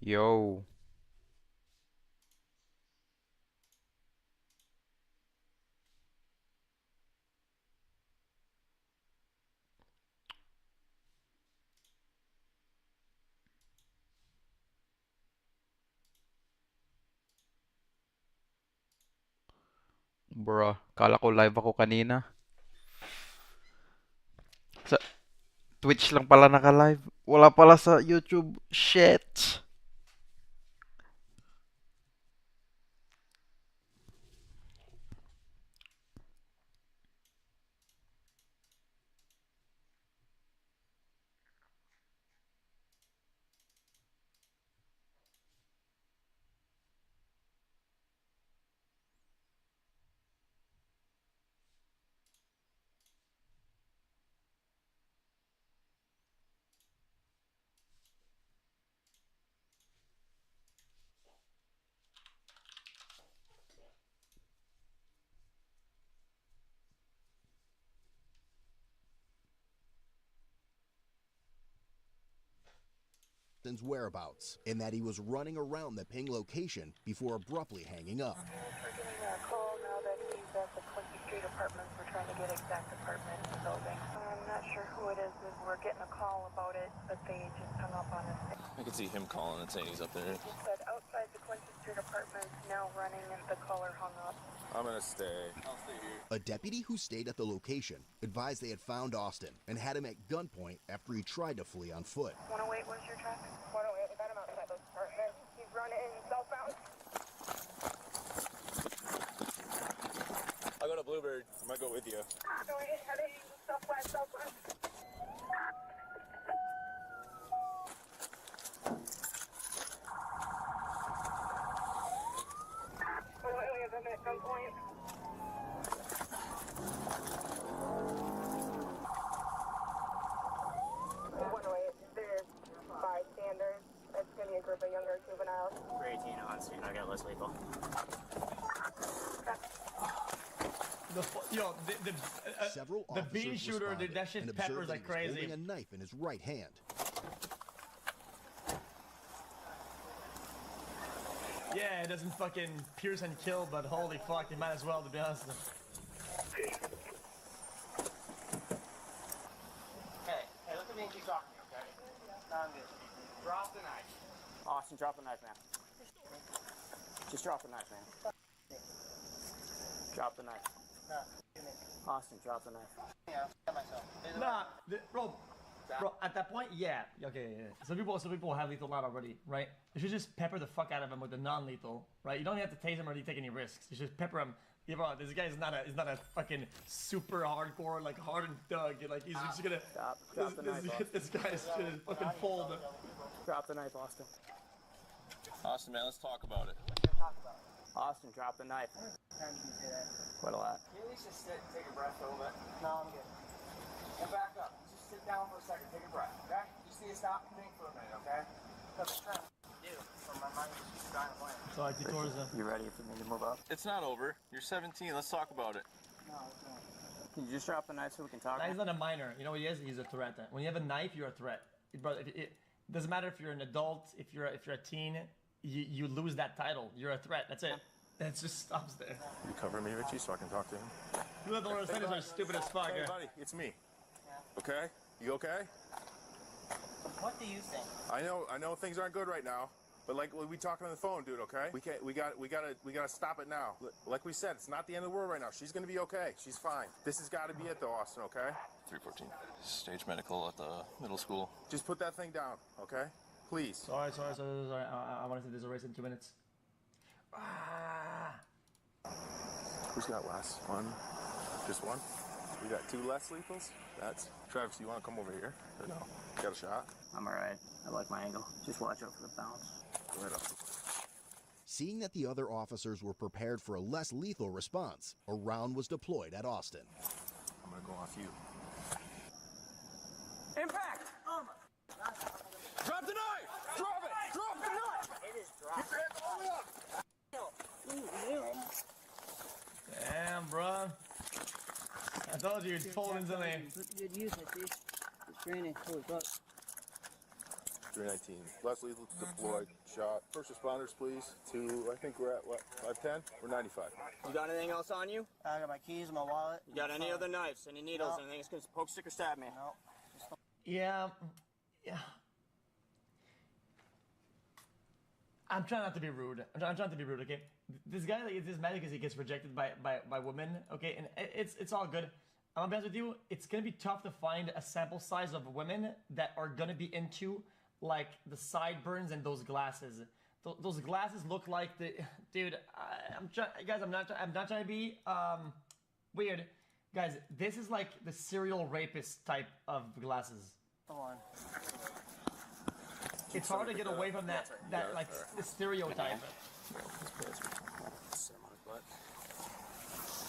Yo, bro. Kala ko live ako kanina. Sa Twitch lang pala naka-live. Wala pala sa YouTube. Shit. Austin's whereabouts and that he was running around the ping location before abruptly hanging up. We're getting a call now that he's at the Quincy Street apartments. We're trying to get exact apartment in the building. I'm not sure who it is. We're getting a call about it, but they just hung up on us. I can see him calling and saying he's up there. He said outside the Quincy Street apartments, now running, and the caller hung up. I'm gonna stay. I'll stay here. A deputy who stayed at the location advised they had found Austin and had him at gunpoint after he tried to flee on foot. 108 was your traffic? 108, we got him outside those apartments. He's running southbound. I'll go to Bluebird. I might go with you. So he's heading southwest, southwest. We have him at gunpoint. There's bystanders. It's going to be a group of younger juveniles. We're 18 on scene. I got less lethal. Several the officers bean shooter, responded that shit and observed peppers that like he was crazy. holding a knife in his right hand. Yeah, it doesn't fucking pierce and kill, but holy fuck, it might as well, to be honest. Hey, look at me and keep talking to me, okay? I'm good. Drop the knife. Austin, drop the knife, man. Just drop the knife, man. Drop the knife. No, Austin, drop the knife. Yeah, I'll myself. Nah, bro, at that point, yeah. Okay, yeah. Some people have lethal out already, right? You should just pepper the fuck out of him with the non-lethal, right? You don't have to tase him or really take any risks. You just pepper him. Yeah, bro, this guy is not a fucking super hardcore, like hardened thug. Like he's just gonna. Drop the knife, this guy's gonna fucking fold. Drop the knife, Austin. Austin, man, let's talk about it. Austin, drop the knife. Quite a lot. Can you at least just sit and take a breath a little bit? No, I'm good. And back up. Just sit down for a second, take a breath, okay? Just need to stop and think for a minute, okay? Because I'm trying to do, so my mind is just trying to blank. So I detours him. You ready for me to move up? It's not over. You're 17. Let's talk about it. No, it's not. Can you just drop the knife so we can talk? Nah, he's not a minor. You know what he is? He's a threat. When you have a knife, you're a threat. It doesn't matter if you're an adult, if you're a teen, you lose that title. You're a threat. That's it. It just stops there. You cover me, Richie, so I can talk to him. You let the Lord say are stupid as fuck. Hey, Yeah. buddy, it's me. Okay? You okay? What do you think? I know things aren't good right now, but like we talking on the phone, dude. Okay? We gotta stop it now. Like we said, it's not the end of the world right now. She's gonna be okay. She's fine. This has got to be it, though, Austin. Okay? 314. Stage medical at the middle school. Just put that thing down, okay? Please. Sorry. I want to say there's a race in 2 minutes. Ah. Who's got less? One? Just one? We got two less lethals? That's... Travis, you want to come over here? Or no? Got a shot? I'm alright. I like my angle. Just watch out for the bounce. Go ahead up. Seeing that the other officers were prepared for a less lethal response, a round was deployed at Austin. I'm going to go off you. Impact! Drop the knife! Drop it! Drop the knife! It is dropped. Damn, bro. I told you, it's pulling into me. Good use, I see. It's training. Holy fuck. 319. Less lethal deployed. Shot. First responders, please. To, I think we're at, what, 510? We're 95. You got anything else on you? I got my keys, my wallet. You got any other knives? Any needles? No. Anything that's gonna poke, stick, or stab me? No. Yeah. I'm trying not to be rude. I'm trying not to be rude, okay? This guy like, is mad because he gets rejected by women, okay? And it's all good. I'm gonna be honest with you, it's gonna be tough to find a sample size of women that are gonna be into like the sideburns and those glasses. Those glasses look like the dude. I'm trying, guys. I'm not trying to be weird, guys. This is like the serial rapist type of glasses. Come on. It's hard to get away from that like the stereotype. Sit him on his butt.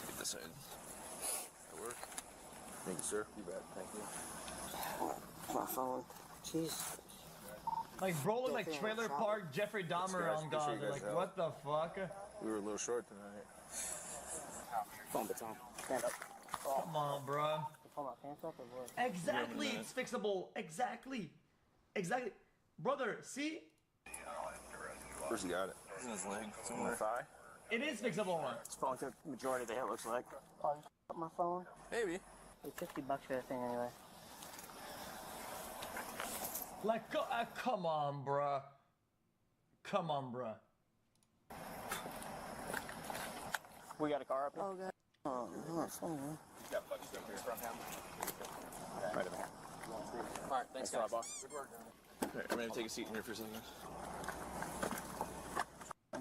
Get this side. That work? Thank you, sir. You bet. Thank you. My phone. Jeez. Like bro look like Trailer Park Jeffrey Dahmer on God. Like what the fuck? We were a little short tonight. Phone baton. Stand up. Come on, bro. Pull my pants up or what? Exactly, it's fixable. Exactly. Brother, see? Where's he got it? It's in his leg. It's in the thigh? It is fixable. This phone took the majority of the hit, looks like. Oh, you up my phone? Maybe. Hey, $50 for that thing anyway. Like, come on, bruh. Come on, bruh. We got a car up here. Oh, God. Oh, my phone. Got buddies up here from him. Right over here. All right, thanks, guys. Boss. Good work. All right, I'm gonna take a seat in here for a second.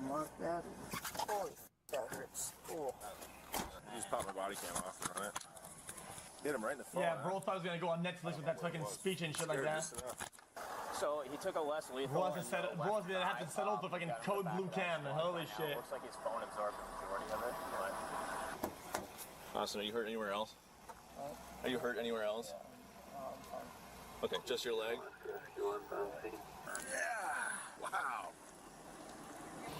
Mark that. Holy that hurts. Oh. Just pop my body cam off and run it. Hit him right in the phone. Yeah, bro thought I was gonna go on Netflix with that fucking speech and shit like that. So he took a less lethal. Bro has gonna have to settle for fucking code blue cam. Holy shit. Looks like his phone absorbed the majority of it. But Austin, are you hurt anywhere else? Are you hurt anywhere else? Okay, just your leg? Yeah! Wow!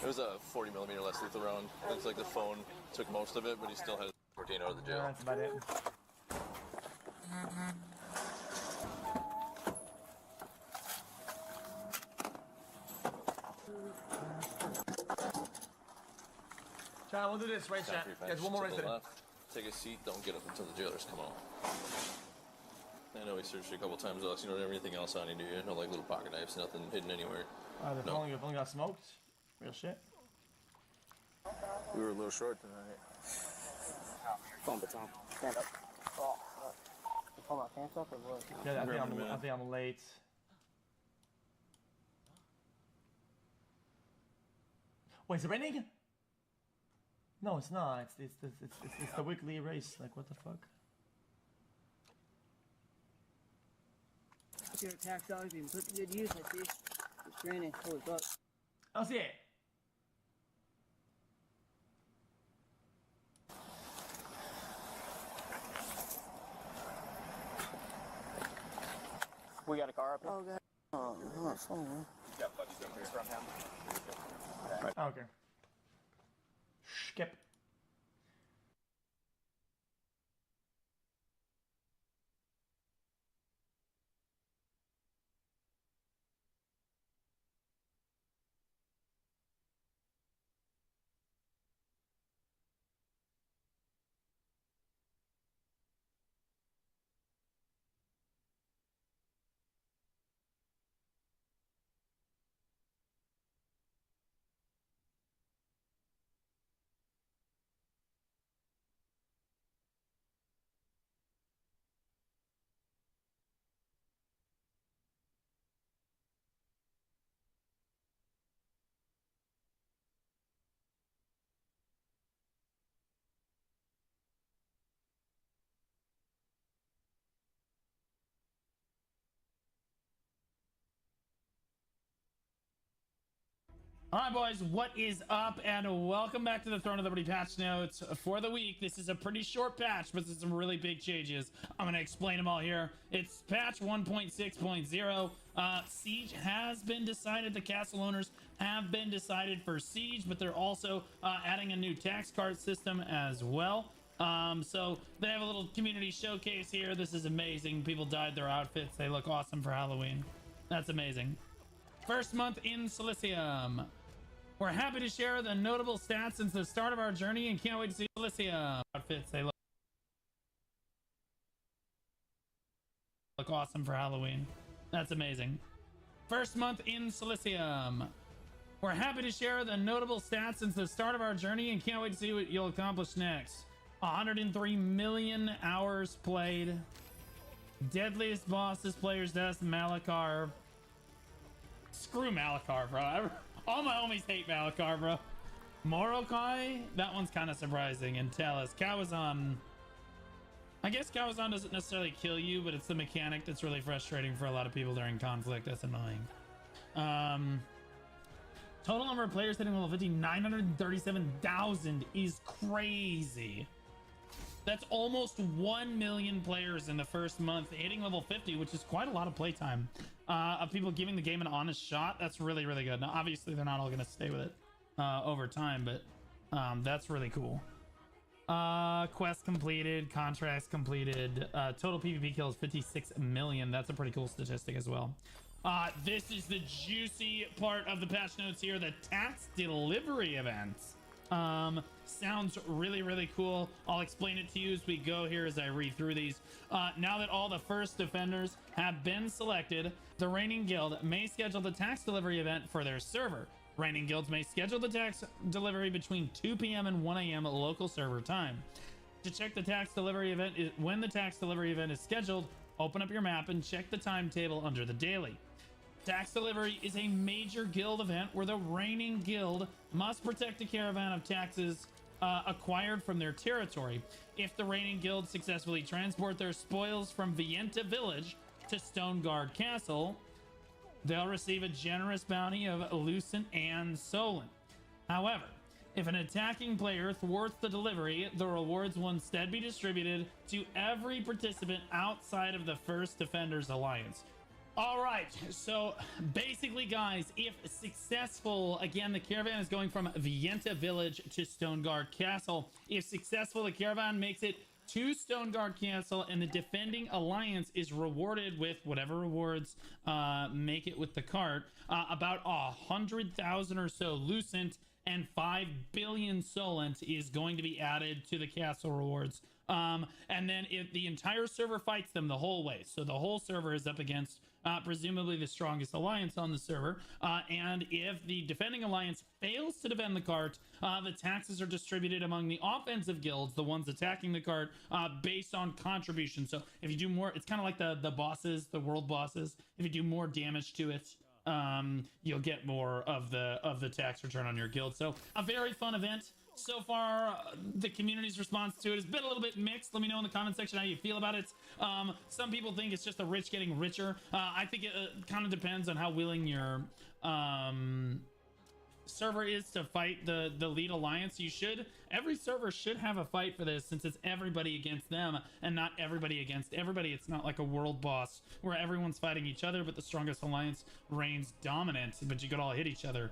It was a 40mm less lethal round. Looks like the phone took most of it, but he still had 14 out of the jail. That's about it. John, we'll do this, right, chat? Guys, one more race to the today. left. Take a seat, don't get up until the jailers come out. I know we searched you a couple times, Alex. You don't have anything else on you, do you? No, like little pocket knives, nothing hidden anywhere. The phone got smoked. Real shit. We were a little short tonight. phone baton. Stand up. Oh, you pull my pants up or what? Yeah, I think I'm late. Wait, is it raining? No, it's not. It's the weekly race. Like, what the fuck? Your tax dollars being put to good use, I see. It's raining. Holy fuck. I'll see it. We got a car up here. Oh, God. Oh, my phone. Got buddies up here from him. Okay. Skip. All right, boys, what is up? And welcome back to the Throne of Liberty patch notes for the week. This is a pretty short patch, but there's some really big changes. I'm going to explain them all here. It's patch 1.6.0. Siege has been decided. The castle owners have been decided for Siege, but they're also adding a new tax card system as well. So they have a little community showcase here. This is amazing. People dyed their outfits. They look awesome for Halloween. That's amazing. First month in Silicium. We're happy to share the notable stats since the start of our journey and can't wait to see Silicium outfits. They look awesome for Halloween. That's amazing. First month in Silicium. We're happy to share the notable stats since the start of our journey and can't wait to see what you'll accomplish next. 103 million hours played. Deadliest bosses, players deaths, Malakar. Screw Malakar, bro. All my homies hate Malakar, bro. Morokai? That one's kind of surprising. And Talis. Kawazan. I guess Kawazan doesn't necessarily kill you, but it's the mechanic that's really frustrating for a lot of people during conflict. That's annoying. Total number of players hitting level 50, 937,000 is crazy. That's almost 1 million players in the first month hitting level 50, which is quite a lot of playtime. Of people giving the game an honest shot. That's really, really good. Now, obviously, they're not all going to stay with it over time, but that's really cool. Quest completed, contracts completed, total PvP kills 56 million. That's a pretty cool statistic as well. This is the juicy part of the patch notes here, the tax delivery event. Sounds really, really cool. I'll explain it to you as we go here as I read through these. Now that all the first defenders have been selected, the Reigning Guild may schedule the tax delivery event for their server. Reigning Guilds may schedule the tax delivery between 2 p.m. and 1 a.m. local server time. To check the tax delivery event, when the tax delivery event is scheduled, open up your map and check the timetable under the daily. Tax delivery is a major guild event where the Reigning Guild must protect a caravan of taxes acquired from their territory. If the Reigning Guild successfully transport their spoils from Vienta Village to Stoneguard Castle, they'll receive a generous bounty of Lucent and Solent. However, if an attacking player thwarts the delivery, the rewards will instead be distributed to every participant outside of the First Defenders Alliance. All right, so basically, guys, if successful, again, the caravan is going from Vienta Village to Stoneguard Castle. If successful, the caravan makes it to Stoneguard Castle, and the defending alliance is rewarded with whatever rewards make it with the cart. About 100,000 or so Lucent and 5 billion Solent is going to be added to the castle rewards. And then if the entire server fights them the whole way, so the whole server is up against presumably the strongest alliance on the server, and if the defending alliance fails to defend the cart, the taxes are distributed among the offensive guilds, the ones attacking the cart, based on contribution. So if you do more, it's kind of like the bosses, the world bosses. If you do more damage to it, you'll get more of the tax return on your guild. So a very fun event. So far, the community's response to it has been a little bit mixed. Let me know in the comment section how you feel about it. Some people think it's just the rich getting richer. I think it kind of depends on how willing your server is to fight the lead alliance. Every server should have a fight for this, since it's everybody against them and not everybody against everybody. It's not like a world boss where everyone's fighting each other, but the strongest alliance reigns dominant, but you could all hit each other.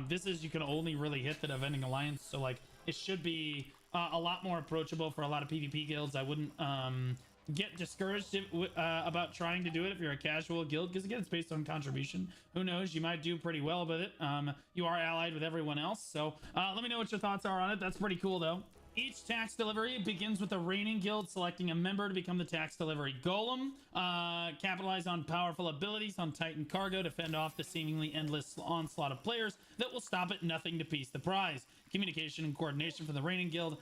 This is, you can only really hit the defending alliance, so like it should be a lot more approachable for a lot of PvP guilds. I wouldn't get discouraged about trying to do it if you're a casual guild, because again, it's based on contribution. Who knows, you might do pretty well with it. You are allied with everyone else, so let me know what your thoughts are on it. That's pretty cool though. Each tax delivery begins with the Reigning Guild selecting a member to become the tax delivery golem. Capitalize on powerful abilities on Titan cargo to fend off the seemingly endless onslaught of players that will stop at nothing to piece the prize. Communication and coordination from the Reigning Guild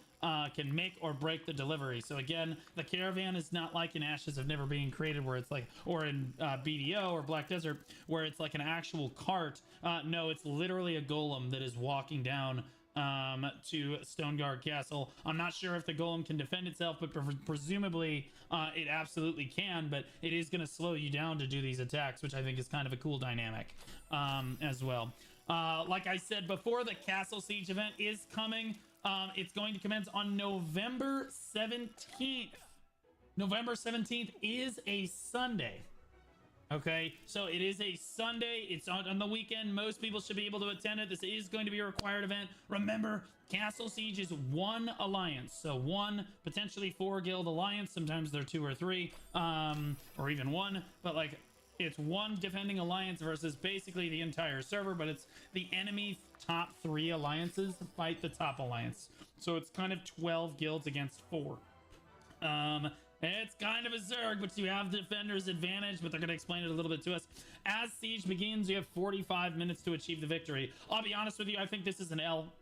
can make or break the delivery. So again, the caravan is not like in Ashes of Never Being Created, where it's like, or in BDO or Black Desert, where it's like an actual cart. No, it's literally a golem that is walking down to Stoneguard Castle. I'm not sure if the golem can defend itself, but presumably it absolutely can, but it is going to slow you down to do these attacks, which I think is kind of a cool dynamic as well. Like I said before, the Castle Siege event is coming. It's going to commence on November 17th. November 17th is a Sunday. Okay, so it is a Sunday. It's on the weekend. Most people should be able to attend it. This is going to be a required event. Remember, Castle Siege is one alliance, so one, potentially 4 guild alliance. Sometimes they're 2 or 3, or even 1. But like, it's one defending alliance versus basically the entire server, but it's the enemy top 3 alliances fight the top alliance. So it's kind of 12 guilds against 4. It's kind of a zerg, but you have the defender's advantage, but they're going to explain it a little bit to us. As Siege begins, you have 45 minutes to achieve the victory. I'll be honest with you, I think this is an L.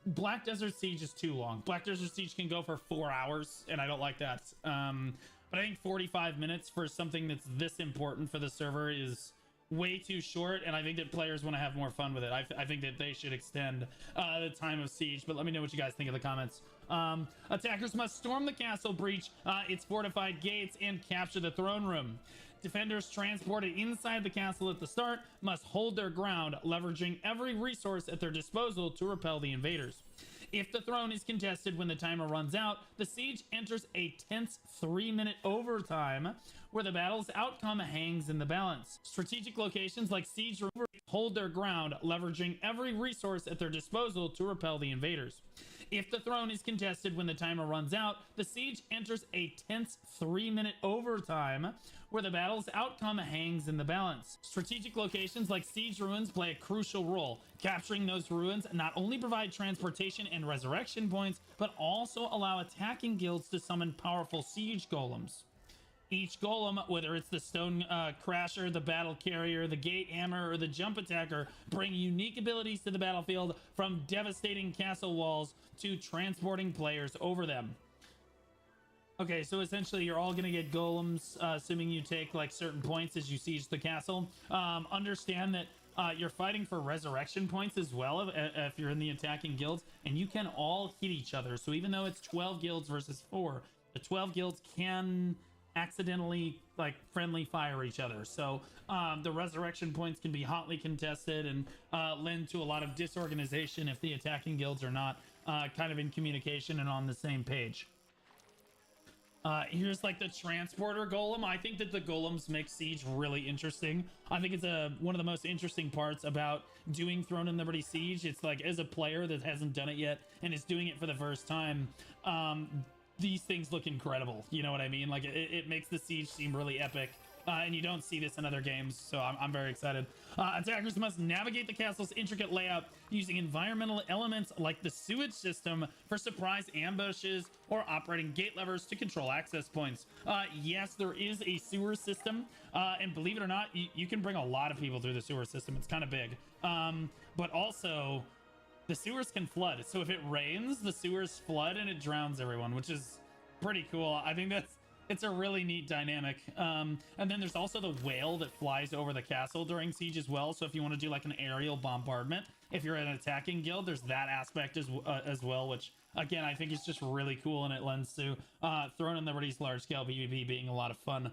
Black Desert Siege is too long. Black Desert Siege can go for 4 hours, and I don't like that. But I think 45 minutes for something that's this important for the server is way too short, and I think that players want to have more fun with it. I think that they should extend the time of Siege, but let me know what you guys think in the comments. Attackers must storm the castle, breach its fortified gates, and capture the throne room. Defenders transported inside the castle at the start must hold their ground, leveraging every resource at their disposal to repel the invaders. If the throne is contested when the timer runs out, the siege enters a tense 3-minute overtime where the battle's outcome hangs in the balance. Strategic locations like siege hold their ground, leveraging every resource at their disposal to repel the invaders. If the throne is contested when the timer runs out, the siege enters a tense 3-minute overtime where the battle's outcome hangs in the balance. Strategic locations like siege ruins play a crucial role. Capturing those ruins not only provide transportation and resurrection points, but also allow attacking guilds to summon powerful siege golems. Each golem, whether it's the stone crasher, the battle carrier, the gate hammer, or the jump attacker, bring unique abilities to the battlefield, from devastating castle walls to transporting players over them. Okay, so essentially you're all gonna get golems, assuming you take like certain points as you siege the castle. Understand that you're fighting for resurrection points as well if you're in the attacking guilds, and you can all hit each other. So even though it's 12 guilds versus 4, the 12 guilds can accidentally like friendly fire each other. So the resurrection points can be hotly contested and lend to a lot of disorganization if the attacking guilds are not kind of in communication and on the same page. Here's like the transporter golem. I think that the golems make Siege really interesting. I think it's one of the most interesting parts about doing Throne and Liberty Siege. It's like, as a player that hasn't done it yet and is doing it for the first time, these things look incredible. You know what I mean? Like it makes the siege seem really epic. And you don't see this in other games, so I'm very excited. Attackers must navigate the castle's intricate layout using environmental elements like the sewage system for surprise ambushes, or operating gate levers to control access points. Yes, there is a sewer system, and believe it or not, you can bring a lot of people through the sewer system. It's kind of big. But also, the sewers can flood. So if it rains, the sewers flood and it drowns everyone, which is pretty cool. I think it's a really neat dynamic. And then there's also the whale that flies over the castle during siege as well. So if you want to do like an aerial bombardment, if you're an attacking guild, there's that aspect as well, which again, I think is just really cool, and it lends to Throne and Liberty's large scale PvP being a lot of fun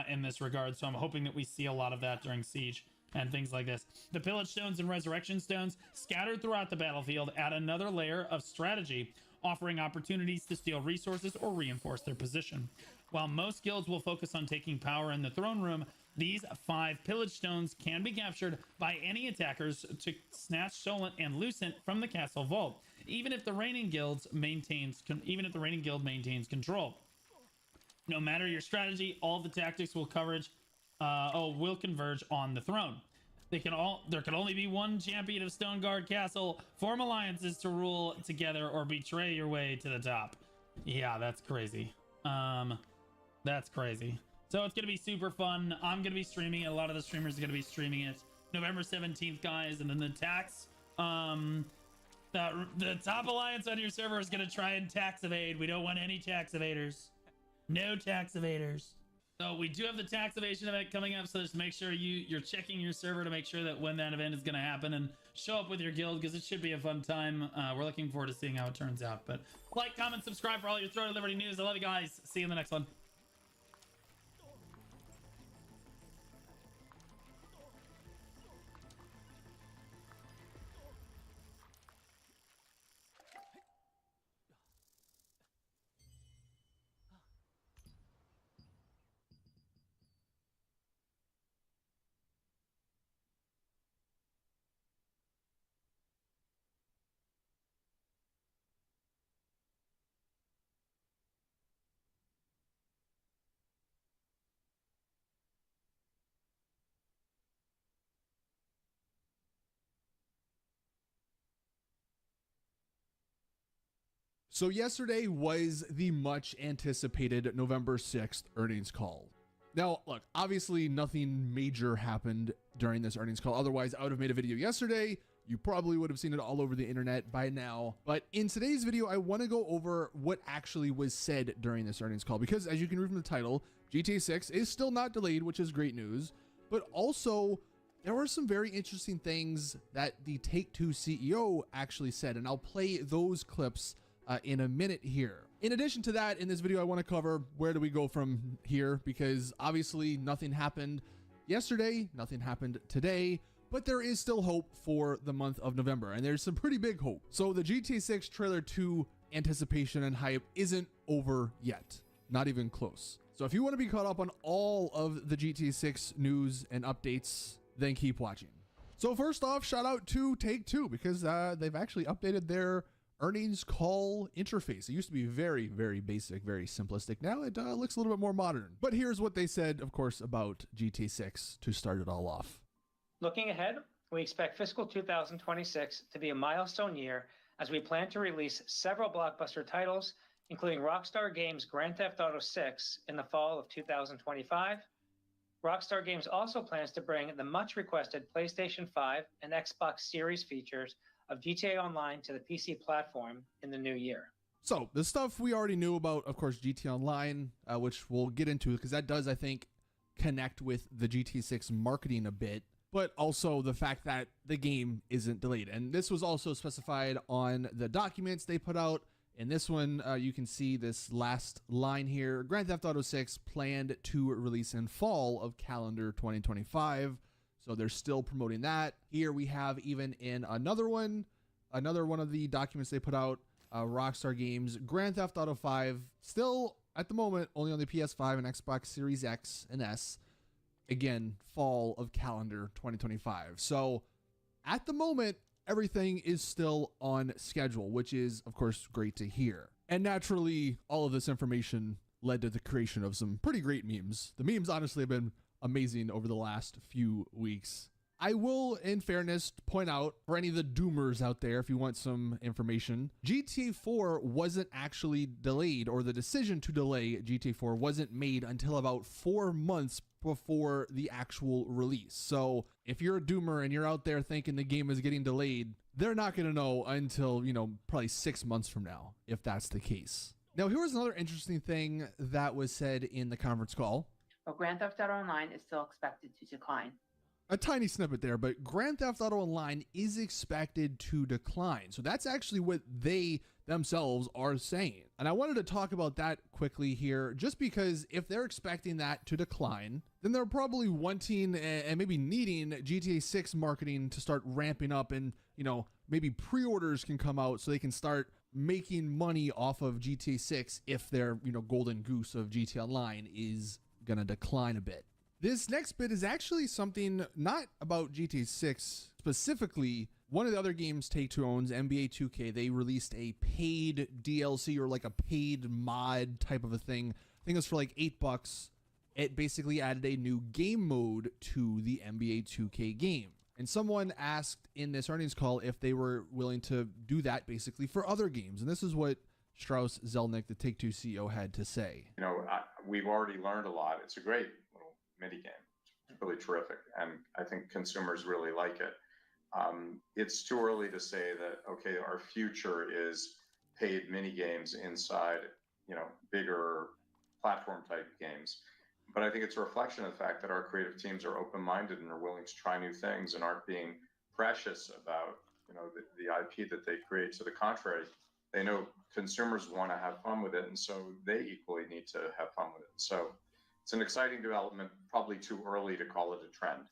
in this regard. So I'm hoping that we see a lot of that during siege and things like this. The pillage stones and resurrection stones scattered throughout the battlefield add another layer of strategy, offering opportunities to steal resources or reinforce their position. While most guilds will focus on taking power in the throne room, these 5 pillage stones can be captured by any attackers to snatch, stolen, and loosen from the castle vault, even if the reigning guild maintains control. No matter your strategy, all the tactics will converge on the throne. There can only be one champion of Stoneguard Castle. Form alliances to rule together or betray your way to the top. Yeah, that's crazy. That's crazy. So it's gonna be super fun. I'm gonna be streaming it. A lot of the streamers are gonna be streaming it November 17th, guys. And then the top alliance on your server is gonna try and tax evade. We don't want any tax evaders. No tax evaders. So we do have the tax evasion event coming up, so just make sure you're checking your server to make sure that when that event is going to happen, and show up with your guild, because it should be a fun time. We're looking forward to seeing how it turns out. But like, comment, subscribe for all your Throne of Liberty news. I love you guys. See you in the next one. So yesterday was the much anticipated November 6th earnings call. Now, look, obviously nothing major happened during this earnings call. Otherwise, I would have made a video yesterday. You probably would have seen it all over the internet by now. But in today's video, I want to go over what actually was said during this earnings call, because as you can read from the title, GTA 6 is still not delayed, which is great news. But also, there were some very interesting things that the Take-Two CEO actually said, and I'll play those clips in a minute here. In addition to that, in this video, I want to cover where do we go from here, because obviously nothing happened yesterday, nothing happened today, but there is still hope for the month of November, and there's some pretty big hope. So the GTA 6 trailer 2 anticipation and hype isn't over yet, not even close. So if you want to be caught up on all of the GTA 6 news and updates, then keep watching. So first off, shout out to Take-Two, because they've actually updated their earnings call interface. It used to be very, very basic, very simplistic. Now it looks a little bit more modern. But here's what they said, of course, about GTA 6 to start it all off. Looking ahead, we expect fiscal 2026 to be a milestone year as we plan to release several blockbuster titles, including Rockstar Games' Grand Theft Auto 6 in the fall of 2025. Rockstar Games also plans to bring the much requested PlayStation 5 and Xbox Series features of GTA Online to the PC platform in the new year. So the stuff we already knew about, of course, GTA Online, which we'll get into, because that does, I think, connect with the GTA 6 marketing a bit, but also the fact that the game isn't delayed. And this was also specified on the documents they put out. In this one, you can see this last line here: Grand Theft Auto 6 planned to release in fall of calendar 2025. So they're still promoting that. Here we have, even in another one of the documents they put out, Rockstar Games Grand Theft Auto 5, still at the moment only on the PS5 and Xbox Series X and S. Again, fall of calendar 2025. So at the moment, everything is still on schedule, which is, of course, great to hear. And naturally, all of this information led to the creation of some pretty great memes. The memes honestly have been amazing over the last few weeks. I will, in fairness, point out for any of the doomers out there, if you want some information, GTA 4 wasn't actually delayed, or the decision to delay GTA 4 wasn't made until about 4 months before the actual release. So if you're a doomer and you're out there thinking the game is getting delayed, they're not going to know until, probably 6 months from now, if that's the case. Now, here was another interesting thing that was said in the conference call. Well, Grand Theft Auto Online is still expected to decline. A tiny snippet there, but Grand Theft Auto Online is expected to decline. So that's actually what they themselves are saying. And I wanted to talk about that quickly here, just because if they're expecting that to decline, then they're probably wanting and maybe needing GTA 6 marketing to start ramping up, and, maybe pre-orders can come out so they can start making money off of GTA 6 if their, golden goose of GTA Online is gonna decline a bit. This next bit is actually something not about GTA 6 specifically. One of the other games Take-Two owns, NBA 2K, they released a paid DLC, or like a paid mod type of a thing. I think it was for like $8. It basically added a new game mode to the NBA 2K game. And someone asked in this earnings call if they were willing to do that basically for other games. And this is what Strauss Zelnick, the Take-Two CEO, had to say. We've already learned a lot. It's a great little mini game. It's really terrific, and I think consumers really like it. It's too early to say that, okay, our future is paid mini games inside, bigger platform type games. But I think it's a reflection of the fact that our creative teams are open-minded and are willing to try new things and aren't being precious about, the IP that they create. To the contrary, they know consumers want to have fun with it, and so they equally need to have fun with it. So it's an exciting development, probably too early to call it a trend.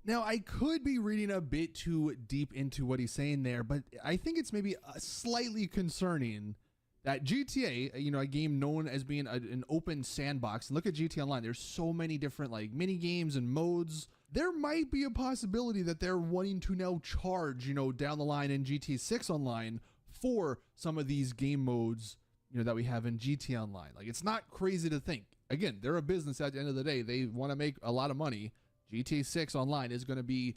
Now, I could be reading a bit too deep into what he's saying there, but I think it's maybe slightly concerning that GTA, a game known as being an open sandbox, and look at GTA Online, there's so many different mini games and modes. There might be a possibility that they're wanting to now charge, down the line in GTA 6 Online for some of these game modes, that we have in GTA Online. It's not crazy to think. Again, they're a business at the end of the day. They want to make a lot of money. GTA 6 Online is going to be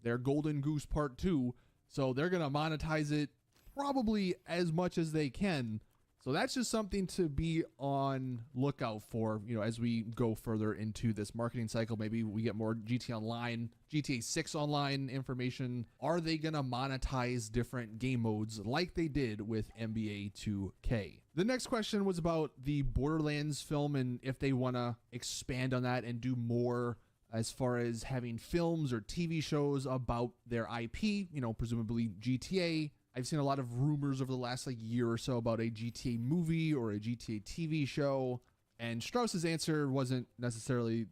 their golden goose part 2. So they're going to monetize it probably as much as they can. So that's just something to be on lookout for, as we go further into this marketing cycle. Maybe we get more GTA 6 online information. Are they going to monetize different game modes like they did with NBA 2K? The next question was about the Borderlands film and if they want to expand on that and do more as far as having films or TV shows about their IP, presumably GTA. I've seen a lot of rumors over the last year or so about a GTA movie or a GTA TV show, and Strauss's answer wasn't necessarily,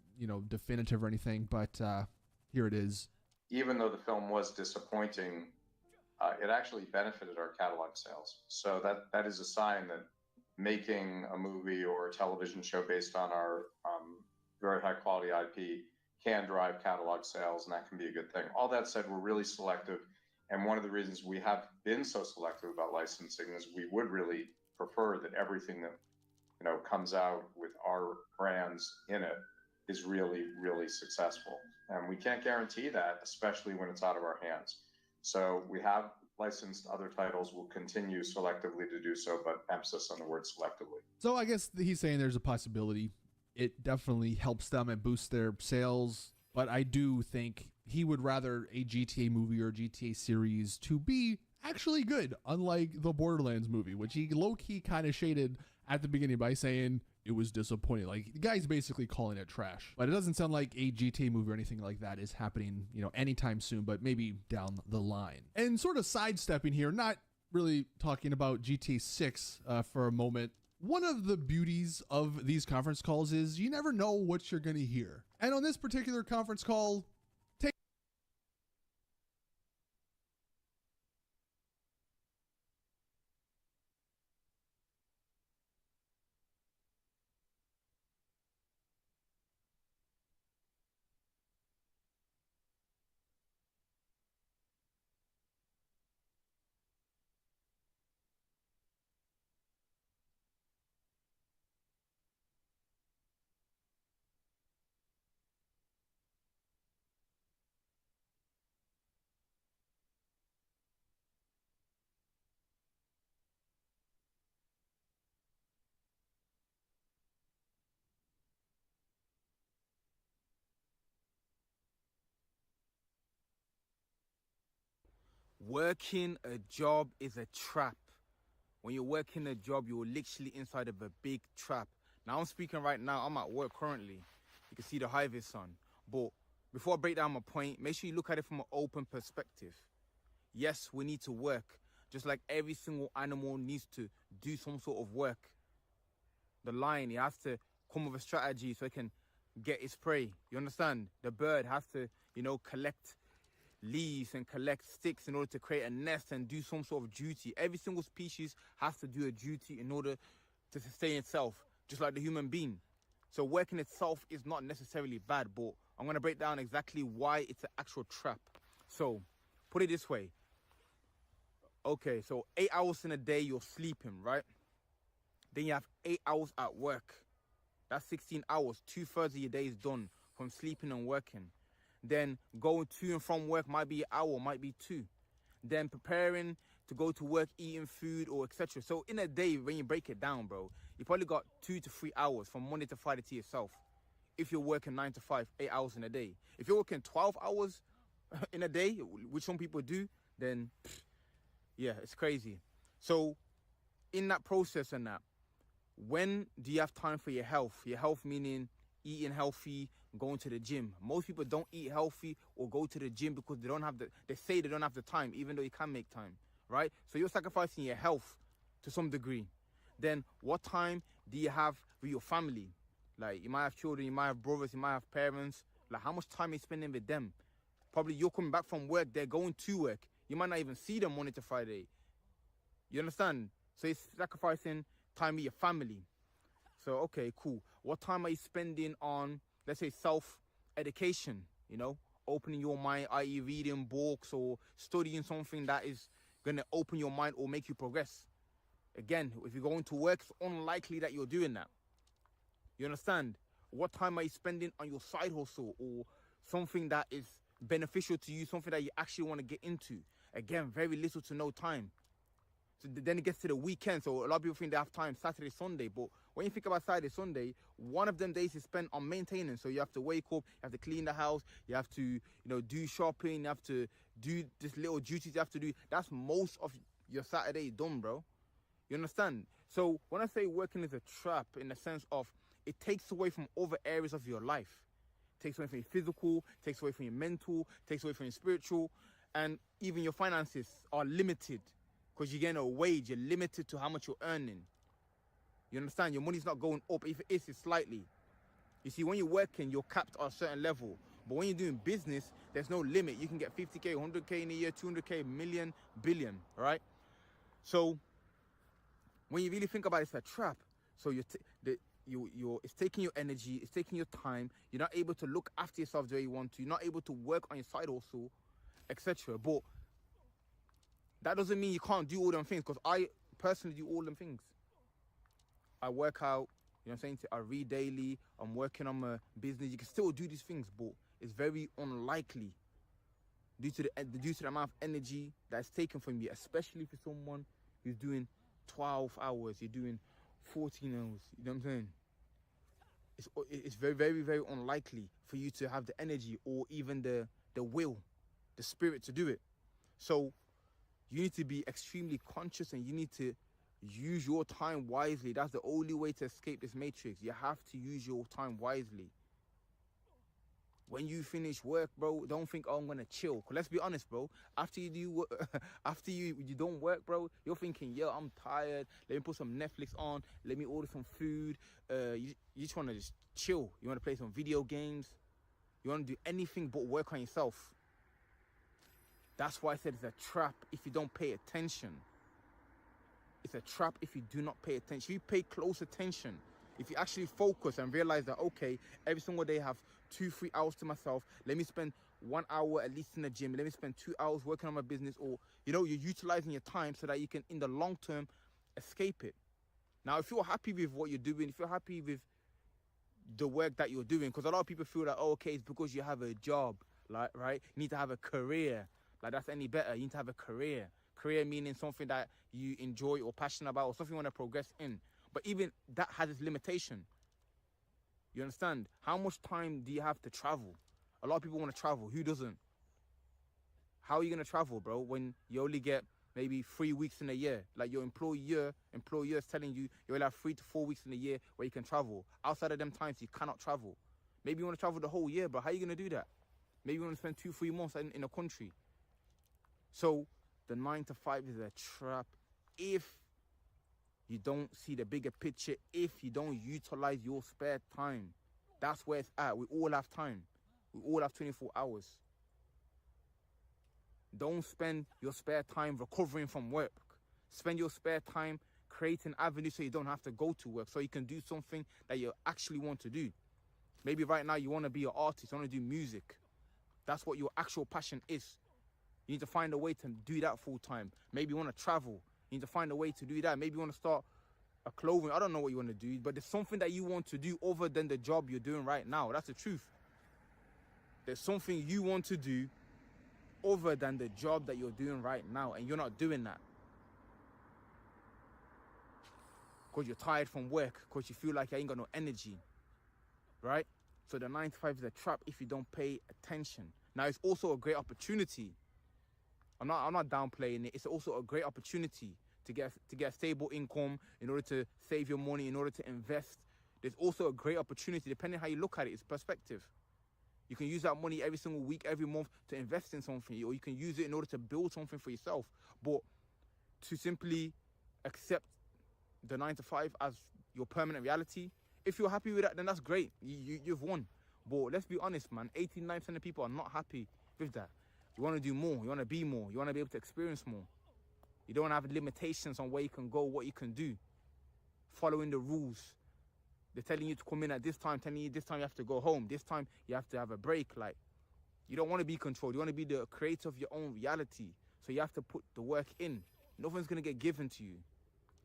definitive or anything, but here it is. Even though the film was disappointing, it actually benefited our catalog sales. So that is a sign that making a movie or a television show based on our very high quality IP can drive catalog sales, and that can be a good thing. All that said, we're really selective. And one of the reasons we have been so selective about licensing is we would really prefer that everything that comes out with our brands in it is really, really successful. And we can't guarantee that, especially when it's out of our hands. So we have licensed other titles. We'll continue selectively to do so, but emphasis on the word selectively. So I guess he's saying there's a possibility. It definitely helps them and boosts their sales. But I do think he would rather a GTA movie or GTA series to be actually good, unlike the Borderlands movie, which he low-key kind of shaded at the beginning by saying it was disappointing. Like, the guy's basically calling it trash. But it doesn't sound like a GTA movie or anything like that is happening, anytime soon, but maybe down the line. And sort of sidestepping here, not really talking about GTA 6 for a moment. One of the beauties of these conference calls is you never know what you're going to hear. And on this particular conference call, working a job is a trap. When you're working a job, you're literally inside of a big trap. Now I'm speaking right now, I'm at work currently. You can see the high vis on. But before I break down my point, make sure you look at it from an open perspective. Yes, we need to work, just like every single animal needs to do some sort of work. The lion, he has to come with a strategy so he can get his prey. You understand? The bird has to, collect leaves and collect sticks in order to create a nest and do some sort of duty. Every single species has to do a duty in order to sustain itself, just like the human being. So working itself is not necessarily bad, but I'm going to break down exactly why it's an actual trap. So put it this way. Okay, so 8 hours in a day you're sleeping, right? Then you have 8 hours at work. That's 16 hours. 2/3 of your day is done from sleeping and working. Then going to and from work might be an hour, might be 2. Then preparing to go to work, eating food or etc. So in a day, when you break it down, bro, you probably got 2 to 3 hours from Monday to Friday to yourself. If you're working 9 to 5, 8 hours in a day. If you're working 12 hours in a day, which some people do, then yeah, it's crazy. So in that process and that, when do you have time for your health? Your health meaning eating healthy, going to the gym. Most people don't eat healthy or go to the gym because they say they don't have the time, even though you can make time, right? So you're sacrificing your health to some degree. Then what time do you have with your family? Like, you might have children, you might have brothers, you might have parents. Like, how much time are you spending with them? Probably you're coming back from work, they're going to work. You might not even see them Monday to Friday. You understand? So it's sacrificing time with your family. So, okay, cool. What time are you spending on, let's say, self-education, opening your mind, i.e. reading books or studying something that is going to open your mind or make you progress? Again, if you're going to work, it's unlikely that you're doing that. You understand? What time are you spending on your side hustle or something that is beneficial to you, something that you actually want to get into? Again, very little to no time. So then it gets to the weekend. So a lot of people think they have time Saturday, Sunday. But when you think about Saturday, Sunday, one of them days is spent on maintaining. So you have to wake up, you have to clean the house, you have to, do shopping, you have to do this little duties you have to do. That's most of your Saturday done, bro. You understand? So when I say working is a trap, in the sense of it takes away from other areas of your life. It takes away from your physical, takes away from your mental, takes away from your spiritual, and even your finances are limited because you're getting a wage. You're limited to how much you're earning. You understand? Your money's not going up. If it is, it's slightly. You see, when you're working, you're capped at a certain level. But when you're doing business, there's no limit. You can get 50K, 100K in a year, 200K, million, billion, right? So when you really think about it, it's a trap. So it's taking your energy, it's taking your time. You're not able to look after yourself the way you want to. You're not able to work on your side also, etc. But that doesn't mean you can't do all them things, because I personally do all them things. I work out, you know what I'm saying? I read daily, I'm working on my business. You can still do these things, but it's very unlikely due to the amount of energy that's taken from you, especially for someone who's doing 12 hours, you're doing 14 hours, you know what I'm saying? It's very, very, very unlikely for you to have the energy or even the will, the spirit to do it. So you need to be extremely conscious, and you need to use your time wisely. That's the only way to escape this matrix. You have to use your time wisely. When you finish work, bro, don't think, oh, I'm gonna chill. Cause let's be honest, bro. After you do, after you don't work, bro, you're thinking, yo, I'm tired. Let me put some Netflix on. Let me order some food. You just wanna just chill. You wanna play some video games. You wanna do anything but work on yourself. That's why I said it's a trap if you don't pay attention. It's a trap if you do not pay attention. If you pay close attention, if you actually focus and realize that, okay, every single day I have 2-3 hours to myself. Let me spend 1 hour at least in the gym. Let me spend 2 hours working on my business, or, you're utilizing your time so that you can, in the long term, escape it. Now, if you're happy with what you're doing, if you're happy with the work that you're doing, because a lot of people feel that, oh, okay, it's because you have a job, like, right? You need to have a career. Like, that's any better. You need to have a career. Career meaning something that you enjoy or passionate about, or something you want to progress in. But even that has its limitation. You understand? How much time do you have to travel? A lot of people want to travel. Who doesn't? How are you going to travel, bro, when you only get maybe 3 weeks in a year? Like, your employer is telling you you only have 3 to 4 weeks in a year where you can travel. Outside of them times, you cannot travel. Maybe you want to travel the whole year, bro. How are you going to do that? Maybe you want to spend 2-3 months in a country. So the 9 to 5 is a trap if you don't see the bigger picture, if you don't utilize your spare time. That's where it's at. We all have time. We all have 24 hours. Don't spend your spare time recovering from work. Spend your spare time creating avenues so you don't have to go to work, so you can do something that you actually want to do. Maybe right now you want to be an artist, you want to do music. That's what your actual passion is. You need to find a way to do that full time. Maybe you want to travel. You need to find a way to do that. Maybe you want to start a clothing. I don't know what you want to do, but there's something that you want to do other than the job you're doing right now. That's the truth. There's something you want to do other than the job that you're doing right now, and you're not doing that. Because you're tired from work, because you feel like you ain't got no energy, right? So the 9 to 5 is a trap if you don't pay attention. Now, it's also a great opportunity. I'm not downplaying it. It's also a great opportunity to get a stable income, in order to save your money, in order to invest. There's also a great opportunity, depending on how you look at it. It's perspective. You can use that money every single week, every month to invest in something, or you can use it in order to build something for yourself. But to simply accept the 9 to 5 as your permanent reality, if you're happy with that, then that's great. You've won. But let's be honest, man, 89% of people are not happy with that. You want to do more. You want to be more. You want to be able to experience more. You don't have limitations on where you can go, what you can do. Following the rules. They're telling you to come in at this time, telling you this time you have to go home. This time you have to have a break. Like, you don't want to be controlled. You want to be the creator of your own reality. So you have to put the work in. Nothing's going to get given to you.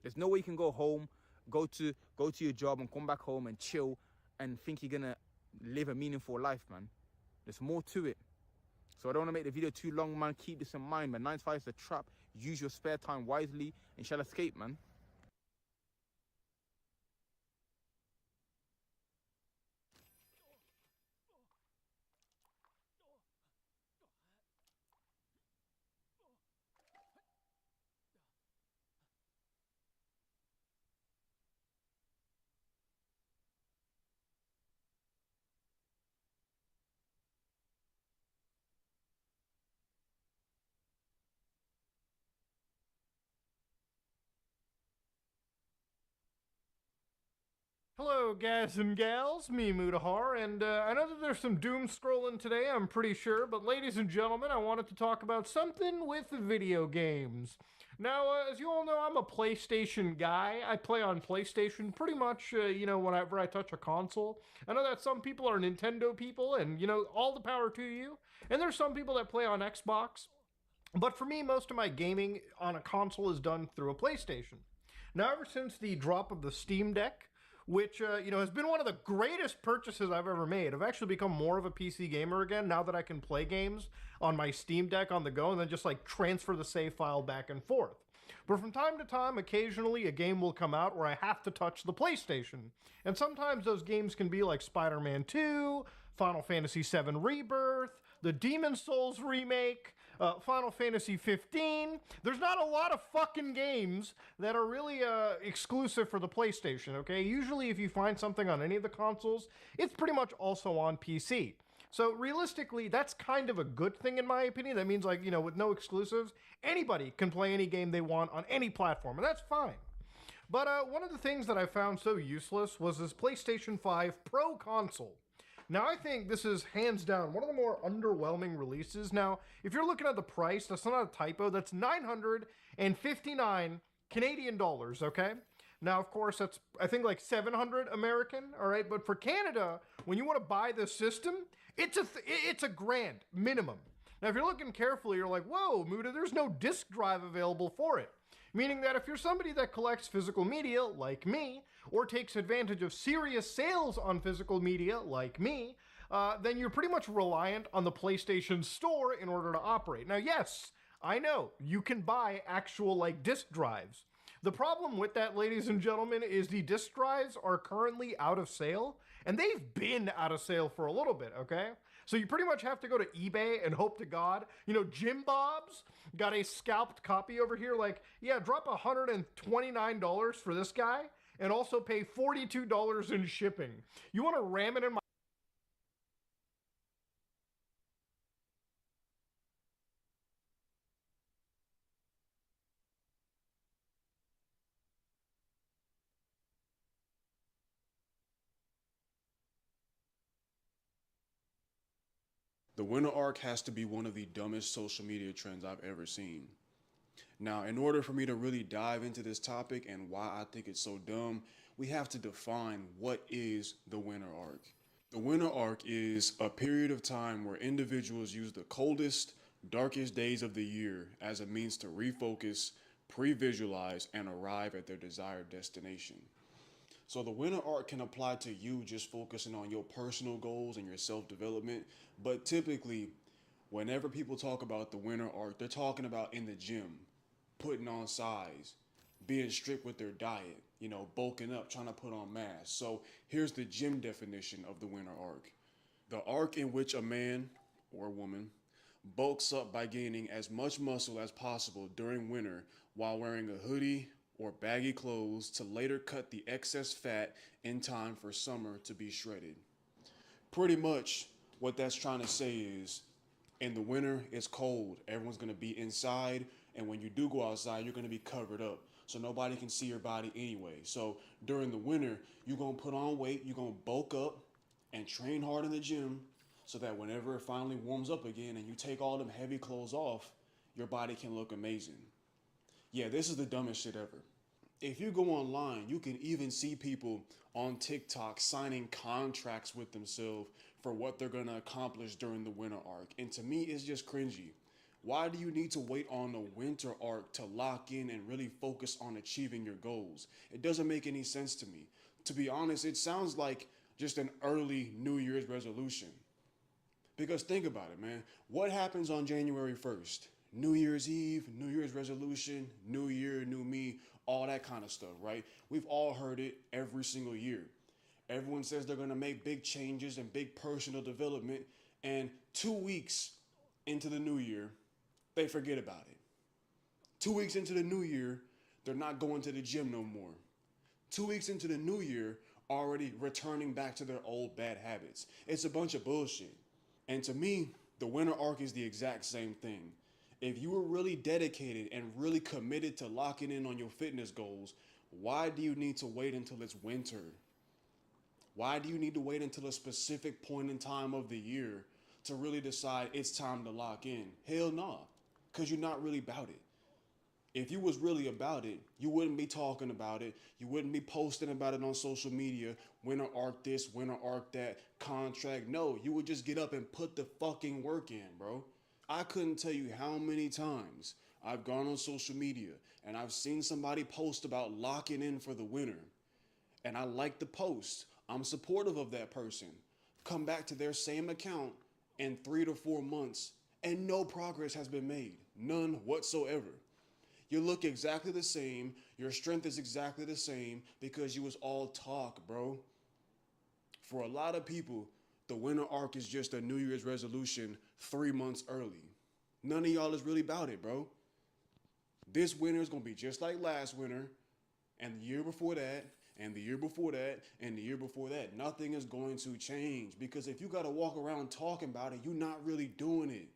There's no way you can go home, go to your job and come back home and chill and think you're going to live a meaningful life, man. There's more to it. So I don't want to make the video too long, man. Keep this in mind, man. 9 to 5 is a trap use your spare time wisely, and shall escape, man. Hello, guys and gals, me Mutahar, and I know that there's some doom scrolling today, I'm pretty sure, but ladies and gentlemen, I wanted to talk about something with video games. Now, as you all know, I'm a PlayStation guy. I play on PlayStation pretty much, whenever I touch a console. I know that some people are Nintendo people, and, all the power to you. And there's some people that play on Xbox. But for me, most of my gaming on a console is done through a PlayStation. Now, ever since the drop of the Steam Deck, which has been one of the greatest purchases I've ever made. I've actually become more of a PC gamer again now that I can play games on my Steam Deck on the go and then just like transfer the save file back and forth. But from time to time, occasionally a game will come out where I have to touch the PlayStation. And sometimes those games can be like Spider-Man 2, Final Fantasy VII Rebirth, the Demon Souls remake, Final Fantasy 15. There's not a lot of fucking games that are really exclusive for the PlayStation, okay? Usually if you find something on any of the consoles, it's pretty much also on PC. So realistically, that's kind of a good thing in my opinion. That means like, with no exclusives, anybody can play any game they want on any platform, and that's fine. But one of the things that I found so useless was this PlayStation 5 Pro console. Now, I think this is hands down one of the more underwhelming releases. Now, if you're looking at the price, that's not a typo. That's 959 Canadian dollars, okay? Now, of course, that's, I think, like 700 American, all right? But for Canada, when you want to buy this system, it's a grand minimum. Now, if you're looking carefully, you're like, whoa, Muda, there's no disk drive available for it. Meaning that if you're somebody that collects physical media, like me, or takes advantage of serious sales on physical media, like me, then you're pretty much reliant on the PlayStation Store in order to operate. Now, yes, I know, you can buy actual, like, disk drives. The problem with that, ladies and gentlemen, is the disk drives are currently out of sale, and they've been out of sale for a little bit, okay? So you pretty much have to go to eBay and hope to God. Jim Bob's got a scalped copy over here. Like, yeah, drop $129 for this guy and also pay $42 in shipping. You want to ram it in my... The winter arc has to be one of the dumbest social media trends I've ever seen. Now, in order for me to really dive into this topic and why I think it's so dumb, we have to define what is the winter arc. The winter arc is a period of time where individuals use the coldest, darkest days of the year as a means to refocus, pre-visualize, and arrive at their desired destination. So the winter arc can apply to you just focusing on your personal goals and your self-development, but typically, whenever people talk about the winter arc, they're talking about in the gym, putting on size, being strict with their diet, bulking up, trying to put on mass. So here's the gym definition of the winter arc. The arc in which a man or woman bulks up by gaining as much muscle as possible during winter while wearing a hoodie or baggy clothes to later cut the excess fat in time for summer to be shredded. Pretty much what that's trying to say is, in the winter, it's cold. Everyone's gonna be inside, and when you do go outside, you're gonna be covered up. So nobody can see your body anyway. So during the winter, you're gonna put on weight, you're gonna bulk up and train hard in the gym so that whenever it finally warms up again and you take all them heavy clothes off, your body can look amazing. Yeah, this is the dumbest shit ever. If you go online, you can even see people on TikTok signing contracts with themselves for what they're gonna accomplish during the winter arc. And to me, it's just cringy. Why do you need to wait on the winter arc to lock in and really focus on achieving your goals? It doesn't make any sense to me. To be honest, it sounds like just an early New Year's resolution. Because think about it, man. What happens on January 1st? New Year's Eve, New Year's resolution, New Year, new me, all that kind of stuff, right? We've all heard it every single year. Everyone says they're going to make big changes and big personal development, and 2 weeks into the new year, they forget about it. 2 weeks into the new year, they're not going to the gym no more. 2 weeks into the new year, already returning back to their old bad habits. It's a bunch of bullshit. And to me, the winter arc is the exact same thing. If you were really dedicated and really committed to locking in on your fitness goals, why do you need to wait until it's winter? Why do you need to wait until a specific point in time of the year to really decide it's time to lock in? Hell no, because you're not really about it. If you was really about it, you wouldn't be talking about it. You wouldn't be posting about it on social media. Winter arc this, winter arc that, contract. No, you would just get up and put the fucking work in, bro. I couldn't tell you how many times I've gone on social media and I've seen somebody post about locking in for the winter. And I like the post. I'm supportive of that person. Come back to their same account in 3 to 4 months and no progress has been made. None whatsoever. You look exactly the same. Your strength is exactly the same because you was all talk, bro. For a lot of people, the winter arc is just a New Year's resolution 3 months early. None of y'all is really about it, bro. This winter is going to be just like last winter, and the year before that, and the year before that, and the year before that. Nothing is going to change because if you got to walk around talking about it, you're not really doing it.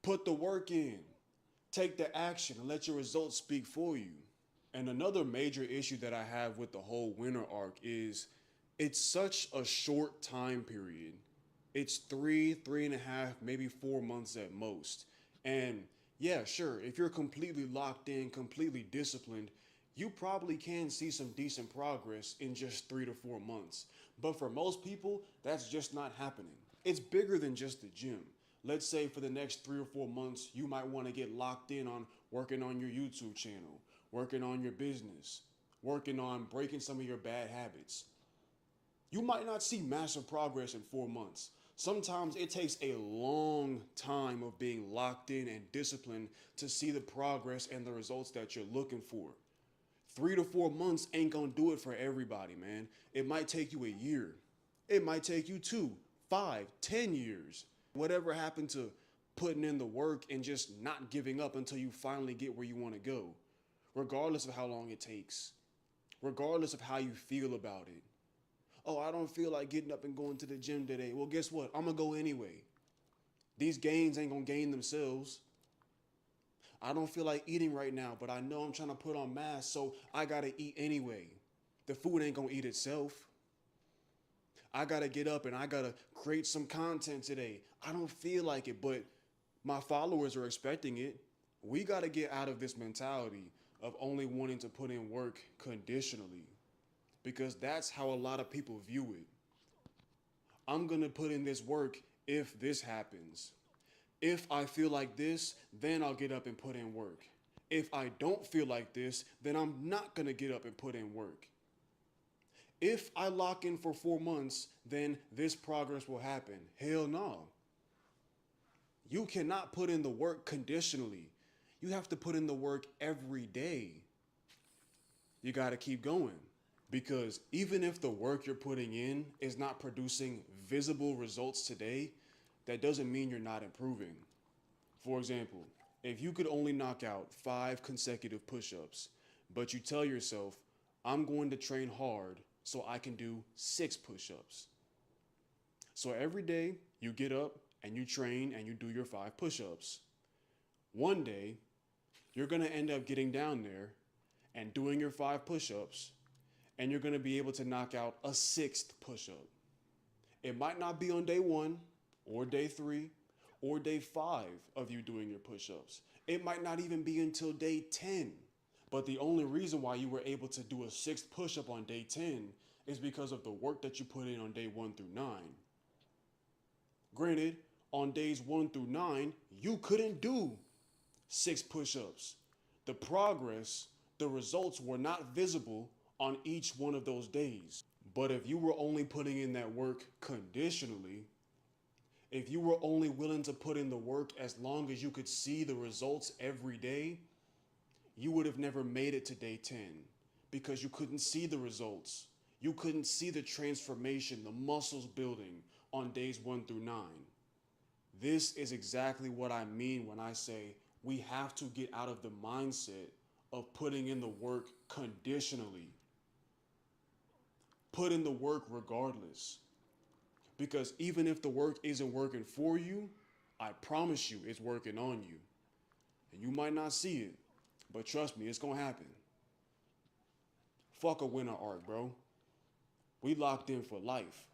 Put the work in. Take the action and let your results speak for you. And another major issue that I have with the whole winter arc is it's such a short time period. It's 3.5, maybe 4 months at most. And yeah, sure, if you're completely locked in, completely disciplined, you probably can see some decent progress in just 3 to 4 months. But for most people, that's just not happening. It's bigger than just the gym. Let's say for the next 3 or 4 months, you might want to get locked in on working on your YouTube channel, working on your business, working on breaking some of your bad habits. You might not see massive progress in 4 months. Sometimes it takes a long time of being locked in and disciplined to see the progress and the results that you're looking for. 3 to 4 months ain't gonna do it for everybody, man. It might take you a year. It might take you 2, 5, 10 years. Whatever happened to putting in the work and just not giving up until you finally get where you want to go, regardless of how long it takes, regardless of how you feel about it. Oh, I don't feel like getting up and going to the gym today. Well, guess what? I'm going to go anyway. These gains ain't going to gain themselves. I don't feel like eating right now, but I know I'm trying to put on mass, so I got to eat anyway. The food ain't going to eat itself. I got to get up and I got to create some content today. I don't feel like it, but my followers are expecting it. We got to get out of this mentality of only wanting to put in work conditionally because that's how a lot of people view it. I'm going to put in this work if this happens. If I feel like this, then I'll get up and put in work. If I don't feel like this, then I'm not going to get up and put in work. If I lock in for 4 months, then this progress will happen. Hell no. You cannot put in the work conditionally. You have to put in the work every day. You got to keep going because even if the work you're putting in is not producing visible results today, that doesn't mean you're not improving. For example, if you could only knock out 5 consecutive push-ups, but you tell yourself, I'm going to train hard so I can do 6 push-ups. So every day you get up and you train and you do your 5 push-ups. One day, you're going to end up getting down there and doing your 5 push-ups, and you're going to be able to knock out a 6th push-up. It might not be on day 1 or day 3 or day 5 of you doing your push-ups. It might not even be until day 10. But the only reason why you were able to do a 6th push-up on day 10 is because of the work that you put in on day 1 through 9. Granted, on days 1 through 9, you couldn't do 6 push-ups. The progress, the results were not visible on each one of those days. But if you were only putting in that work conditionally, If you were only willing to put in the work as long as you could see the results every day, you would have never made it to day 10 because you couldn't see the results. You couldn't see the transformation, the muscles building on days 1 through 9. This is exactly what I mean when I say we have to get out of the mindset of putting in the work conditionally. Put in the work regardless. Because even if the work isn't working for you, I promise you it's working on you. And you might not see it, but trust me, it's gonna happen. Fuck a winter arc, bro. We locked in for life.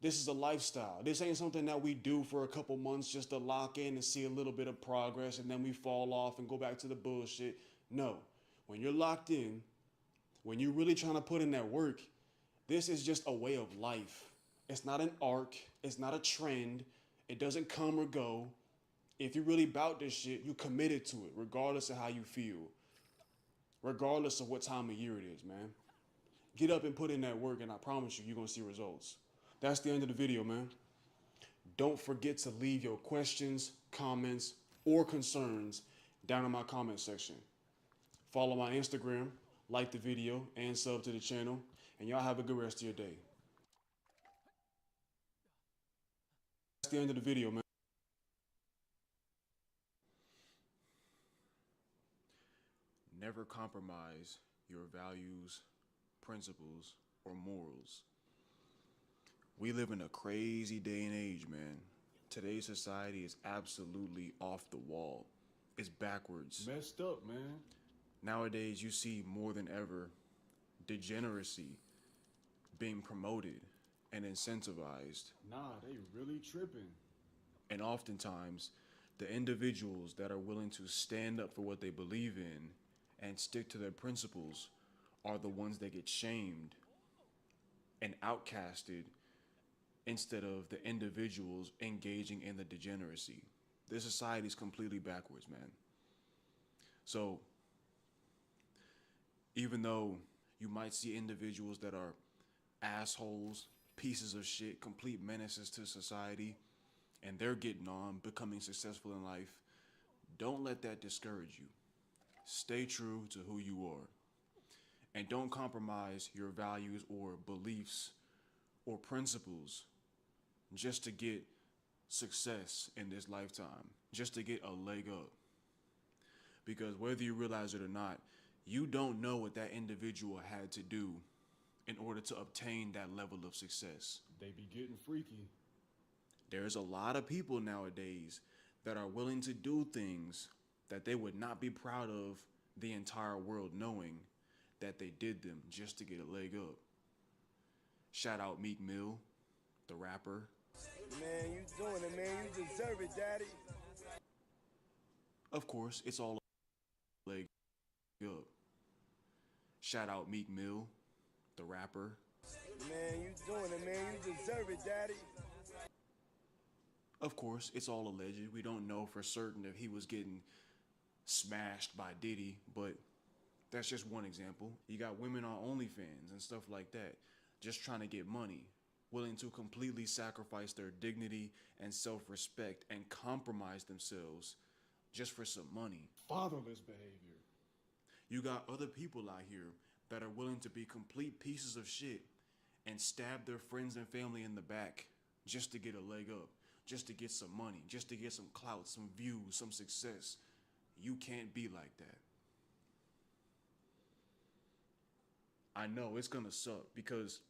This is a lifestyle. This ain't something that we do for a couple months just to lock in and see a little bit of progress and then we fall off and go back to the bullshit. No. When you're locked in, when you're really trying to put in that work, this is just a way of life. It's not an arc. It's not a trend. It doesn't come or go. If you're really about this shit, you committed to it, regardless of how you feel. Regardless of what time of year it is, man. Get up and put in that work, and I promise you, you're going to see results. That's the end of the video, man. Don't forget to leave your questions, comments, or concerns down in my comment section. Follow my Instagram, like the video, and sub to the channel. And y'all have a good rest of your day. That's the end of the video, man. Never compromise your values, principles, or morals. We live in a crazy day and age, man. Today's society is absolutely off the wall. It's backwards. Messed up, man. Nowadays, you see more than ever degeneracy being promoted and incentivized. Nah, they really tripping. And oftentimes, the individuals that are willing to stand up for what they believe in and stick to their principles are the ones that get shamed and outcasted instead of the individuals engaging in the degeneracy. This society is completely backwards, man. So, even though you might see individuals that are assholes, pieces of shit, complete menaces to society, and they're getting on, becoming successful in life, don't let that discourage you. Stay true to who you are. And don't compromise your values or beliefs or principles just to get success in this lifetime, just to get a leg up. Because whether you realize it or not, you don't know what that individual had to do in order to obtain that level of success. They be getting freaky. There's a lot of people nowadays that are willing to do things that they would not be proud of the entire world knowing that they did them just to get a leg up. Shout out Meek Mill, the rapper. Man, you doing it, man. You deserve it, daddy. Of course, it's all a leg up. Shout out Meek Mill, the rapper. Man, you doing it, man. You deserve it, daddy. Of course, it's all alleged. We don't know for certain if he was getting smashed by Diddy, but that's just one example. You got women on OnlyFans and stuff like that, just trying to get money, willing to completely sacrifice their dignity and self-respect and compromise themselves just for some money. Fatherless behavior. You got other people out here that are willing to be complete pieces of shit and stab their friends and family in the back just to get a leg up, just to get some money, just to get some clout, some views, some success. You can't be like that. I know it's gonna suck because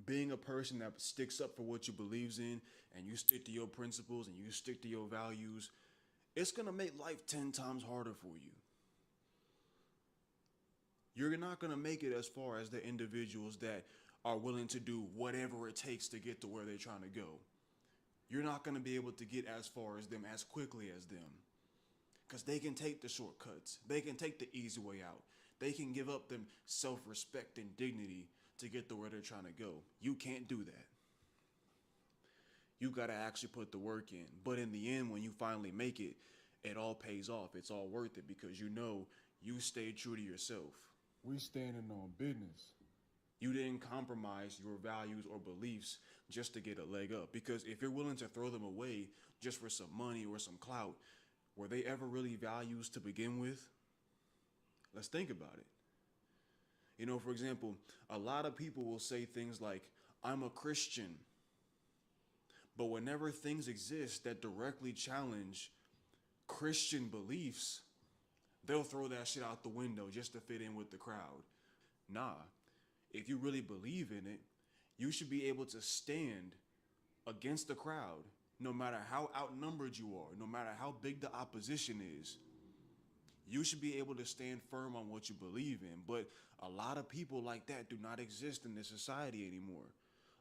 being a person that sticks up for what you believes in and you stick to your principles and you stick to your values, it's gonna make life 10 times harder for you. You're not gonna make it as far as the individuals that are willing to do whatever it takes to get to where they're trying to go. You're not gonna be able to get as far as them as quickly as them. Because they can take the shortcuts. They can take the easy way out. They can give up them self-respect and dignity to get to where they're trying to go. You can't do that. You gotta actually put the work in. But in the end, when you finally make it, it all pays off. It's all worth it because you know you stayed true to yourself. We standing on business. You didn't compromise your values or beliefs just to get a leg up. Because if you're willing to throw them away just for some money or some clout, were they ever really values to begin with? Let's think about it. You know, for example, a lot of people will say things like, I'm a Christian. But whenever things exist that directly challenge Christian beliefs, they'll throw that shit out the window just to fit in with the crowd. Nah, if you really believe in it, you should be able to stand against the crowd, no matter how outnumbered you are, no matter how big the opposition is. You should be able to stand firm on what you believe in. But a lot of people like that do not exist in this society anymore.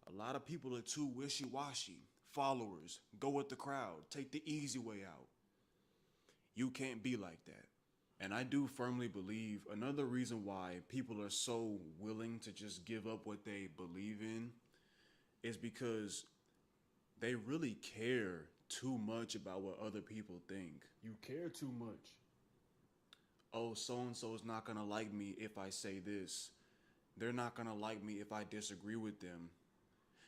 A lot of people are too wishy-washy. Followers, go with the crowd, take the easy way out. You can't be like that. And I do firmly believe another reason why people are so willing to just give up what they believe in is because they really care too much about what other people think. You care too much. Oh, so-and-so is not gonna like me if I say this. They're not gonna like me if I disagree with them.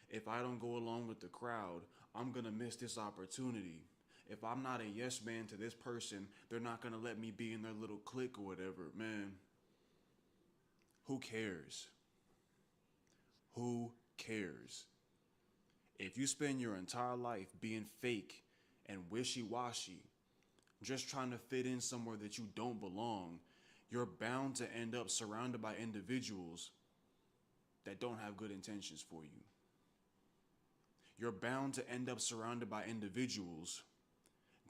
If I don't go along with the crowd, I'm gonna miss this opportunity. If I'm not a yes man to this person, they're not gonna let me be in their little clique or whatever. Man, who cares? Who cares? If you spend your entire life being fake and wishy-washy, just trying to fit in somewhere that you don't belong, you're bound to end up surrounded by individuals that don't have good intentions for you. You're bound to end up surrounded by individuals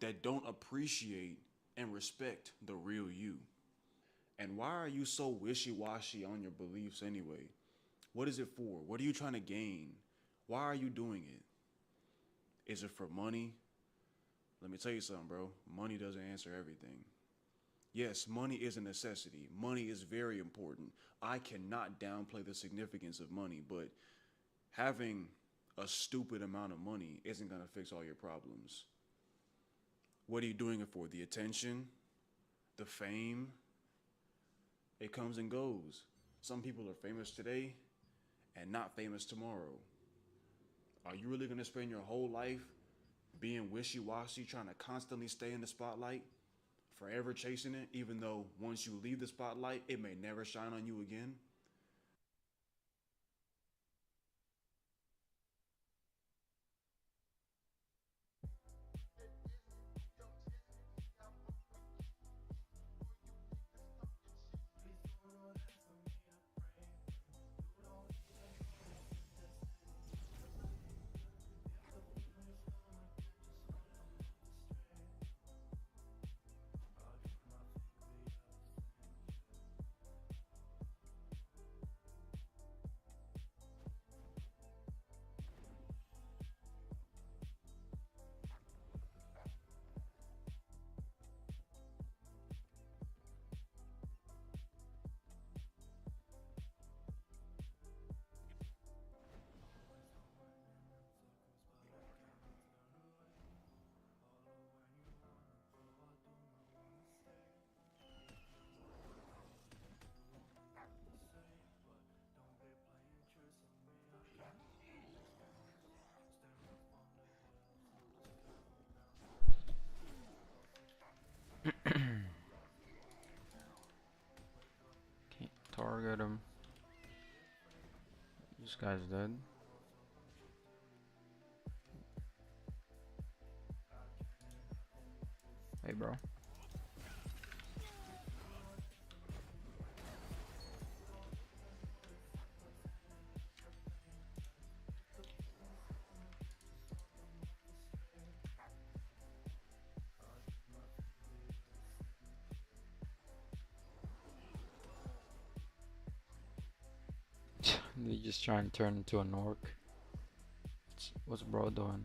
that don't appreciate and respect the real you. And why are you so wishy-washy on your beliefs anyway? What is it for? What are you trying to gain? Why are you doing it? Is it for money? Let me tell you something, bro. Money doesn't answer everything. Yes, money is a necessity. Money is very important. I cannot downplay the significance of money, but having a stupid amount of money isn't going to fix all your problems. What are you doing it for? The attention? The fame? It comes and goes. Some people are famous today and not famous tomorrow. Are you really going to spend your whole life being wishy-washy, trying to constantly stay in the spotlight, forever chasing it, even though once you leave the spotlight, it may never shine on you again? Can't target him. This guy's dead. Hey, bro. They just trying to turn into an orc. What's bro doing?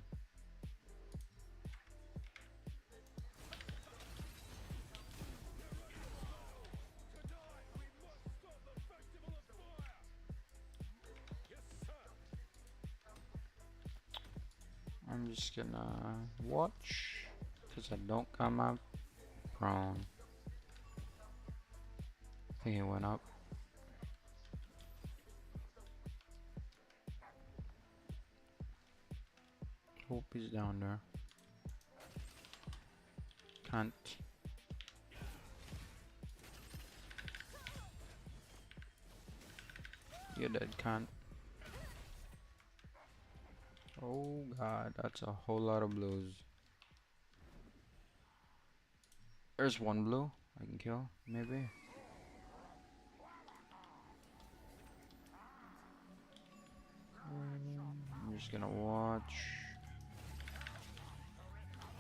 I'm just gonna watch, because I don't come out prone. I think he went up. is down there? Can't. You're dead, cunt. Oh god, that's a whole lot of blues. There's one blue I can kill, maybe. I'm just gonna watch.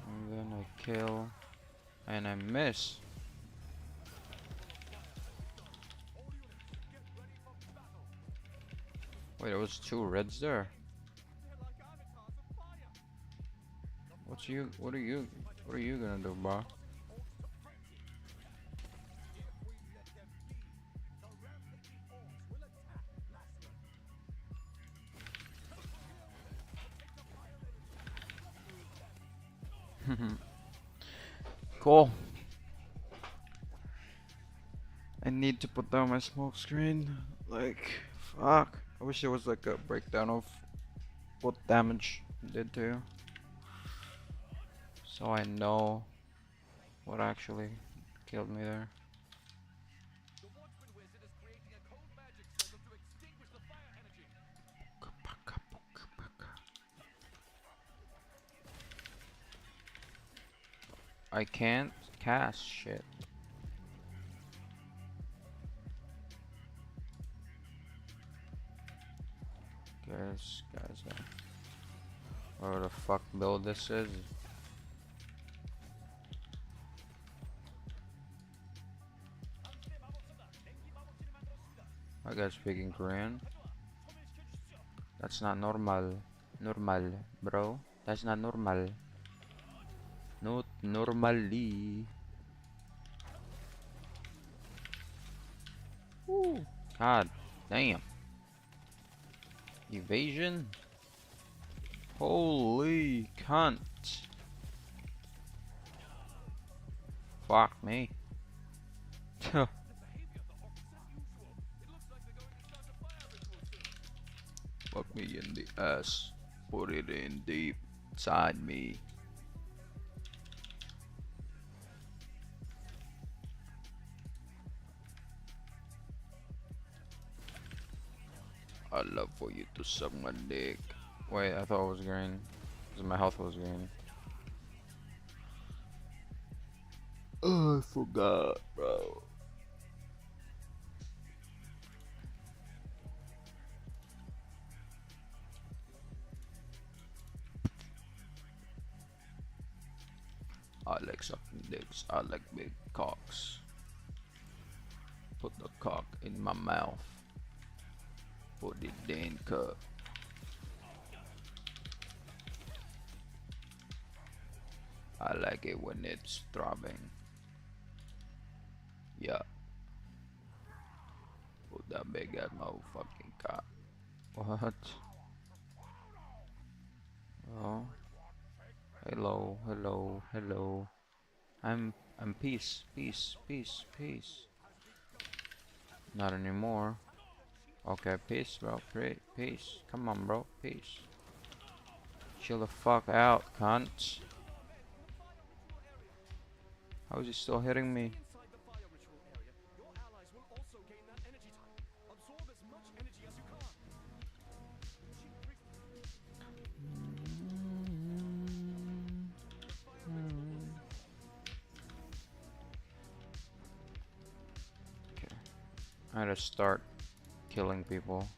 And then I kill. And I miss. Wait, there was two reds there. What are you gonna do, bro? Cool. I need to put down my smoke screen. Like, fuck. I wish there was like a breakdown of what damage it did to you, so I know what actually killed me there. I can't cast shit. Guys, where the fuck build this is? I guess speaking Korean. That's not normal. Normal, bro. That's not normal. Not normally. Ooh. God damn. Evasion? Holy cunt. Fuck me. Fuck me in the ass. Put it in deep inside me. I love for you to suck my dick. Wait, I thought it was green. Because my health was green. Oh, I forgot, bro. I like sucking dicks. I like big cocks. Put the cock in my mouth. Put it in cup. I like it when it's throbbing. Yeah. Put that big ass motherfucking cock. What? Oh. Hello, hello, hello. I'm peace, peace, peace, peace. Not anymore. Okay, peace, bro. Peace. Come on, bro. Peace. Chill the fuck out, cunt. How is he still hitting me? Okay. I gotta start killing people.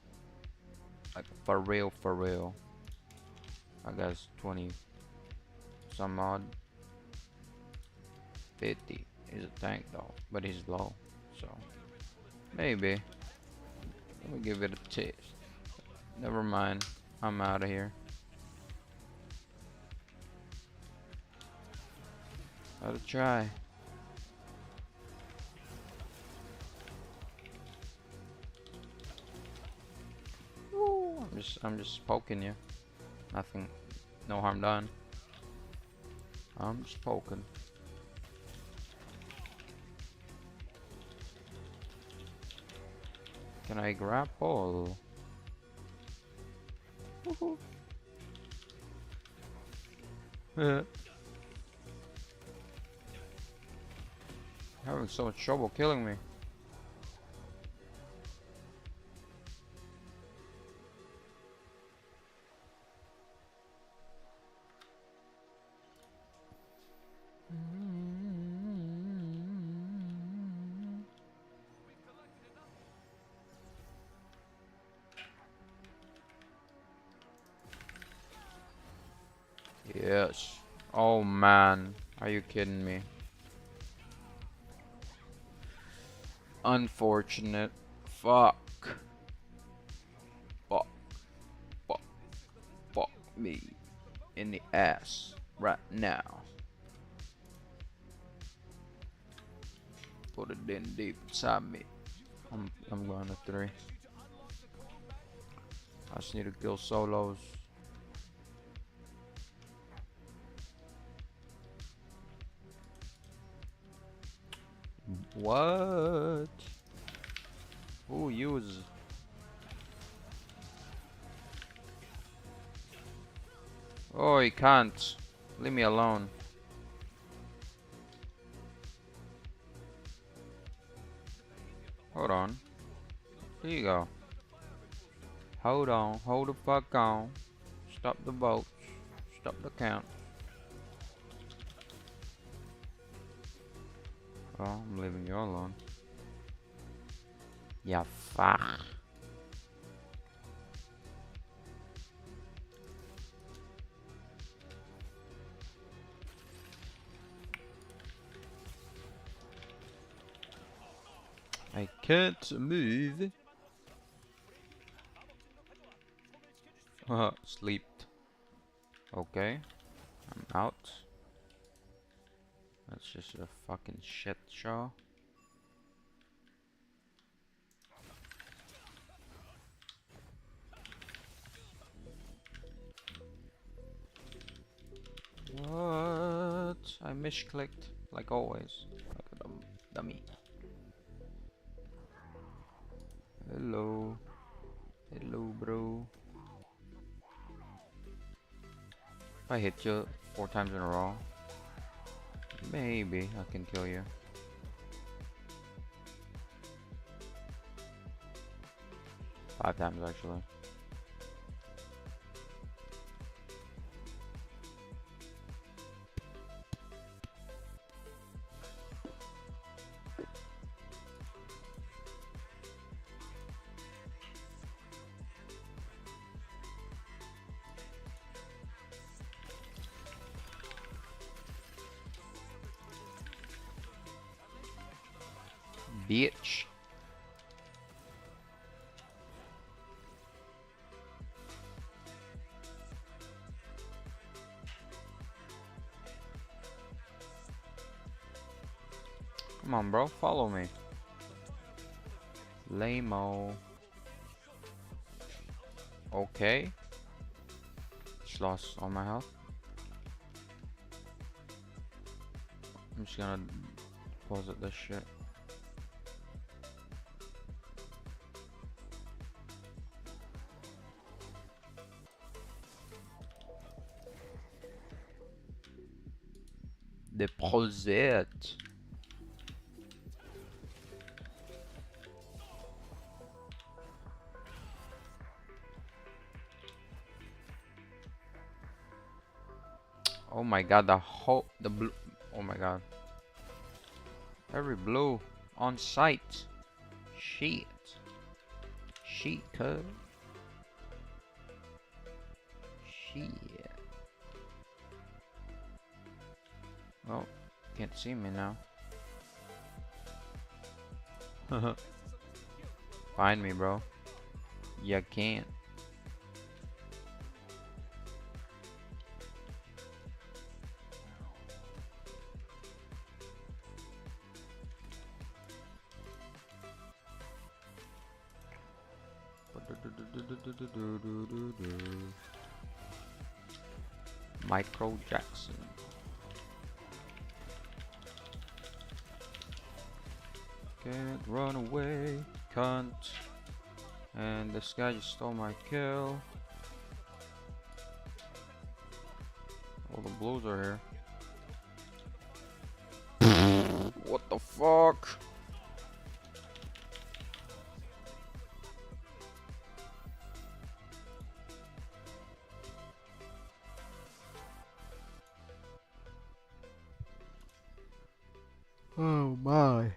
Like, for real, for real. I guess 20 some odd. 50. He's a tank though, but he's low, so maybe. Let me give it a taste. Never mind. I'm out of here. Gotta try. Ooh, I'm just poking you. Nothing. No harm done. I'm just poking. Can I grapple? Woohoo. Having so much trouble killing me. Yes. Oh man, are you kidding me? Unfortunate. Fuck. Fuck. Fuck. Fuck me in the ass right now. Put it in deep inside me. I'm going to 3. I just need to kill solos. What? Who use? Oh, he can't. Leave me alone. Hold on. Here you go. Hold on. Hold the fuck on. Stop the boats. Stop the count. Oh, I'm leaving you alone. Yeah, fuck. I can't move. Sleeped. Okay. I'm out. That's just a fucking shit show. What? I misclicked, like always. Like a dummy. Hello. Hello, bro. If I hit you 4 times in a row, maybe I can kill you. Five times actually. Bitch. Come on, bro. Follow me. Lame-o. Okay. Just lost all my health. I'm just gonna pause at this shit. Deposit. Oh my god, the blue. Oh my god. Every blue on site. Shit. Shit, cuz. Shit. Oh, can't see me now. Find me, bro. You can't. Michael Jackson. Can't run away, cunt. And this guy just stole my kill. All the blues are here. What the fuck? Oh my.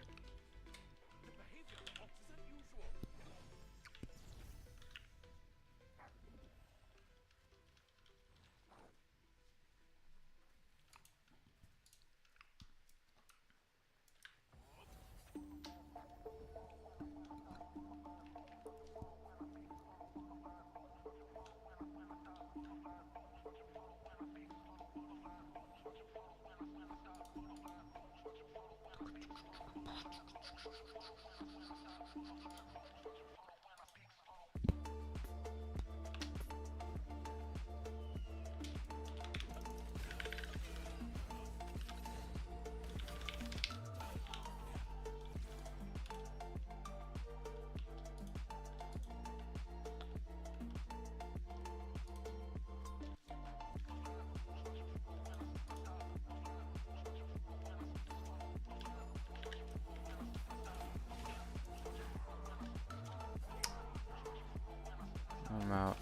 I'm out.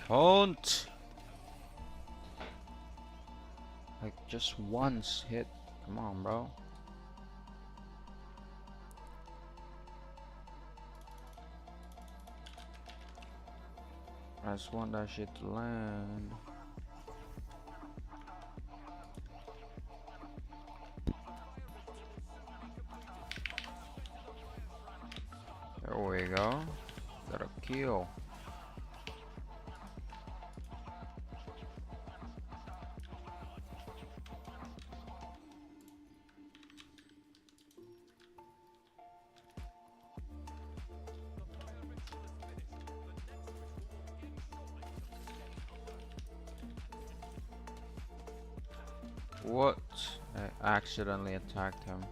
Can't. Like just once hit. Come on, bro. I just want that shit to land. There we go. Got a kill. What? I accidentally attacked him.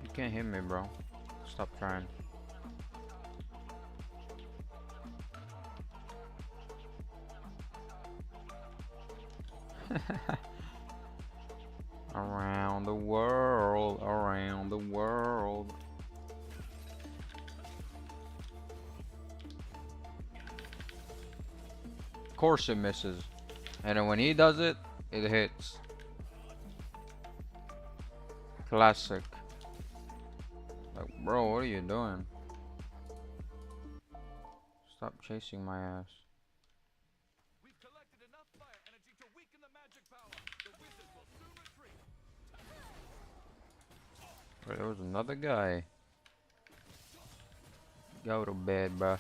You can't hit me, bro. Stop trying. Around the world, around the world. Of course it misses. And then when he does it, it hits. Classic. Like, bro, what are you doing? Stop chasing my ass. Wait, there was another guy. Go to bed, bruh.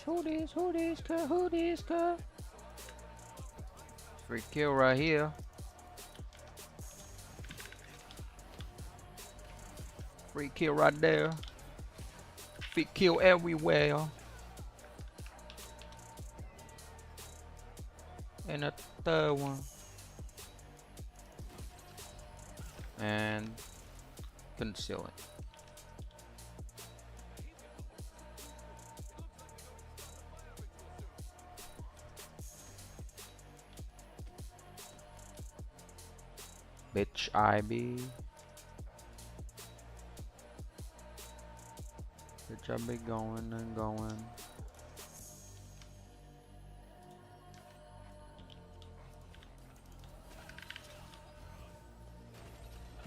Who this, who this, cuh? Free kill right here. Free kill right there. Free kill everywhere. And a third one. And conceal it. Bitch, I be. Bitch, I be going and going.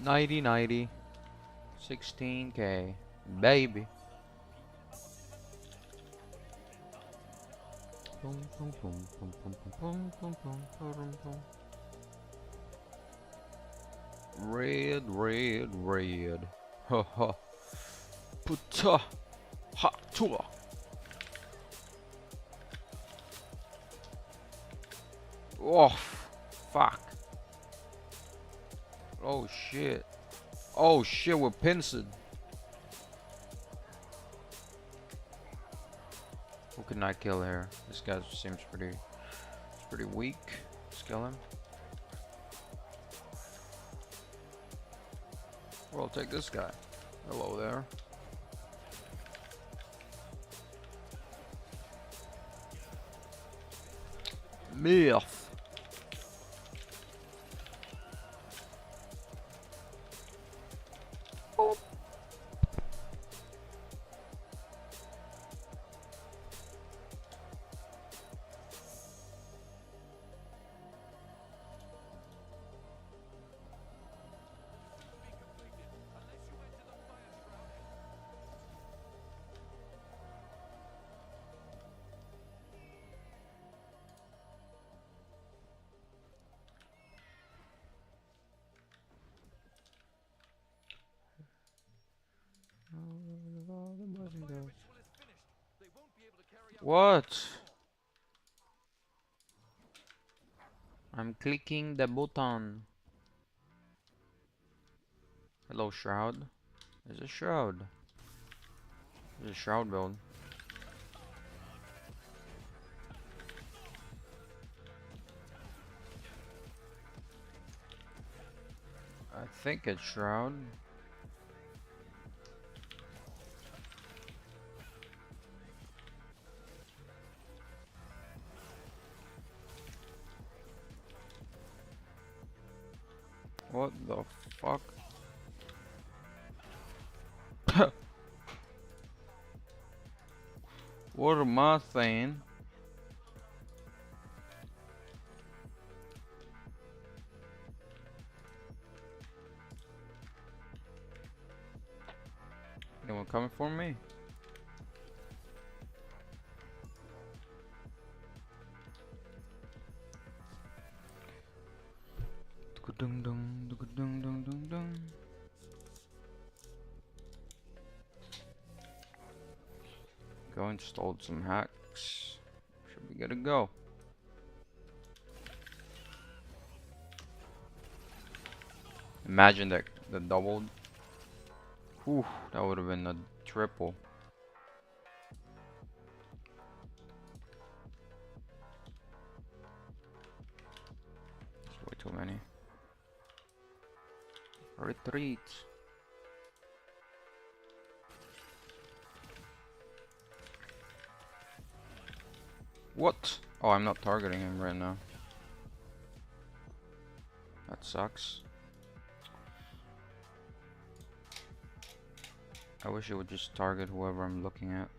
$90, 16K, baby. Boom, boom, boom, boom, boom, boom, boom, boom, boom, boom. red, red, red. Ha ha. Puta. Ha tua. Oh, fuck. Oh shit. Oh shit, we're pincing. Who can I kill here? This guy seems pretty weak. Let's kill him. Well, I'll take this guy. Hello there. Myth. Oh. What? I'm clicking the button. Hello, Shroud. There's a Shroud. There's a Shroud build. I think it's Shroud. What the fuck? What am I saying? Anyone coming for me? Go installed some hacks. Should be good to go. Imagine that the doubled. Whew, that would have been a triple. That's way too many. Retreat. What? Oh, I'm not targeting him right now. That sucks. I wish it would just target whoever I'm looking at.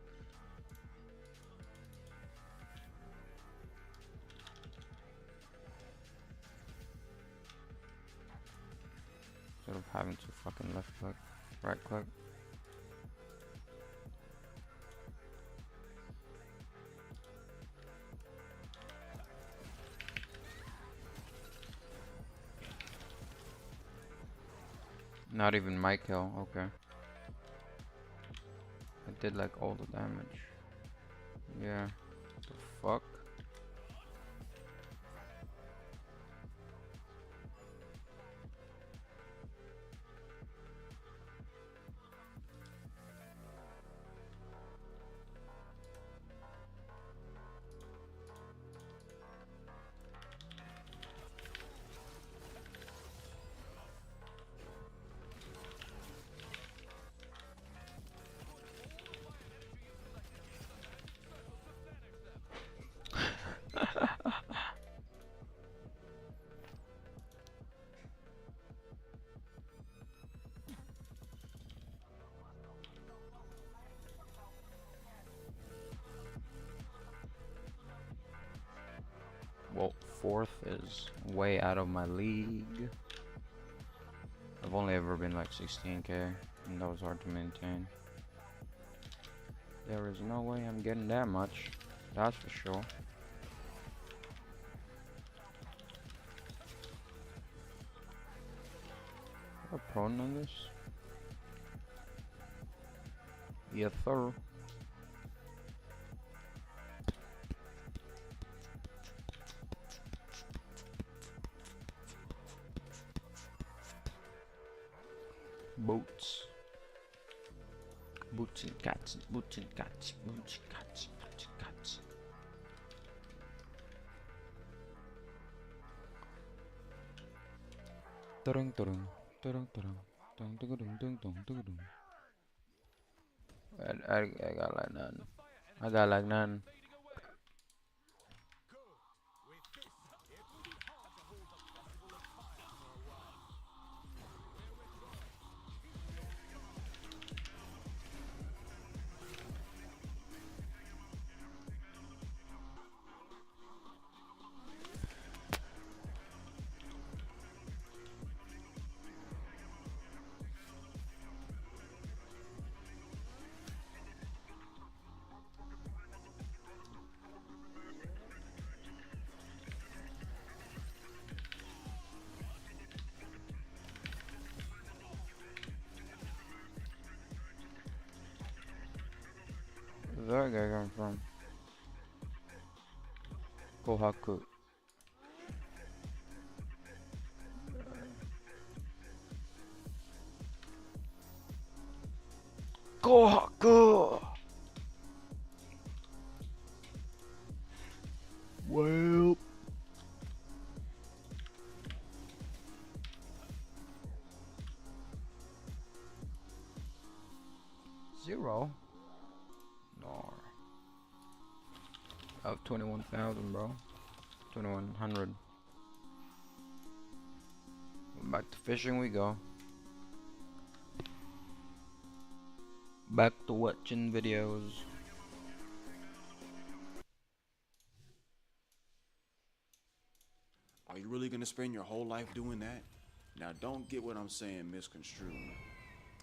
Instead of having to fucking left click, right click. Not even my kill, okay. I did like all the damage. Yeah. What the fuck? Well, fourth is way out of my league. I've only ever been like 16k, and that was hard to maintain. There is no way I'm getting that much, that's for sure. A prawn on this? Yes, sir. Boots. Boots and cats, boots and cats, boots and cats, boots and cats. Dun dun dun dun dun dun dun dun dun dun dun. I got like none. I got like none. Where's that guy come from? Kohaku. Kohaku! Well. Zero? No. I have 21,000, bro. 2,100. Back to fishing we go. Back to watching videos. Are you really gonna spend your whole life doing that? Now don't get what I'm saying misconstrued.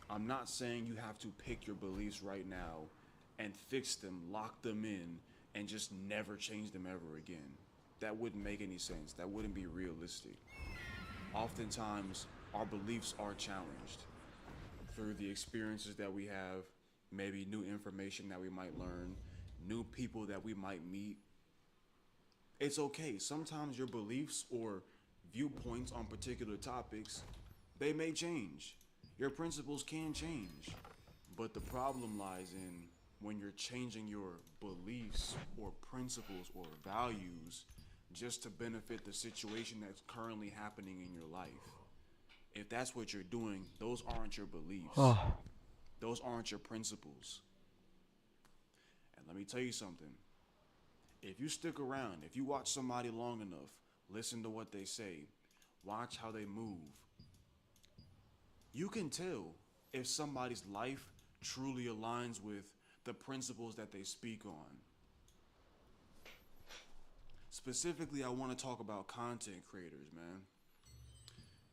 I'm not saying you have to pick your beliefs right now and fix them, lock them in, and just never change them ever again. That wouldn't make any sense. That wouldn't be realistic. Oftentimes, our beliefs are challenged through the experiences that we have, maybe new information that we might learn, new people that we might meet. It's okay. Sometimes your beliefs or viewpoints on particular topics, they may change. Your principles can change. But the problem lies in when you're changing your beliefs or principles or values just to benefit the situation that's currently happening in your life. If that's what you're doing, those aren't your beliefs. Those aren't your principles. And let me tell you something. If you stick around, if you watch somebody long enough, listen to what they say, watch how they move, you can tell if somebody's life truly aligns with the principles that they speak on. Specifically, I want to talk about content creators, man.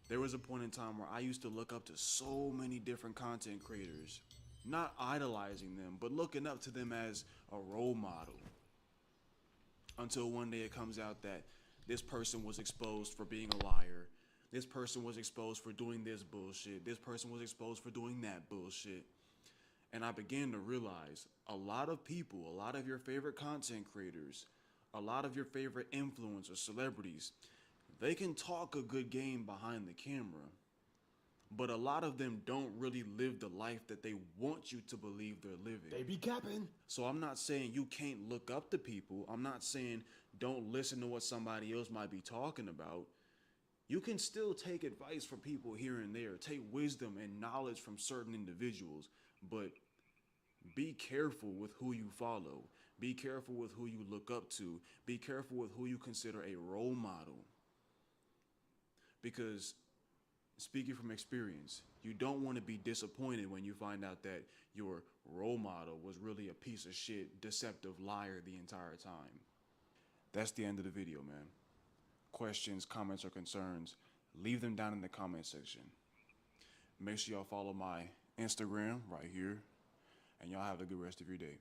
There was a point in time where I used to look up to so many different content creators, not idolizing them, but looking up to them as a role model. Until one day it comes out that this person was exposed for being a liar. This person was exposed for doing this bullshit. This person was exposed for doing that bullshit. And I began to realize a lot of people, a lot of your favorite content creators, a lot of your favorite influencers, celebrities, they can talk a good game behind the camera, but a lot of them don't really live the life that they want you to believe they're living. They be capping. So I'm not saying you can't look up to people. I'm not saying don't listen to what somebody else might be talking about. You can still take advice from people here and there, take wisdom and knowledge from certain individuals, but be careful with who you follow. Be careful with who you look up to. Be careful with who you consider a role model. Because speaking from experience, you don't want to be disappointed when you find out that your role model was really a piece of shit, deceptive liar the entire time. That's the end of the video, man. Questions, comments, or concerns, leave them down in the comment section. Make sure y'all follow my Instagram right here, and y'all have a good rest of your day.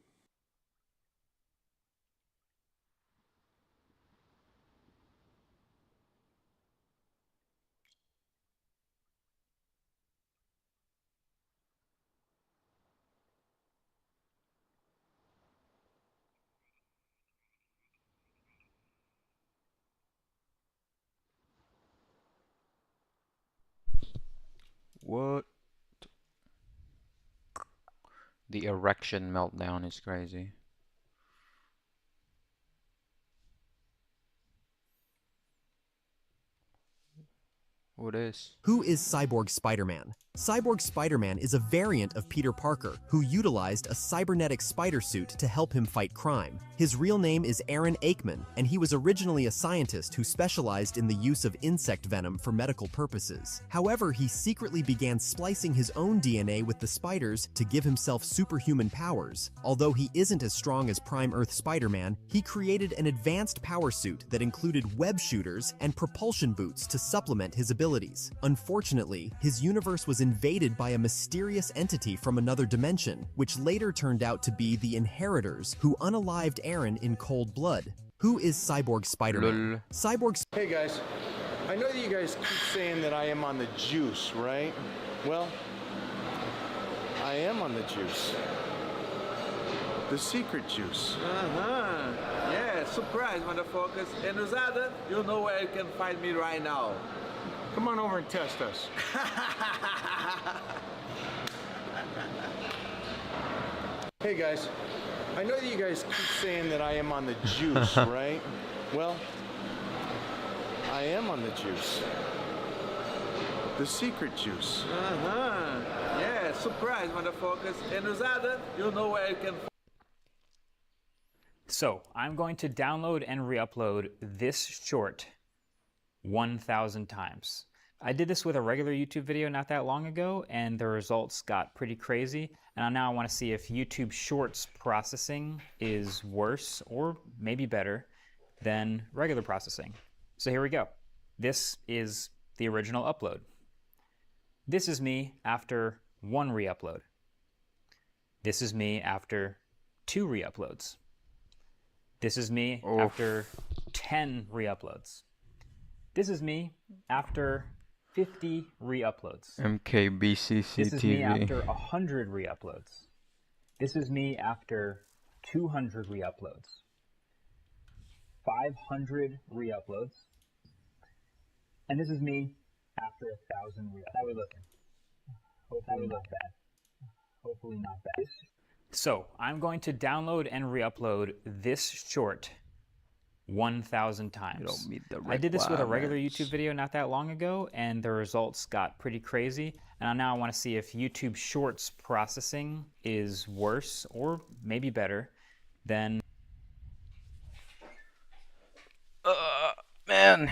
What? The erection meltdown is crazy. What is? Who is Cyborg Spider-Man? Cyborg Spider-Man is a variant of Peter Parker who utilized a cybernetic spider suit to help him fight crime. His real name is Aaron Aikman, and he was originally a scientist who specialized in the use of insect venom for medical purposes. However, he secretly began splicing his own DNA with the spiders to give himself superhuman powers. Although he isn't as strong as Prime Earth Spider-Man, he created an advanced power suit that included web shooters and propulsion boots to supplement his abilities. Unfortunately, his universe was invaded by a mysterious entity from another dimension, which later turned out to be the Inheritors, who unalived Aaron in cold blood. Who is Cyborg Spider-Man? Hey guys, I know that you guys keep saying that I am on the juice, right? Well, I am on the juice. The secret juice. Yeah, surprise, motherfuckers. And Usada, you know where you can find me right now. Come on over and test us. Hey guys, I know that you guys keep saying that I am on the juice, right? Well, I am on the juice. The secret juice. Yeah, surprise, motherfuckers. And Usada, you know where you can. So I'm going to download and re-upload this short 1,000 times. I did this with a regular YouTube video not that long ago, and the results got pretty crazy. And now I want to see if YouTube Shorts processing is worse or maybe better than regular processing. So here we go. This is the original upload. This is me after 1 re-upload. This is me after 2 re-uploads. This is me after 10 re-uploads. This is me after 50 re-uploads. MKBCC This is me TV. after 100 re-uploads. This is me after 200 re-uploads. 500 re-uploads. And this is me after 1,000 re-uploads. How are we looking? Hopefully not bad. Hopefully not bad. So I'm going to download and re-upload this short 1,000 times. I did this with a regular YouTube video not that long ago, and the results got pretty crazy. And now I want to see if YouTube Shorts processing is worse or maybe better than. Man.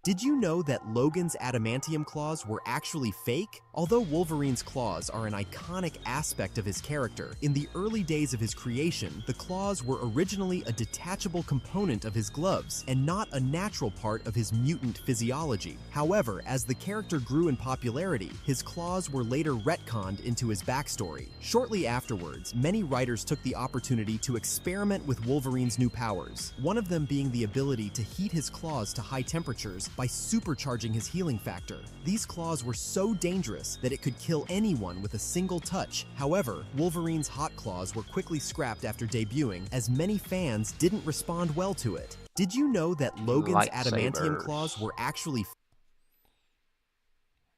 Did you know that Logan's adamantium claws were actually fake? Although Wolverine's claws are an iconic aspect of his character, in the early days of his creation, the claws were originally a detachable component of his gloves and not a natural part of his mutant physiology. However, as the character grew in popularity, his claws were later retconned into his backstory. Shortly afterwards, many writers took the opportunity to experiment with Wolverine's new powers, one of them being the ability to heat his claws to high temperatures by supercharging his healing factor. These claws were so dangerous that it could kill anyone with a single touch. However, Wolverine's hot claws were quickly scrapped after debuting, as many fans didn't respond well to it. Did you know that Logan's adamantium claws were actually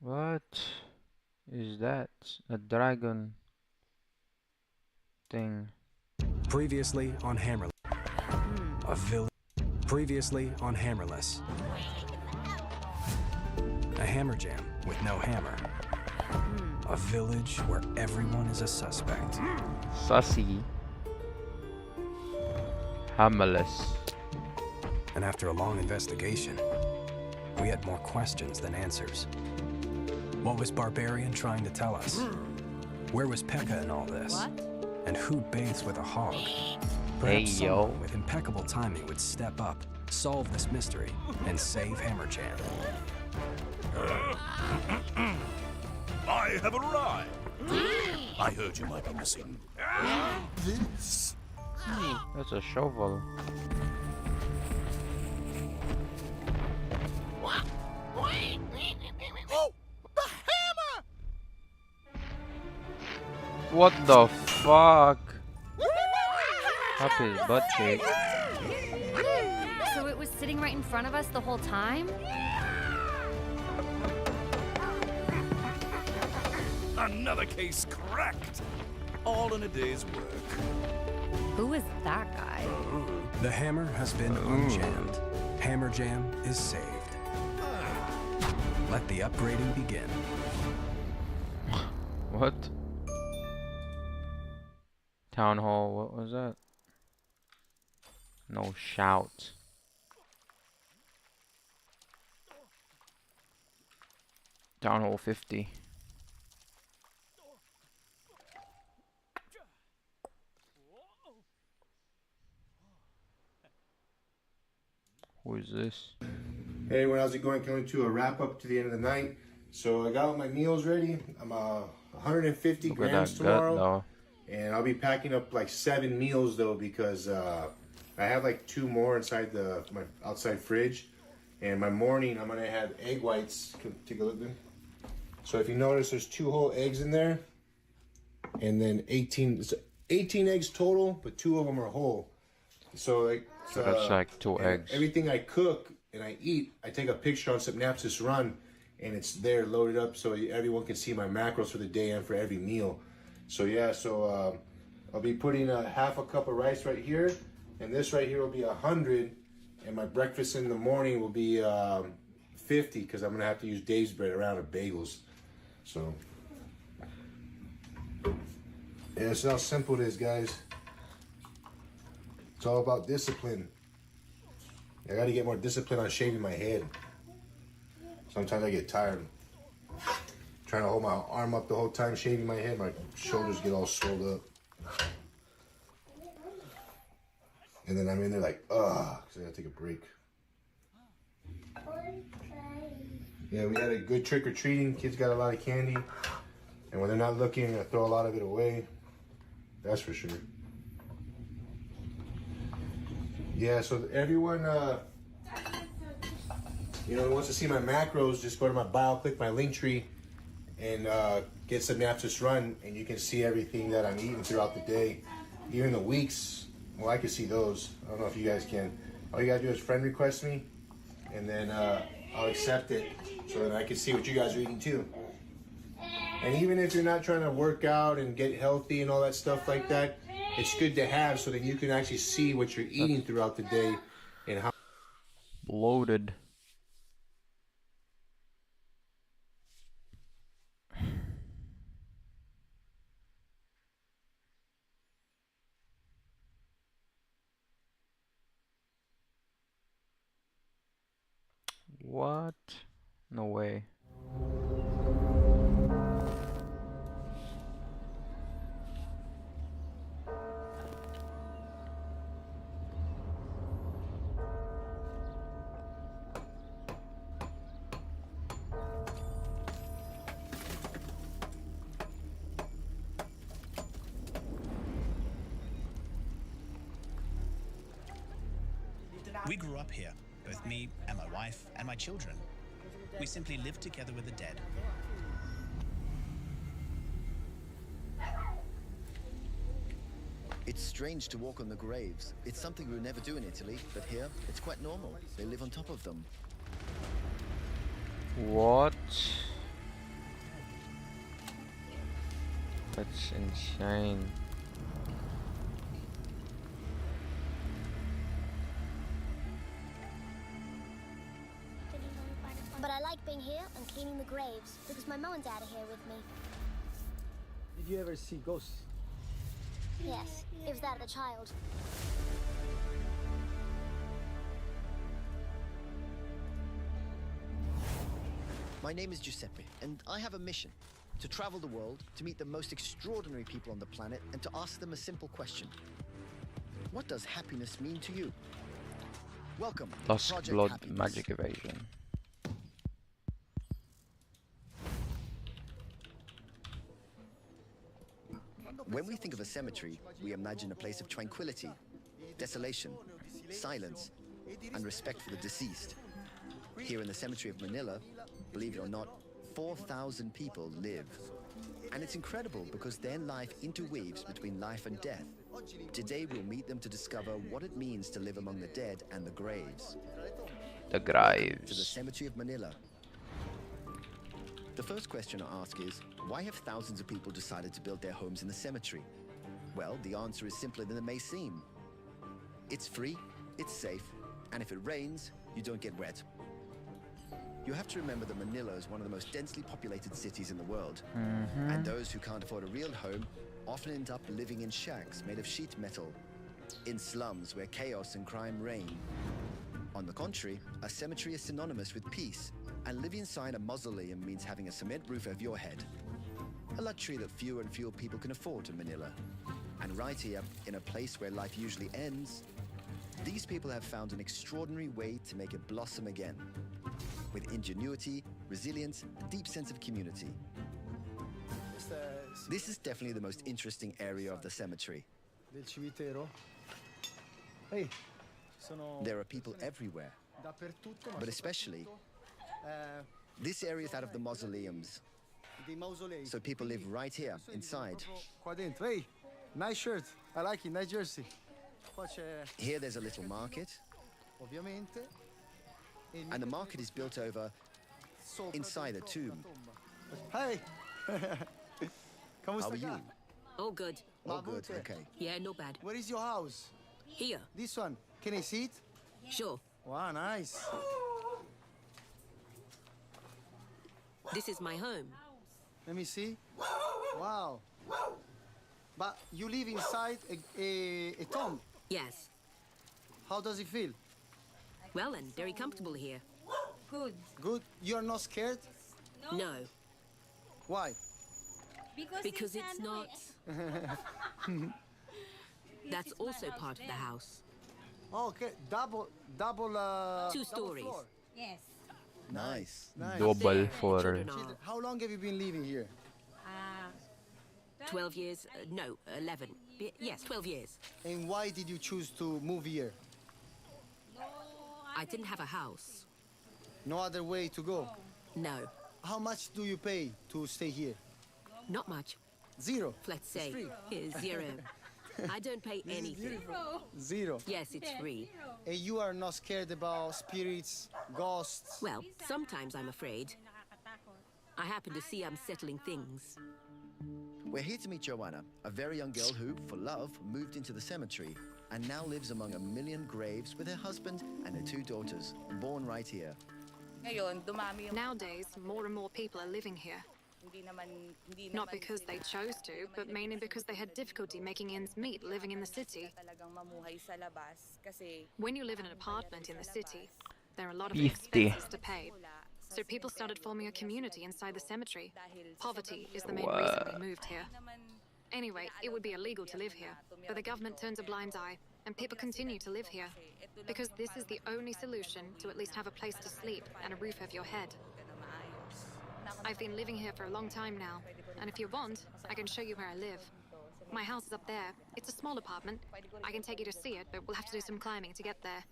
What is that? A dragon thing. Previously on Hammerless. A village. Previously on Hammerless. A hammer jam with no hammer. A village where everyone is a suspect. Sussy. Hammerless. And after a long investigation, we had more questions than answers. What was Barbarian trying to tell us? Where was Pekka in all this? What? And who bathes with a hog? Perhaps Hey, yo. someone with impeccable timing would step up, solve this mystery, and save Hammerjam. I have arrived. I heard you might be missing this. That's a shovel. Oh, the hammer! What the fuck? Up his butt cheek. So it was sitting right in front of us the whole time? Another case cracked. All in a day's work. Who is that guy? The hammer has been unjammed. Hammer Jam is saved. Let the upgrading begin. What? Town hall, what was that? No shout. Town hall 50. Who is this? Hey everyone, how's it going? Coming to a wrap up to the end of the night. So I got all my meals ready. I'm 150 Look at grams that gut, tomorrow. though. And I'll be packing up like 7 meals though, because I have like 2 more inside my outside fridge. And my morning, I'm gonna have egg whites. Take a look there. So if you notice, there's 2 whole eggs in there. And then 18 eggs total, but 2 of them are whole. So like, So that's like 2 eggs. Everything I cook and I eat, I take a picture on Synapsis Run, and it's there loaded up so everyone can see my macros for the day and for every meal. So yeah, I'll be putting half a cup of rice right here, and this right here will be 100, and my breakfast in the morning will be 50, because I'm gonna have to use Dave's bread around of bagels. So yeah, that's how simple it is, guys. It's all about discipline. I gotta get more discipline on shaving my head. Sometimes I get tired. Trying to hold my arm up the whole time, shaving my head, my shoulders get all swelled up. And then I'm in there like, ugh, because I gotta take a break. Yeah, we had a good trick-or-treating. Kids got a lot of candy. And when they're not looking, I throw a lot of it away. That's for sure. Yeah, so everyone, who wants to see my macros, just go to my bio, click my link tree, and get Synapsis Run, and you can see everything that I'm eating throughout the day. Even the weeks, well, I can see those. I don't know if you guys can. All you gotta do is friend request me, and then I'll accept it, so that I can see what you guys are eating too. And even if you're not trying to work out and get healthy and all that stuff like that, it's good to have so that you can actually see what you're eating throughout the day and how Loaded. What? No way. We grew up here, both me and my wife and my children. We simply lived together with the dead. It's strange to walk on the graves. It's something we would never do in Italy, but here, it's quite normal. They live on top of them. What? That's insane. But I like being here and cleaning the graves because my mum and dad are here with me. Did you ever see ghosts? Yes, it was that of a child. My name is Giuseppe, and I have a mission. To travel the world, to meet the most extraordinary people on the planet, and to ask them a simple question. What does happiness mean to you? Welcome to Dusk Project Blood Happiness. Magic Evasion. When we think of a cemetery, we imagine a place of tranquility, desolation, silence, and respect for the deceased. Here in the cemetery of Manila, believe it or not, 4,000 people live. And it's incredible because their life interweaves between life and death. Today we'll meet them to discover what it means to live among the dead and the graves. The Welcome to the graves. Cemetery of Manila. The first question I ask is, why have thousands of people decided to build their homes in the cemetery? Well, the answer is simpler than it may seem. It's free, it's safe, and if it rains, you don't get wet. You have to remember that Manila is one of the most densely populated cities in the world. And those who can't afford a real home often end up living in shacks made of sheet metal, in slums where chaos and crime reign. On the contrary, a cemetery is synonymous with peace, and living inside a mausoleum means having a cement roof over your head. A luxury that fewer and fewer people can afford in Manila. And right here, in a place where life usually ends, these people have found an extraordinary way to make it blossom again. With ingenuity, resilience, a deep sense of community. This is definitely the most interesting area of the cemetery. Del cimitero. Ehi, There are people everywhere, dappertutto, ma but especially, soprattutto, this area is out of the mausoleums. dei mausolei. So people live right here, inside. Qua dentro. Ehi, nice shirt. I like it, nice jersey. Qua c'è, Here there's a little market, ovviamente. E il and the mio market is built over sopra inside a dentro tomb. la tomba. Hey! Come How sta are you? qua? All good. Oh, good, okay. Yeah, not bad. Where is your house? Here. This one. Can I see it? Sure. Wow, nice. This is my home. Let me see. Wow. But you live inside a tomb. Yes. How does it feel? Well then, very comfortable here. Good. Good. You're not scared? No. Why? Because it's not. That's also part of the house. Okay, double. Two double stories. floor. Yes. Nice. Nice. Double for Children are How long have you been living here? 12 years. No, 11. Yes, 12 years. And why did you choose to move here? I didn't have a house. No other way to go. No, How much do you pay to stay here? not much. Zero. Let's say free. zero. I don't pay This is anything. beautiful. Zero. Yes, it's free. And you are not scared about spirits, ghosts? Well, sometimes I'm afraid. I happen to see unsettling things. We're here to meet Joanna, a very young girl who, for love, moved into the cemetery and now lives among a million graves with her husband and her two daughters, born right here. Nowadays, more and more people are living here. Not because they chose to, but mainly because they had difficulty making ends meet living in the city. When you live in an apartment in the city, there are a lot of expenses to pay. So people started forming a community inside the cemetery. Poverty is the main reason we moved here. Anyway, it would be illegal to live here, but the government turns a blind eye, and people continue to live here. Because this is the only solution to at least have a place to sleep and a roof over your head. I've been living here for a long time now, and if you want, I can show you where I live. My house is up there. It's a small apartment. I can take you to see it, but we'll have to do some climbing to get there.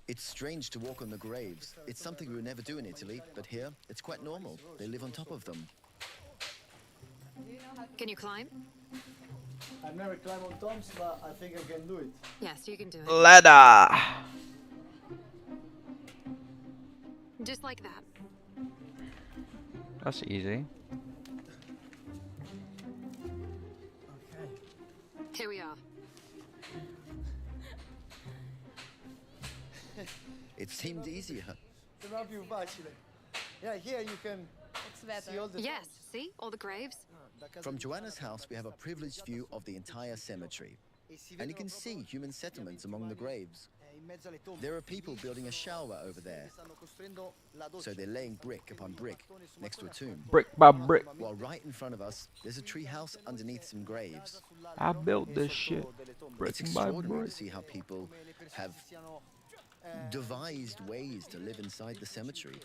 It's strange to walk on the graves. It's something we would never do in Italy, but here, it's quite normal. They live on top of them. Can you climb? I've never climbed on tombs, but I think I can do it. Yes, you can do it. Ladder. Just like that. That's easy. Here we are. It seemed easier. Sembra più facile. Yeah, here you can see all the Yes, see? All the graves? From Joanna's house, we have a privileged view of the entire cemetery. And you can see human settlements among the graves. There are people building a shower over there. So they're laying brick upon brick next to a tomb. Brick by brick. While right in front of us, there's a tree house underneath some graves. I built this shit. Brick It's by extraordinary brick. to see how people have devised ways to live inside the cemetery.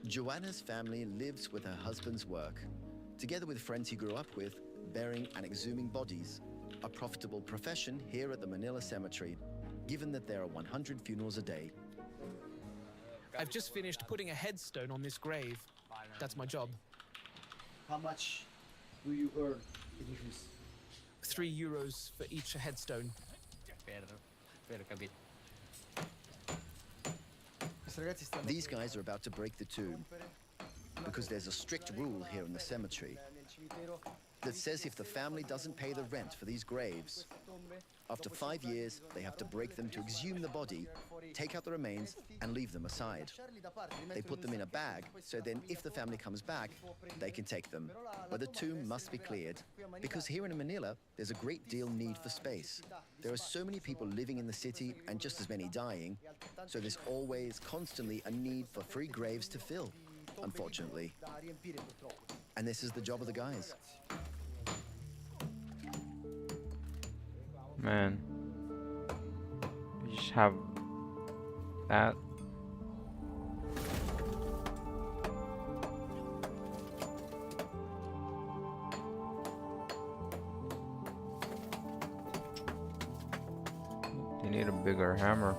Joanna's family lives with her husband's work, together with friends he grew up with, burying and exhuming bodies, a profitable profession here at the Manila Cemetery, given that there are 100 funerals a day. I've just finished putting a headstone on this grave. That's my job. How much do you earn in this? €3 for each headstone. These guys are about to break the tomb because there's a strict rule here in the cemetery that says if the family doesn't pay the rent for these graves, after 5 years, they have to break them to exhume the body, take out the remains, and leave them aside. They put them in a bag, so then if the family comes back, they can take them. But the tomb must be cleared, because here in Manila, there's a great deal need for space. There are so many people living in the city and just as many dying, so there's always, constantly a need for free graves to fill, unfortunately. And this is the job of the guys. Man, you just have that. You need a bigger hammer.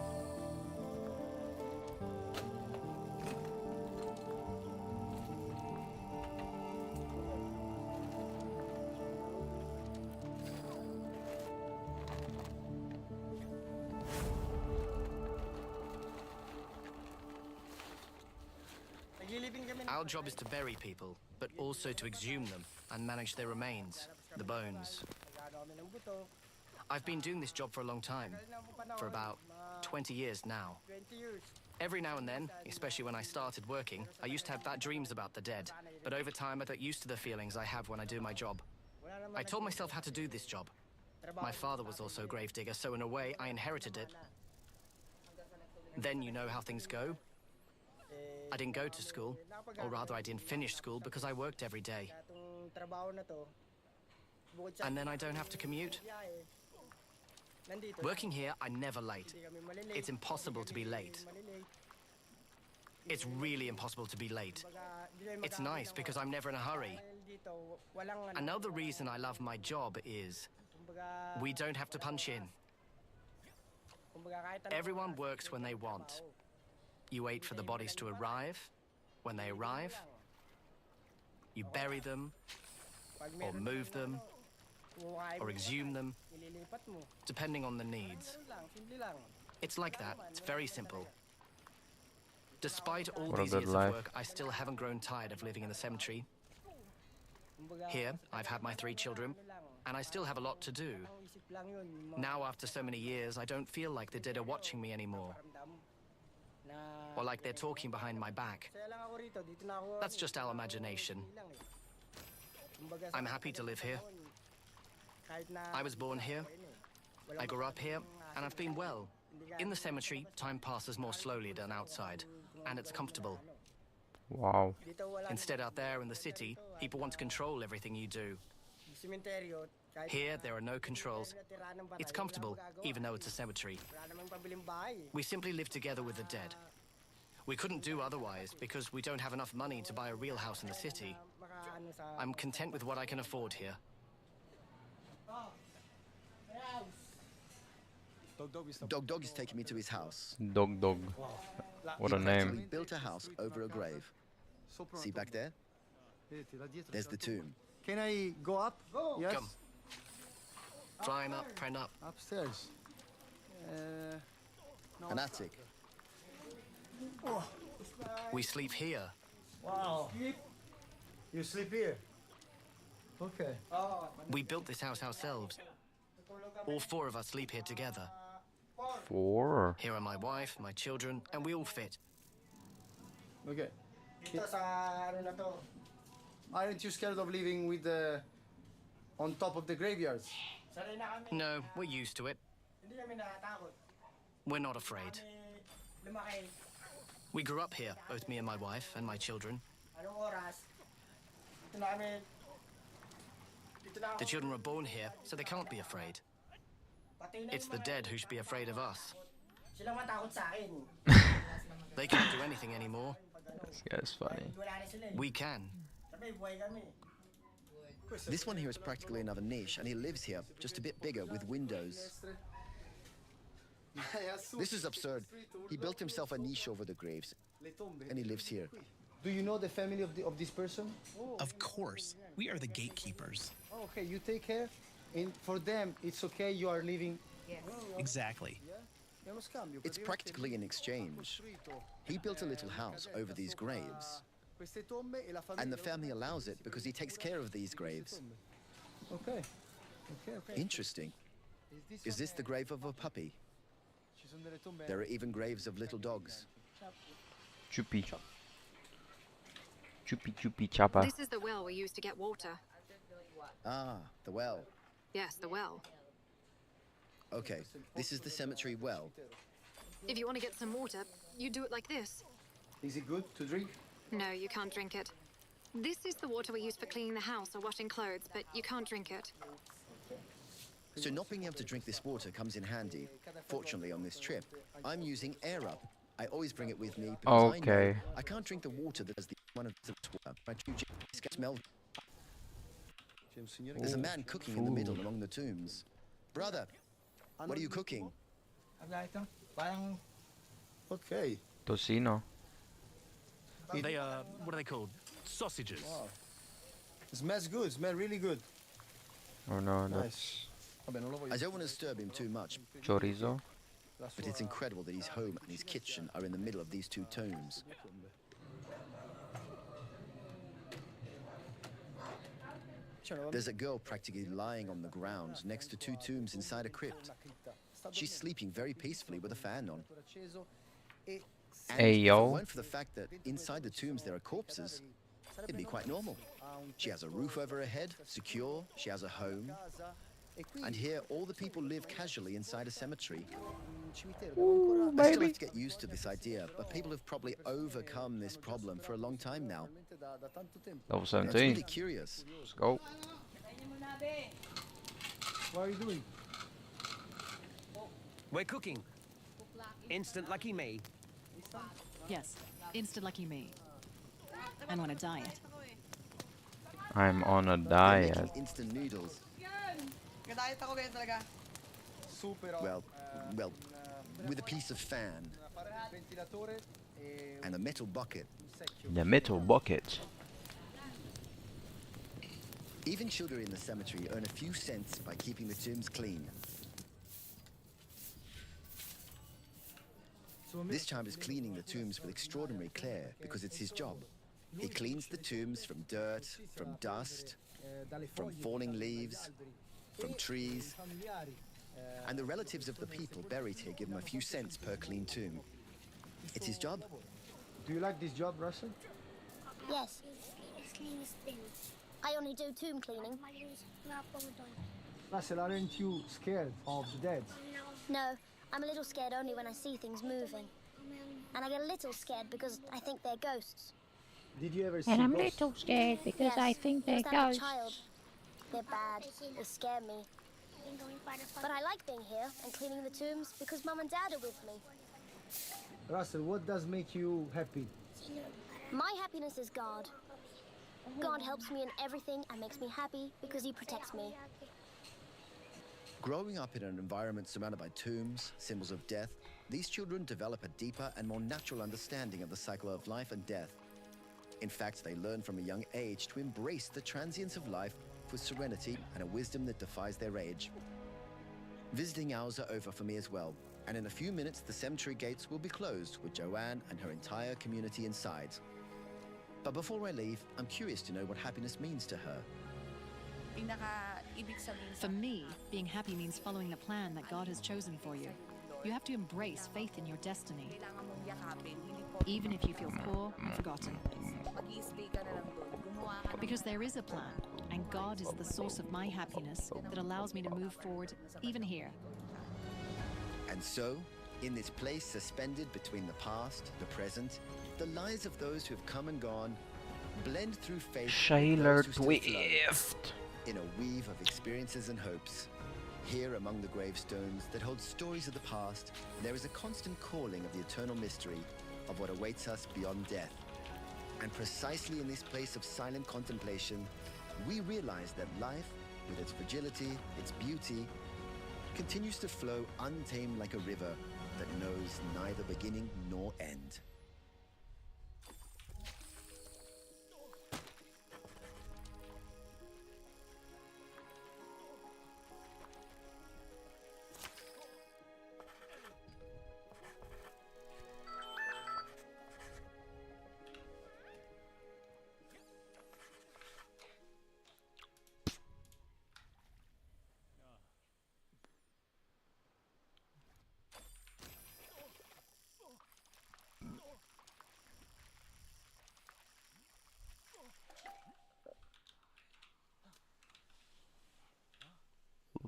Our job is to bury people, but also to exhume them and manage their remains, the bones. I've been doing this job for a long time, for about 20 years now. Every now and then, especially when I started working, I used to have bad dreams about the dead, but over time I got used to the feelings I have when I do my job. I told myself how to do this job. My father was also a gravedigger, so in a way I inherited it. Then you know how things go. I didn't go to school, or rather I didn't finish school because I worked every day. And then I don't have to commute. Working here, I'm never late. It's impossible to be late. It's really impossible to be late. It's nice because I'm never in a hurry. Another reason I love my job is we don't have to punch in. Everyone works when they want. You wait for the bodies to arrive. When they arrive, you bury them, or move them, or exhume them, depending on the needs. It's like that. It's very simple. Despite all these years of work, I still haven't grown tired of living in the cemetery. Here, I've had my 3 children, and I still have a lot to do. Now, after so many years, I don't feel like the dead are watching me anymore. Or like they're talking behind my back. That's just our imagination. I'm happy to live here. I was born here, I grew up here, and I've been well. In the cemetery, time passes more slowly than outside, and it's comfortable. Wow. Instead, out there in the city, people want to control everything you do. Here, there are no controls. It's comfortable, even though it's a cemetery. We simply live together with the dead. We couldn't do otherwise because we don't have enough money to buy a real house in the city. I'm content with what I can afford here. Dog is taking me to his house. Dog. What a He name. practically built a house over a grave. See back there? There's the tomb. Can I go up? Yes. Come. Climb up, friend up. Upstairs. An attic. We sleep here. Wow. You sleep here? Okay. We built this house ourselves. All 4 of us sleep here together. 4? Here are my wife, my children, and we all fit. Okay. Aren't you scared of living with the on top of the graveyards? No, we're used to it. We're not afraid. We grew up here, both me and my wife and my children. The children were born here, so they can't be afraid. It's the dead who should be afraid of us. They can't do anything anymore. This guy's funny. We can. This one here is practically another niche, and he lives here, just a bit bigger, with windows. This is absurd. He built himself a niche over the graves, and he lives here. Do you know the family of this person? Of course. We are the gatekeepers. Oh, okay, you take care. And for them, it's okay you are living. Exactly. It's practically an exchange. He built a little house over these graves, and the family allows it because he takes care of these graves. Okay. Interesting. Is this the grave of a puppy? There are even graves of little dogs. Chupi. Chupi chupi chapa. This is the well we use to get water. Ah, the well. Yes, the well. Okay, this is the cemetery well. If you want to get some water, you do it like this. Is it good to drink? No, you can't drink it. This is the water we use for cleaning the house or washing clothes, but you can't drink it. So not being able to drink this water comes in handy. Fortunately, on this trip, I'm using Air Up. I always bring it with me because I know I can't drink the water that has the one of the smell. There's a man cooking in the middle among the tombs. Brother, what are you cooking? Okay. Tocino. They are, what are they called? Sausages. Wow. It smells good, smells really good. Oh no, Nice. that's I don't want to disturb him too much, chorizo. but it's incredible that his home and his kitchen are in the middle of these two tombs. There's a girl practically lying on the ground next to two tombs inside a crypt. She's sleeping very peacefully with a fan on. And Hey, if it yo. weren't for the fact that inside the tombs there are corpses, it'd be quite normal. She has a roof over her head, secure, she has a home. And here, all the people live casually inside a cemetery. I still have to get used to this idea, but people have probably overcome this problem for a long time now. Level It's 17. really curious. Let's go. What are you doing? We're cooking. Instant lucky me. Yes, instant lucky me. I'm on a diet. I'm on a They're diet. making instant noodles. Well, with a piece of fan and a metal bucket. The metal bucket. Even children in the cemetery earn a few cents by keeping the tombs clean. This child is cleaning the tombs with extraordinary care because it's his job. He cleans the tombs from dirt, from dust, from falling leaves, from trees. And the relatives of the people buried here give him a few cents per clean tomb. It's his job. Do you like this job, Russell? Yes. I only do tomb cleaning. Russell, aren't you scared of the dead? No, I'm a little scared only when I see things moving. And I get a little scared because I think they're ghosts. Did you ever see And I'm a ghosts? little scared because I think they're Just as a ghosts. child. They're bad. They scare me. But I like being here and cleaning the tombs because Mum and Dad are with me. Russell, what does make you happy? My happiness is God. God helps me in everything and makes me happy because he protects me. Growing up in an environment surrounded by tombs, symbols of death, these children develop a deeper and more natural understanding of the cycle of life and death. In fact, they learn from a young age to embrace the transience of life with serenity and a wisdom that defies their age. Visiting hours are over for me as well, and in a few minutes the cemetery gates will be closed with Joanne and her entire community inside. But before I leave, I'm curious to know what happiness means to her. For me, being happy means following the plan that God has chosen for you. You have to embrace faith in your destiny, even if you feel poor and forgotten. Because there is a plan, and God is the source of my happiness that allows me to move forward, even here. And so, in this place suspended between the past, the present, the lives of those who have come and gone blend through faith Shaylor with those who still flow, Swift. in a weave of experiences and hopes. Here among the gravestones that hold stories of the past, there is a constant calling of the eternal mystery of what awaits us beyond death. And precisely in this place of silent contemplation, we realize that life, with its fragility, its beauty, continues to flow untamed like a river that knows neither beginning nor end.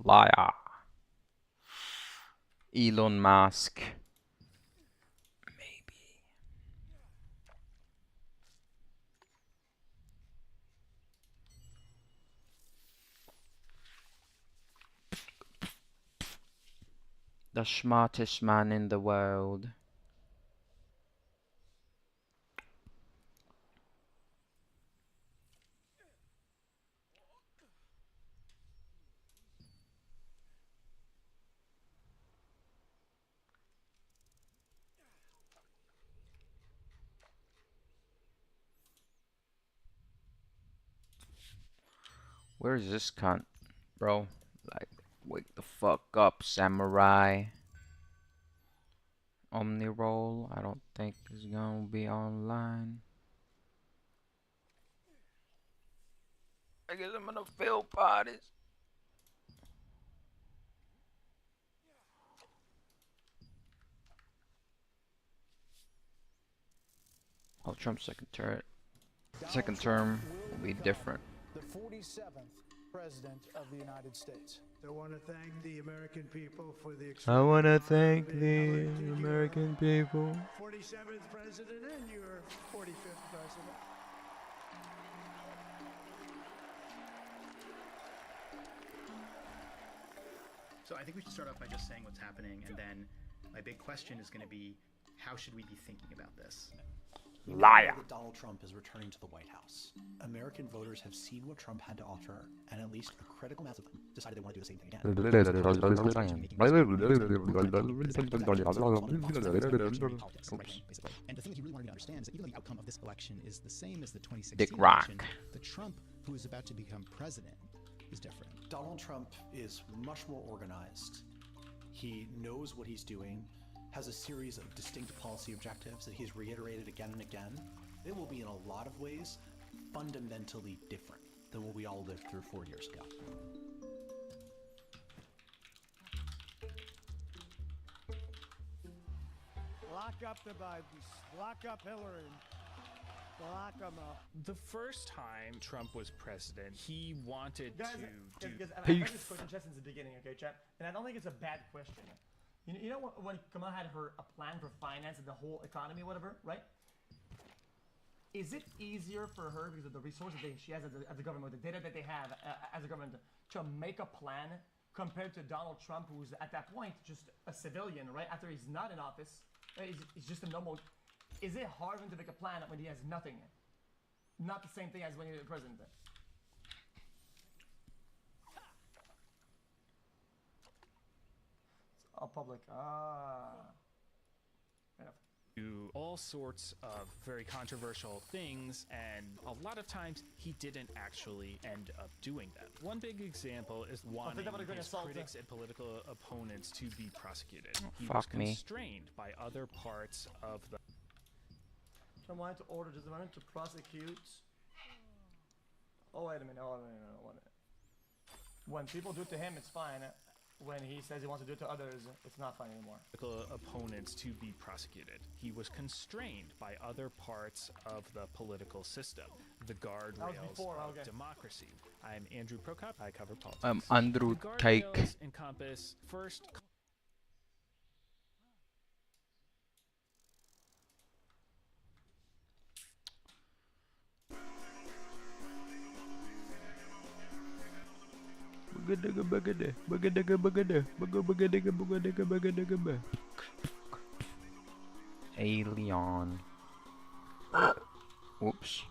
Liar. Elon Musk. The smartest man in the world. Where is this cunt, bro? Like, wake the fuck up, samurai. Omni roll, I don't think is gonna be online. I guess I'm gonna fail parties. Oh, Trump's second term will be different. The 47th President of the United States. I want to thank the American people for the I wanna thank the American people. 47th President and your 45th President. So I think we should start off by just saying what's happening, and then my big question is going to be, how should we be thinking about this? Liar. That Donald Trump is returning to the White House. American voters have seen what Trump had to offer, and at least a critical mass of them decided they want to do the same thing again. And the thing that he really wanted to understand is that even though the outcome of this election is the same as the 2016 Dick Rock. election, the Trump who is about to become president is different. Donald Trump is much more organized. He knows what he's doing, has a series of distinct policy objectives that he's reiterated again and again. It will be in a lot of ways fundamentally different than what we all lived through 4 years ago. Lock up the Bidens. Lock up Hillary. Lock them up. The first time Trump was president, he wanted to do. I've had this question just since the beginning, okay, chat? And I don't think it's a bad question. You know when Kamala had a plan for finance and the whole economy, whatever, right? Is it easier for her because of the resources that she has as a government, the data that they have as a government, to make a plan compared to Donald Trump, who's at that point just a civilian, right? After he's not in office, right? He's just a normal. Is it hard for him to make a plan when he has nothing? Not the same thing as when you're the president. It's all public. Do all sorts of very controversial things, and a lot of times he didn't actually end up doing them. One big example is wanting his critics and political opponents to be prosecuted. He was constrained by other parts of the. Trump wanted to order just wanted to prosecute. Oh wait a minute! Oh wait a minute! When people do it to him, it's fine. When he says he wants to do it to others, it's not fine anymore. Political opponents to be prosecuted. He was constrained by other parts of the political system, the guardrails of democracy. I'm Andrew Prokop. I cover politics. I'm Andrew Cake. Encompass first. Alien. Whoops.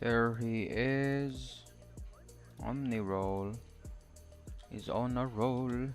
There he is. On the roll. He's on a roll.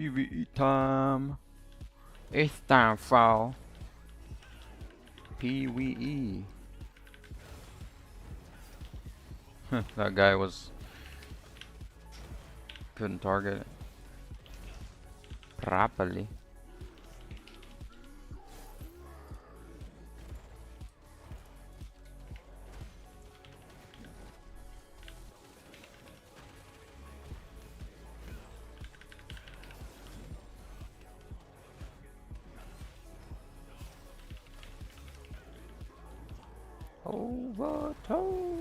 PvE time. It's time for PvE. That guy couldn't target it properly. Overtone.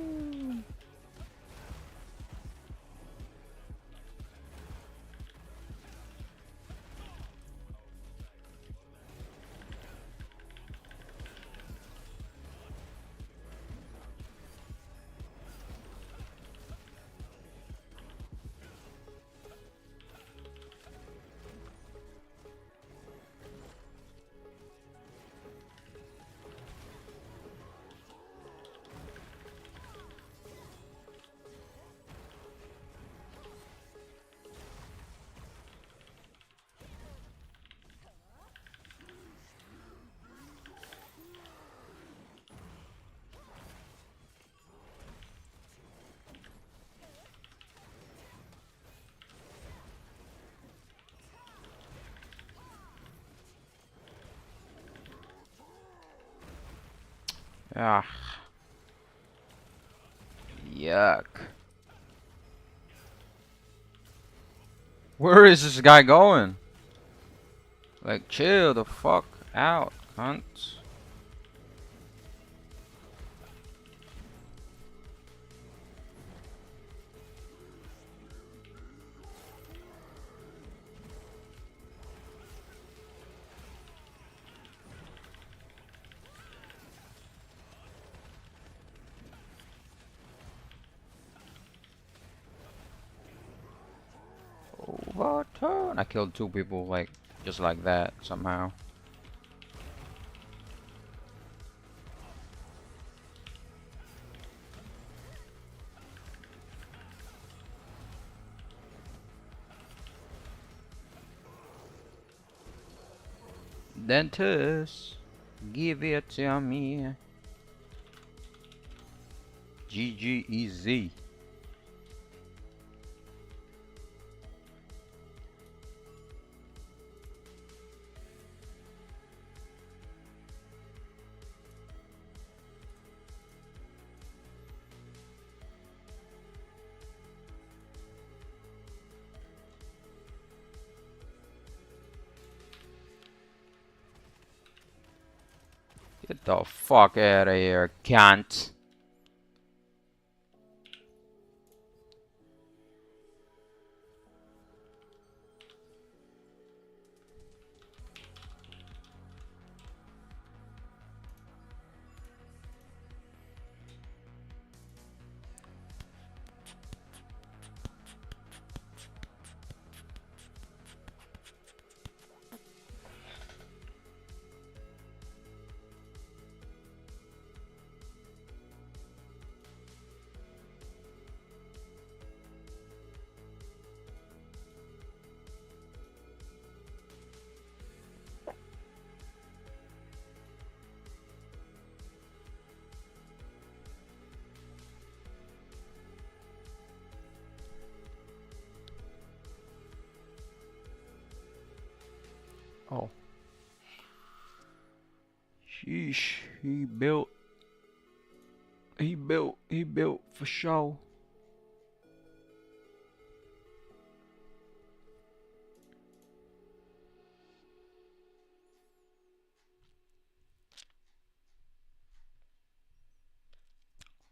Ah. Yuck. Where is this guy going? Like, chill the fuck out, cunt. Overturn. I killed 2 people, like, just like that, somehow. Dentist, give it to me. GGEZ. Get the fuck out of here, cunt. Oh. Sheesh, he built for show.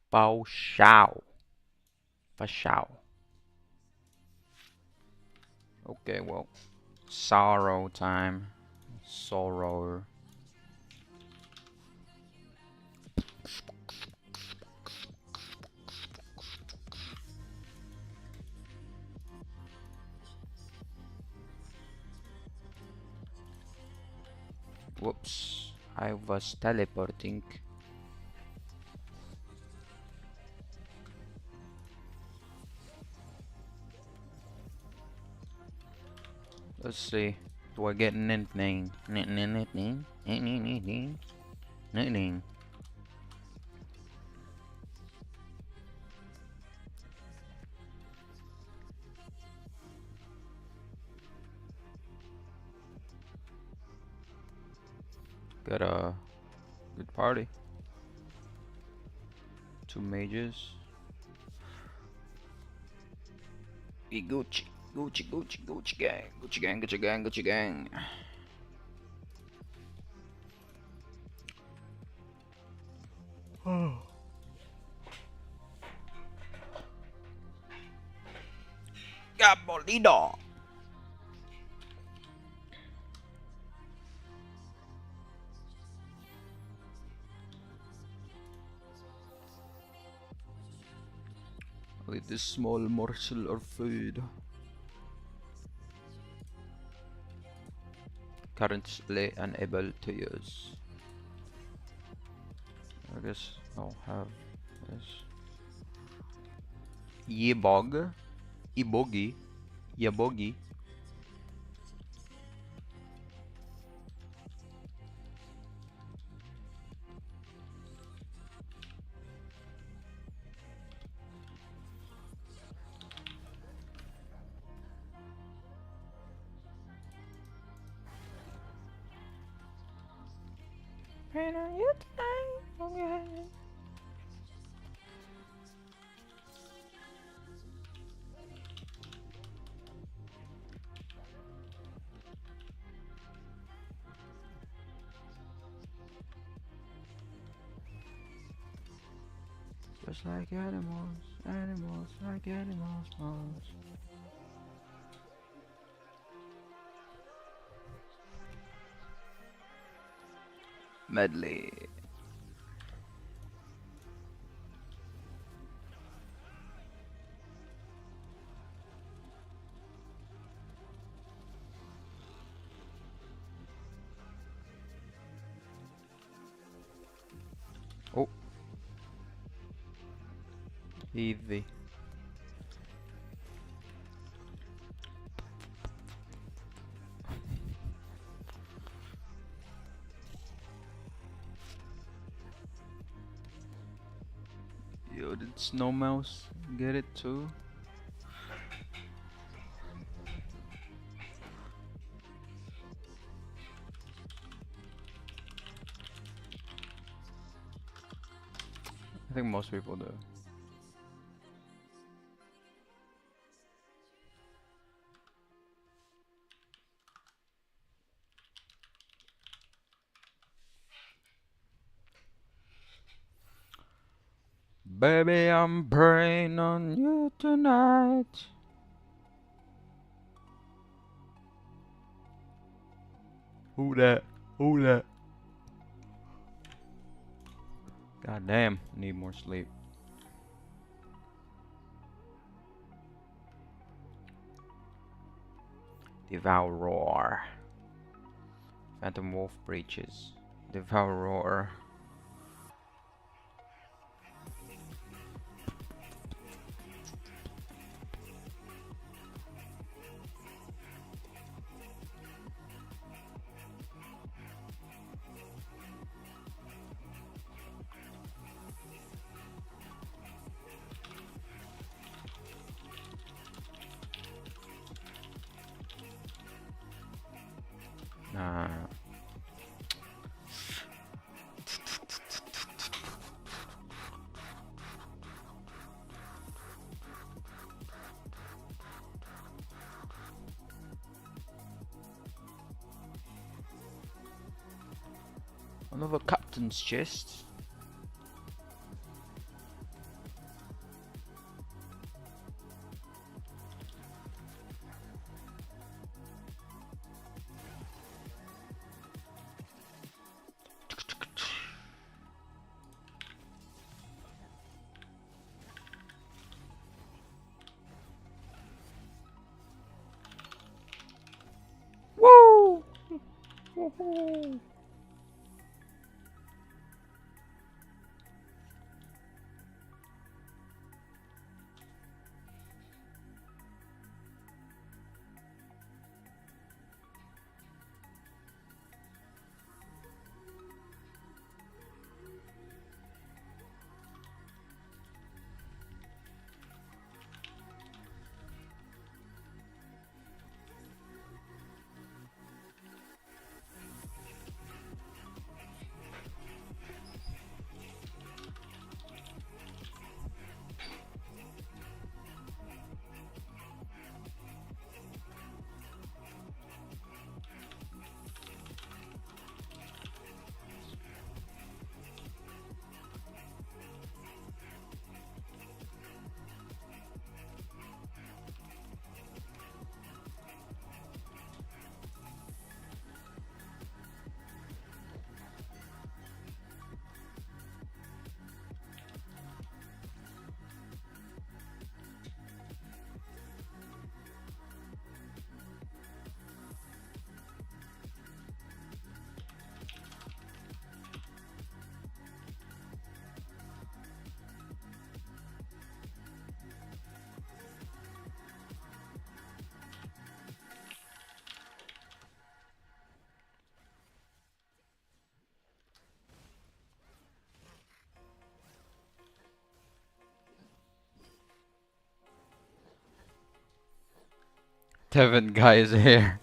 For show. For show. Okay, well, sorrow time. Sorrow. Whoops, I was teleporting. Let's see. Do I get anything? Anything? Anything? Anything? Got a good party. 2 mages. Be Gucci, Gucci, Gucci, Gucci gang, Gucci gang, Gucci gang, Gucci gang. Oh. Gabolino. With this small morsel of food. Currently unable to use. I guess I'll have this. Yebog. Ibogi. Yabogi. Rain on you tonight. Okay. Just like animals, animals, like animals. Medley. Oh. Easy. Yo, did Snow Mouse get it too? I think most people do. Baby, I'm praying on you tonight. Who that? Who that? God damn, need more sleep. Devourer. Phantom Wolf breaches. Devourer. Nah. Another captain's chest. Woo! Woohoo! Tevin guy is here.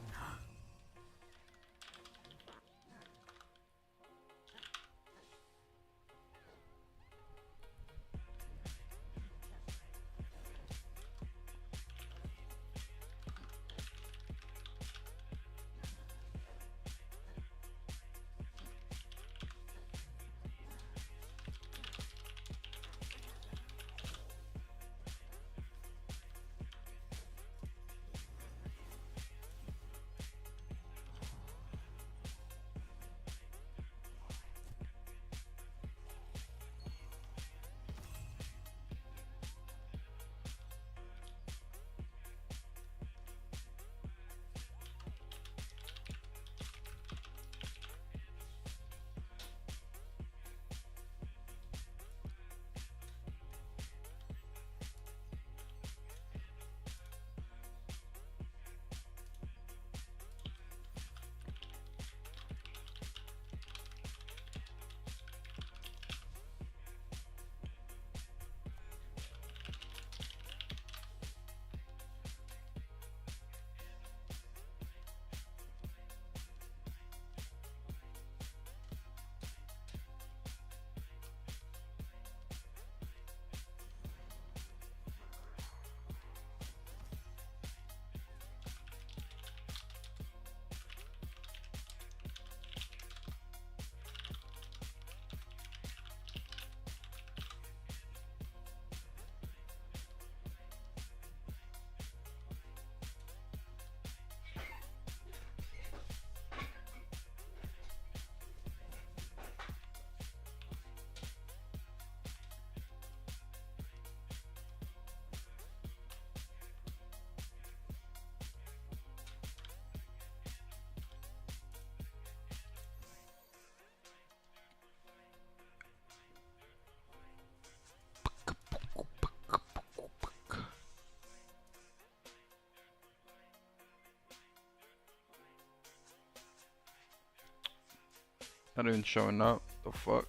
Not even showing up. The fuck?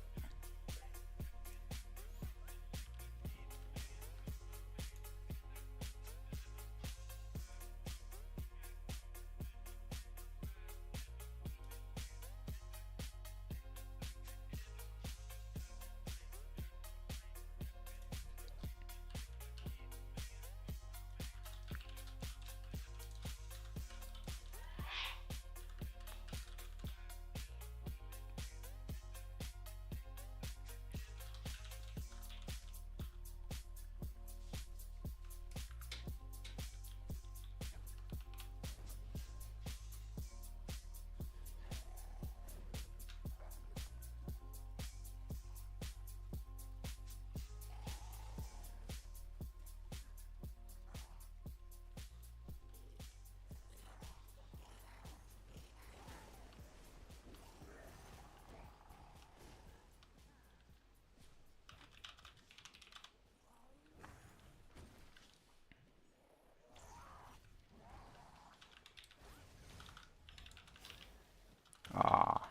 Ah.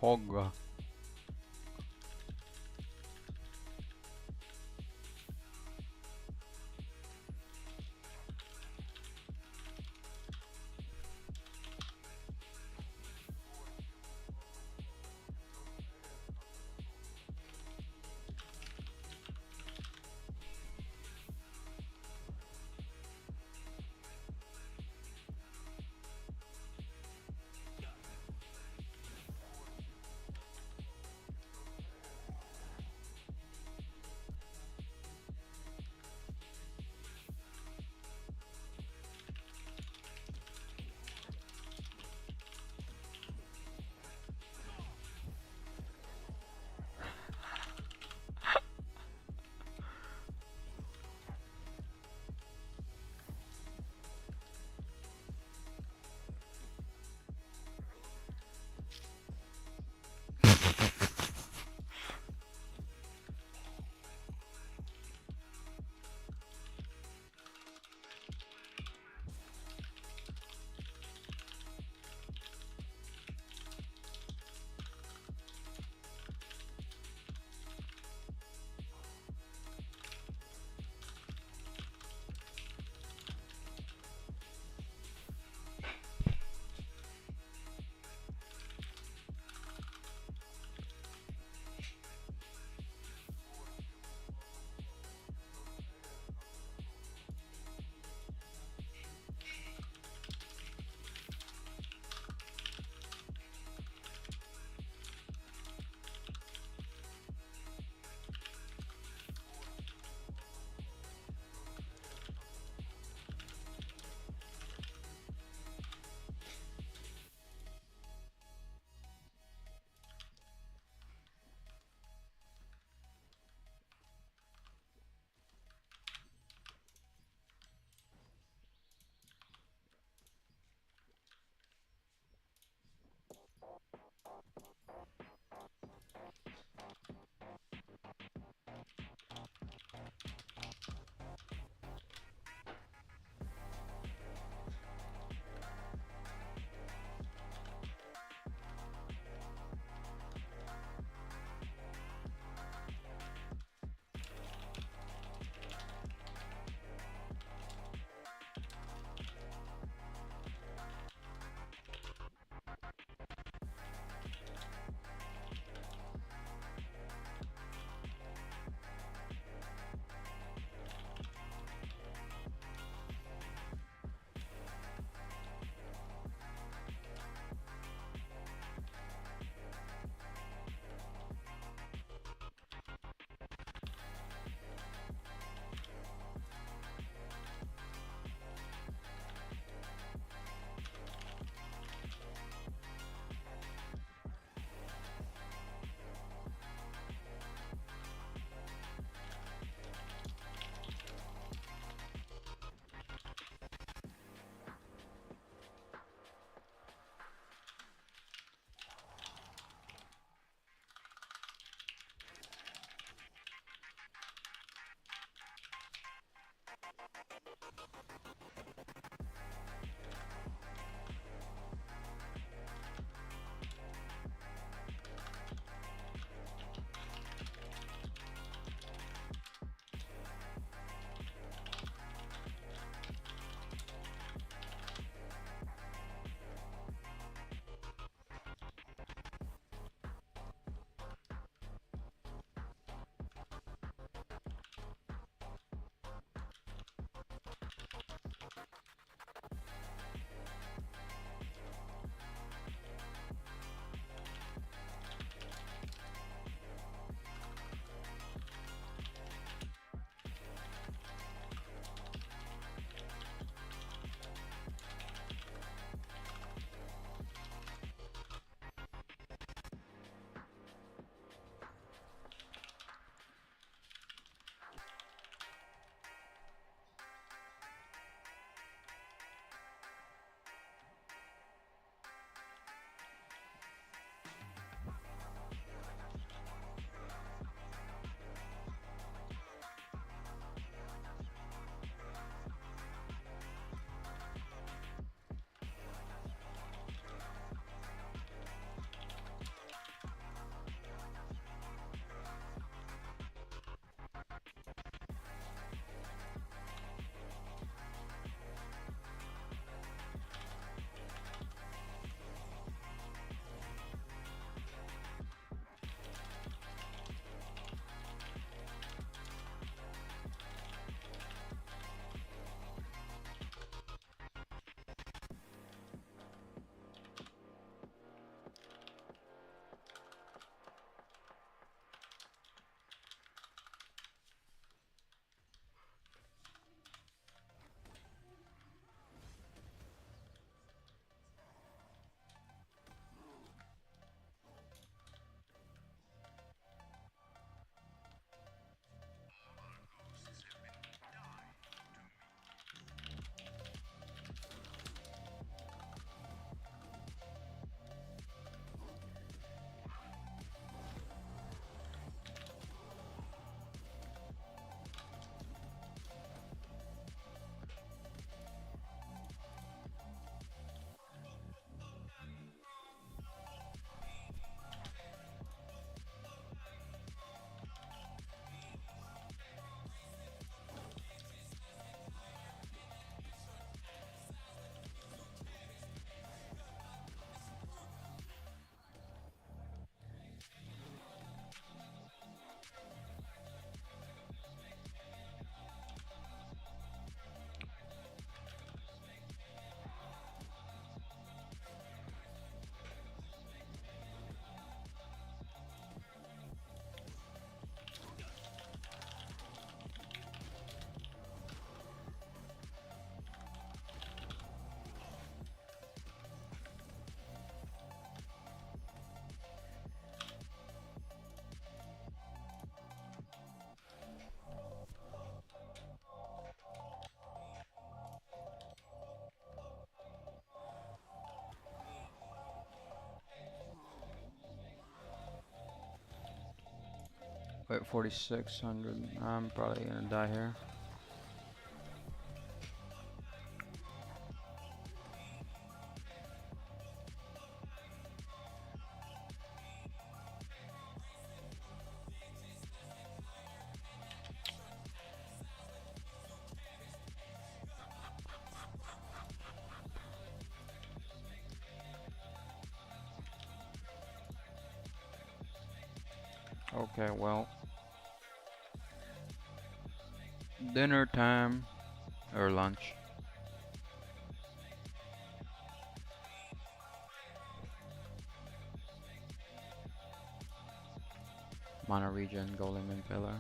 Pogga. Wait, 4,600. I'm probably gonna die here. Okay, well, dinner time or lunch. Mana region, golem and pillar.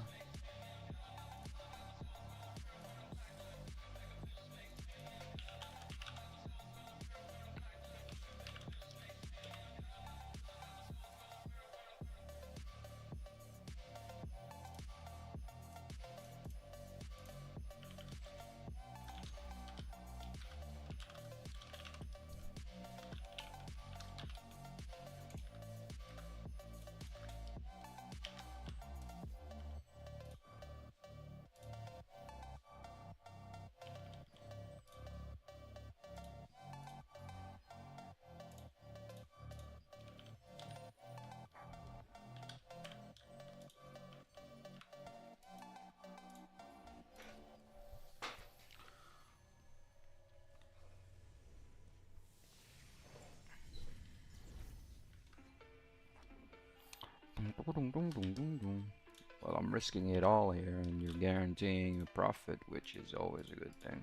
Well, I'm risking it all here, and you're guaranteeing a profit, which is always a good thing.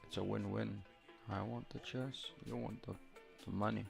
It's a win-win. I want the chest, you want the money.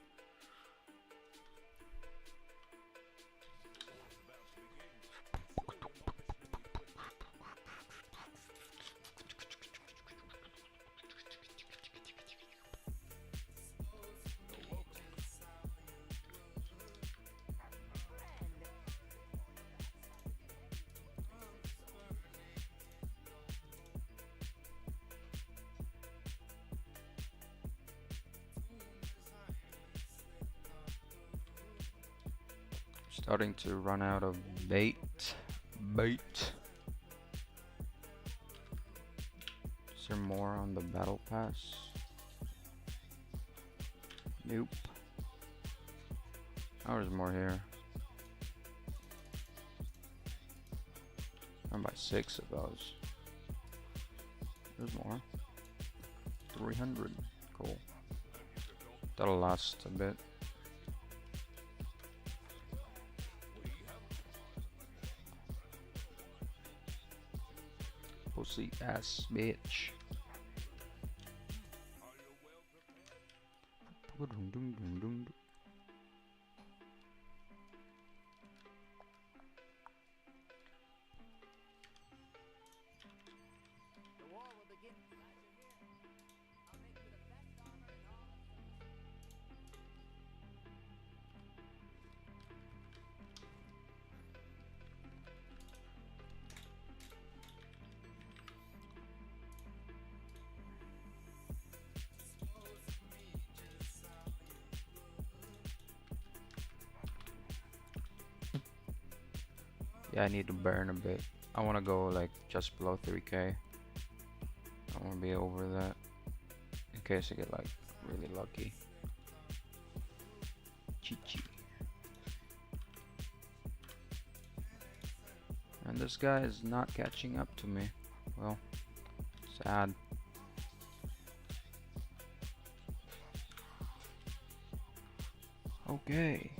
Starting to run out of bait. Is there more on the battle pass? Nope. Oh, there's more here. I'm by 6 of those. There's more. 300. Cool. That'll last a bit. Pussy ass bitch. Yeah, I need to burn a bit. I want to go like just below 3k. I want to be over that in case I get like really lucky. Chi-chi. And this guy is not catching up to me. Well, sad. Okay.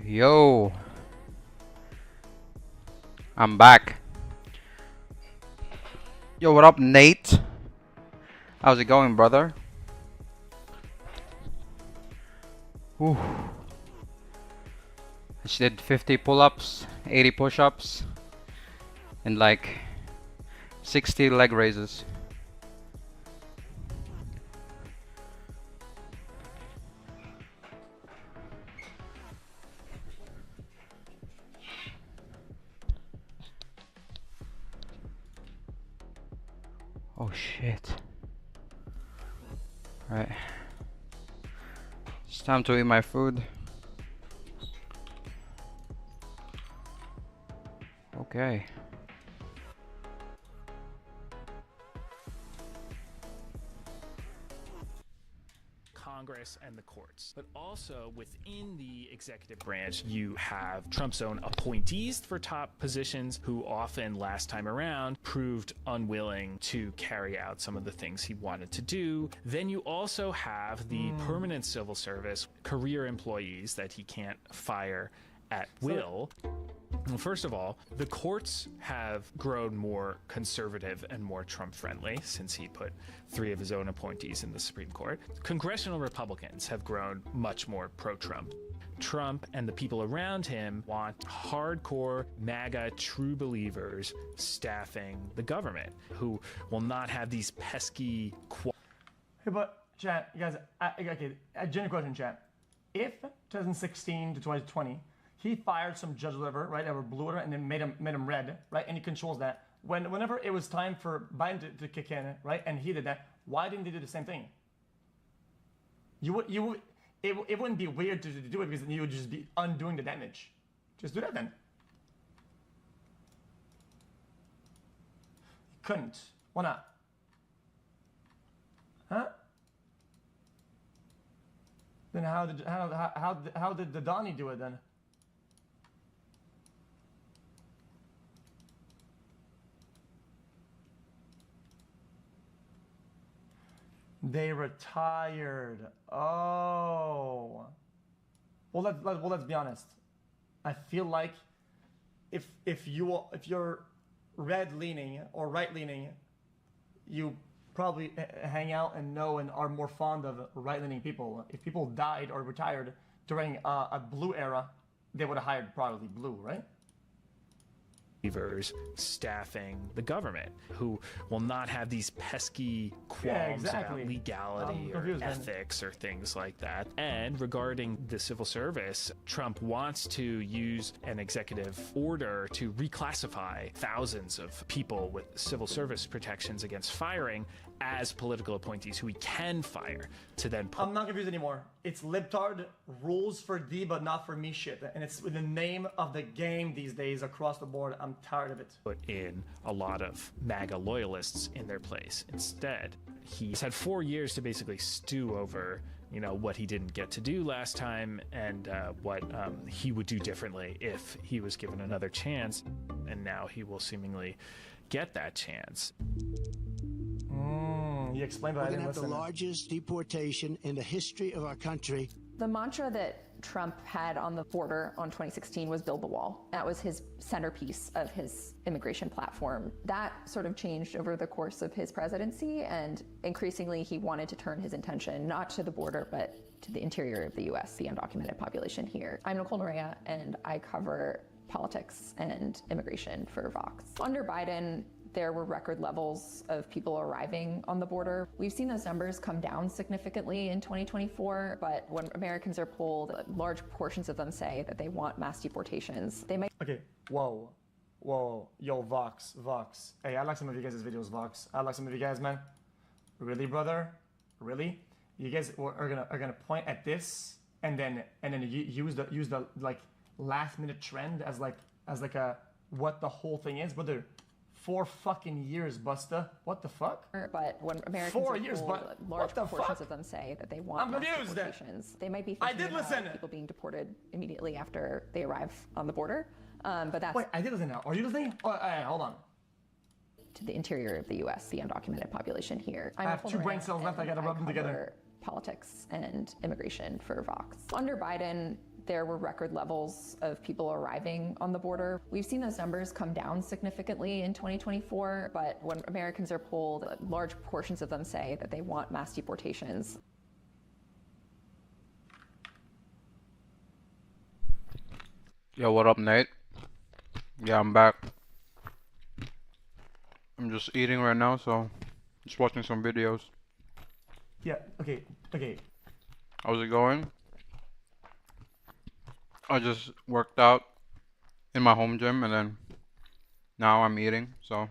Yo, I'm back. Yo, what up, Nate? How's it going, brother? Whew. I just did 50 pull-ups, 80 push-ups, and like 60 leg raises. Oh shit. Right. It's time to eat my food. Okay. Congress and the courts. But also within the executive branch, you have Trump's own appointees for top positions who often last time around proved unwilling to carry out some of the things he wanted to do. Then you also have the permanent civil service career employees that he can't fire at will. Well, first of all, the courts have grown more conservative and more Trump-friendly since he put 3 of his own appointees in the Supreme Court. Congressional Republicans have grown much more pro-Trump. Trump and the people around him want hardcore MAGA true believers staffing the government who will not have these pesky... Hey, but, chat, you guys, okay, a genuine question, chat. If 2016 to 2020, he fired some judge or whatever, right, that were blue and then made him red, right, and he controls that. Whenever it was time for Biden to kick in, right, and he did that, why didn't they do the same thing? It wouldn't be weird to do it because then you would just be undoing the damage. Just do that then. You couldn't. Why not? Huh? Then how did the Donnie do it then? They retired. Oh. Well, let's be honest. I feel like if you're red leaning or right leaning, you probably hang out and know and are more fond of right leaning people. If people died or retired during a blue era, they would have hired probably blue, right? Staffing the government, who will not have these pesky qualms about legality or ethics or things like that. And regarding the civil service, Trump wants to use an executive order to reclassify thousands of people with civil service protections against firing as political appointees who he can fire to then I'm not confused anymore. It's libtard rules for D but not for me shit. And it's the name of the game these days across the board. I'm tired of it. Put in a lot of MAGA loyalists in their place. Instead, he's had 4 years to basically stew over, you know, what he didn't get to do last time and what he would do differently if he was given another chance. And now he will seemingly get that chance. You explained that. We're going to have the largest deportation in the history of our country. The mantra that Trump had on the border on 2016 was build the wall. That was his centerpiece of his immigration platform. That sort of changed over the course of his presidency, and increasingly he wanted to turn his attention not to the border, but to the interior of the U.S., the undocumented population here. I'm Nicole Norea, and I cover politics and immigration for Vox. Under Biden, there were record levels of people arriving on the border. We've seen those numbers come down significantly in 2024, but when Americans are polled, large portions of them say that they want mass deportations. They might— Okay, whoa. Yo, Vox. Hey, I like some of you guys' videos, Vox. I like some of you guys, man. Really, brother? Really? You guys are gonna point at this and then use the like last minute trend as like a what the whole thing is, brother. 4 fucking years, Busta. What the fuck? But when Americans 4 years, but large portions of them say that they want mass deportations. They might be thinking about people being deported immediately after they arrive on the border. But that's— Wait, I did listen now. Are you listening? Oh, hold on. To the interior of the U.S., the undocumented population here. I have 2 brain cells left. I gotta rub them together. Politics and immigration for Vox. Under Biden, there were record levels of people arriving on the border. We've seen those numbers come down significantly in 2024, but when Americans are polled, large portions of them say that they want mass deportations. Yo, what up, Nate? Yeah, I'm back. I'm just eating right now, so just watching some videos. Yeah, okay. How's it going? I just worked out in my home gym and then now I'm eating, so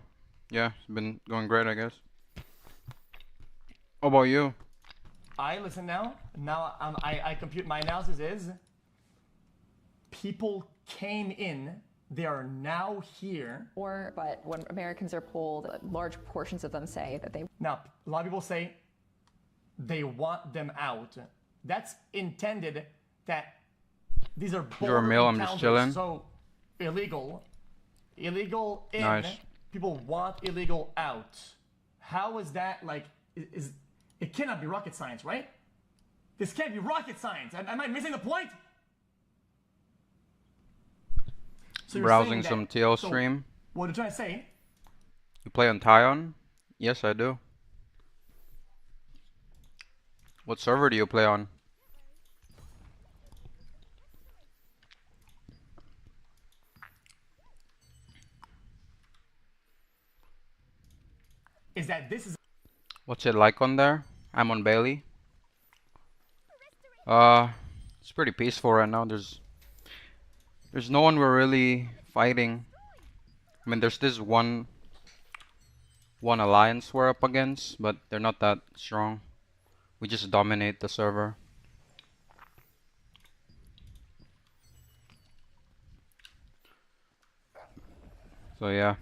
yeah, it's been going great, I guess. How about you? I listen now. Now I compute. My analysis is people came in, they are now here. But when Americans are polled, large portions of them say that they— Now, a lot of people say they want them out. That's intended that these are You're a male, I'm just chilling. So illegal in. Nice. People want illegal out. How is that like? It cannot be rocket science, right? This can't be rocket science. Am I missing the point? So browsing some TL stream. What are you trying to say? You play on Taion? Yes, I do. What server do you play on? Is that this is— What's it like on there? I'm on Bailey. It's pretty peaceful right now. There's no one we're really fighting. I mean, there's this one alliance we're up against, but they're not that strong. We just dominate the server. So yeah,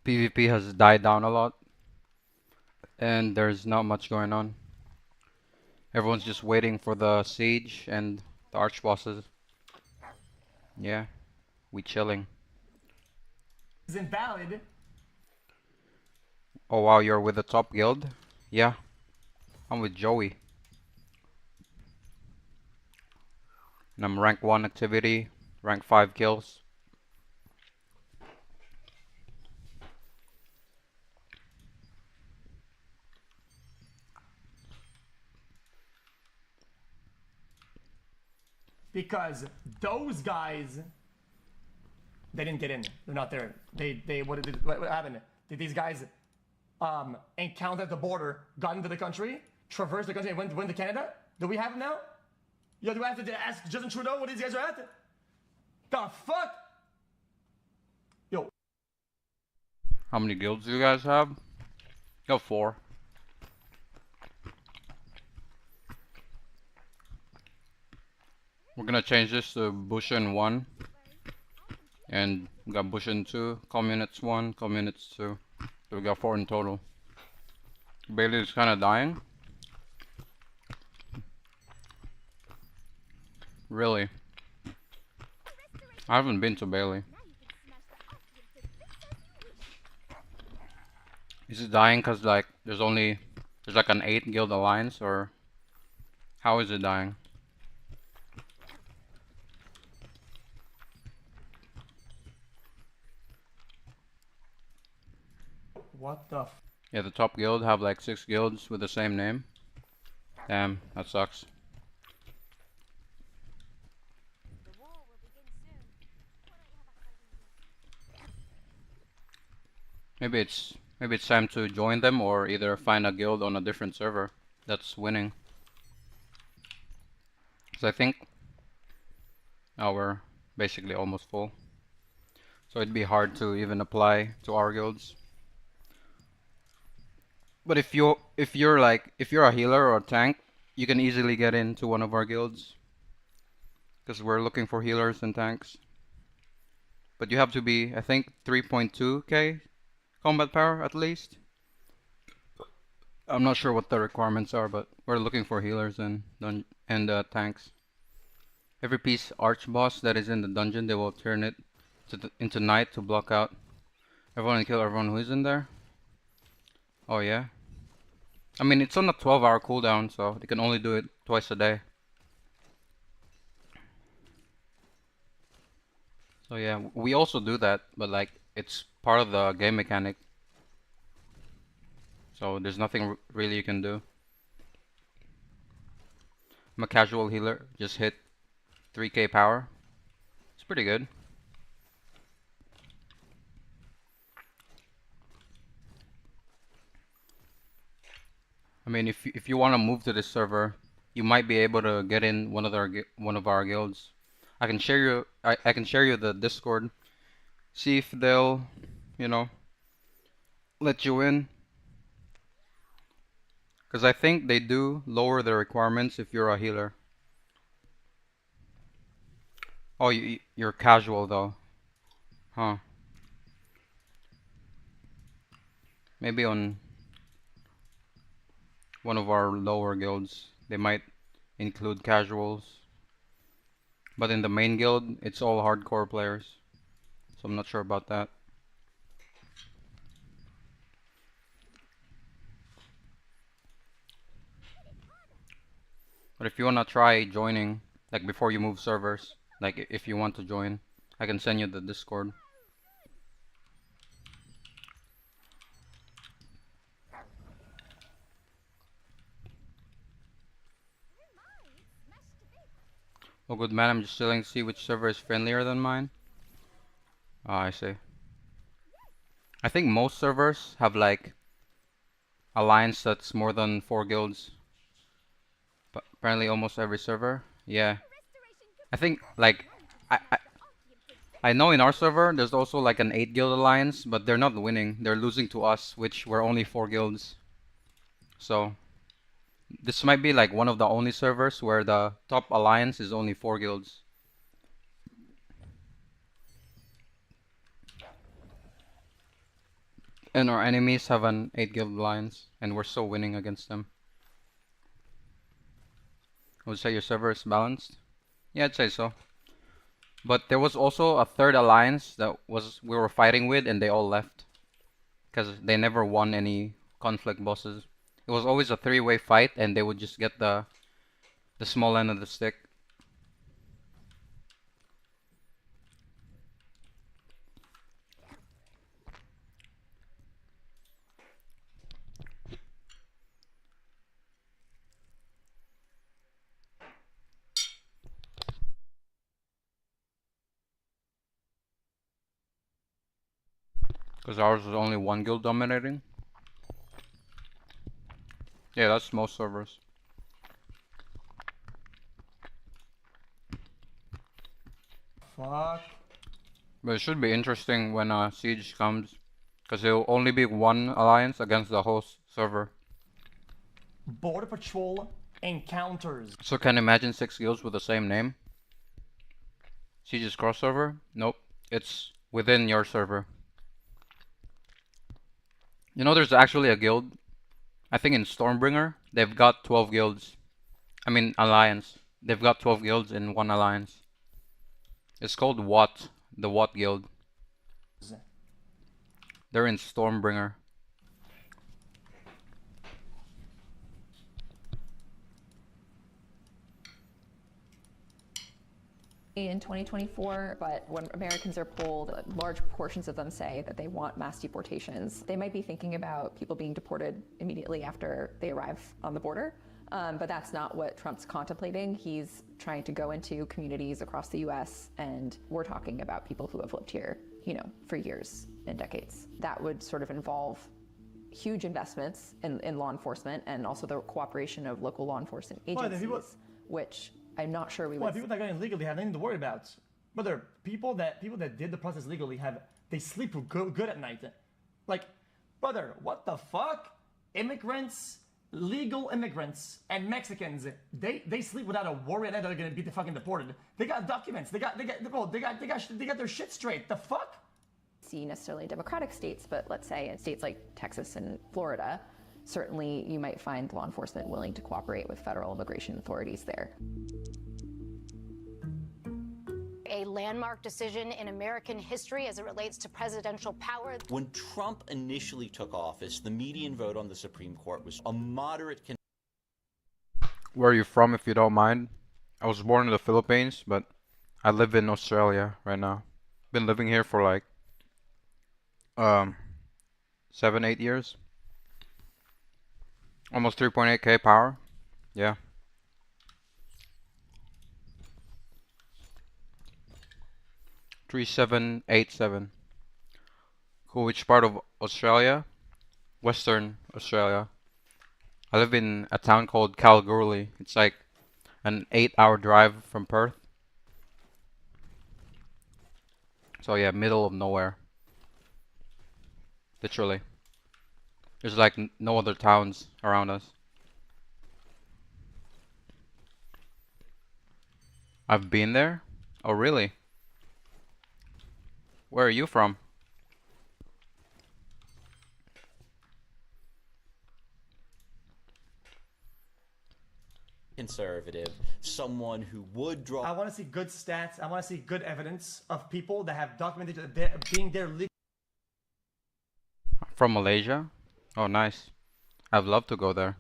PvP has died down a lot and there's not much going on. Everyone's just waiting for the siege and the archbosses. Yeah, we chilling. Is invalid. Oh wow, you're with the top guild? Yeah, I'm with Joey. And I'm rank 1 activity, rank 5 kills. Because those guys, they didn't get in. They're not there. What happened? Did these guys encounter the border, got into the country, traversed the country, and went to Canada? Do we have them now? Yo, do I have to ask Justin Trudeau what these guys are at? The fuck? Yo. How many guilds do you guys have? You have 4. We're gonna change this to Bushin 1. And we got Bushin 2, Communists 1, Communists 2. So we got 4 in total. Bailey is kinda dying. Really? I haven't been to Bailey. Is it dying cause like there's like an 8 guild alliance, or how is it dying? What the f? Yeah, the top guild have like 6 guilds with the same name. Damn, that sucks. Maybe it's time to join them, or either find a guild on a different server that's winning. Cause I think we're basically almost full. So it'd be hard to even apply to our guilds. But if you're a healer or a tank, you can easily get into one of our guilds. Because we're looking for healers and tanks. But you have to be, I think, 3.2k combat power at least. I'm not sure what the requirements are, but we're looking for healers and tanks. Every piece arch boss that is in the dungeon, they will turn it into night to block out everyone and kill everyone who is in there. Oh yeah. I mean, it's on a 12-hour cooldown, so they can only do it twice a day. So yeah, we also do that, but like it's part of the game mechanic. So there's nothing really you can do. I'm a casual healer, just hit 3k power. It's pretty good. I mean, if you want to move to this server, you might be able to get in one of our guilds. I can share you the Discord. See if they'll, let you in. Because I think they do lower the requirements if you're a healer. Oh, you're casual though. Huh. Maybe on one of our lower guilds they might include casuals. But in the main guild, it's all hardcore players. So I'm not sure about that. But if you wanna try joining, like before you move servers, like if you want to join, I can send you the Discord. Oh good man, I'm just chilling to see which server is friendlier than mine. Ah, I see. I think most servers have like alliance that's more than 4 guilds. But apparently almost every server. Yeah. I think like I know in our server there's also like an 8 guild alliance, but they're not winning. They're losing to us, which we're only 4 guilds. So this might be like one of the only servers where the top alliance is only 4 guilds. And our enemies have an 8 guild alliance, and we're still winning against them. I would say your server is balanced. Yeah, I'd say so. But there was also a third alliance that we were fighting with, and they all left because they never won any conflict bosses. It was always a three-way fight, and they would just get the small end of the stick. Because ours was only one guild dominating. Yeah, that's most servers. Fuck. But it should be interesting when Siege comes. Because it'll only be one alliance against the whole server. Border Patrol encounters. So can you imagine 6 guilds with the same name? Siege's cross server? Nope. It's within your server. You know there's actually a guild. I think in Stormbringer, they've got 12 guilds. I mean, alliance. They've got 12 guilds in one alliance. It's called Wat. The Wat Guild. They're in Stormbringer. In 2024, but when Americans are polled, large portions of them say that they want mass deportations. They might be thinking about people being deported immediately after they arrive on the border, but that's not what Trump's contemplating. He's trying to go into communities across the US, and we're talking about people who have lived here, you know, for years and decades. That would sort of involve huge investments in law enforcement and also the cooperation of local law enforcement agencies, which I'm not sure we would. Well, people that got in legally have nothing to worry about. Brother, people that did the process legally they sleep good at night. Like, brother, what the fuck? Immigrants, legal immigrants, and Mexicans, they sleep without a worry that they're gonna be fucking deported. They got documents. They got their shit straight. The fuck? See necessarily democratic states, but let's say in states like Texas and Florida, certainly you might find law enforcement willing to cooperate with federal immigration authorities there. A landmark decision in American history as it relates to presidential power. When Trump initially took office, the median vote on the Supreme Court was a moderate. Where are you from, if you don't mind? I was born in the Philippines, but I live in Australia right now. Been living here for like 7-8 years. Almost 3.8k power. Yeah. $3787. Cool. Which part of Australia? Western Australia. I live in a town called Kalgoorlie. It's like an 8-hour drive from Perth. So yeah, middle of nowhere. Literally. There's like no other towns around us. I've been there? Oh, really? Where are you from? Conservative, someone who would draw. I want to see good stats. I want to see good evidence of people that have documented that they're being there legally. From Malaysia? Oh, nice. I'd love to go there.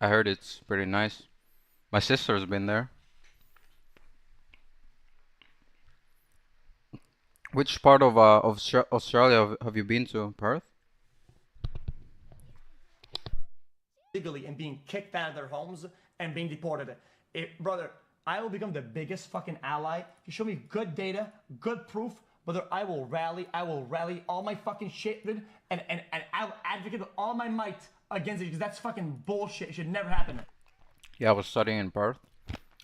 I heard it's pretty nice. My sister's been there. Which part of Australia have you been to? Perth? Legally and being kicked out of their homes and being deported. Brother, I will become the biggest fucking ally. You show me good data, good proof, brother, I will rally all my fucking shit, dude, and I will advocate with all my might against it because that's fucking bullshit. It should never happen. Yeah, I was studying in Perth.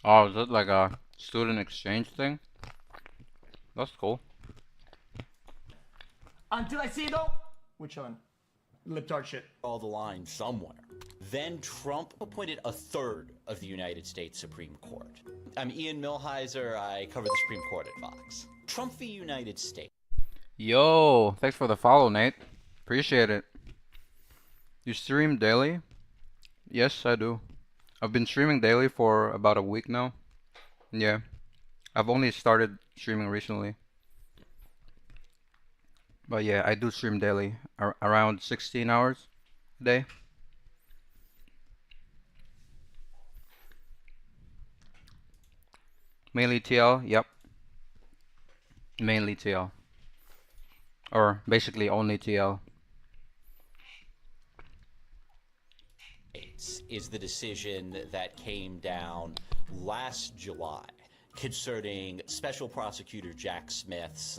Oh, is it like a student exchange thing? That's cool. Until I see it though, we're chilling. Liptard shit. All the line somewhere. Then Trump appointed a third of the United States Supreme Court. I'm Ian Millhiser. I cover the Supreme Court at Fox. Trump v. United States. Yo, thanks for the follow, Nate. Appreciate it. You stream daily? Yes, I do. I've been streaming daily for about a week now. Yeah. I've only started streaming recently. But yeah, I do stream daily, around 16 hours a day. Mainly TL, yep. Mainly TL. Or basically only TL. Is the decision that came down last July concerning Special Prosecutor Jack Smith's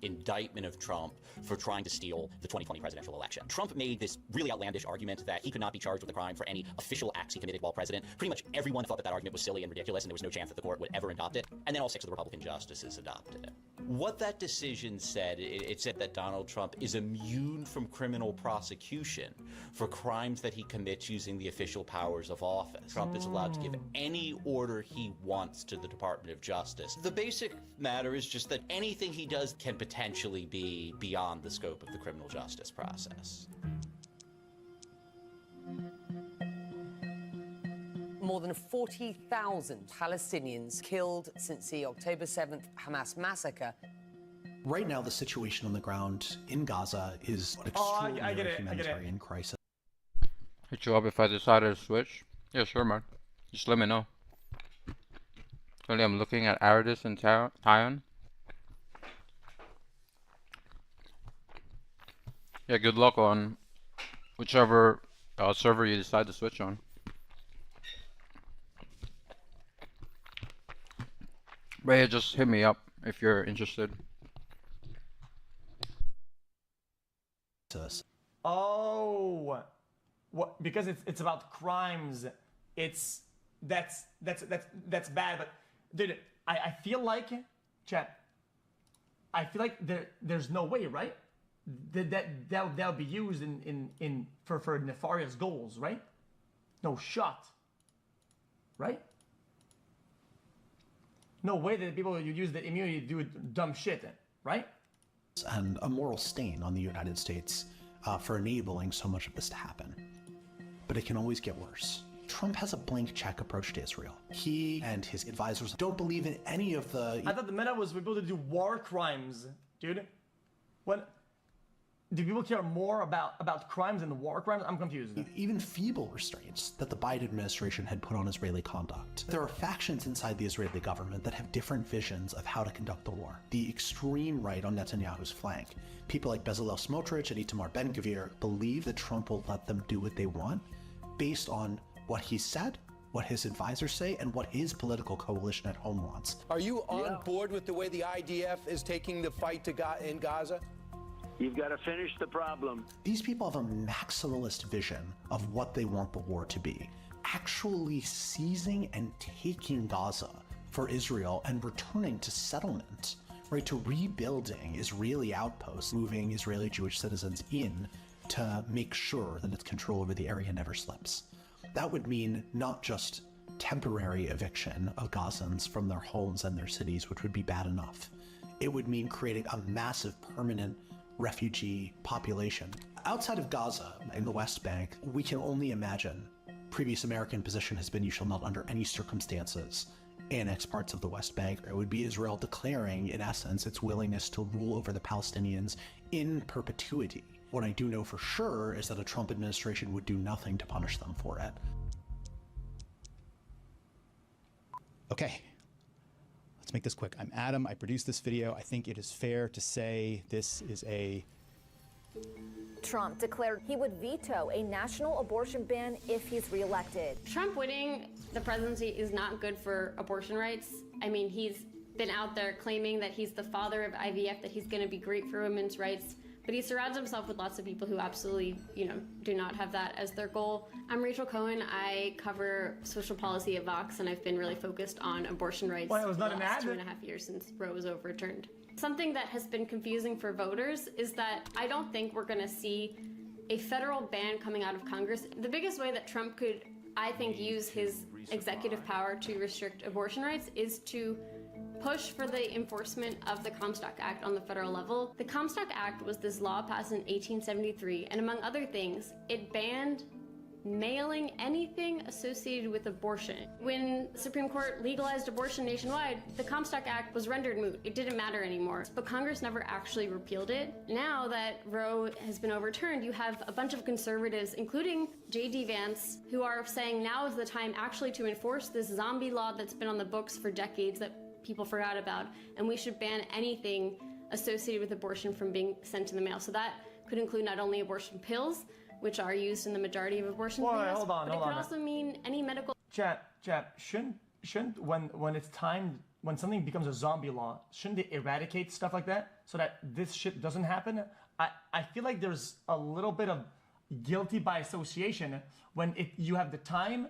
indictment of Trump for trying to steal the 2020 presidential election. Trump made this really outlandish argument that he could not be charged with a crime for any official acts he committed while president. Pretty much everyone thought that argument was silly and ridiculous, and there was no chance that the court would ever adopt it. And then all 6 of the Republican justices adopted it. What that decision said, it said that Donald Trump is immune from criminal prosecution for crimes that he commits using the official powers of office. Trump is allowed to give any order he wants to the Department of Justice. The basic matter is just that anything he does can potentially be beyond the scope of the criminal justice process. More than 40,000 Palestinians killed since the October 7th Hamas massacre. Right now, the situation on the ground in Gaza is an extraordinary humanitarian crisis. Hit you up if I decided to switch? Yeah, sure, man. Just let me know. Currently, I'm looking at Aridus and Taion. Yeah, good luck on whichever server you decide to switch on. But yeah, just hit me up if you're interested. Oh, what? Because it's about crimes. That's bad. But dude, I feel like, chat. I feel like there's no way, right? That'll be used for nefarious goals, right? No shot, right? No way that people you use the immunity to do dumb shit, right? And a moral stain on the United States for enabling so much of this to happen. But it can always get worse. Trump has a blank check approach to Israel. He and his advisors don't believe in any of the... I thought the meta was able to do war crimes, dude. What? Do people care more about crimes than war crimes? I'm confused. Even feeble restraints that the Biden administration had put on Israeli conduct. There are factions inside the Israeli government that have different visions of how to conduct the war. The extreme right on Netanyahu's flank, people like Bezalel Smotrich and Itamar Ben-Gvir, believe that Trump will let them do what they want based on what he said, what his advisors say, and what his political coalition at home wants. Are you on board with the way the IDF is taking the fight in Gaza? You've got to finish the problem. These people have a maximalist vision of what they want the war to be. Actually seizing and taking Gaza for Israel and returning to settlement, right, to rebuilding Israeli outposts, moving Israeli Jewish citizens in to make sure that its control over the area never slips. That would mean not just temporary eviction of Gazans from their homes and their cities, which would be bad enough. It would mean creating a massive permanent refugee population. Outside of Gaza, in the West Bank, we can only imagine. Previous American position has been you shall not under any circumstances annex parts of the West Bank. It would be Israel declaring, in essence, its willingness to rule over the Palestinians in perpetuity. What I do know for sure is that a Trump administration would do nothing to punish them for it. Okay. Let's make this quick. I'm Adam. I produced this video. I think it is fair to say this is a... Trump declared he would veto a national abortion ban if he's reelected. Trump winning the presidency is not good for abortion rights. I mean, he's been out there claiming that he's the father of IVF, that he's going to be great for women's rights, but he surrounds himself with lots of people who absolutely, do not have that as their goal. I'm Rachel Cohen. I cover social policy at Vox, and I've been really focused on abortion rights for the last 2.5 years since Roe was overturned. Something that has been confusing for voters is that I don't think we're going to see a federal ban coming out of Congress. The biggest way that Trump could, I think, use his executive power to restrict abortion rights is to push for the enforcement of the Comstock Act on the federal level. The Comstock Act was this law passed in 1873, and among other things, it banned mailing anything associated with abortion. When the Supreme Court legalized abortion nationwide, the Comstock Act was rendered moot. It didn't matter anymore, but Congress never actually repealed it. Now that Roe has been overturned, you have a bunch of conservatives, including J.D. Vance, who are saying now is the time actually to enforce this zombie law that's been on the books for decades that people forgot about, and we should ban anything associated with abortion from being sent in the mail. So that could include not only abortion pills, which are used in the majority of abortions in the US, but it could also mean any medical... Chat, shouldn't when it's time, when something becomes a zombie law, shouldn't they eradicate stuff like that so that this shit doesn't happen? I feel like there's a little bit of guilty by association when you have the time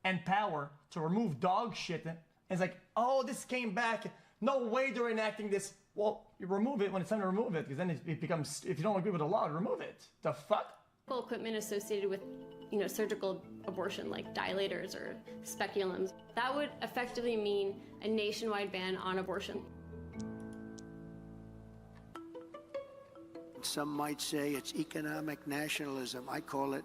and power to remove dog shit. And it's like, oh, this came back. No way they're enacting this. Well, you remove it when it's time to remove it, because then it becomes, if you don't agree with the law, remove it. The fuck? Equipment associated with, surgical abortion, like dilators or speculums. That would effectively mean a nationwide ban on abortion. Some might say it's economic nationalism. I call it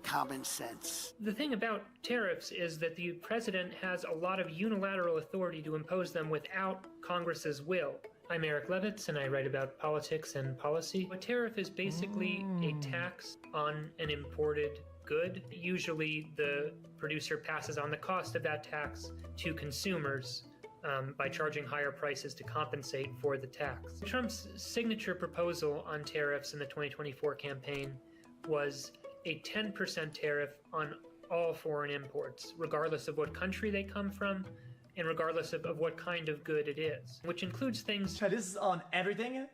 common sense. The thing about tariffs is that the president has a lot of unilateral authority to impose them without Congress's will. I'm Eric Levitz, and I write about politics and policy. A tariff is basically a tax on an imported good. Usually the producer passes on the cost of that tax to consumers by charging higher prices to compensate for the tax. Trump's signature proposal on tariffs in the 2024 campaign was a 10% tariff on all foreign imports, regardless of what country they come from, and regardless of what kind of good it is, which includes things... So this is on everything?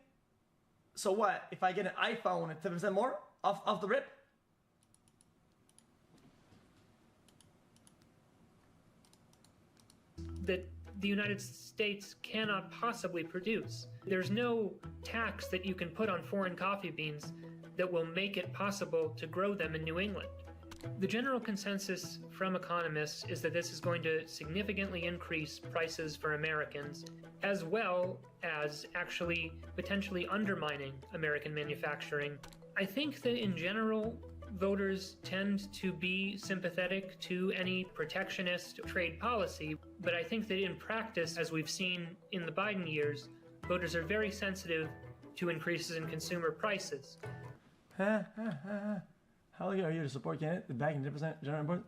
So what, if I get an iPhone at 10% more off the rip? That the United States cannot possibly produce. There's no tax that you can put on foreign coffee beans that will make it possible to grow them in New England. The general consensus from economists is that this is going to significantly increase prices for Americans, as well as actually potentially undermining American manufacturing. I think that in general, voters tend to be sympathetic to any protectionist trade policy, but I think that in practice, as we've seen in the Biden years, voters are very sensitive to increases in consumer prices. How are you to support Canada? The back in 10% general import?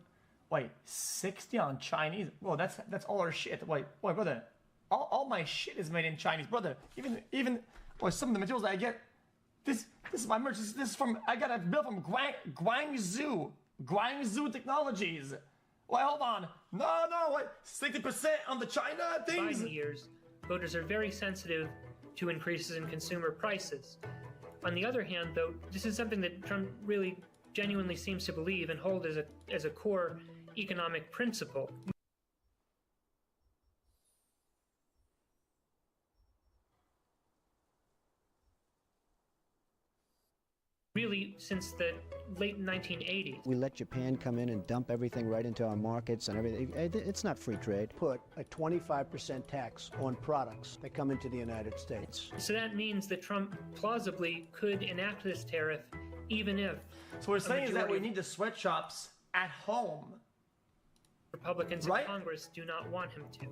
Wait, 60 on Chinese? Whoa, that's all our shit. Wait, brother. All my shit is made in Chinese, brother. Even some of the materials that I get. This is my merch. This is from, I got a bill from Guangzhou Technologies. Wait, hold on. No, wait, 60% on the China things? Biden years, voters are very sensitive to increases in consumer prices. On the other hand, though, this is something that Trump really genuinely seems to believe and hold as a core economic principle. Really, since the late 1980s. We let Japan come in and dump everything right into our markets and everything. It's not free trade. Put a 25% tax on products that come into the United States. So that means that Trump plausibly could enact this tariff even if... So what we're saying is that we need the sweatshops at home. Republicans in Congress do not want him to.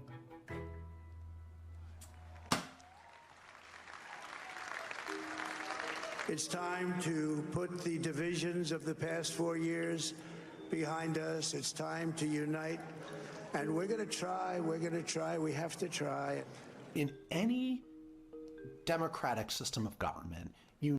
It's time to put the divisions of the past 4 years behind us. It's time to unite. And we're going to try, we have to try. In any democratic system of government, you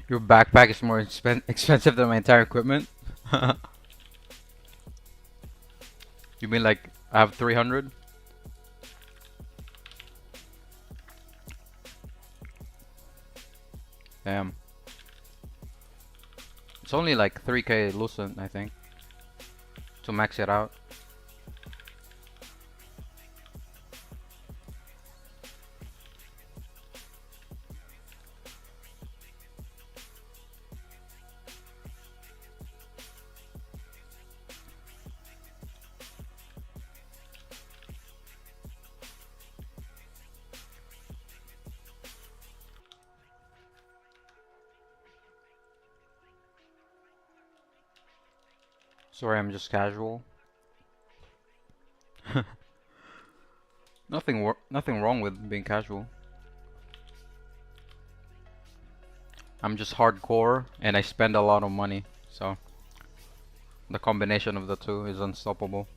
Your backpack is more expensive than my entire equipment? You mean like I have 300? Damn. It's only like 3k lucent, I think, to max it out. Sorry, I'm just casual. Nothing wrong with being casual. I'm just hardcore and I spend a lot of money, so the combination of the two is unstoppable.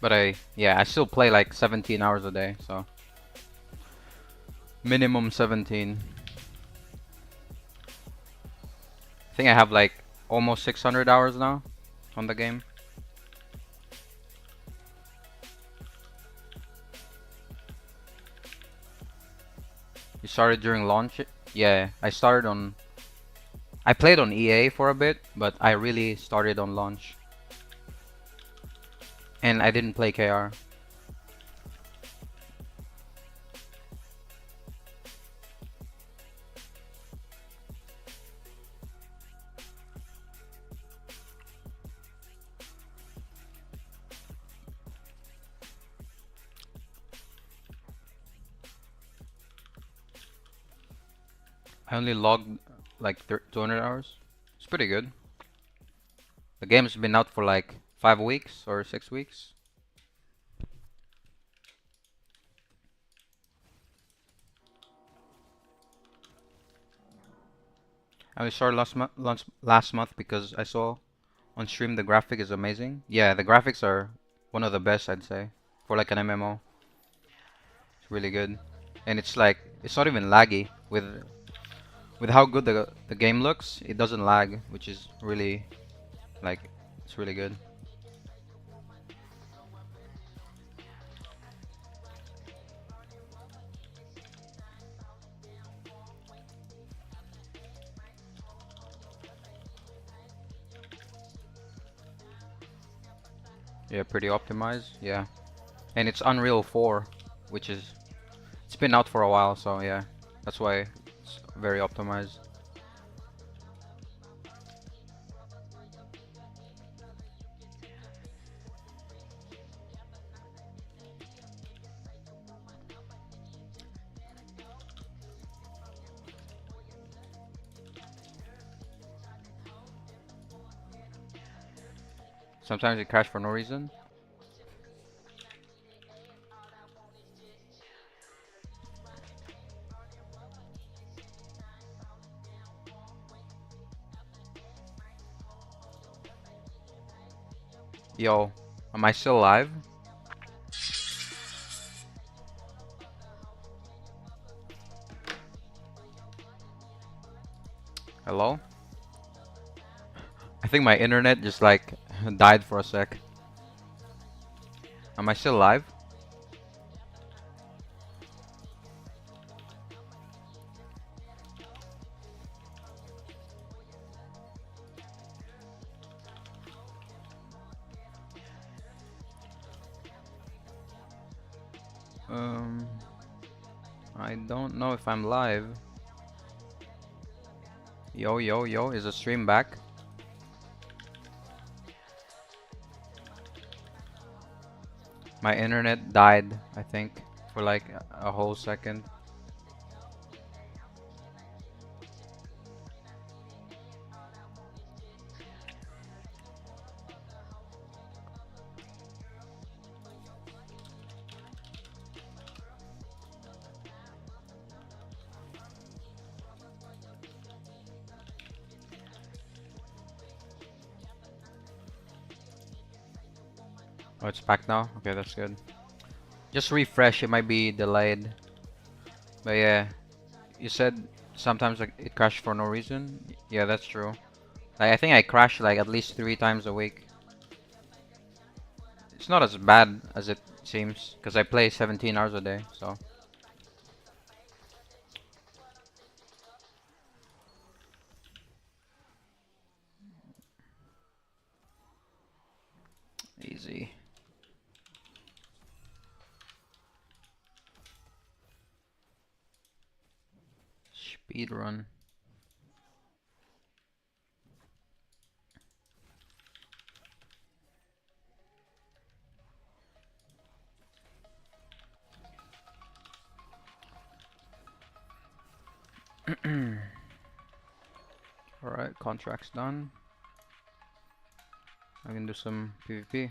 But yeah, I still play like 17 hours a day, so minimum 17. I think I have like almost 600 hours now on the game. You started during launch? Yeah, I started on... I played on EA for a bit, but I really started on launch. And I didn't play KR. I only logged like 200 hours. It's pretty good. The game's been out for like 5 weeks or 6 weeks. I only started last month because I saw on stream the graphic is amazing. Yeah, the graphics are one of the best, I'd say, for like an MMO. It's really good, and it's like it's not even laggy with how good the game looks. It doesn't lag, which is really like it's really good. Yeah, pretty optimized. Yeah, and it's Unreal 4, which is it's been out for a while, so yeah, that's why it's very optimized. Sometimes it crashes for no reason. Yo, am I still live? Hello? I think my internet just like died for a sec. Am I still live? Um, I don't know if I'm live. Yo, yo, yo, is the stream back? My internet died, I think, for like a whole second. Oh, it's back now? Okay, that's good. Just refresh, it might be delayed. But yeah, you said sometimes like it crashed for no reason. Yeah, that's true. Like, I think I crash like at least 3 times a week. It's not as bad as it seems, because I play 17 hours a day, so. Easy. Speed run. Alright, contract's done. I can do some PvP.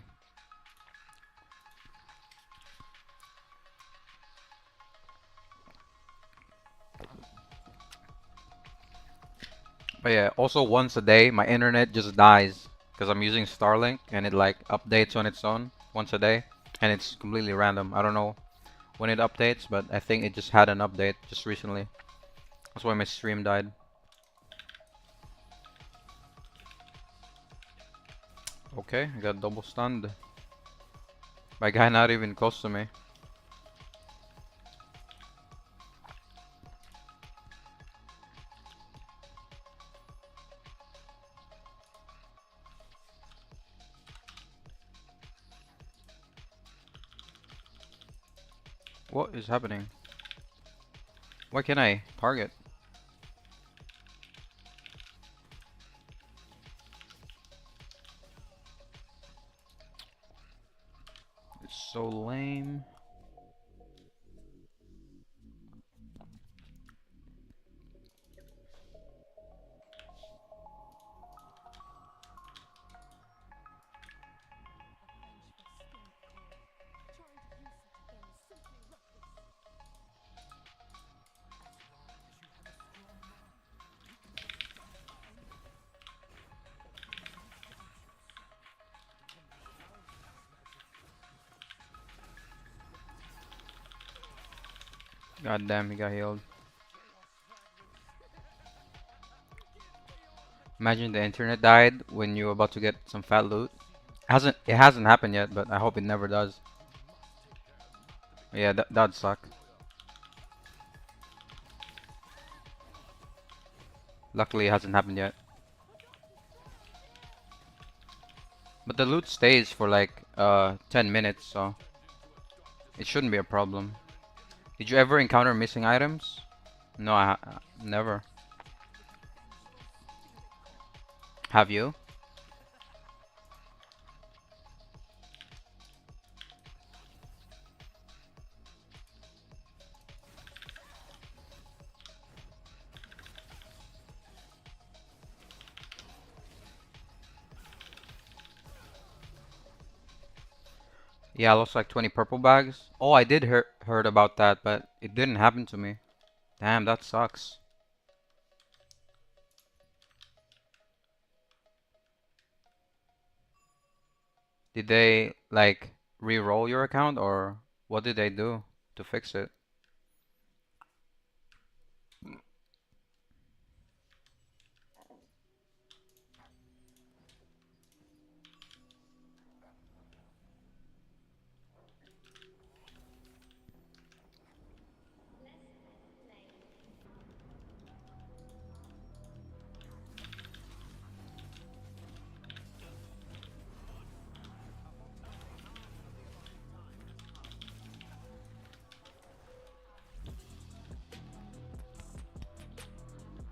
But yeah, also once a day, my internet just dies because I'm using Starlink and it like updates on its own once a day, and it's completely random. I don't know when it updates, but I think it just had an update just recently. That's why my stream died. Okay, I got double stunned. My guy not even close to me. What is happening? Why can't I target? It's so lame. God damn, he got healed. Imagine the internet died when you were about to get some fat loot. It hasn't happened yet, but I hope it never does. Yeah, that'd suck. Luckily, it hasn't happened yet. But the loot stays for like 10 minutes, so it shouldn't be a problem. Did you ever encounter missing items? No, never. Have you? Yeah, I lost like 20 purple bags. Oh, I did heard about that, but it didn't happen to me. Damn, that sucks. Did they like re-roll your account, or what did they do to fix it?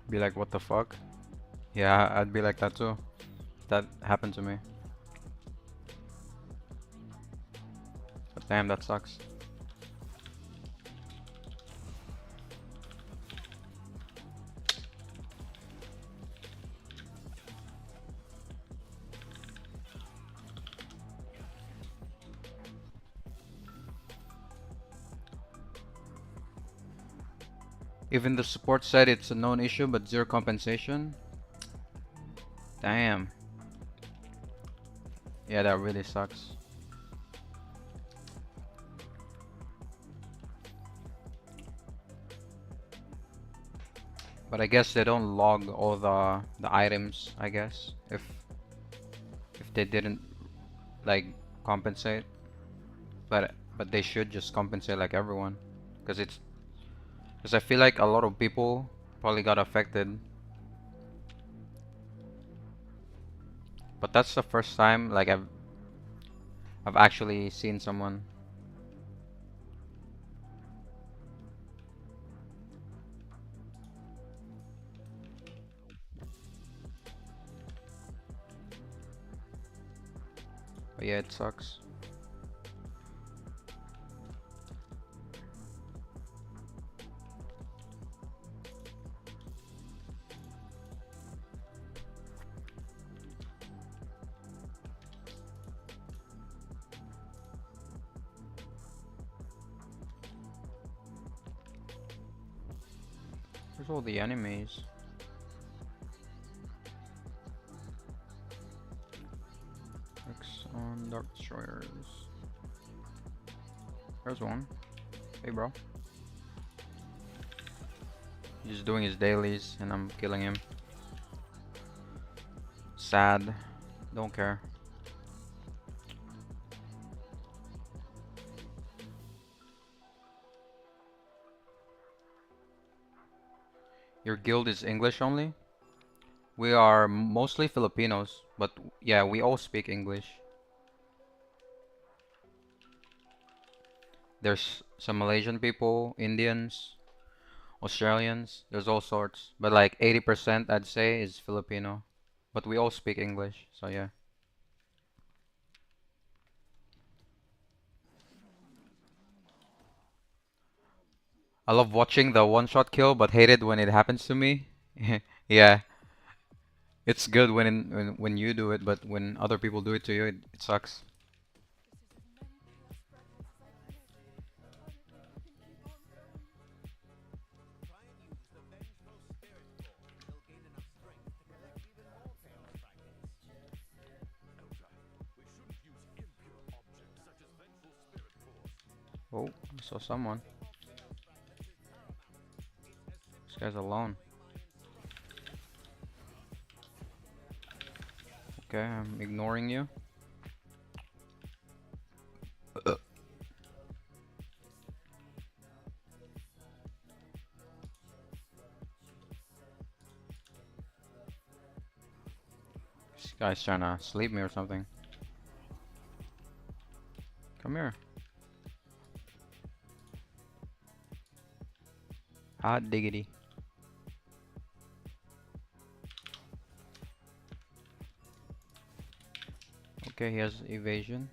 Be like, what the fuck? Yeah, I'd be like that too. That happened to me. But damn, that sucks. Even the support said it's a known issue, but zero compensation. Damn. Yeah, that really sucks. But I guess they don't log all the items, I guess, if they didn't like compensate. But they should just compensate like everyone, because I feel like a lot of people probably got affected. But that's the first time like I've actually seen someone. But yeah, it sucks. Where's all the enemies? X on Dark Destroyers. There's one. Hey, bro. He's just doing his dailies, and I'm killing him. Sad. Don't care. Your guild is English only? We are mostly Filipinos, but yeah, we all speak English. There's some Malaysian people, Indians, Australians, there's all sorts. But like 80% I'd say is Filipino. But we all speak English, so yeah. I love watching the one-shot kill, but hate it when it happens to me. Yeah. It's good when you do it, but when other people do it to you, it sucks. Oh, I saw someone. This guy's alone. Okay, I'm ignoring you. This guy's trying to sleep me or something. Come here. Hot diggity. Okay, he has evasion.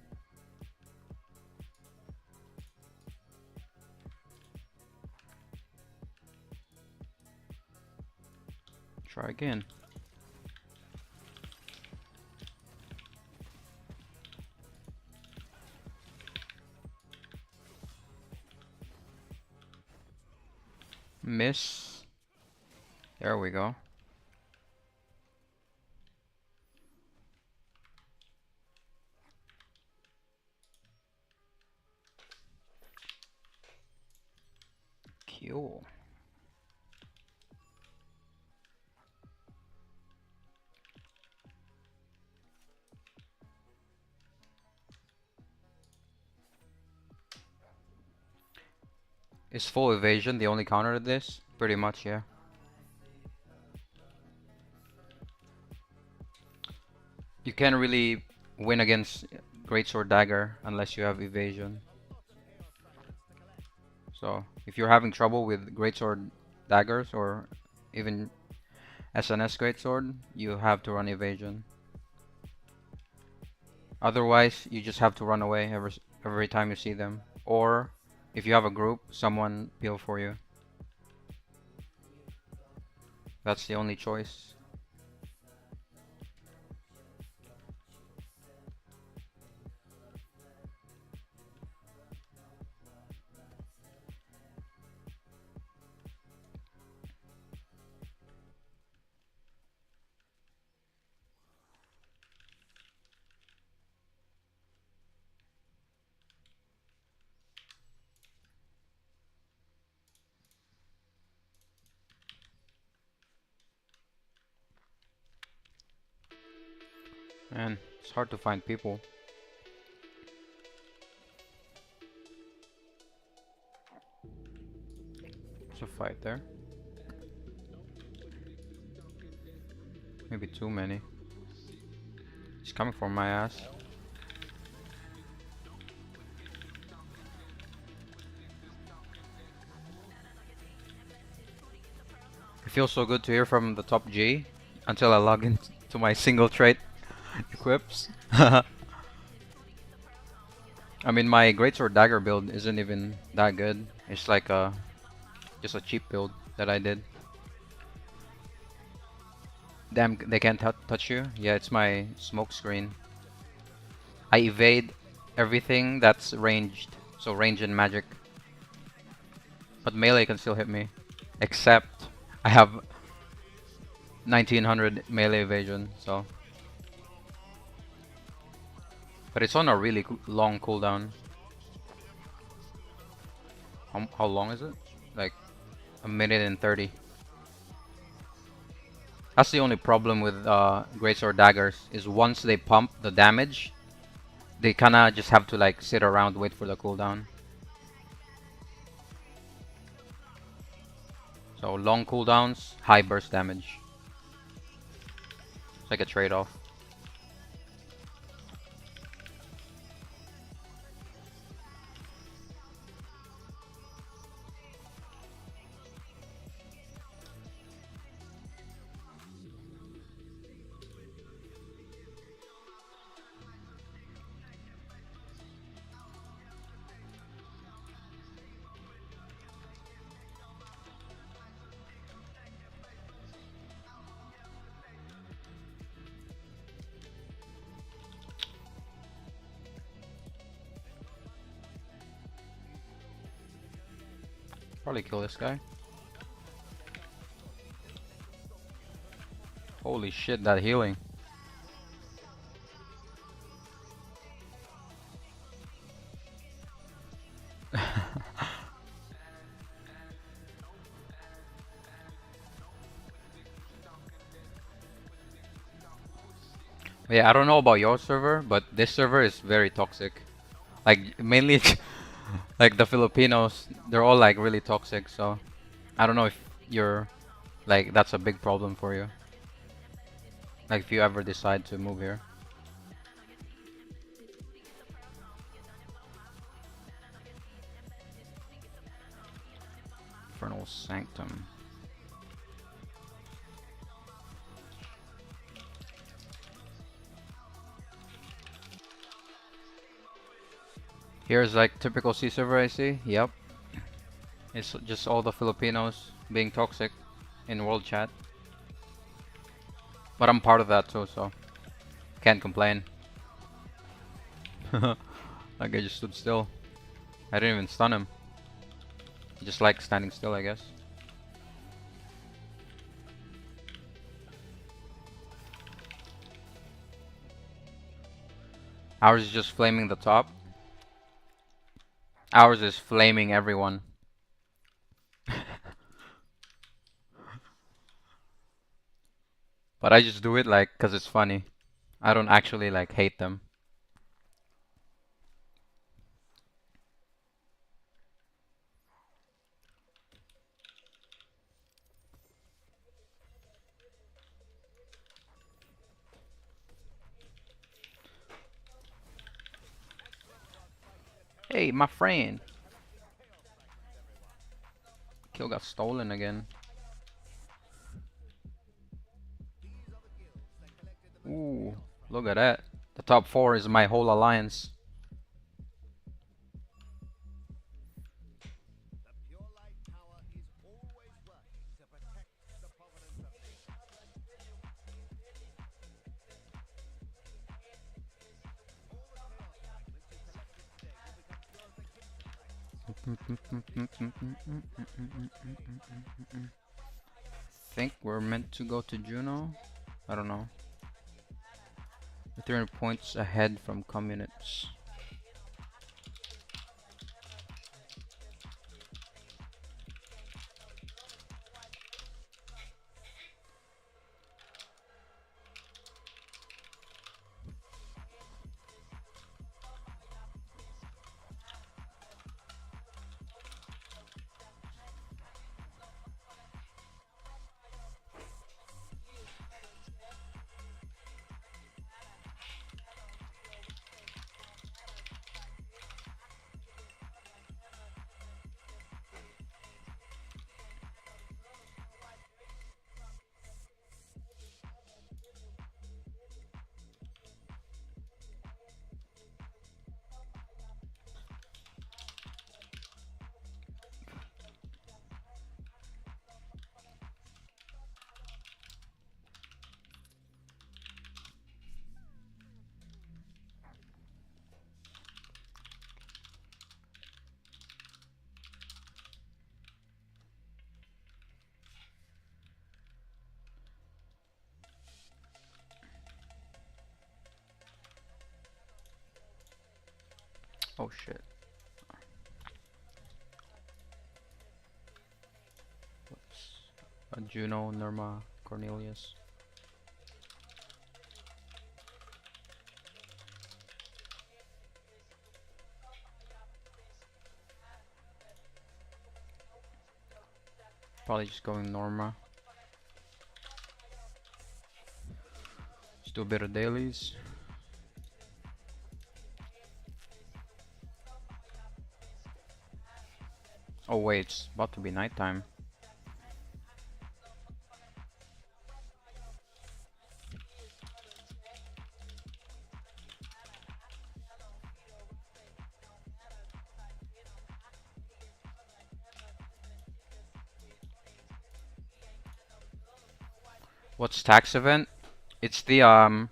Try again. Miss. There we go. Cool. Is full evasion the only counter to this? Pretty much, yeah. You can't really win against Greatsword Dagger unless you have evasion. So, if you're having trouble with Greatsword Daggers or even SNS Greatsword, you have to run evasion. Otherwise, you just have to run away every time you see them. Or, if you have a group, someone peel for you. That's the only choice. Man, it's hard to find people. There's a fight there. Maybe too many. He's coming for my ass. It feels so good to hear from the top G until I log into my single trait equips. I mean, my greatsword dagger build isn't even that good. It's like just a cheap build that I did. Damn, they can't touch you? Yeah, it's my smoke screen. I evade everything that's ranged. So range and magic. But melee can still hit me. Except I have 1900 melee evasion, so. But it's on a really long cooldown. How long is it? Like a minute and 30. That's the only problem with greatsword daggers, is once they pump the damage, they kinda just have to like sit around, wait for the cooldown. So long cooldowns, high burst damage. It's like a trade-off. Probably kill this guy. Holy shit, that healing. Yeah, I don't know about your server, but this server is very toxic. Like, mainly, like the Filipinos, they're all like really toxic, so I don't know if you're, like, that's a big problem for you. Like, if you ever decide to move here. Infernal Sanctum. Here's like typical C server, I see. Yep. It's just all the Filipinos being toxic in world chat. But I'm part of that too, so can't complain. That guy just stood still. I didn't even stun him. He just like standing still, I guess. Ours is just flaming the top. Ours is flaming everyone. But I just do it like cause it's funny. I don't actually like hate them. Hey, my friend. Kill got stolen again. Ooh, look at that. The top 4 is my whole alliance. Think we're meant to go to Juno? I don't know. We're 300 points ahead from communists. Oh shit. Juno, Norma, Cornelius. Probably just going Norma. Just do a bit of dailies. Oh wait, it's about to be nighttime. What's tax event? It's the I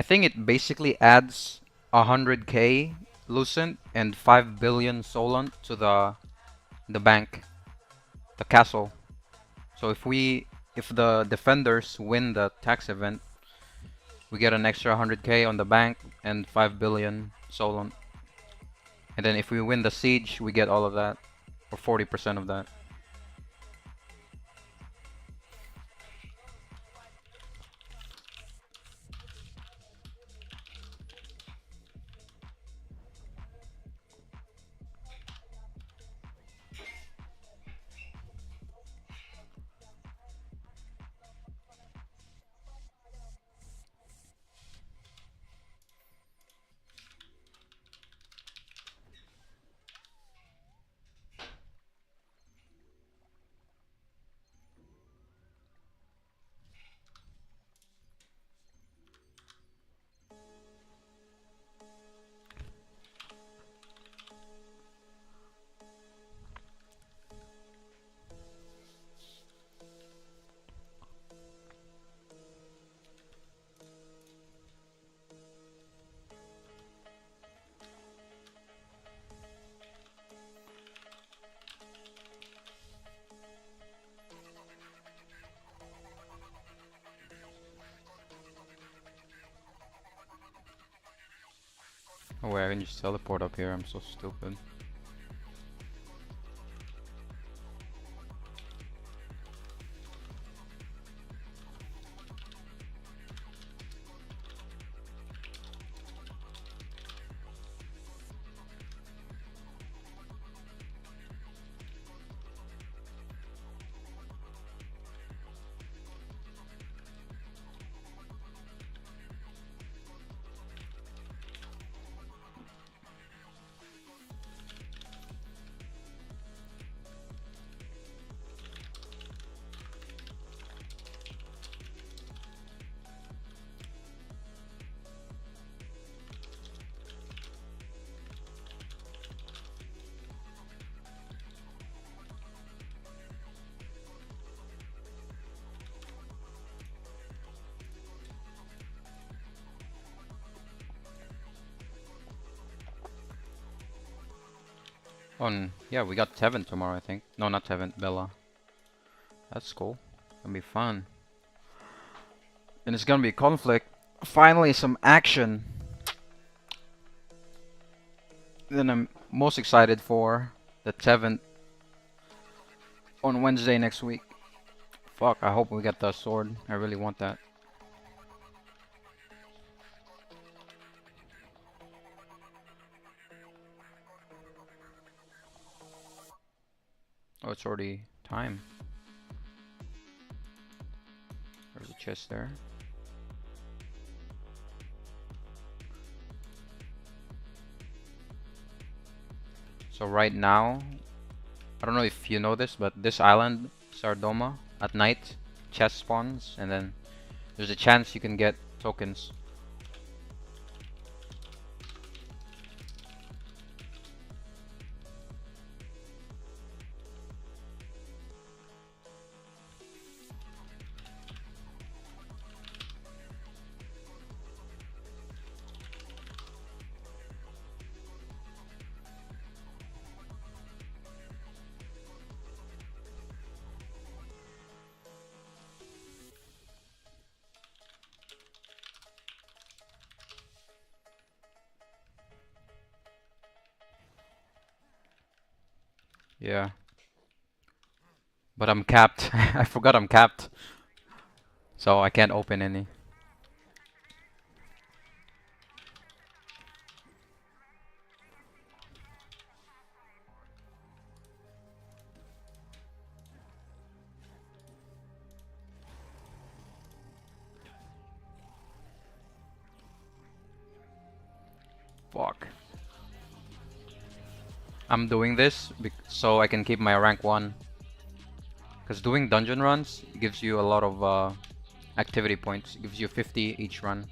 think it basically adds 100k Lucent and 5 billion Solant to the bank, the castle. So if the defenders win the tax event, we get an extra 100k on the bank and 5 billion Solant. And then if we win the siege, we get all of that, or 40% of that. Oh wait, I can just teleport up here, I'm so stupid. Yeah, we got Tevin tomorrow, I think. No, not Tevin, Bella. That's cool. Gonna be fun. And it's gonna be conflict. Finally, some action. Then I'm most excited for the Tevin on Wednesday next week. Fuck, I hope we get the sword. I really want that. Oh, it's already time. There's a chest there. So right now, I don't know if you know this, but this island, Sardoma, at night, chest spawns, and then there's a chance you can get tokens. Yeah. But I'm capped. I forgot I'm capped. So I can't open any. Fuck. I'm doing this so I can keep my rank 1. Because doing dungeon runs gives you a lot of activity points. It gives you 50 each run.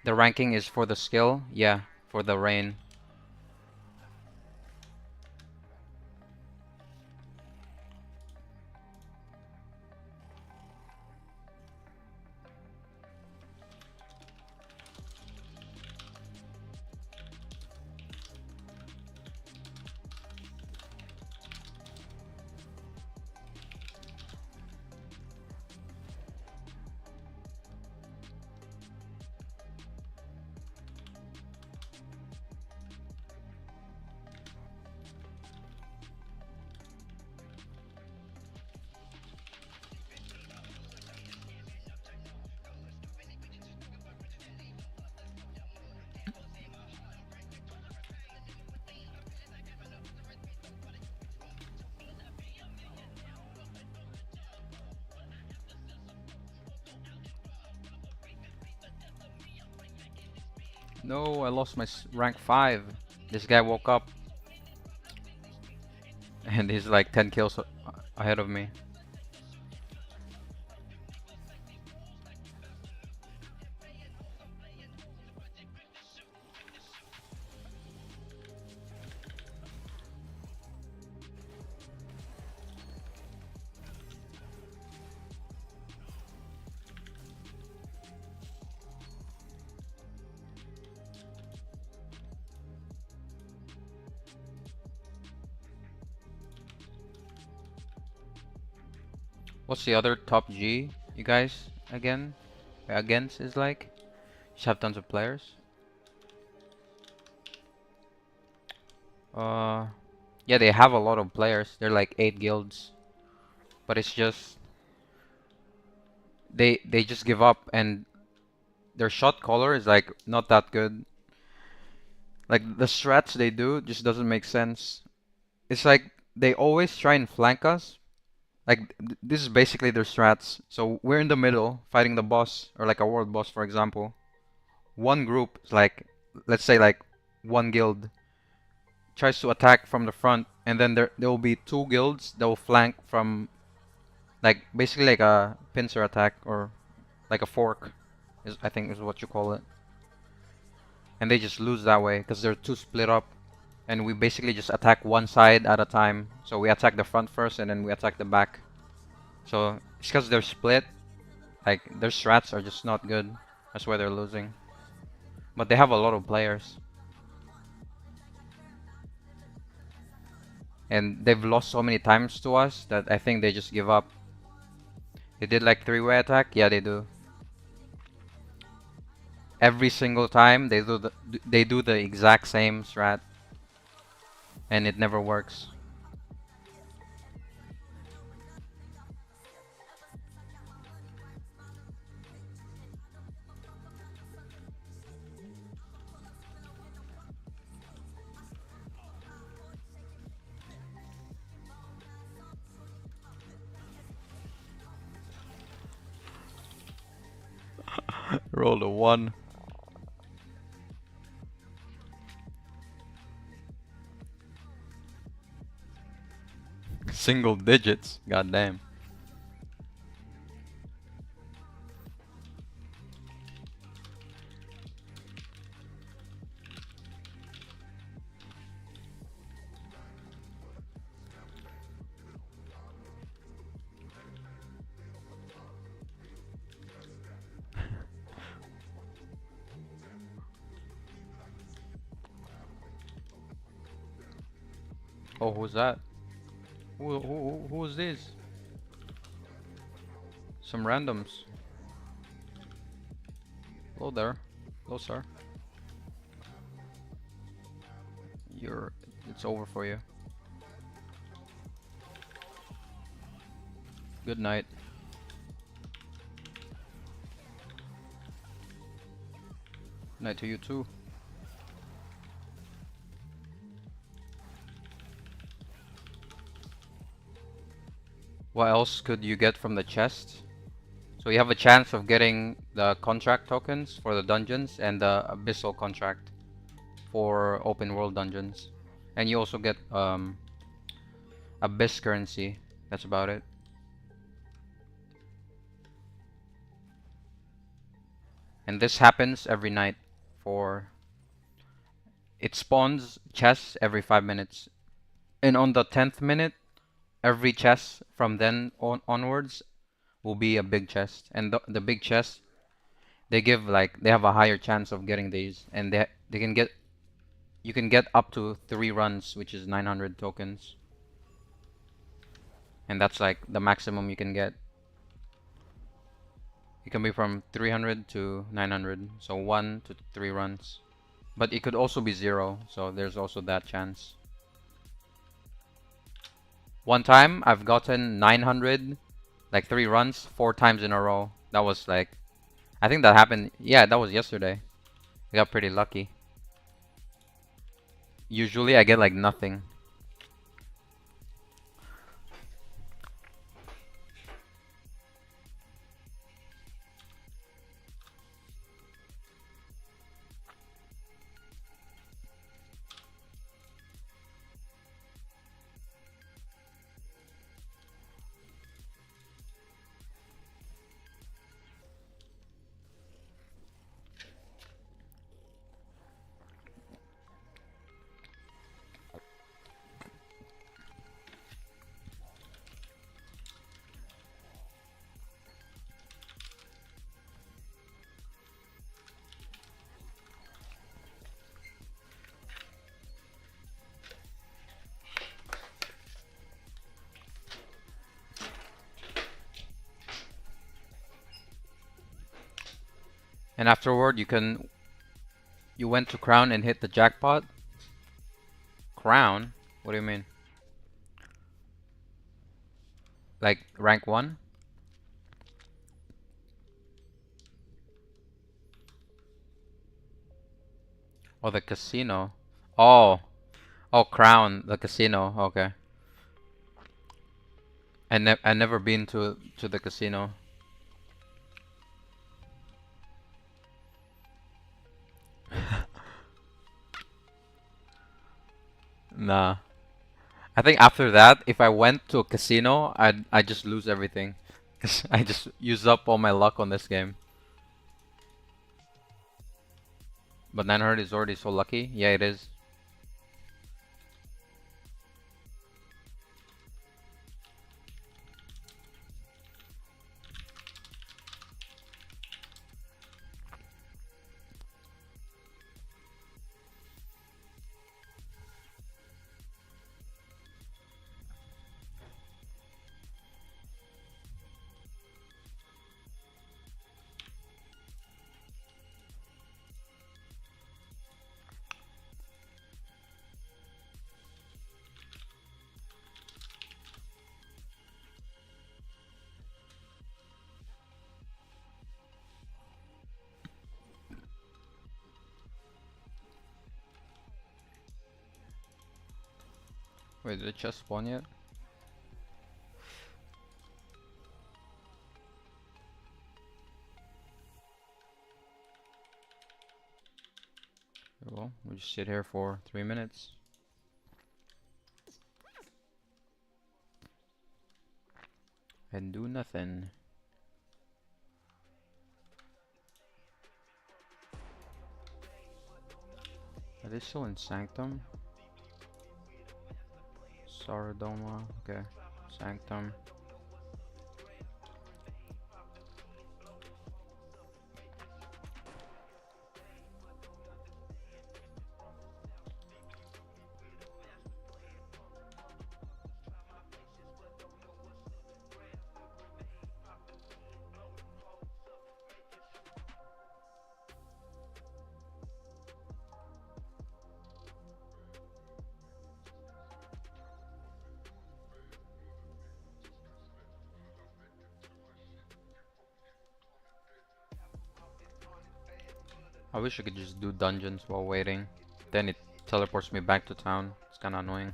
The ranking is for the skill? Yeah, for the rain. No, I lost my rank 5. This guy woke up. And he's like 10 kills ahead of me. What's the other top G, you guys, again? Against is like? Just have tons of players. Yeah, they have a lot of players. They're like 8 guilds. But it's just they just give up, and their shot caller is like not that good. Like the strats they do just doesn't make sense. It's like they always try and flank us. Like this is basically their strats. So we're in the middle fighting the boss, or like a world boss, for example. One group is like, let's say like one guild tries to attack from the front, and then there will be 2 guilds that will flank from, like basically like a pincer attack, or like a fork is, I think is what you call it. And they just lose that way because they're too split up, and we basically just attack one side at a time. So we attack the front first, and then we attack the back. So it's because they're split. Like their strats are just not good. That's why they're losing. But they have a lot of players. And they've lost so many times to us that I think they just give up. They did like 3-way attack? Yeah, they do. Every single time they do the exact same strat. And it never works. Roll a 1. Single digits. God damn. Oh, who's that? Who is this? Some randoms. Hello there. Hello, sir. It's over for you. Good night. Good night to you too. What else could you get from the chest? So you have a chance of getting the contract tokens for the dungeons and the abyssal contract for open world dungeons. And you also get abyss currency. That's about it. And this happens every night for... It spawns chests every 5 minutes. And on the 10th minute, every chest from then onwards will be a big chest. And the big chest, they have a higher chance of getting these. And they can get... You can get up to 3 runs, which is 900 tokens. And that's like the maximum you can get. It can be from 300 to 900, so 1 to 3 runs. But it could also be 0, so there's also that chance. One time I've gotten 900, like 3 runs, 4 times in a row. That was like, I think that happened, yeah, that was yesterday. I got pretty lucky. Usually I get like nothing. And afterward you went to Crown and hit the jackpot? Crown? What do you mean? Like rank 1? Oh, the casino. Oh. Oh, Crown, the casino. Okay. I never been to the casino. Nah. I think after that, if I went to a casino, I'd just lose everything. 'Cause I just used up all my luck on this game. But 900 is already so lucky. Yeah, it is. Wait, did it just spawn yet? Well, we'll just sit here for 3 minutes. Can do nothing. Are they still in Sanctum? Saradoma, okay. Sanctum. I wish I could just do dungeons while waiting. Then it teleports me back to town. It's kinda annoying.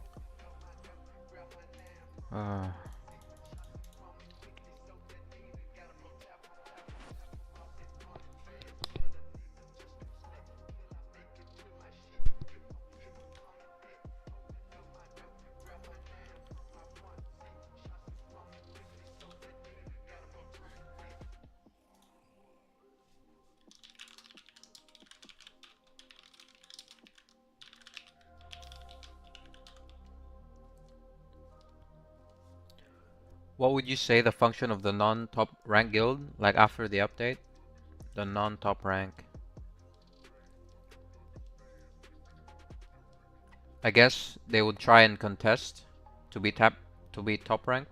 What would you say the function of the non-top rank guild, like after the update? The non-top rank. I guess they would try and contest to be top rank.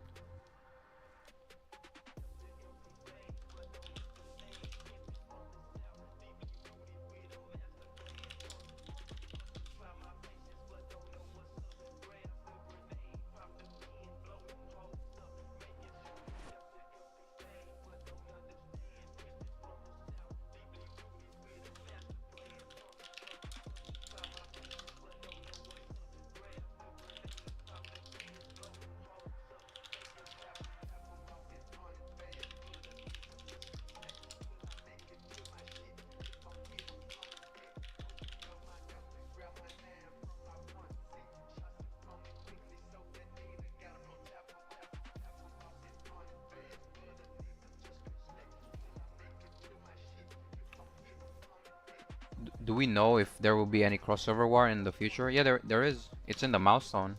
Do we know if there will be any crossover war in the future? Yeah, there is. It's in the milestone.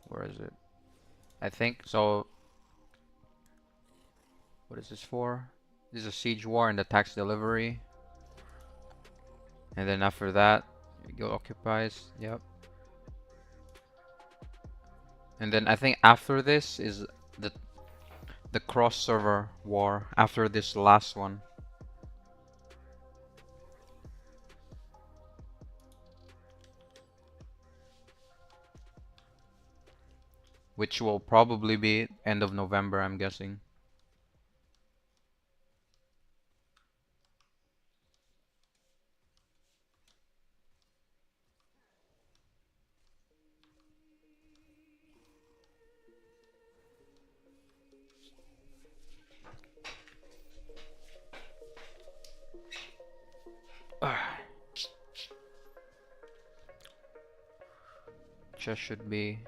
Where is it? I think so. What is this for? This is a siege war and the tax delivery. And then after that, guild occupies. Yep. And then I think after this is the cross server war. After this last one. Which will probably be end of November, I'm guessing. Chest should be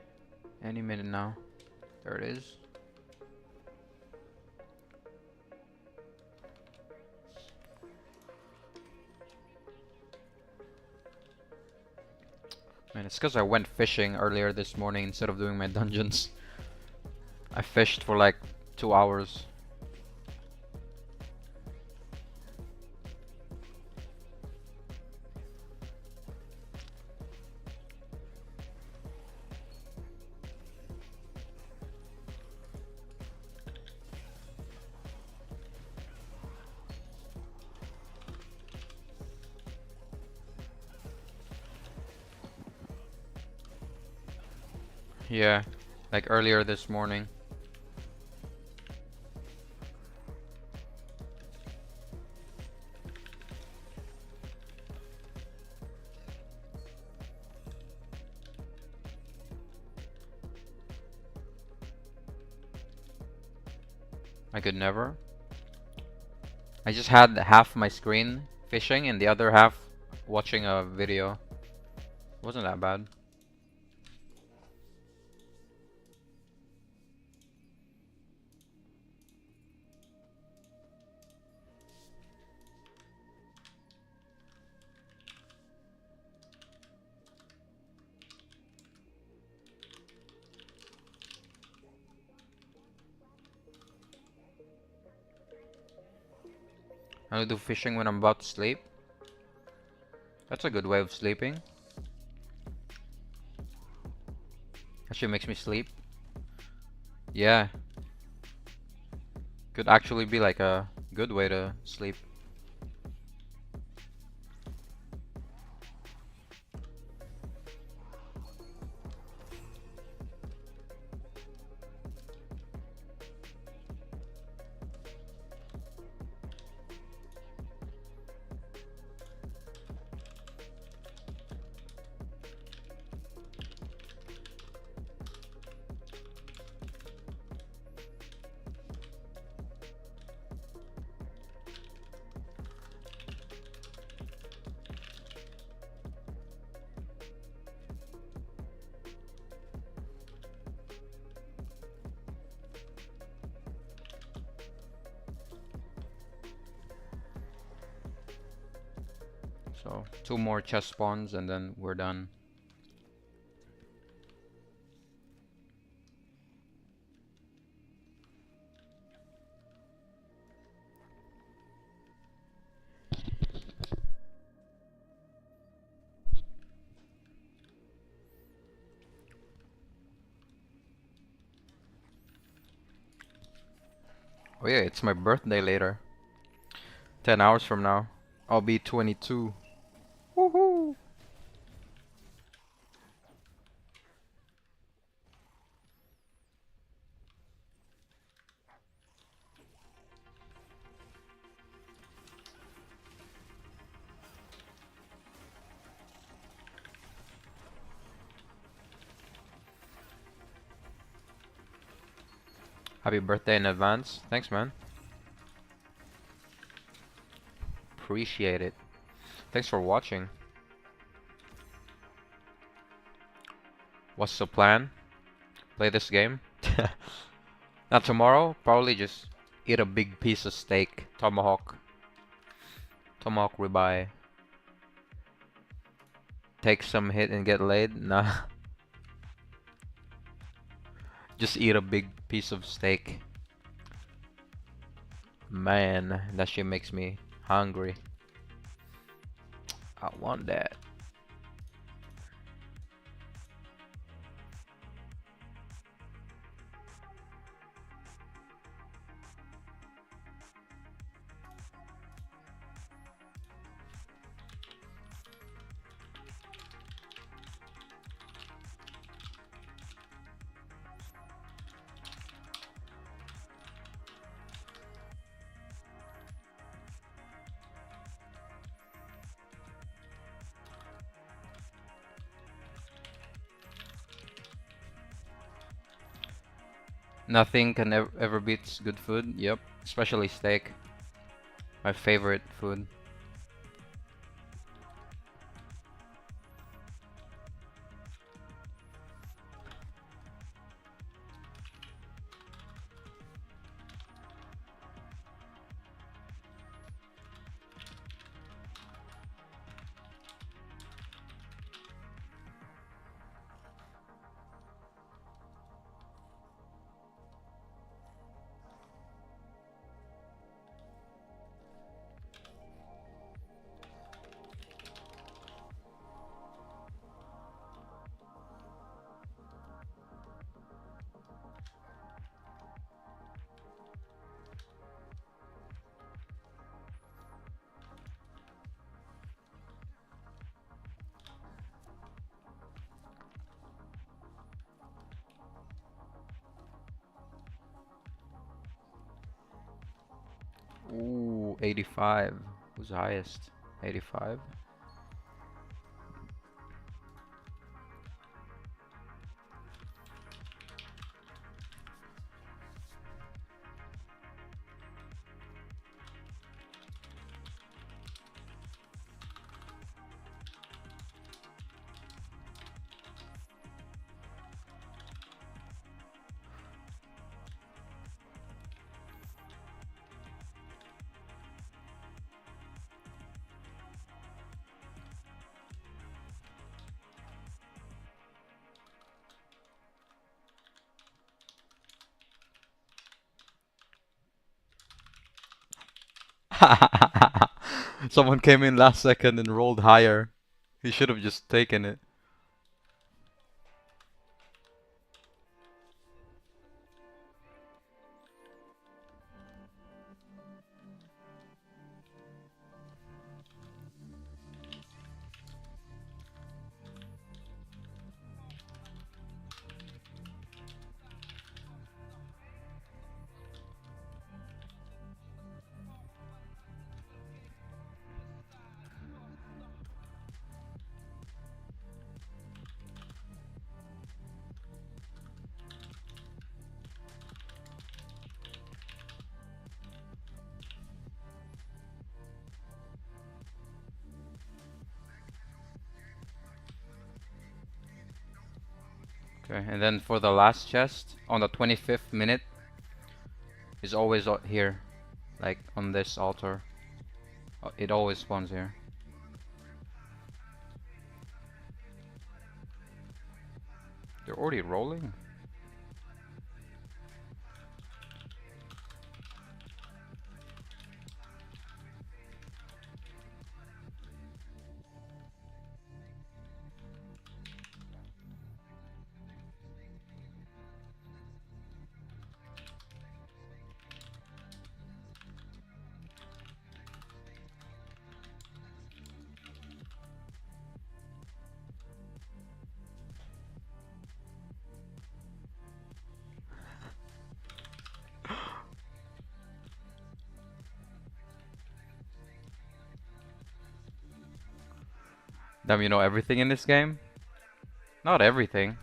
any minute now. There it is. Man, it's because I went fishing earlier this morning instead of doing my dungeons. I fished for like 2 hours. Yeah, like earlier this morning. I could never. I just had half my screen fishing and the other half watching a video. Wasn't that bad. I do fishing when I'm about to sleep. That's a good way of sleeping. Actually makes me sleep. Yeah. Could actually be like a good way to sleep. So 2 more chest spawns and then we're done. Oh yeah, it's my birthday later. 10 hours from now. I'll be 22. Woohoo! Happy birthday in advance. Thanks, man. Appreciate it. Thanks for watching. What's the plan? Play this game? Not tomorrow. Probably just eat a big piece of steak. Tomahawk. Tomahawk ribeye. Take some hit and get laid? Nah. Just eat a big piece of steak. Man, that shit makes me hungry. I want that. Nothing can ever beats good food. Yep, especially steak. My favorite food. Ooh, 85. Who's the highest? 85. Someone came in last second and rolled higher. He should have just taken it. Okay, and then for the last chest, on the 25th minute, is always here. Like, on this altar. It always spawns here. They're already rolling? Damn, you know everything in this game? Not everything.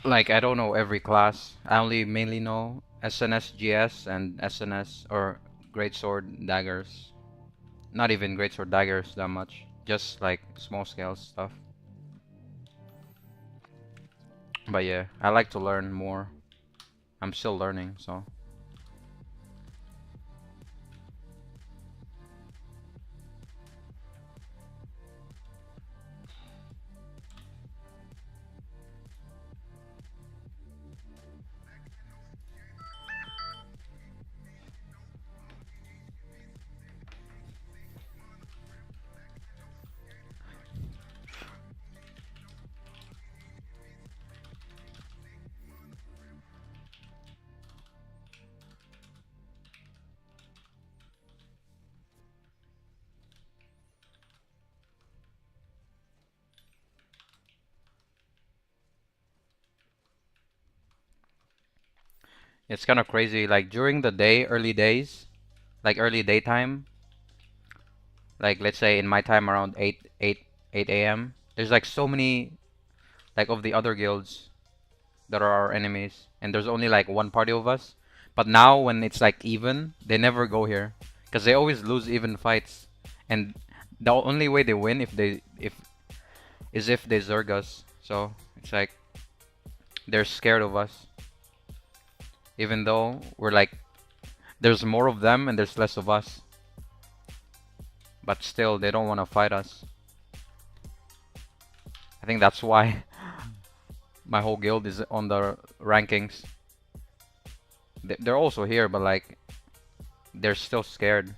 Like, I don't know every class. I only mainly know SNS GS and SNS or Great Sword Daggers. Not even Great Sword Daggers that much. Just like small scale stuff. But yeah, I like to learn more. I'm still learning, so. It's kind of crazy. Like during the day, early days, like early daytime, like let's say in my time around 8 a.m. There's like so many like of the other guilds that are our enemies, and there's only like one party of us. But now when it's like even, they never go here because they always lose even fights, and the only way they win if they zerg us. So it's like they're scared of us, even though we're like there's more of them and there's less of us. But still, they don't want to fight us. I think that's why my whole guild is on the rankings. They're also here, but like they're still scared.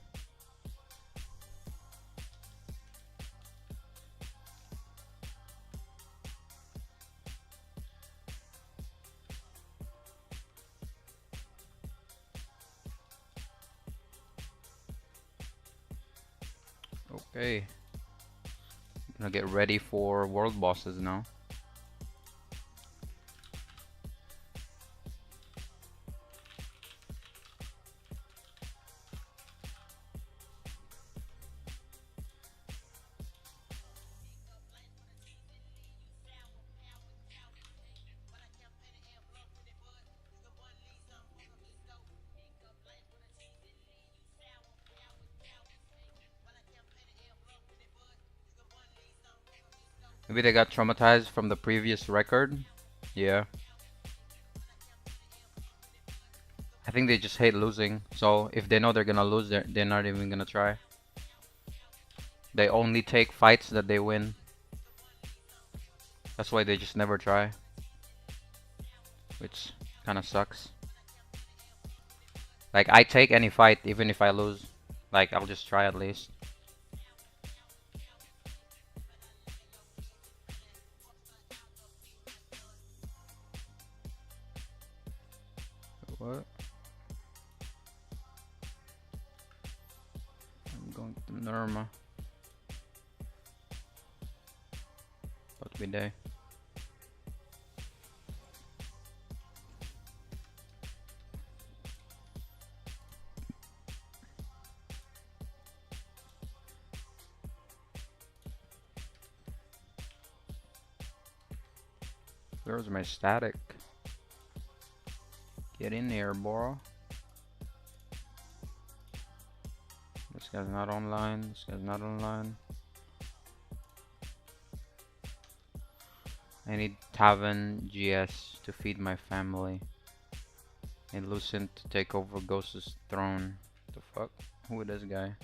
Okay. Gonna get ready for world bosses now. Maybe they got traumatized from the previous record. Yeah. I think they just hate losing. So if they know they're gonna lose, they're not even gonna try. They only take fights that they win. That's why they just never try, which kind of sucks. Like, I take any fight even if I lose. Like, I'll just try at least. What? I'm going to Nirma. About to be day. Where's my static? Get in here, bro. This guy's not online. This guy's not online. I need Taion GS to feed my family. And Lucent to take over Ghost's throne. The fuck? Who is this guy?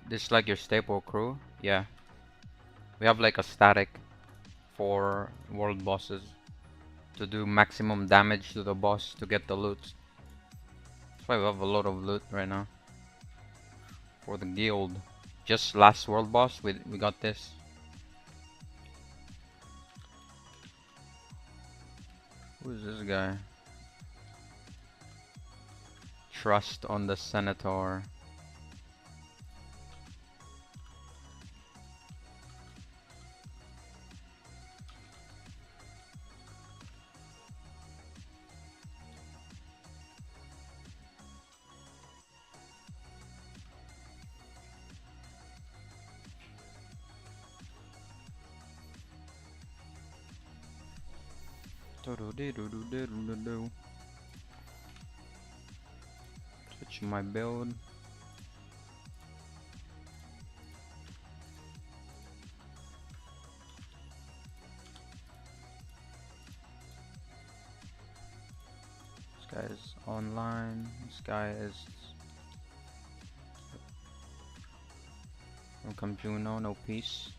This is like your staple crew? Yeah. We have like a static for world bosses to do maximum damage to the boss to get the loot. That's why we have a lot of loot right now. For the guild. Just last world boss, we got this. Who's this guy? Trust on the Senator. Switch my build. This guy is online. This guy is welcome Juno, no peace.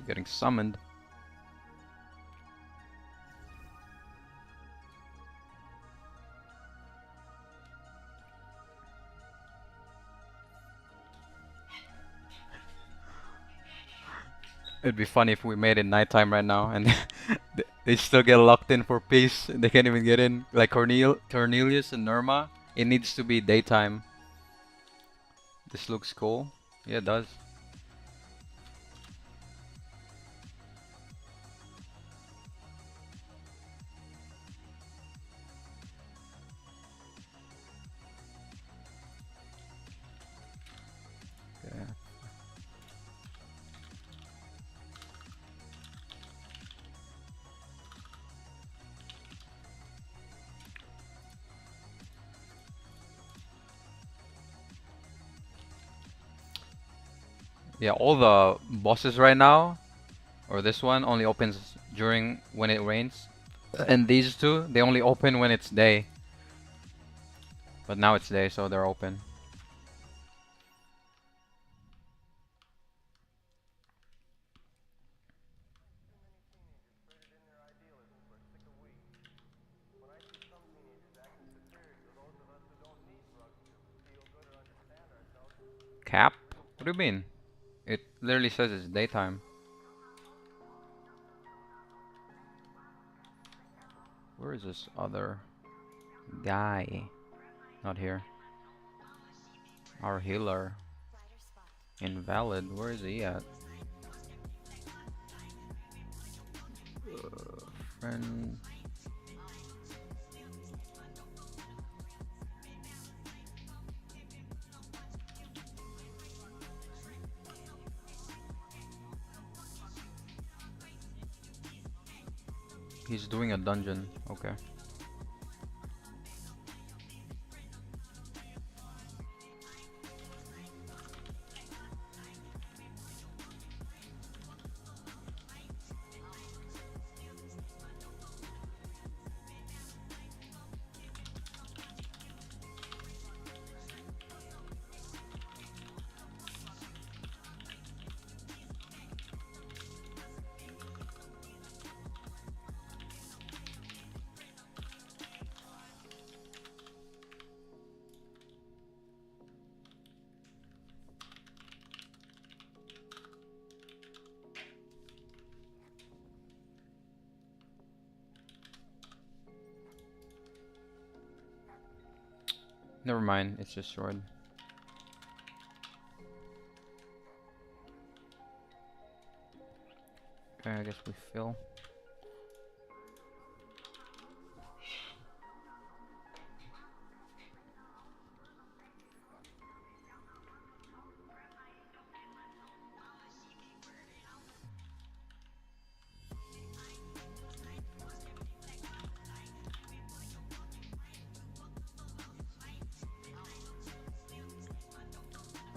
Getting summoned. It'd be funny if we made it nighttime right now and they still get locked in for peace. They can't even get in. Like Cornelius and Nirma, it needs to be daytime. This looks cool. Yeah, it does. Okay. Yeah, all the bosses right now, or this one, only opens during when it rains. And these two, they only open when it's day. But now it's day, so they're open. Cap? What do you mean? It literally says it's daytime. Where is this other guy? Not here. Our healer. Invalid. Where is he at? Friend. He's doing a dungeon. Okay. Never mind, it's destroyed. Okay, I guess we fill.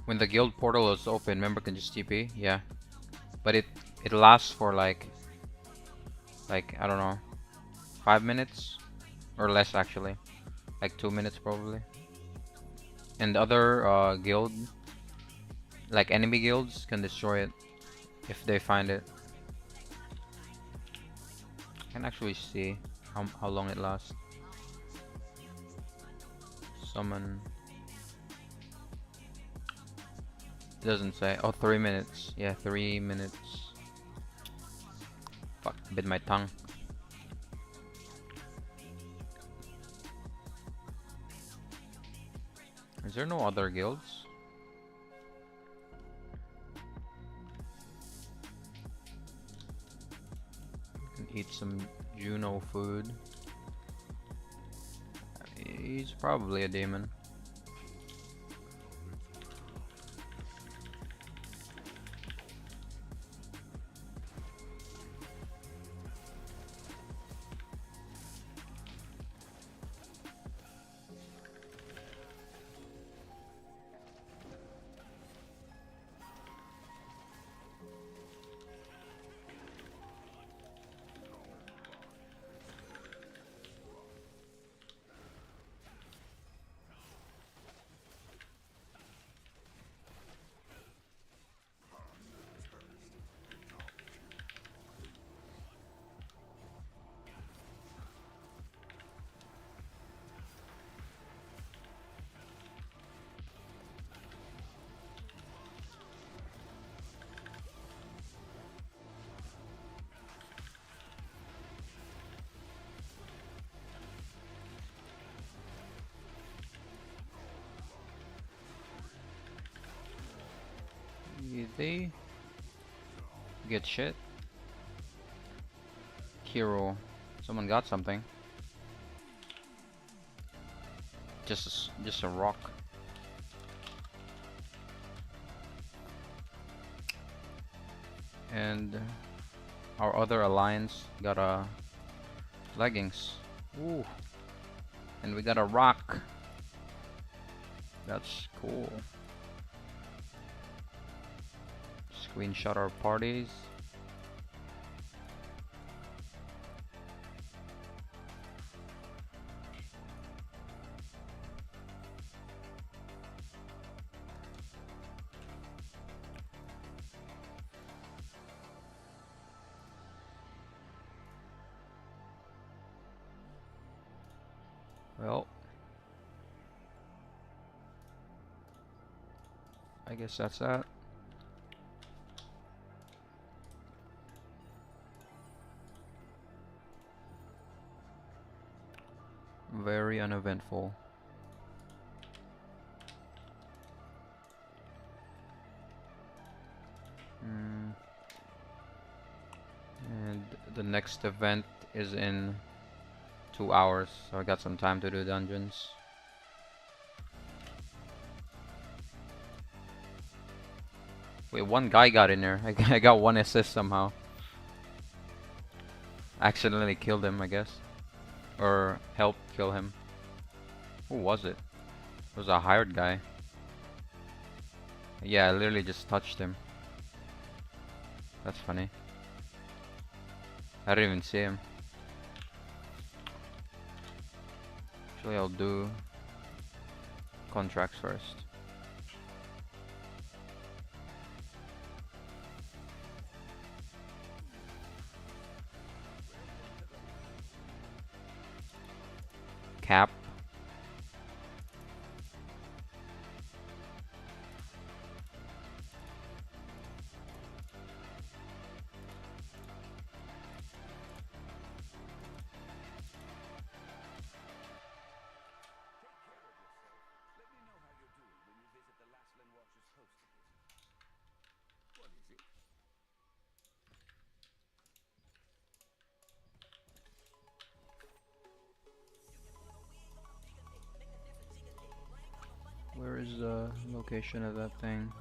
When the guild portal is open, member can just TP. Yeah, but it lasts for like I don't know, 5 minutes or less actually, like 2 minutes probably. And other guild, like enemy guilds, can destroy it if they find it. I can actually see how long it lasts. Summon. It doesn't say. Oh, 3 minutes. Yeah, 3 minutes. Fuck, bit my tongue. Is there no other guilds? Can eat some Juno food. He's probably a demon. They get shit. Hero. Someone got something. Just a rock. And our other alliance got a leggings. Ooh. And we got a rock. That's cool. Screenshot our parties. Well, I guess that's that. Very uneventful. And the next event is in 2 hours, so I got some time to do dungeons. Wait, one guy got in there. I got one assist somehow. Accidentally killed him, I guess. Or helped kill him. Who was it? It was a hired guy. Yeah, I literally just touched him. That's funny. I didn't even see him. Actually, I'll do contracts first. Cap. Where is the location of that thing?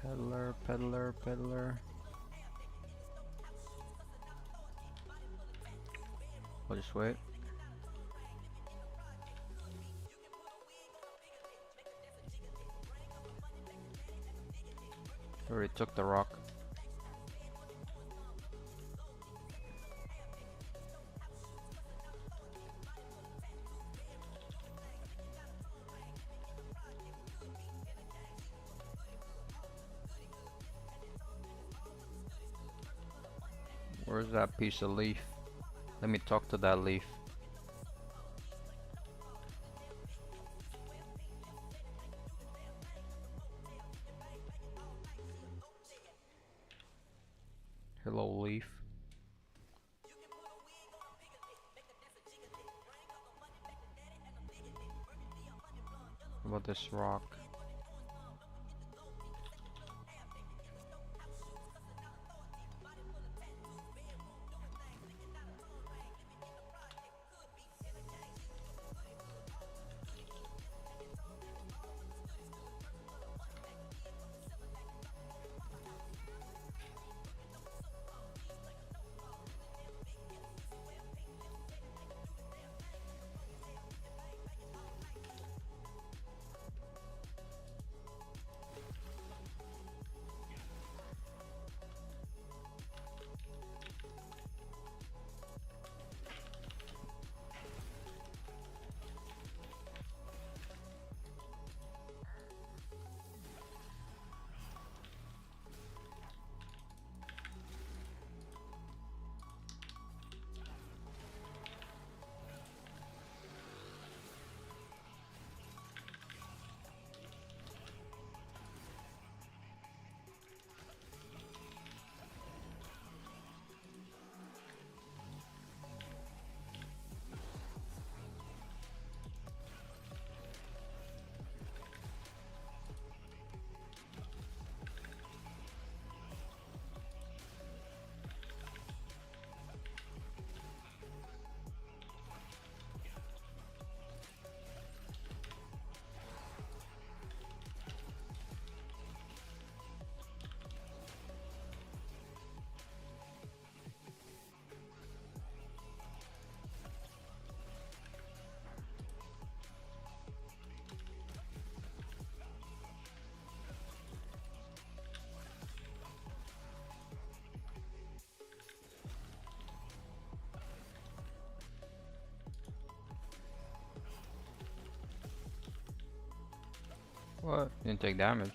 Peddler, peddler, peddler. I'll just wait. Already took the rock. Where's that piece of leaf? Let me talk to that leaf. Hello, leaf. How about this rock? What? Didn't take damage.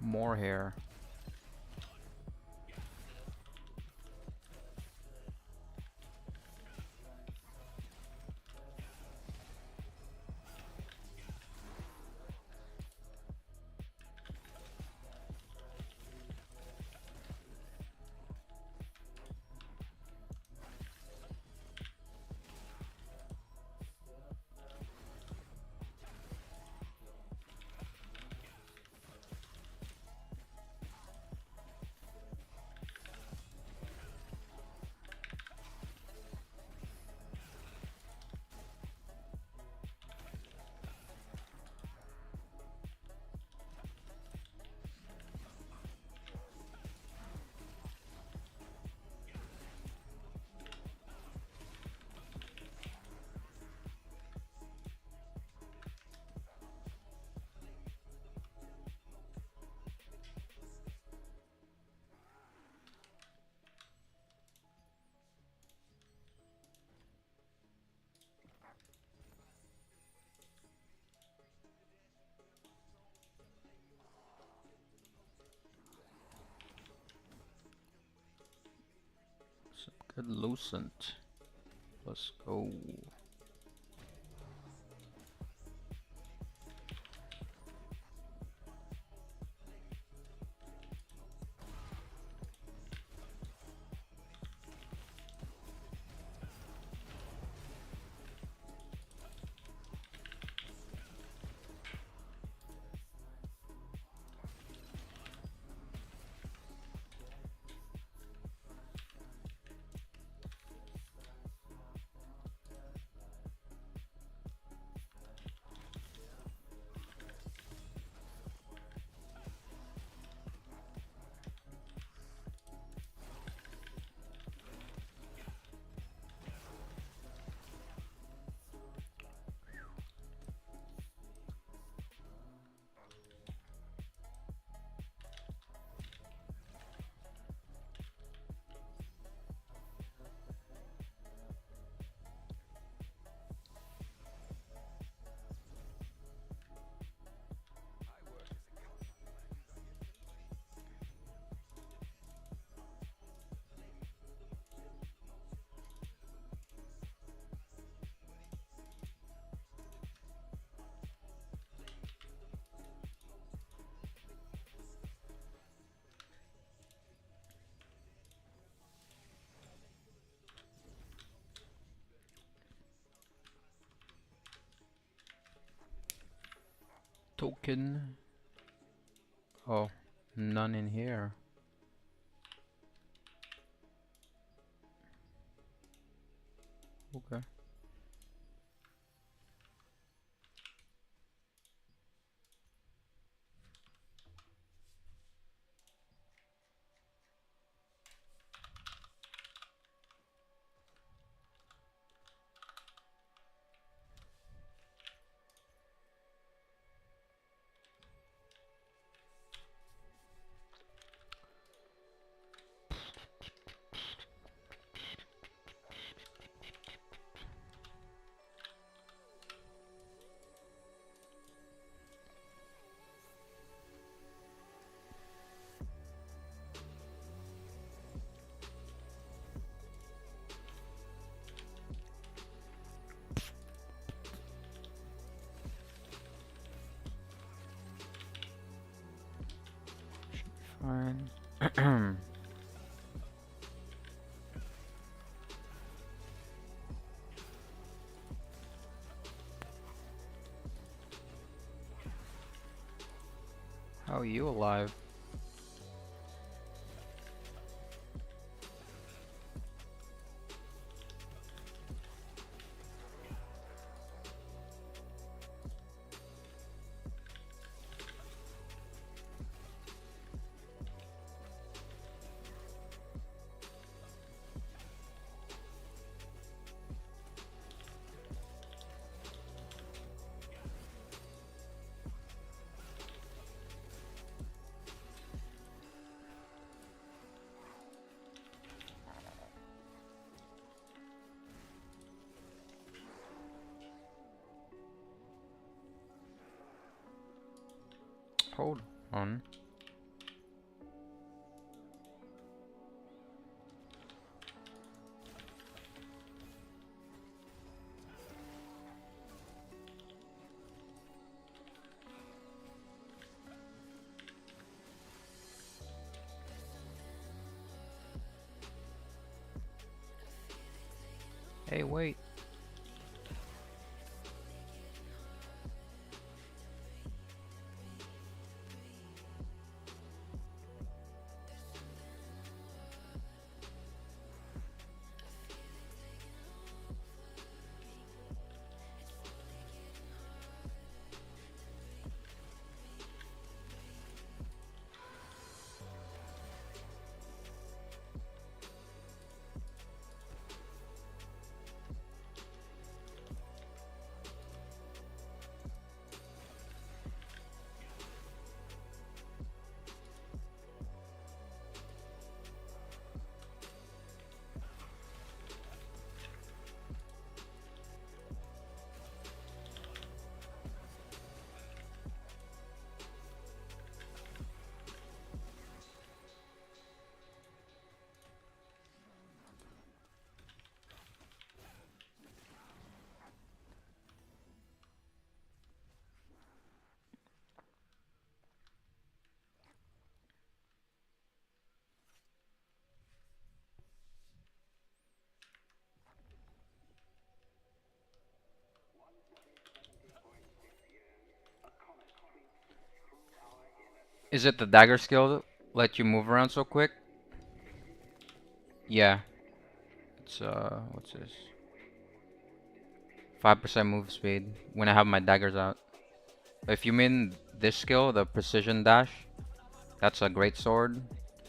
More hair. Good lucent. Let's go. Token. Oh, none in here. Okay. Fine. How are you alive? Hold on. Hey, wait. Is it the dagger skill that let you move around so quick? Yeah. It's what's this? 5% move speed when I have my daggers out. If you mean this skill, the precision dash, that's a great sword.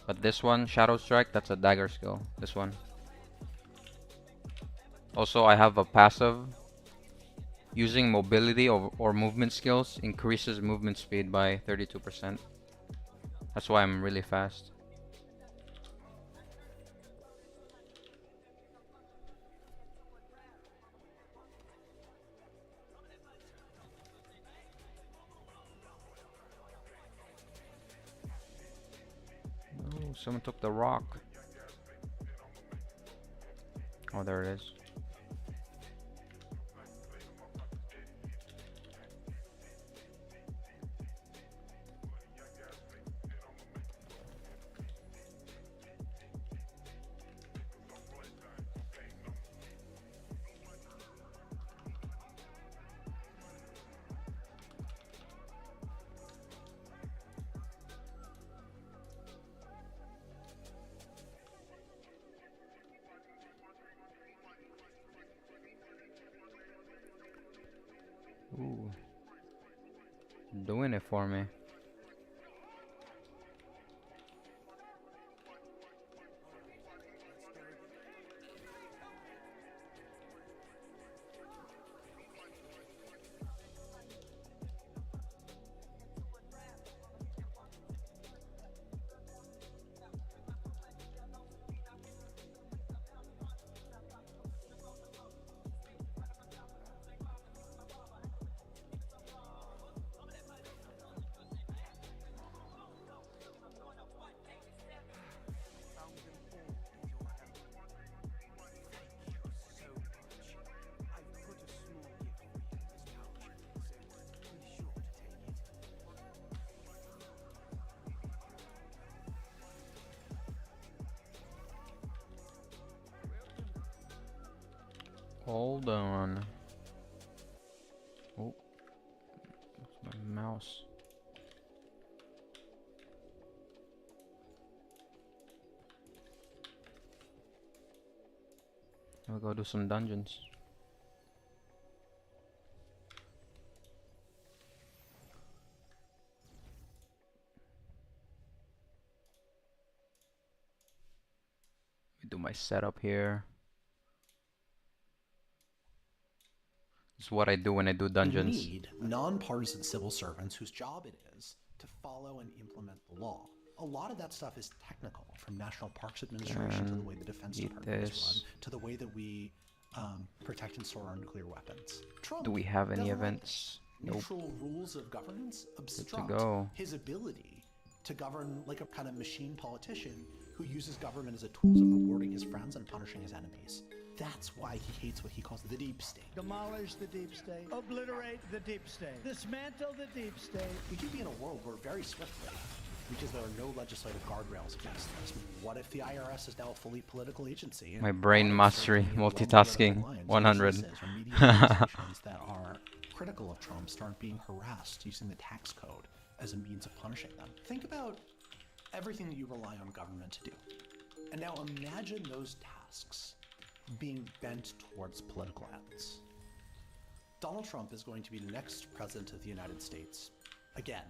But this one, Shadow Strike, that's a dagger skill. This one. Also, I have a passive. Using mobility or movement skills increases movement speed by 32%. That's why I'm really fast. Oh, someone took the rock. Oh, there it is. Ooh. Doing it for me. Hold on. Oh, that's my mouse. I'll go do some dungeons. Let me do my setup here. This is what I do when I do dungeons. We need nonpartisan civil servants whose job it is to follow and implement the law. A lot of that stuff is technical, from National Parks Administration to the way the Defense Department is run, to the way that we protect and store our nuclear weapons. Trump Do we have any events? Nope. Neutral rules of governance obstruct go. his ability to govern like a kind of machine politician who uses government as a tool of rewarding his friends and punishing his enemies. That's why he hates what he calls the deep state. Demolish the deep state. Obliterate the deep state. Dismantle the deep state. We could be in a world where very swiftly which is there are no legislative guardrails against this. What if the IRS is now a fully political agency? My brain What if mastery, certain along multitasking, political lines, 100. businesses or media organizations that are critical of Trump start being harassed using the tax code as a means of punishing them? Think about everything that you rely on government to do. And now imagine those tasks being bent towards political ends. Donald Trump is going to be the next president of the United States again.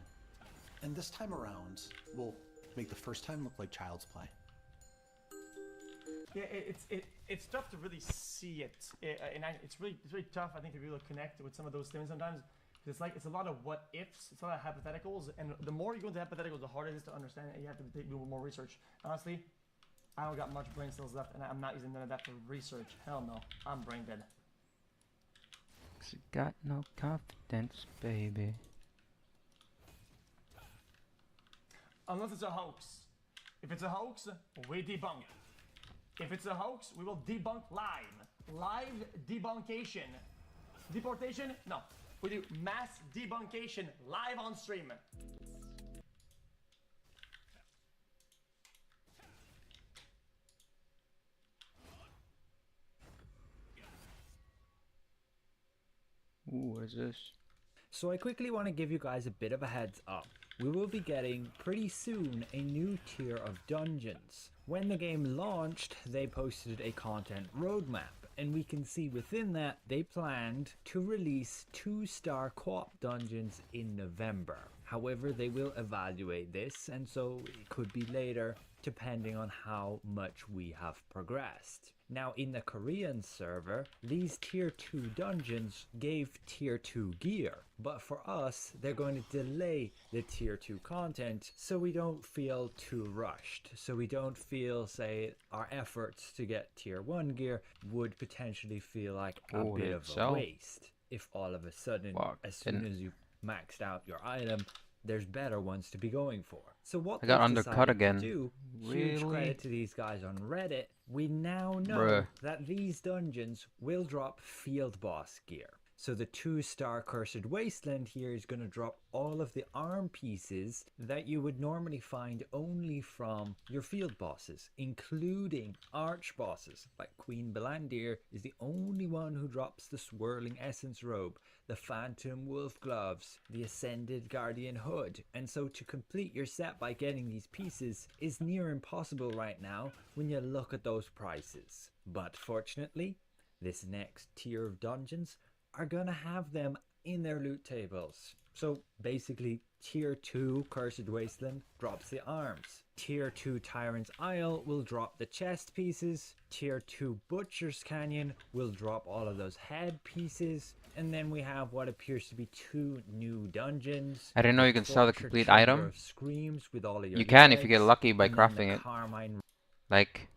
And this time around, will make the first time look like child's play. Yeah, it's tough to really see it, and it's really tough. I think to be able to connect with some of those things sometimes. It's like it's a lot of what ifs, it's a lot of hypotheticals, and the more you go into hypotheticals, the harder it is to understand, and you have to do a little more research. Honestly, I don't got much brain cells left, and I'm not using none of that for research. Hell no, I'm brain dead. Got no confidence, baby. Unless it's a hoax. If it's a hoax, we debunk. If it's a hoax, we will debunk live. Live debuncation. Deportation? No. We do mass debuncation live on stream. Ooh, what is this? So I quickly want to give you guys a bit of a heads up. We will be getting pretty soon a new tier of dungeons. When the game launched, they posted a content roadmap, and we can see within that they planned to release 2-star co-op dungeons in November. However, they will evaluate this, and so it could be later depending on how much we have progressed. Now in the Korean server, these tier 2 dungeons gave tier 2 gear, but for us, they're going to delay the tier 2 content so we don't feel too rushed. So we don't feel, say, our efforts to get tier 1 gear would potentially feel like a bit of a waste. If all of a sudden, as soon as you maxed out your item, there's better ones to be going for. So what I got they've undercut decided again. to do, huge credit to these guys on Reddit, we now know Bruh. that these dungeons will drop field boss gear. So the 2-star Cursed Wasteland here is going to drop all of the arm pieces that you would normally find only from your field bosses, including arch bosses. Like Queen Belandir is the only one who drops the Swirling Essence robe, the Phantom Wolf gloves, the Ascended Guardian hood. And so to complete your set by getting these pieces is near impossible right now when you look at those prices. But fortunately, this next tier of dungeons are gonna have them in their loot tables. So basically, tier 2 Cursed Wasteland drops the arms. Tier 2 Tyrant's Isle will drop the chest pieces. Tier 2 Butcher's Canyon will drop all of those head pieces. And then we have what appears to be 2 new dungeons. I didn't know you can sell the complete item. Screams with all of your You can if you legs, get lucky by and then crafting the it. Carmine. Like,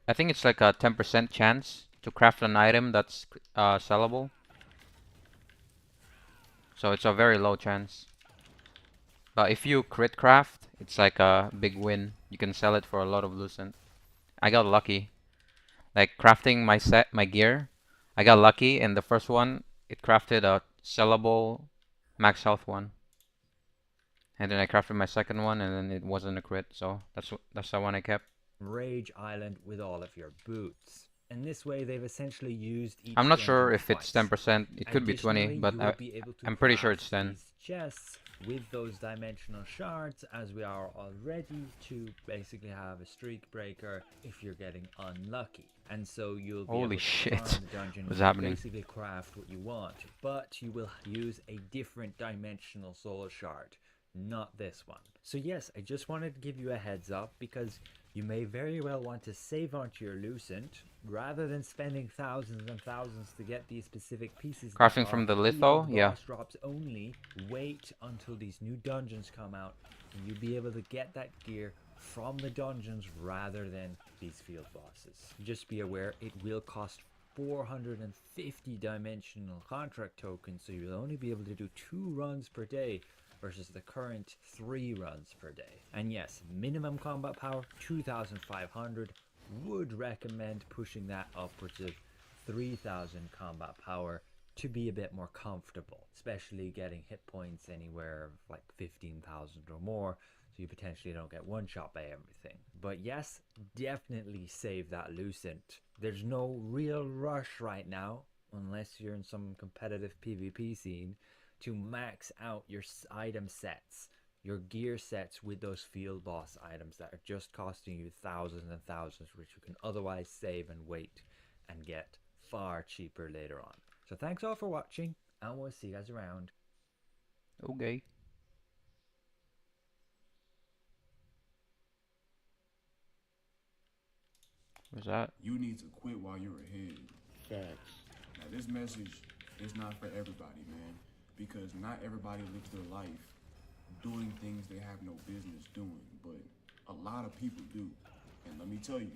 I think it's like a 10% chance to craft an item that's sellable. So it's a very low chance. But if you crit craft, it's like a big win. You can sell it for a lot of lucent. I got lucky. Like crafting my gear, I got lucky, and the first one, it crafted a sellable max health one. And then I crafted my second one, and then it wasn't a crit, so that's the one I kept. Rage Island with all of your boots. And this way they've essentially used each I'm not dungeon sure if it's twice. 10%. It could be 20, Additionally, but you will be able to I'm pretty sure craft it's 10. these chests with those dimensional shards, as we are all ready to basically have a streak breaker if you're getting unlucky. And so you'll be Holy able to shit. farm the dungeon What's and happening? basically craft what you want. But you will use a different dimensional soul shard, not this one. So yes, I just wanted to give you a heads up because you may very well want to save onto your lucent rather than spending thousands and thousands to get these specific pieces. Crafting from the litho, yeah. Boss drops only. Wait until these new dungeons come out and you'll be able to get that gear from the dungeons rather than these field bosses. Just be aware it will cost 450 dimensional contract tokens, so you'll only be able to do 2 runs per day versus the current 3 runs per day. And yes, minimum combat power 2,500. Would recommend pushing that upwards of 3,000 combat power to be a bit more comfortable, especially getting hit points anywhere of like 15,000 or more, so you potentially don't get one shot by everything. But yes, definitely save that Lucent. There's no real rush right now, unless you're in some competitive PvP scene, to max out your item sets, your gear sets with those field boss items that are just costing you thousands and thousands, which you can otherwise save and wait and get far cheaper later on. So thanks all for watching, and we'll see you guys around. Okay. What's that? You need to quit while you're ahead. Facts. Now this message is not for everybody, man, because not everybody lives their life doing things they have no business doing, but a lot of people do. And let me tell you,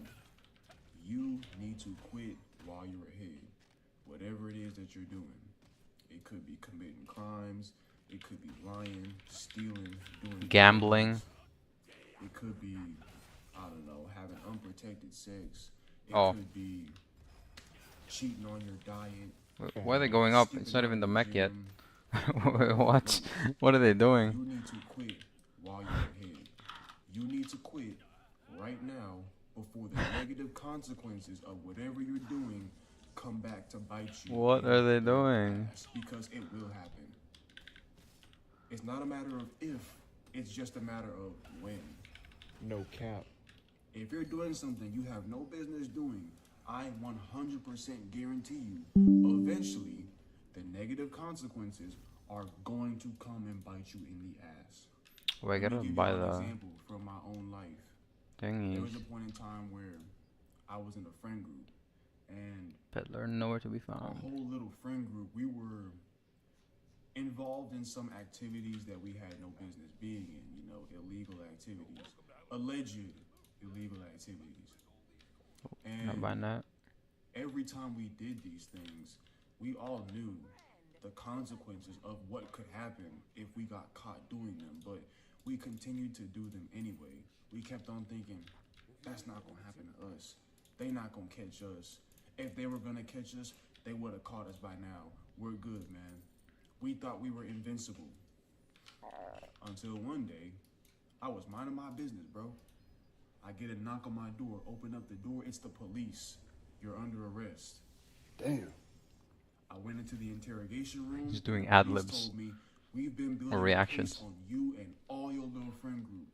you need to quit while you're ahead. Whatever it is that you're doing. It could be committing crimes, it could be lying, stealing, doing gambling. drugs. It could be, I don't know, having unprotected sex. It could be cheating on your diet. Why are they going up? It's not even the mech yet. What? What are they doing? You need to quit while you're ahead. You need to quit right now before the negative consequences of whatever you're doing come back to bite you. What are they doing? Because it will happen. It's not a matter of if, it's just a matter of when. No cap. If you're doing something you have no business doing, I 100% guarantee you, eventually, the negative consequences are going to come and bite you in the ass. Well, I gotta Let me give buy you an the example from my own life. thingies. There was a point in time where I was in a friend group, and Peddler nowhere to be a found. whole little friend group, we were involved in some activities that we had no business being in, you know, illegal activities, alleged illegal activities. Not And buying that. every time we did these things, we all knew the consequences of what could happen if we got caught doing them, but we continued to do them anyway. We kept on thinking, that's not gonna happen to us. They not gonna catch us. If they were gonna catch us, they would have caught us by now. We're good, man. We thought we were invincible. Until one day, I was minding my business, bro. I get a knock on my door, open up the door, it's the police. You're under arrest. Damn. I went into the interrogation room. He's doing the ad police libs. told me, we've been building Or a reactions. case on you and all your little friend group.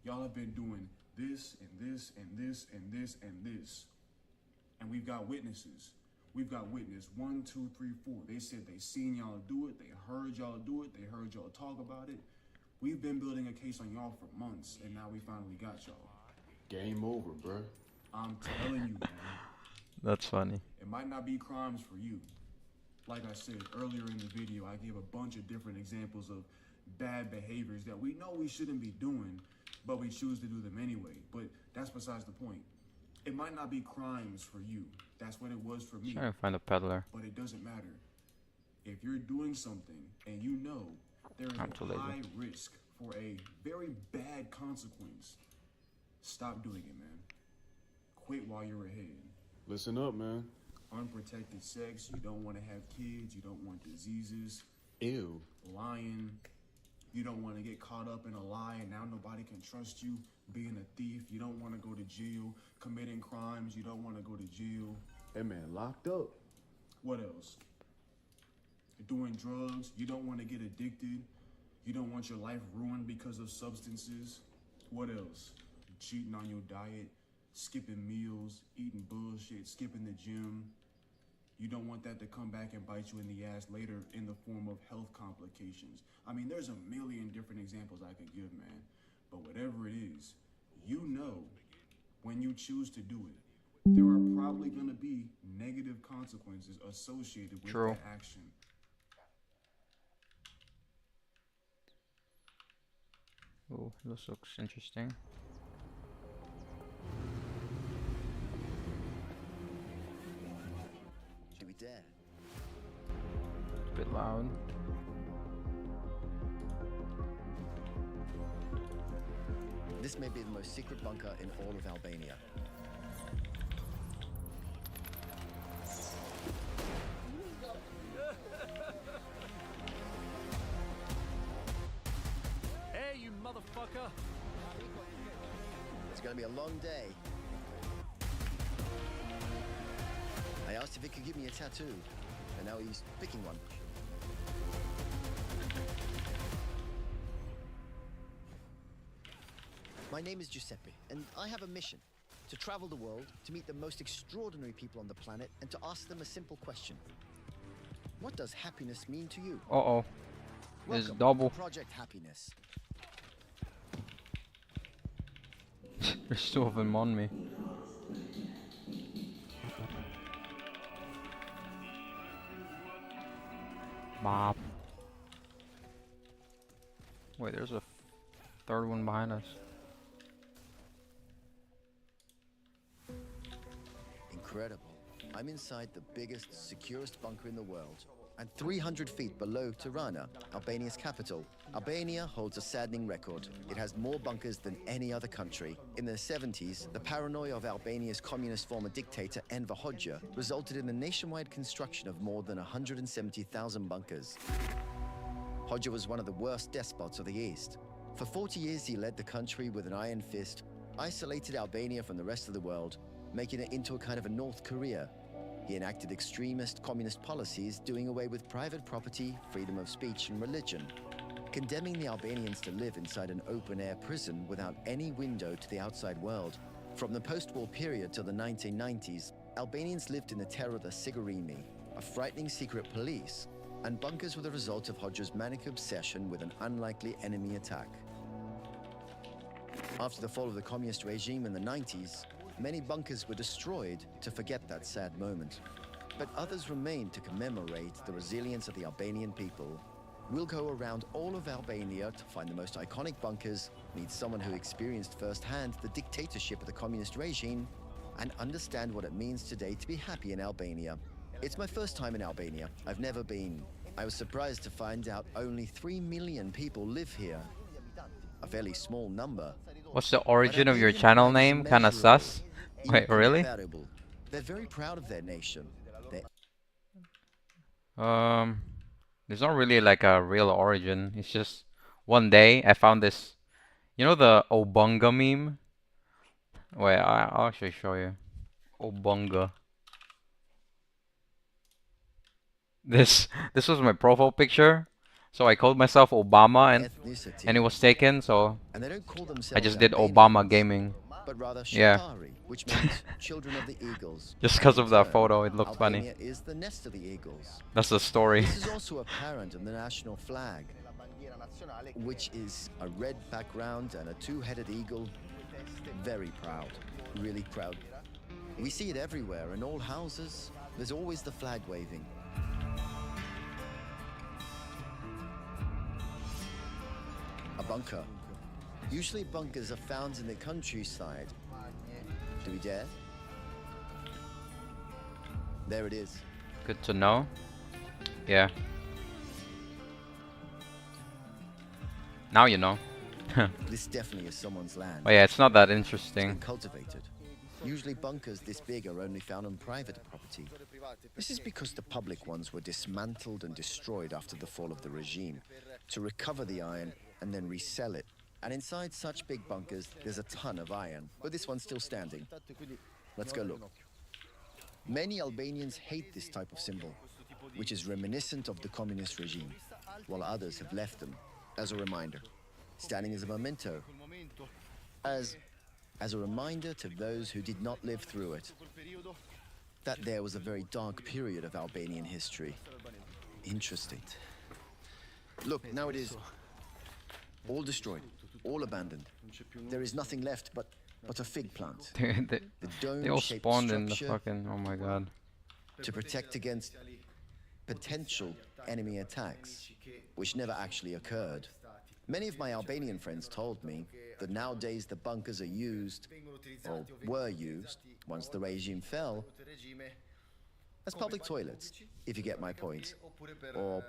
Y'all have been doing this and this and this and this and this. And we've got witnesses. We've got witness 1, 2, 3, 4. They said they seen y'all do it. They heard y'all do it. They heard y'all talk about it. We've been building a case on y'all for months, and now we finally got y'all. Game over, bro. I'm telling you, man. That's funny. It might not be crimes for you. Like I said earlier in the video, I gave a bunch of different examples of bad behaviors that we know we shouldn't be doing, but we choose to do them anyway. But that's besides the point. It might not be crimes for you. That's what it was for me. Trying to find a peddler. But it doesn't matter. If you're doing something and you know there is I'm too a lazy. high risk for a very bad consequence, stop doing it, man. Quit while you're ahead. Listen up, man. Unprotected sex, you don't want to have kids, you don't want diseases. Ew. Lying, you don't want to get caught up in a lie and now nobody can trust you. Being a thief, you don't want to go to jail. Committing crimes, you don't want to go to jail. That man locked up. What else? Doing drugs, you don't want to get addicted. You don't want your life ruined because of substances. What else? Cheating on your diet, skipping meals, eating bullshit, skipping the gym. You don't want that to come back and bite you in the ass later in the form of health complications. I mean, there's a million different examples I could give, man. But whatever it is, you know when you choose to do it, there are probably going to be negative consequences associated with True. that action. Oh, this looks interesting. Should we dare? It's a bit loud. This may be the most secret bunker in all of Albania. gonna be a long day. I asked if he could give me a tattoo, and now he's picking one. My name is Giuseppe, and I have a mission. To travel the world, to meet the most extraordinary people on the planet, and to ask them a simple question. What does happiness mean to you? Uh-oh. It's Welcome double. to Project Happiness. There's two of them on me. Bob. Wait, there's a third one behind us. Incredible. I'm inside the biggest, securest bunker in the world. And 300 feet below Tirana, Albania's capital. Albania holds a saddening record. It has more bunkers than any other country. In the 70s, the paranoia of Albania's communist former dictator Enver Hoxha resulted in a nationwide construction of more than 170,000 bunkers. Hoxha was one of the worst despots of the East. For 40 years, he led the country with an iron fist, isolated Albania from the rest of the world, making it into a kind of a North Korea. He enacted extremist communist policies, doing away with private property, freedom of speech, and religion, condemning the Albanians to live inside an open-air prison without any window to the outside world. From the post-war period till the 1990s, Albanians lived in the terror of the Sigurimi, a frightening secret police, and bunkers were the result of Hoxha's manic obsession with an unlikely enemy attack. After the fall of the communist regime in the 90s, many bunkers were destroyed to forget that sad moment. But others remain to commemorate the resilience of the Albanian people. We'll go around all of Albania to find the most iconic bunkers, meet someone who experienced firsthand the dictatorship of the communist regime, and understand what it means today to be happy in Albania. It's my first time in Albania. I've never been. I was surprised to find out only 3 million people live here. A fairly small number. What's the origin of your channel name? Kinda sus. Wait, really? They're very proud of their nation. There's not really like a real origin. It's just one day I found this. You know the Obunga meme? Wait, I'll actually show you. Obunga. This was my profile picture. So I called myself Obama and it was taken, so I just did Obama gaming. But rather Yeah. Shikari, which means children of the eagles. Just because of that photo, it looked funny. Albania is the nest of the eagles. That's the story. This is also apparent in the national flag, which is a red background and a two-headed eagle. Very proud, really proud. We see it everywhere, in all houses. There's always the flag waving. A bunker. Usually bunkers are found in the countryside. Do we dare? There it is. Good to know. Yeah. Now you know. This definitely is someone's land. Oh yeah, it's not that It's interesting. been cultivated. Usually bunkers this big are only found on private property. This is because the public ones were dismantled and destroyed after the fall of the regime to recover the iron and then resell it. And inside such big bunkers, there's a ton of iron, but this one's still standing. Let's go look. Many Albanians hate this type of symbol, which is reminiscent of the communist regime, while others have left them as a reminder, standing as a memento, as a reminder to those who did not live through it, that there was a very dark period of Albanian history. Interesting. Look, now it is all destroyed, all abandoned. There is nothing left but a fig plant. They all spawned in the fucking. Oh my god. To protect against potential enemy attacks, which never actually occurred. Many of my Albanian friends told me that nowadays the bunkers are used, or were used, once the regime fell, as public toilets, if you get my point, or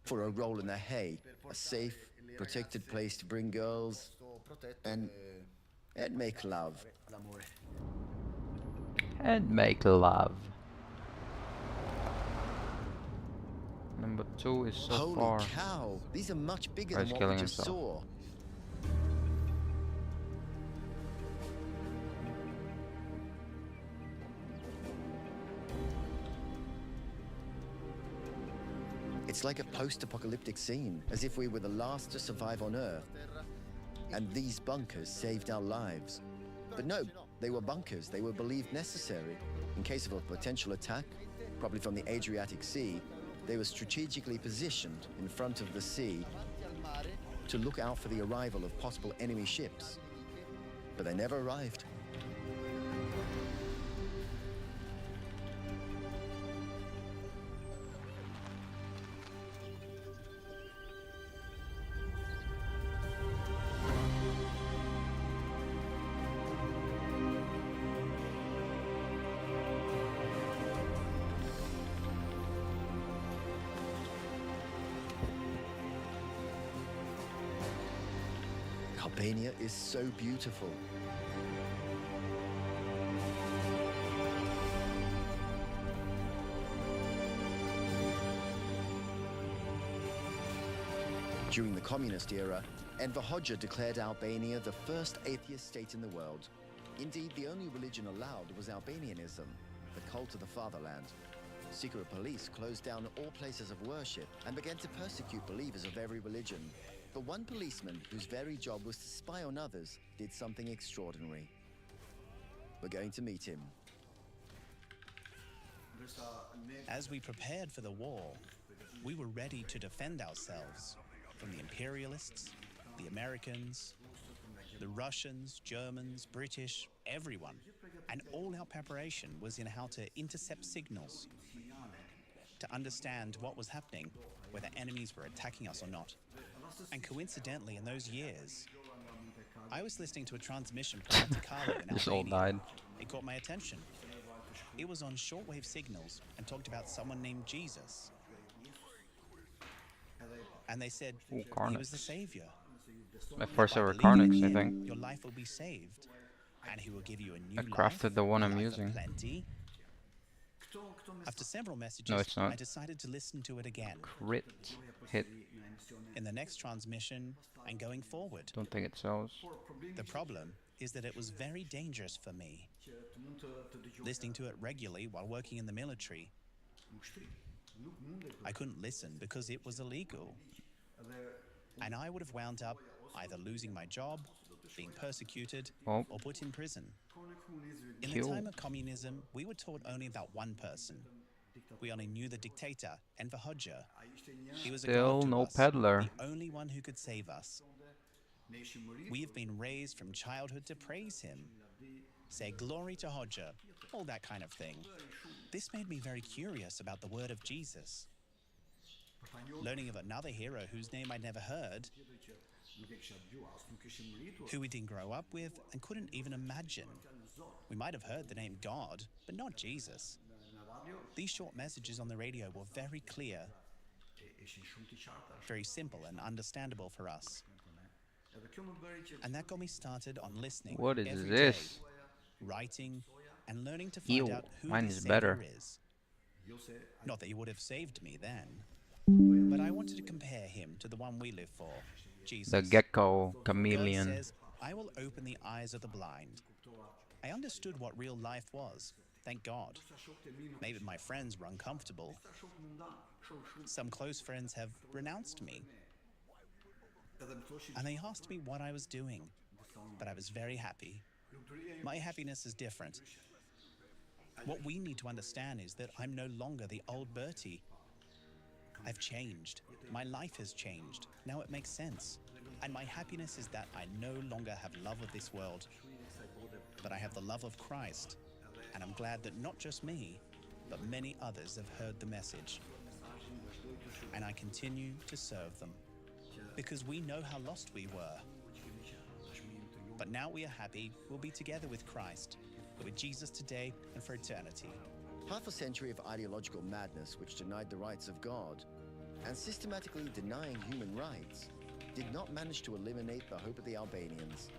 for a roll in the hay, a safe, protected place to bring girls and make love. And make love. Number 2 is so Holy far. cow! These are much bigger Oh, than he's what we killing just himself. saw. It's like a post-apocalyptic scene, as if we were the last to survive on Earth. And these bunkers saved our lives. But no, they were bunkers. They were believed necessary. In case of a potential attack, probably from the Adriatic Sea, they were strategically positioned in front of the sea to look out for the arrival of possible enemy ships. But they never arrived. Albania is so beautiful. During the communist era, Enver Hoxha declared Albania the first atheist state in the world. Indeed, the only religion allowed was Albanianism, the cult of the fatherland. Secret police closed down all places of worship and began to persecute believers of every religion. But one policeman, whose very job was to spy on others, did something extraordinary. We're going to meet him. As we prepared for the war, we were ready to defend ourselves from the imperialists, the Americans, the Russians, Germans, British, everyone. And all our preparation was in how to intercept signals, to understand what was happening, whether enemies were attacking us or not. And coincidentally, in those years, I was listening to a transmission from Monte Carlo in This all Albania. died. It caught my attention. It was on shortwave signals and talked about someone named Jesus. And they said Ooh, he was the Carnix. savior. My first By ever believing Carnix, in I him, think. your life will be saved, and he will give you a new I life, crafted the one a I'm life of using. plenty. After several messages, No, it's not. I decided to listen to it again. Crit hit. In the next transmission and going forward. Don't think it sells. The problem is that it was very dangerous for me. Listening to it regularly while working in the military, I couldn't listen because it was illegal. And I would have wound up either losing my job, being persecuted, Oh. or put in prison. In the Kill. time of communism, we were taught only about one person. We only knew the dictator, Enver Hoxha. He was a Still god to no us, peddler. the only one who could save us. We have been raised from childhood to praise him, say glory to Hoxha, all that kind of thing. This made me very curious about the word of Jesus. Learning of another hero whose name I'd never heard, who we didn't grow up with and couldn't even imagine. We might have heard the name God, but not Jesus. These short messages on the radio were very clear, very simple and understandable for us. And that got me started on listening What is every this? day, writing and learning to find Ew, out who mine the is Savior better. is. Not that he would have saved me then, but I wanted to compare him to the one we live for, Jesus. The gecko God chameleon. says, I will open the eyes of the blind. I understood what real life was, thank God. Maybe my friends were uncomfortable. Some close friends have renounced me. And they asked me what I was doing, but I was very happy. My happiness is different. What we need to understand is that I'm no longer the old Bertie. I've changed. My life has changed. Now it makes sense. And my happiness is that I no longer have love of this world, but I have the love of Christ. And I'm glad that not just me, but many others have heard the message. And I continue to serve them, because we know how lost we were. But now we are happy we'll be together with Christ, with Jesus today and for eternity. Half a century of ideological madness which denied the rights of God and systematically denying human rights did not manage to eliminate the hope of the Albanians,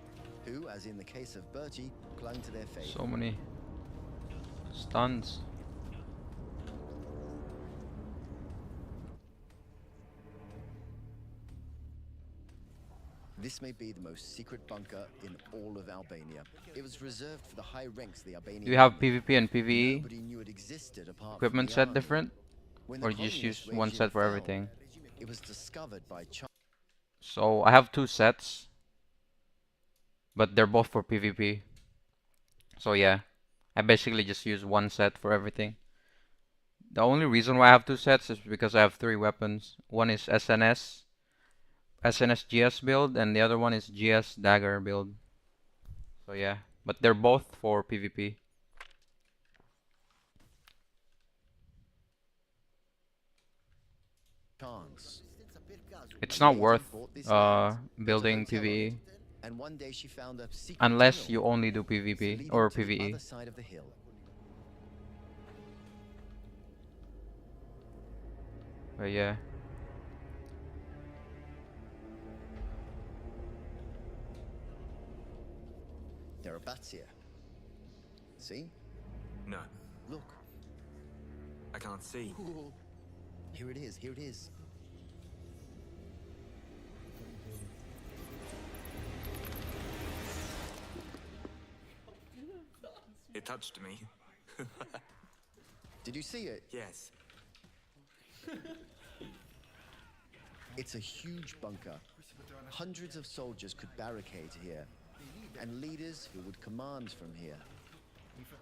who, as in the case of Bertie, clung to their faith. So many stuns. This may be the most secret bunker in all of Albania. It was reserved for the high ranks of the Albanian Do you have army. PvP and PvE? Nobody knew it existed apart from Equipment the set army. different? When Or the you just communist use one regime set for fell, everything? it was discovered by China. So I have 2 sets, but they're both for PvP. So yeah, I basically just use one set for everything. The only reason why I have 2 sets is because I have 3 weapons. One is SNS GS build, and the other one is GS dagger build. So yeah, but they're both for PvP. Chance. It's A not lady worth bought this land, built a building hotel on PvE it, and one day she found a secret unless tunnel you only do PvP leading or to the PvE. other side of the hill. But yeah. There are bats here. See? No, Look. I can't see. Ooh. Here it is, here it is. It touched me. Did you see it? Yes. It's a huge bunker. Hundreds of soldiers could barricade here, and leaders who would command from here.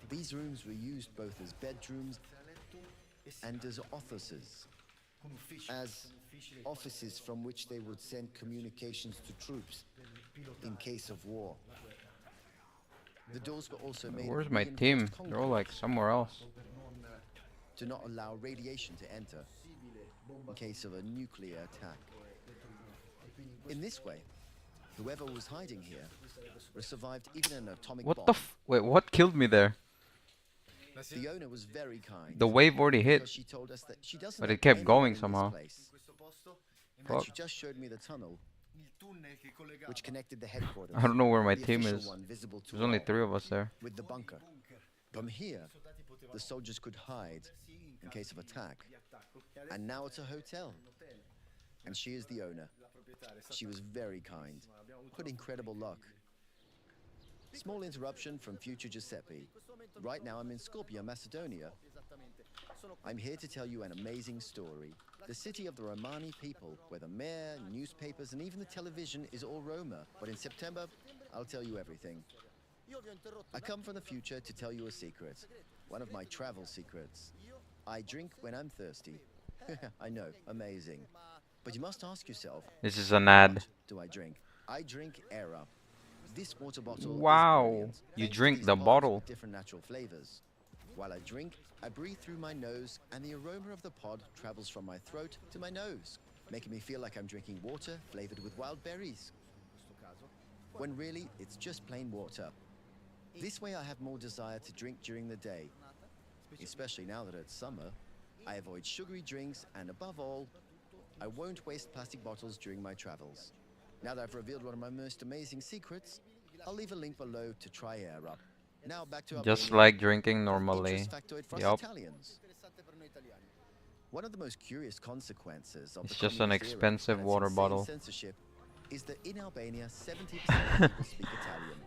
These rooms were used both as bedrooms and as offices from which they would send communications to troops in case of war. The doors were also made Where's of my reinforced team? concrete They're all like somewhere else. to not allow radiation to enter in case of a nuclear attack. In this way, whoever was hiding here survived even an atomic What bomb. the wait, what killed me there? The owner was very kind. The wave already hit, because she told us that she doesn't but know it kept anyone going in this somehow. place. And Fuck. she just showed me the tunnel which connected the headquarters. I don't know where my the team official is. one visible to There's only all, 3 of us there. with the bunker. From here, the soldiers could hide in case of attack. And now it's a hotel. And she is the owner. She was very kind. What incredible luck. Small interruption from future Giuseppe. Right now I'm in Skopje, Macedonia. I'm here to tell you an amazing story. The city of the Romani people, where the mayor, newspapers, and even the television is all Roma. But in September, I'll tell you everything. I come from the future to tell you a secret. One of my travel secrets. I drink when I'm thirsty. I know, amazing. But you must ask yourself, This is an ad. what do I drink? I drink Era. This water bottle Wow, is brilliant. you Thanks to drink these the pods bottle. with different natural flavors. While I drink, I breathe through my nose, and the aroma of the pod travels from my throat to my nose, making me feel like I'm drinking water flavored with wild berries. When really, it's just plain water. This way I have more desire to drink during the day. Especially now that it's summer, I avoid sugary drinks, and above all, I won't waste plastic bottles during my travels. Now that I've revealed one of my most amazing secrets, I'll leave a link below to try Era. Now back to Just Albania. like drinking normally. Interest factoid for us Yup. Italians. One of the most curious consequences of It's the just an communist era expensive and its water insane bottle. censorship is that in Albania 70% of people speak Italian.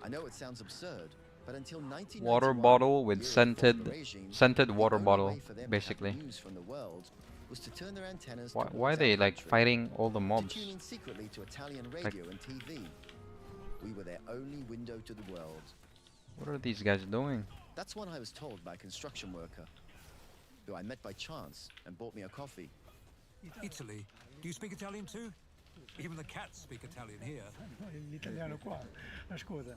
I know it sounds absurd, but until 1991, Water bottle with year of scented the regime, scented the water only bottle, way for them to have basically. news from the world was to turn their antennas Why towards are they our like country, fighting all the to mobs? tune in secretly to Italian Like- radio and TV. We were their only window to the world. What are these guys doing? That's what I was told by a construction worker, who I met by chance and bought me a coffee. Italy. Do you speak Italian too? Even the cats speak Italian here. L'italiano qua, scusa.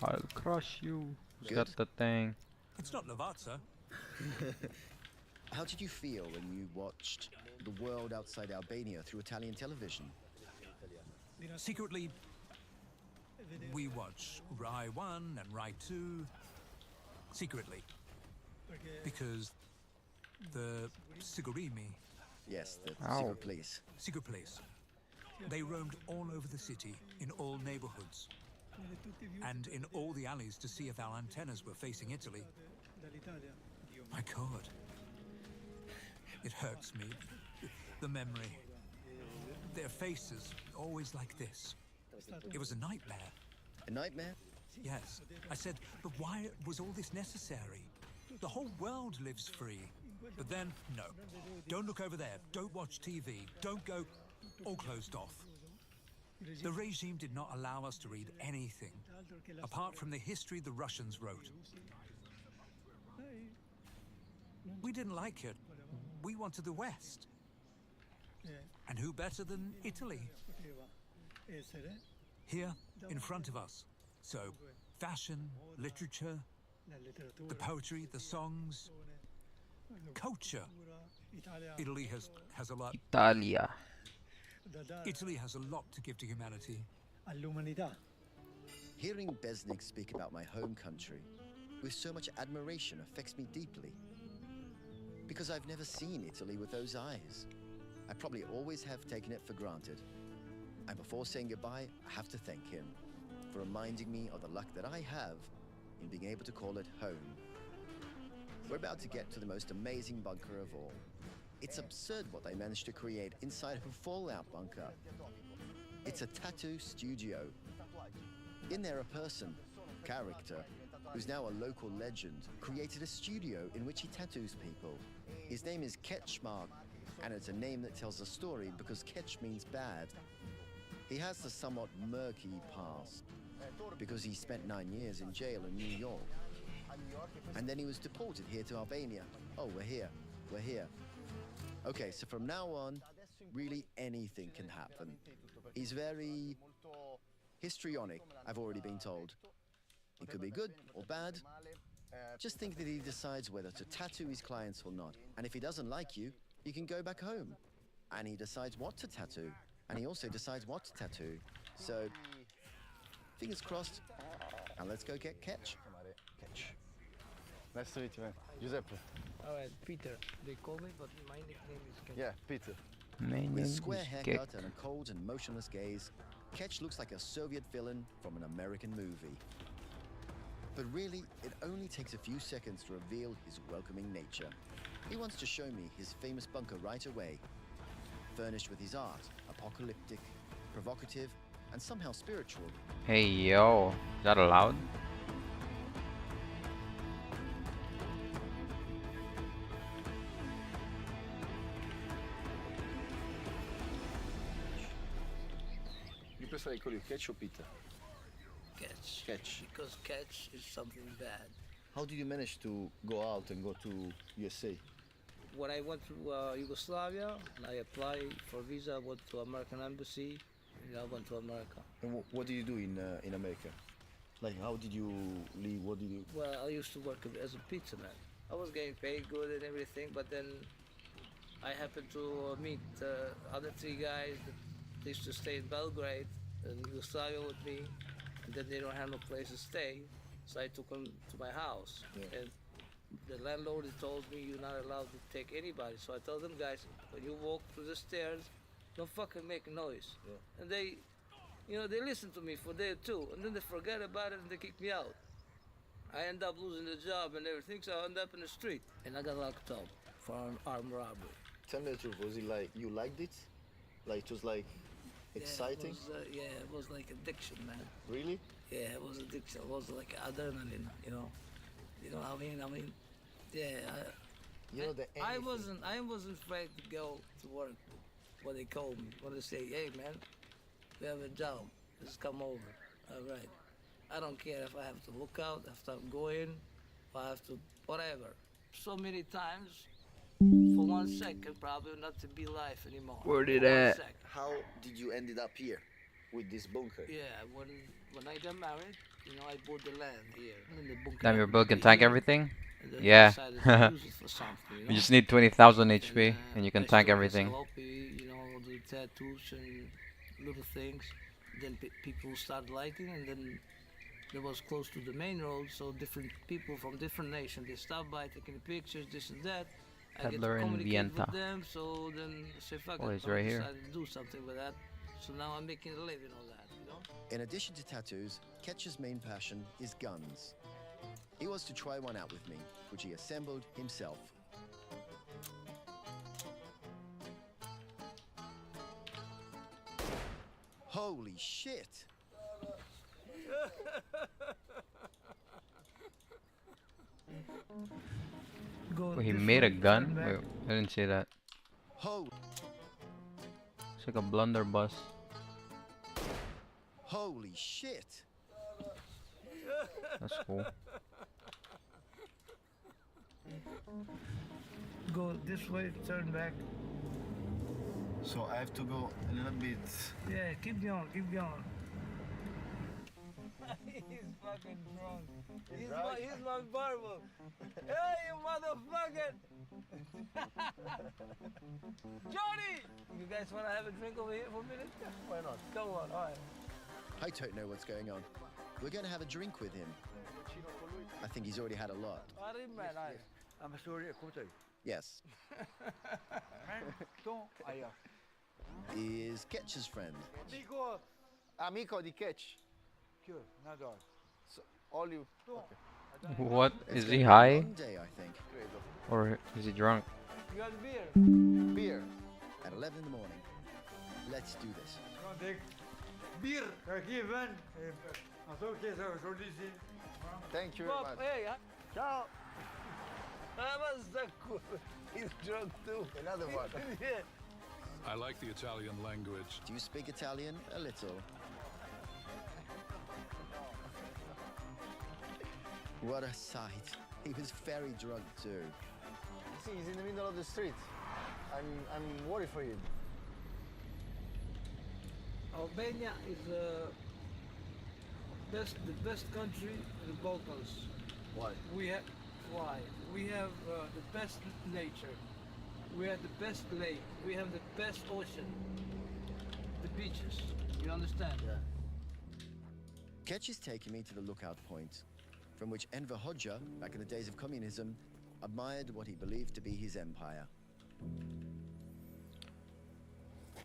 I'll crush you. Who's Good. got the thing? It's not Lavazza. How did you feel when you watched the world outside Albania through Italian television? Secretly, we watch Rai 1 and Rai 2 secretly. Because the Sigurimi, Yes, the Ow. secret police. secret police, they roamed all over the city in all neighborhoods and in all the alleys to see if our antennas were facing Italy. My God, it hurts me. The memory. Their faces, always like this. It was a nightmare. A nightmare? Yes. I said, but why was all this necessary? The whole world lives free. But then, no. Don't look over there. Don't watch TV. Don't go... All closed off. The regime did not allow us to read anything, apart from the history the Russians wrote. We didn't like it. We wanted the West. And who better than Italy? Here, in front of us. So, fashion, literature, the poetry, the songs, culture. Italy has a lot. Italia. Italy has a lot to give to humanity. Hearing Besnik speak about my home country with so much admiration affects me deeply. Because I've never seen Italy with those eyes. I probably always have taken it for granted. And before saying goodbye, I have to thank him for reminding me of the luck that I have in being able to call it home. We're about to get to the most amazing bunker of all. It's absurd what they managed to create inside a fallout bunker. It's a tattoo studio. In there, a person, character, who's now a local legend, created a studio in which he tattoos people. His name is Ketchmark, and it's a name that tells a story because Ketch means bad. He has a somewhat murky past because he spent 9 years in jail in New York. And then he was deported here to Albania. Oh, we're here. We're here. Okay, so from now on, really anything can happen. He's very histrionic, I've already been told. It could be good or bad. Just think that he decides whether to tattoo his clients or not. And if he doesn't like you, you can go back home. And he decides what to tattoo. And he also decides what to tattoo. So, fingers crossed. And let's go get Ketch. Ketch. Nice to meet you, man. Giuseppe. Alright, Peter. They call me, but my nickname is Ketch. Yeah, Peter. With a square haircut and a cold and motionless gaze, Ketch looks like a Soviet villain from an American movie. But really, it only takes a few seconds to reveal his welcoming nature. He wants to show me his famous bunker right away, furnished with his art, apocalyptic, provocative, and somehow spiritual. Hey yo, is that allowed? You prefer I call you Ketch or Peter? Catch. Ketch. Because catch is something bad. How did you manage to go out and go to USA? When I went to Yugoslavia, I applied for visa, went to American embassy, and I went to America. And what did you do in America? Like, how did you leave? What did you... Well, I used to work as a pizza man. I was getting paid good and everything, but then I happened to meet other 3 guys that used to stay in Belgrade and Yugoslavia with me, and then they don't have no place to stay, so I took them to my house. Yeah. And the landlord told me you're not allowed to take anybody, so I told them, guys, when you walk through the stairs, don't fucking make noise. Yeah. And they, you know, they listened to me for a day or 2, and then they forget about it and they kicked me out. I end up losing the job and everything, so I end up in the street, and I got locked up for an armed robbery. Tell me the truth, was it like, you liked it? Like, it was like, exciting? Yeah, it was like addiction, man. Really? Yeah, it was addiction. It was like adrenaline, you know. You know what I mean? Yeah. I wasn't afraid to go to work when they called me. When they say, hey, man, we have a job. Just come over. All right. I don't care if I have to look out, if I go in, if I have to, whatever. So many times, for 1 second, probably not to be life anymore. Where did For 1 that? second. How did you ended up here with this bunker? Yeah, when I got married, you know, I bought the land here. And the bunker Damn, your happened boat to can be tank here, everything? and then I Yeah. decided to use it for something, you You know? just need 20,000 HP and you can I tank started everything. SLP, you know, the tattoos and little things. Then people started liking, and then it was close to the main road, so different people from different nations, they stopped by taking pictures, this and that. I get to Peddler in communicate Vienta. with them, so then I say, fuck Oh, it, he's I right here. decided to do something with that. So now I'm making a living on that, you know? In addition to tattoos, Ketch's main passion is guns. He wants to try one out with me, which he assembled himself. Holy shit! Go Wait, he this made a way, gun? turn back. Wait, I didn't see that. Ho! It's like a blunderbuss. Holy shit! That's cool. Go this way, turn back. So I have to go a little bit. Yeah, keep going, keep going. He's fucking drunk. He's my barber. Hey, you motherfucker! Johnny! You guys want to have a drink over here for a minute? Why not? Come on, all right. I don't know what's going on. We're going to have a drink with him. I think he's already had a lot. I'm sorry, écoutez. Yes. Ton ailleurs. He is Ketch's friend. Amico di Ketch. Que? Nada. So, all you. What? It's Is gonna he be a high? long day, I think. Or is he drunk? You got beer? Beer. At 11 in the morning. Let's do this. Bier, aqui, Van. Então, o que é aujourd'hui ici? Thank you very much. Hey, Ciao. that was so cool. He's drunk too. Another one. Yeah. I like the Italian language. Do you speak Italian? A little. What a sight. He was very drunk too. See, he's in the middle of the street. I'm worried for him. Albania is the best country in the Balkans. Why? We have the best nature. We have the best lake. We have the best ocean. The beaches. You understand? Yeah. Ketch is taking me to the lookout point, from which Enver Hoxha, back in the days of communism, admired what he believed to be his empire.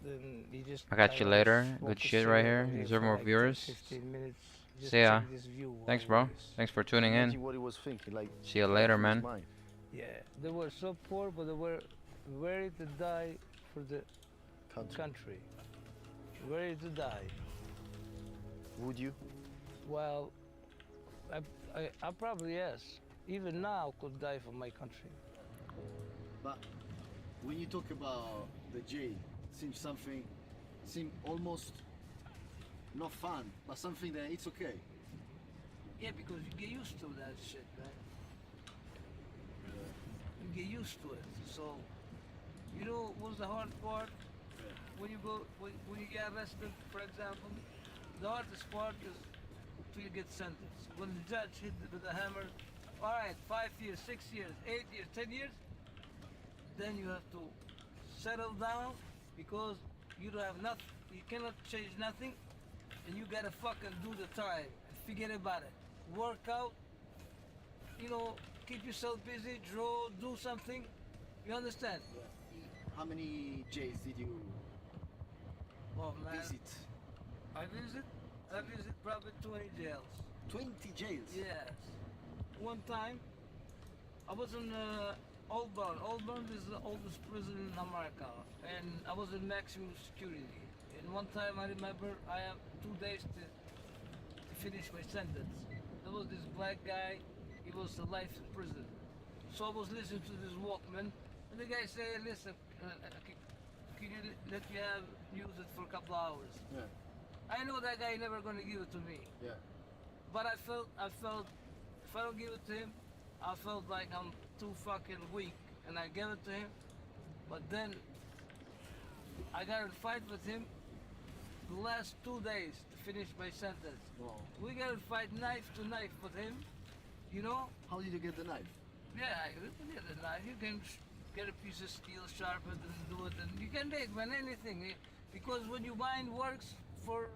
Then you just I got you later. Good shit right here. These are more viewers. 15 minutes. Just See ya. check this view Thanks, while bro. this- Thanks for tuning in. Imagine what he was thinking. Like. See you later, man. Yeah, they were so poor, but they were ready to die for the country. Ready to die. Would you? Well, I probably yes. Even now, could die for my country. But when you talk about the jail, seem almost not fun, but something that it's okay. Yeah, because you get used to that shit, man. You get used to it. So, you know what's the hard part? When you get arrested, for example, the hardest part is till you get sentenced. When the judge hit with a hammer, all right, 5 years, 6 years, 8 years, 10 years, then you have to settle down because you don't have nothing, you cannot change nothing, and you gotta fucking do the time and forget about it. Work out, you know, keep yourself busy, draw, do something. You understand? How many jails did you visit? I visit probably 20 jails. 20 jails? Yes. One time, I was in Old Bern. Old Bern is the oldest prison in America, and I was in maximum security. And one time I remember I have 2 days to finish my sentence. There was this black guy, he was a life in prison. So I was listening to this Walkman, and the guy said, listen, can you let me use it for a couple of hours? Yeah. I know that guy never gonna give it to me. Yeah. But I felt if I don't give it to him, I felt like I'm too fucking weak, and I gave it to him. But then I got in a fight with him the last 2 days to finish my sentence. Wow. We got to fight knife to knife with him, you know? How did you get the knife? Yeah, I get the knife. You can get a piece of steel, sharpen it, and do it, and you can make man anything. Because when your mind works for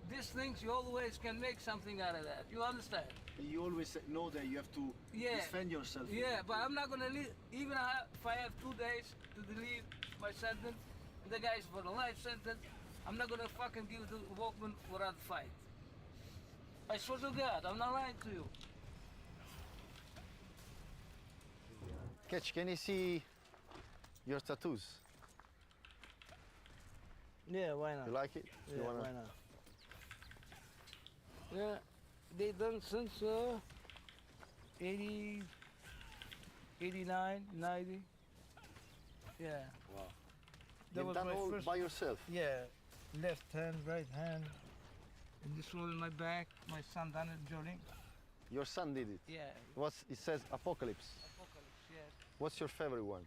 these things, you always can make something out of that. You understand? You always know that you have to defend yourself. Yeah, but I'm not gonna leave. Even if I have 2 days to leave my sentence, and the guy's for a life sentence, I'm not gonna fucking give the Walkman without fight. I swear to God, I'm not lying to you. Ketch, can you see your tattoos? Yeah, why not? You like it? Yeah, You wanna... why not? Yeah, they done since 80, 89, 90. Yeah. Wow. That You've was done my all first by yourself? Yeah. Left hand, right hand. And this one in my back, my son done it, Johnny. Your son did it? Yeah. It says Apocalypse. Apocalypse, yes. What's your favorite one?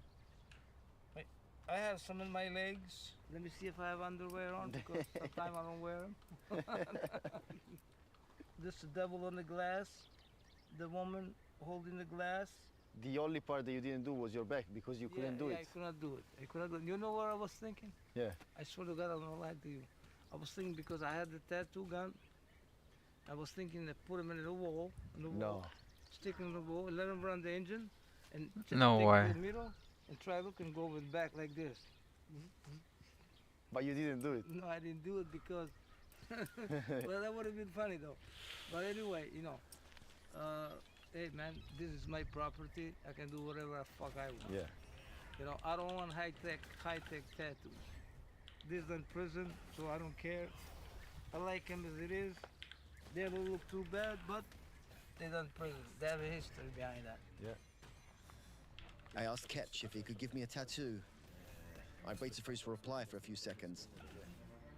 Wait, I have some in my legs. Let me see if I have underwear on, because sometimes I don't wear them. This the devil on the glass, the woman holding the glass. The only part that you didn't do was your back because you couldn't do yeah, it. I could not do it. I could not do it. You know what I was thinking? Yeah. I swear to God, I'm not lying to you. I was thinking because I had the tattoo gun. I was thinking to put him in the wall, stick him in the wall, let him run the engine, and just No take way. the middle and try look and go with back like this. But you didn't do it. No, I didn't do it because, well, that would have been funny though. But anyway, you know, hey man, this is my property. I can do whatever the fuck I want. Yeah. You know, I don't want high-tech tattoos. This is in prison, so I don't care. I like him as it is. They don't look too bad, but they're done prison. They have a history behind that. Yeah. I asked Ketch if he could give me a tattoo. I waited for his reply for a few seconds.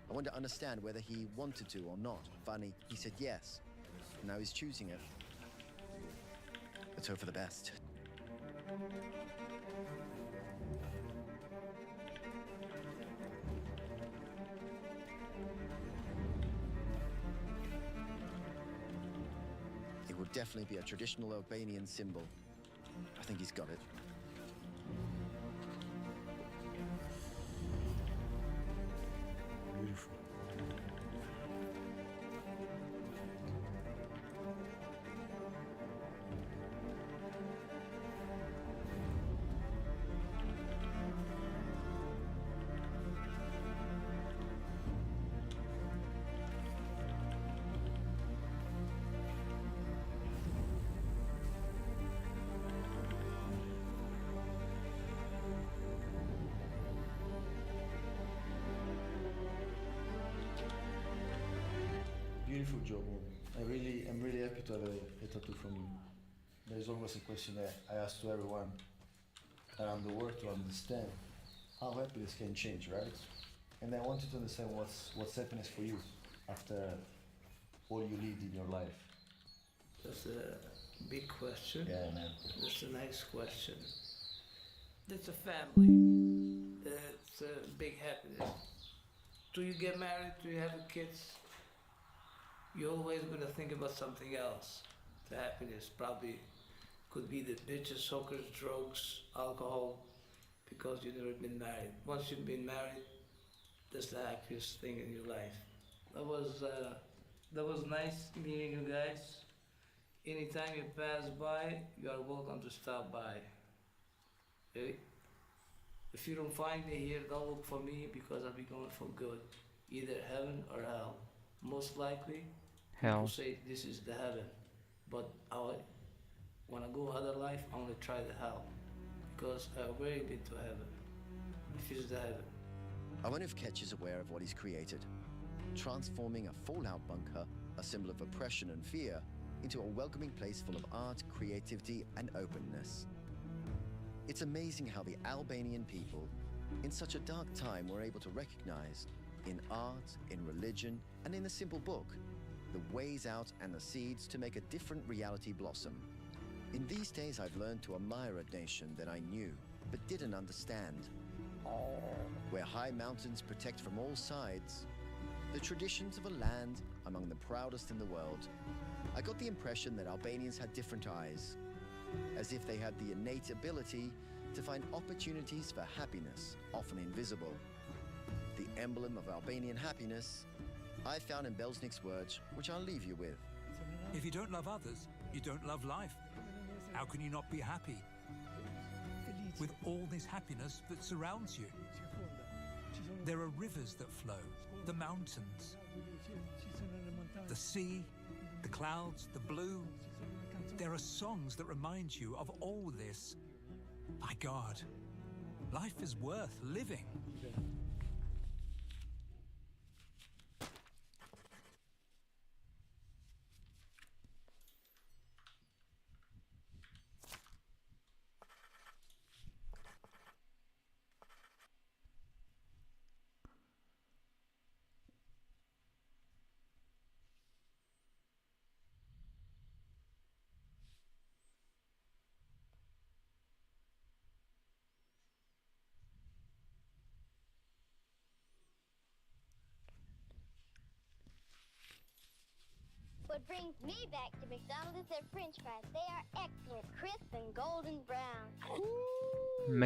I wanted to understand whether he wanted to or not. Finally, he said yes. Now he's choosing it. Let's hope for the best. It will definitely be a traditional Albanian symbol. I think he's got it. Beautiful. Beautiful job, man. I'm really happy to have a tattoo from you. There's always a question that I ask to everyone around the world to understand how happiness can change, right? And I want you to understand what's happiness for you after all you lived in your life. That's a big question. Yeah, man. That's a nice question. That's a family. That's a big happiness. Do you get married? Do you have kids? You're always going to think about something else. The happiness probably could be the bitches, hookers, drugs, alcohol, because you've never been married. Once you've been married, that's the happiest thing in your life. That was nice meeting you guys. Anytime you pass by, you are welcome to stop by. Okay? If you don't find me here, don't look for me because I'll be going for good. Either heaven or hell. Most likely, Hell. people say this is the heaven. But when I go other life, I want to try the hell. Because I've already been to heaven. This is the heaven. I wonder if Ketch is aware of what he's created. Transforming a fallout bunker, a symbol of oppression and fear, into a welcoming place full of art, creativity, and openness. It's amazing how the Albanian people, in such a dark time, were able to recognize, in art, in religion, and in a simple book, the ways out and the seeds to make a different reality blossom. In these days, I've learned to admire a nation that I knew, but didn't understand. Where high mountains protect from all sides, the traditions of a land among the proudest in the world. I got the impression that Albanians had different eyes, as if they had the innate ability to find opportunities for happiness, often invisible. The emblem of Albanian happiness I found in Belznic's words, which I'll leave you with. If you don't love others, you don't love life. How can you not be happy? With all this happiness that surrounds you. There are rivers that flow, the mountains, the sea, the clouds, the blue. There are songs that remind you of all this. My God, life is worth living. What brings me back to McDonald's is their French fries. They are excellent, crisp and golden brown.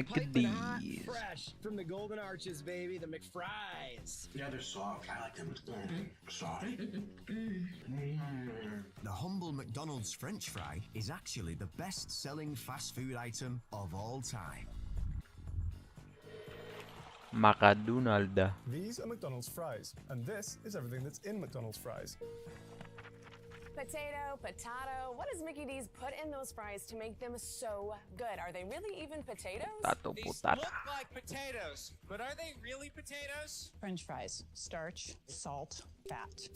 Piping hot, McDee's. fresh from the Golden Arches, baby. The McFries. Yeah, they're soft. I like them soft. The humble McDonald's French fry is actually the best-selling fast food item of all time. Macadonald. These are McDonald's fries, and this is everything that's in McDonald's fries. Potato, potato. What does Mickey D's put in those fries to make them so good? Are they really even potatoes? These look like potatoes, but are they really potatoes? French fries, starch, salt, fat.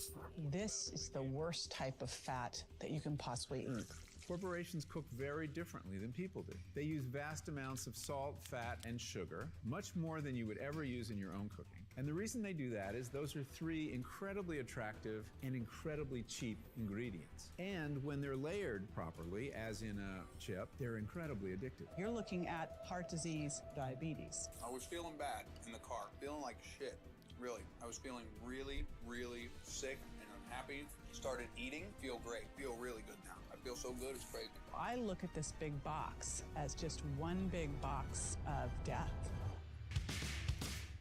This is the worst type of fat that you can possibly eat. Corporations cook very differently than people do. They use vast amounts of salt, fat, and sugar, much more than you would ever use in your own cooking. And the reason they do that is those are three incredibly attractive and incredibly cheap ingredients. And when they're layered properly, as in a chip, they're incredibly addictive. You're looking at heart disease, diabetes. I was feeling bad in the car, feeling like shit. Really. I was feeling really, really sick and unhappy. Started eating, feel great, feel really good now. I feel so good, it's crazy. I look at this big box as just one big box of death.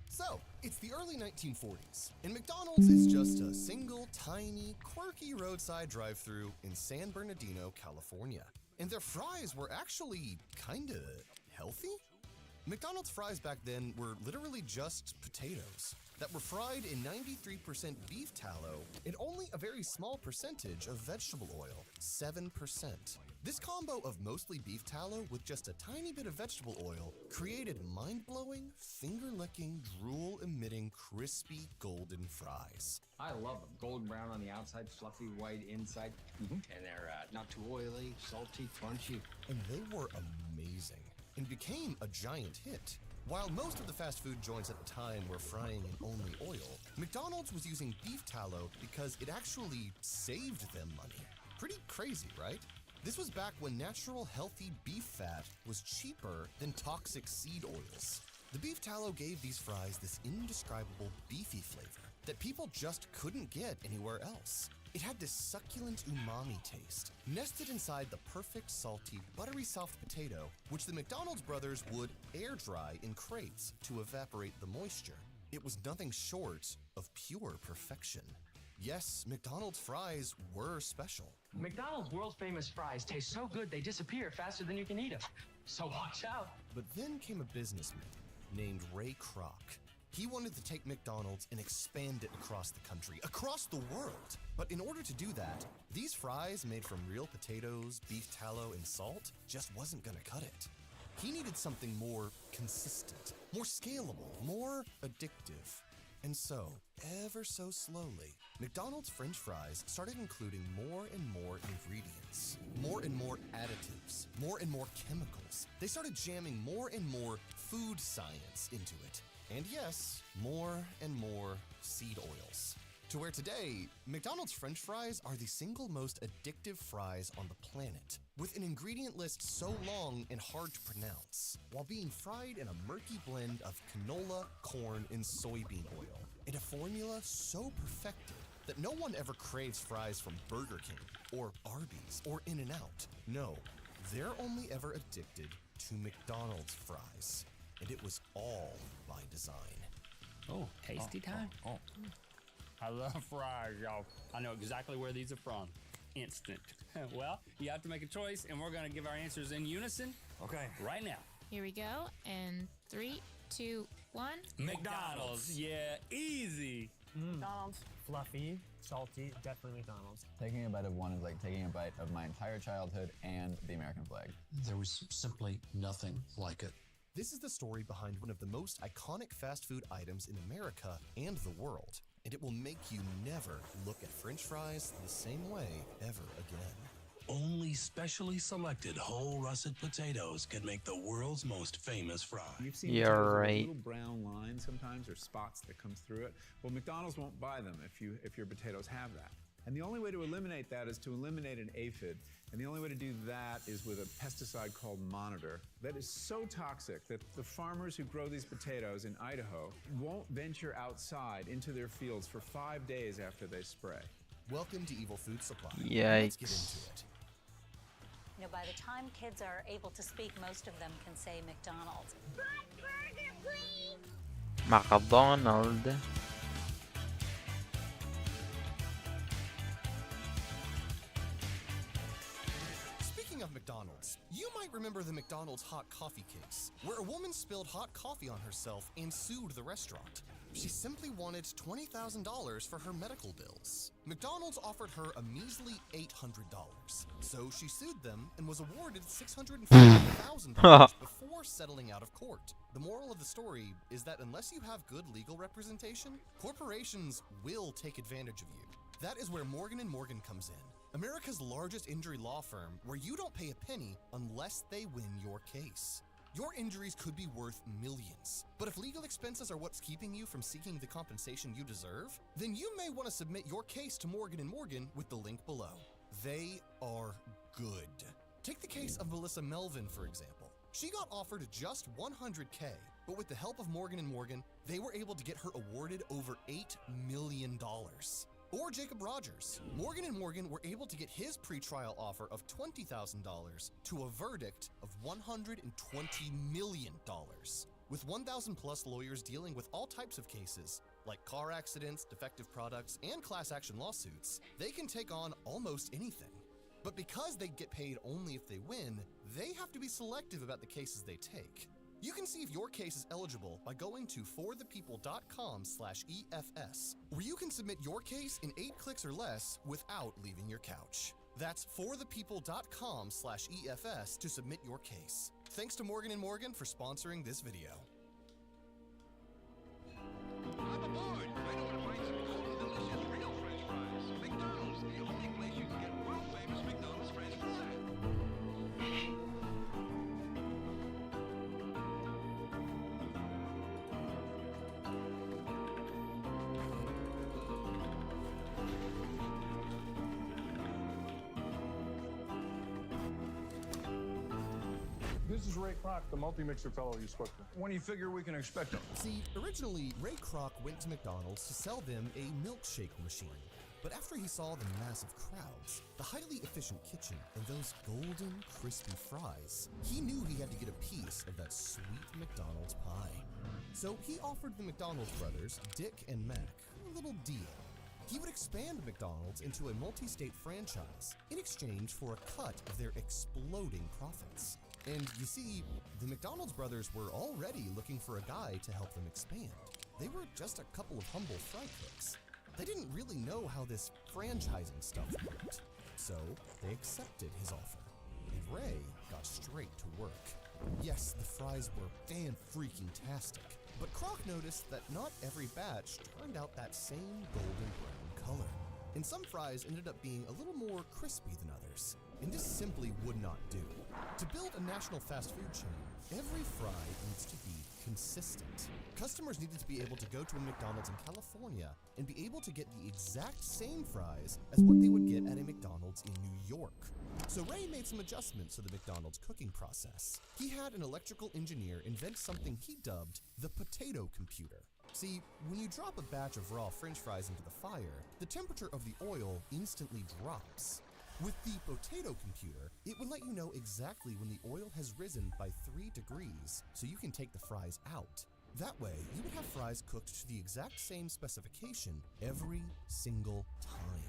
So, it's the early 1940s, and McDonald's is just a single, tiny, quirky roadside drive-thru in San Bernardino, California. And their fries were actually kinda healthy? McDonald's fries back then were literally just potatoes that were fried in 93% beef tallow and only a very small percentage of vegetable oil, 7%. This combo of mostly beef tallow with just a tiny bit of vegetable oil created mind-blowing, finger-licking, drool-emitting, crispy golden fries. I love them. Golden brown on the outside, fluffy white inside, and they're not too oily, salty, crunchy. And they were amazing and became a giant hit. While most of the fast food joints at the time were frying in only oil, McDonald's was using beef tallow because it actually saved them money. Pretty crazy, right? This was back when natural, healthy beef fat was cheaper than toxic seed oils. The beef tallow gave these fries this indescribable beefy flavor that people just couldn't get anywhere else. It had this succulent umami taste, nested inside the perfect salty, buttery soft potato, which the McDonald's brothers would air dry in crates to evaporate the moisture. It was nothing short of pure perfection. Yes, McDonald's fries were special. McDonald's world famous fries taste so good they disappear faster than you can eat them. So watch out. But then came a businessman named Ray Kroc. He wanted to take McDonald's and expand it across the country, across the world. But in order to do that, these fries made from real potatoes, beef tallow, and salt just wasn't gonna cut it. He needed something more consistent, more scalable, more addictive. And so, ever so slowly, McDonald's French fries started including more and more ingredients, more and more additives, more and more chemicals. They started jamming more and more food science into it. And yes, more and more seed oils. To where today, McDonald's French fries are the single most addictive fries on the planet, with an ingredient list so long and hard to pronounce, while being fried in a murky blend of canola, corn, and soybean oil, in a formula so perfected that no one ever craves fries from Burger King, or Arby's, or In-N-Out. No, they're only ever addicted to McDonald's fries. And it was all by design. Oh, tasty time. I love fries, y'all. I know exactly where these are from. Instant. Well, you have to make a choice, and we're going to give our answers in unison. Okay, right now. Here we go. And 3, 2, 1. McDonald's. Yeah, easy. McDonald's. Fluffy, salty, definitely McDonald's. Taking a bite of one is like taking a bite of my entire childhood and the American flag. There was simply nothing like it. This is the story behind one of the most iconic fast food items in America and the world, and it will make you never look at French fries the same way ever again. Only specially selected whole russet potatoes can make the world's most famous fry. You've seen Yeah, potatoes with right. little brown lines sometimes, or spots that comes through it. Well, McDonald's won't buy them if your potatoes have that. And the only way to eliminate that is to eliminate an aphid. And the only way to do that is with a pesticide called Monitor that is so toxic that the farmers who grow these potatoes in Idaho won't venture outside into their fields for 5 days after they spray. Welcome to Evil Food Supply. Let's get into Yikes. it. You know, by the time kids are able to speak, most of them can say McDonald's. Burger, please. McDonald. Speaking of McDonald's, you might remember the McDonald's hot coffee case, where a woman spilled hot coffee on herself and sued the restaurant. She simply wanted $20,000 for her medical bills. McDonald's offered her a measly $800, so she sued them and was awarded $650,000 before settling out of court. The moral of the story is that unless you have good legal representation, corporations will take advantage of you. That is where Morgan & Morgan comes in, America's largest injury law firm, where you don't pay a penny unless they win your case. Your injuries could be worth millions, but if legal expenses are what's keeping you from seeking the compensation you deserve, then you may want to submit your case to Morgan & Morgan with the link below. They are good. Take the case of Melissa Melvin, for example. She got offered just $100K, but with the help of Morgan & Morgan, they were able to get her awarded over $8 million. Or Jacob Rogers. Morgan & Morgan were able to get his pretrial offer of $20,000 to a verdict of $120 million. With 1,000 plus lawyers dealing with all types of cases, like car accidents, defective products, and class action lawsuits, they can take on almost anything. But because they get paid only if they win, they have to be selective about the cases they take. You can see if your case is eligible by going to forthepeople.com/EFS, where you can submit your case in 8 clicks or less without leaving your couch. That's forthepeople.com/EFS to submit your case. Thanks to Morgan & Morgan for sponsoring this video. I'm aboard. I know where to find some cold, delicious, real French fries. McDonald's, the only place you can get world famous McDonald's French fries. This is Ray Kroc, the multi-mixer fellow you spoke to. When do you figure we can expect him? See, originally, Ray Kroc went to McDonald's to sell them a milkshake machine. But after he saw the massive crowds, the highly efficient kitchen, and those golden, crispy fries, he knew he had to get a piece of that sweet McDonald's pie. So he offered the McDonald's brothers, Dick and Mac, a little deal. He would expand McDonald's into a multi-state franchise in exchange for a cut of their exploding profits. And you see, the McDonald's brothers were already looking for a guy to help them expand. They were just a couple of humble fry cooks. They didn't really know how this franchising stuff worked. So they accepted his offer, and Ray got straight to work. Yes, the fries were fan-freaking-tastic, but Kroc noticed that not every batch turned out that same golden brown color. And some fries ended up being a little more crispy than others, and this simply would not do. To build a national fast food chain, every fry needs to be consistent. Customers needed to be able to go to a McDonald's in California and be able to get the exact same fries as what they would get at a McDonald's in New York. So Ray made some adjustments to the McDonald's cooking process. He had an electrical engineer invent something he dubbed the potato computer. See, when you drop a batch of raw French fries into the fire, the temperature of the oil instantly drops. With the potato computer, it would let you know exactly when the oil has risen by 3 degrees, so you can take the fries out. That way, you would have fries cooked to the exact same specification every single time.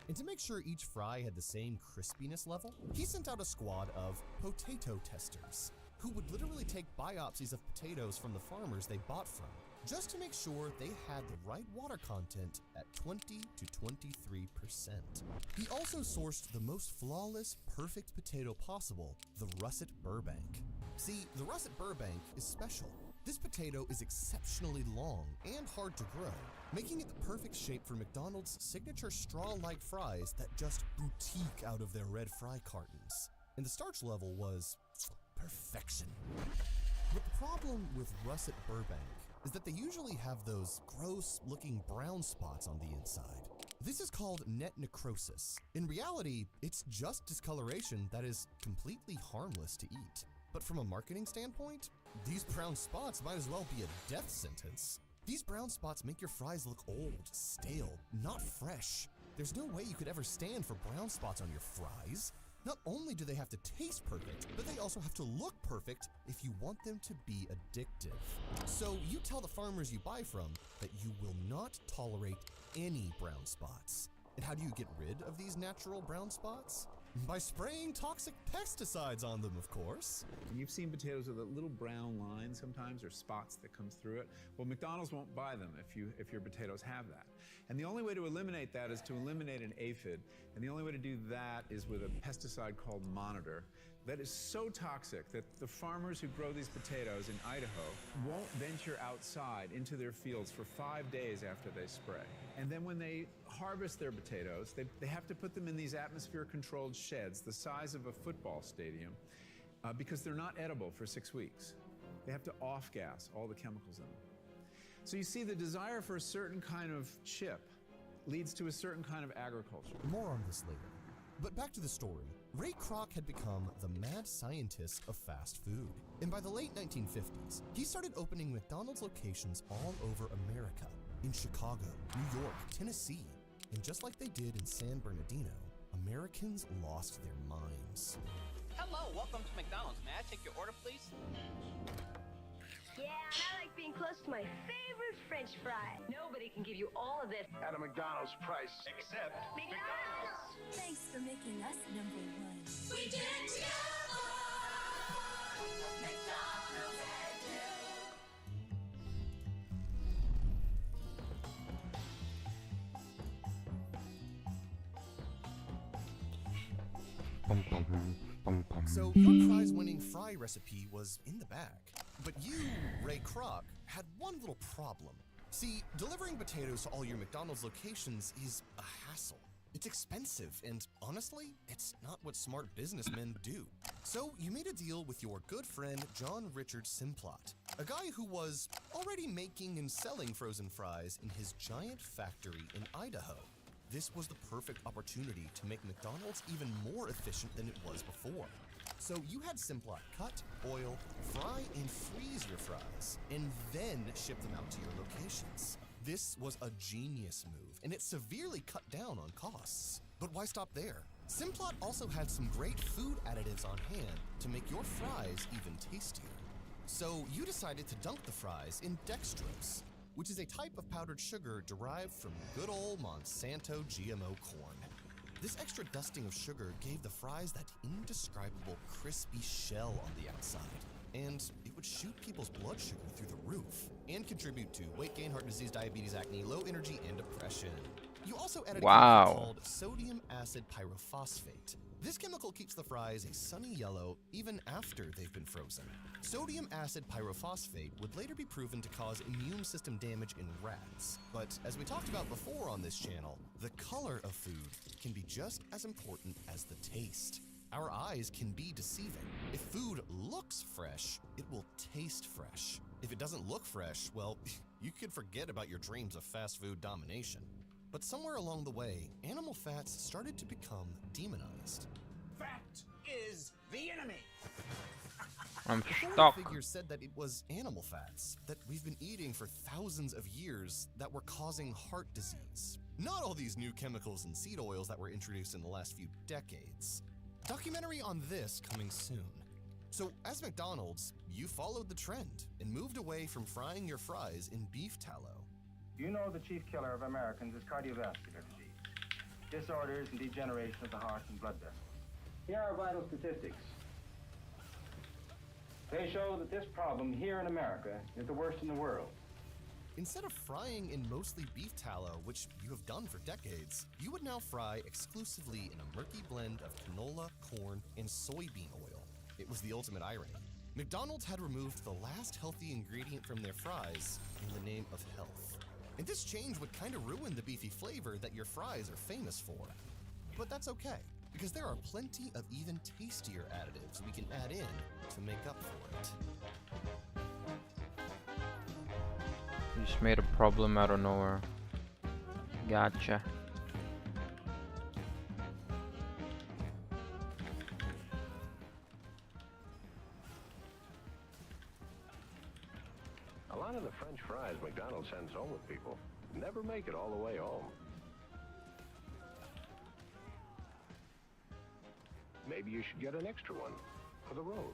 And to make sure each fry had the same crispiness level, he sent out a squad of potato testers, who would literally take biopsies of potatoes from the farmers they bought from, just to make sure they had the right water content at 20 to 23%. He also sourced the most flawless, perfect potato possible, the Russet Burbank. See, the Russet Burbank is special. This potato is exceptionally long and hard to grow, making it the perfect shape for McDonald's signature straw-like fries that just boutique out of their red fry cartons. And the starch level was perfection. But the problem with Russet Burbank is that they usually have those gross-looking brown spots on the inside. This is called net necrosis. In reality, it's just discoloration that is completely harmless to eat. But from a marketing standpoint, these brown spots might as well be a death sentence. These brown spots make your fries look old, stale, not fresh. There's no way you could ever stand for brown spots on your fries. Not only do they have to taste perfect, but they also have to look perfect if you want them to be addictive. So you tell the farmers you buy from that you will not tolerate any brown spots. And how do you get rid of these natural brown spots? By spraying toxic pesticides on them, of course. And you've seen potatoes with a little brown line sometimes, or spots that comes through it. Well, McDonald's won't buy them if your potatoes have that. And the only way to eliminate that is to eliminate an aphid. And the only way to do that is with a pesticide called Monitor that is so toxic that the farmers who grow these potatoes in Idaho won't venture outside into their fields for 5 days after they spray. And then when they harvest their potatoes, they have to put them in these atmosphere-controlled sheds the size of a football stadium because they're not edible for 6 weeks. They have to off-gas all the chemicals in them. So you see, the desire for a certain kind of chip leads to a certain kind of agriculture. More on this later. But back to the story. Ray Kroc had become the mad scientist of fast food. And by the late 1950s, he started opening McDonald's locations all over America. In Chicago, New York, Tennessee. And just like they did in San Bernardino, Americans lost their minds. Hello, welcome to McDonald's. May I take your order, please? Yeah, I like being close to my favorite French fry. Nobody can give you all of this At a McDonald's price. Except McDonald's. Thanks for making us number one. We did it together. McDonald's and you. So your prize-winning fry recipe was in the bag. But you, Ray Kroc, had one little problem. See, delivering potatoes to all your McDonald's locations is a hassle. It's expensive, and honestly, it's not what smart businessmen do. So you made a deal with your good friend John Richard Simplot, a guy who was already making and selling frozen fries in his giant factory in Idaho. This was the perfect opportunity to make McDonald's even more efficient than it was before. So you had Simplot cut, boil, fry, and freeze your fries, and then ship them out to your locations. This was a genius move, and it severely cut down on costs. But why stop there? Simplot also had some great food additives on hand to make your fries even tastier. So you decided to dunk the fries in dextrose, which is a type of powdered sugar derived from good old Monsanto GMO corn. This extra dusting of sugar gave the fries that indescribable crispy shell on the outside, and it would shoot people's blood sugar through the roof and contribute to weight gain, heart disease, diabetes, acne, low energy, and depression. You also added a chemical called sodium acid pyrophosphate. This chemical keeps the fries a sunny yellow even after they've been frozen. Sodium acid pyrophosphate would later be proven to cause immune system damage in rats. But as we talked about before on this channel, the color of food can be just as important as the taste. Our eyes can be deceiving. If food looks fresh, it will taste fresh. If it doesn't look fresh, well, you could forget about your dreams of fast food domination. But somewhere along the way, animal fats started to become demonized. Fat is the enemy. I'm Authority stuck. figures said that it was animal fats that we've been eating for thousands of years that were causing heart disease. Not all these new chemicals and seed oils that were introduced in the last few decades. Documentary on this coming soon. So as McDonald's, you followed the trend and moved away from frying your fries in beef tallow. You know the chief killer of Americans is cardiovascular disease, disorders and degeneration of the heart and blood vessels. Here are vital statistics. They show that this problem here in America is the worst in the world. Instead of frying in mostly beef tallow, which you have done for decades, you would now fry exclusively in a murky blend of canola, corn, and soybean oil. It was the ultimate irony. McDonald's had removed the last healthy ingredient from their fries in the name of health. And this change would kind of ruin the beefy flavor that your fries are famous for. But that's okay, because there are plenty of even tastier additives we can add in to make up for it. You just made a problem out of nowhere. Gotcha. A lot lot of the French fries McDonald's sends home with people never make it all the way home. Maybe you should get an extra one for the road.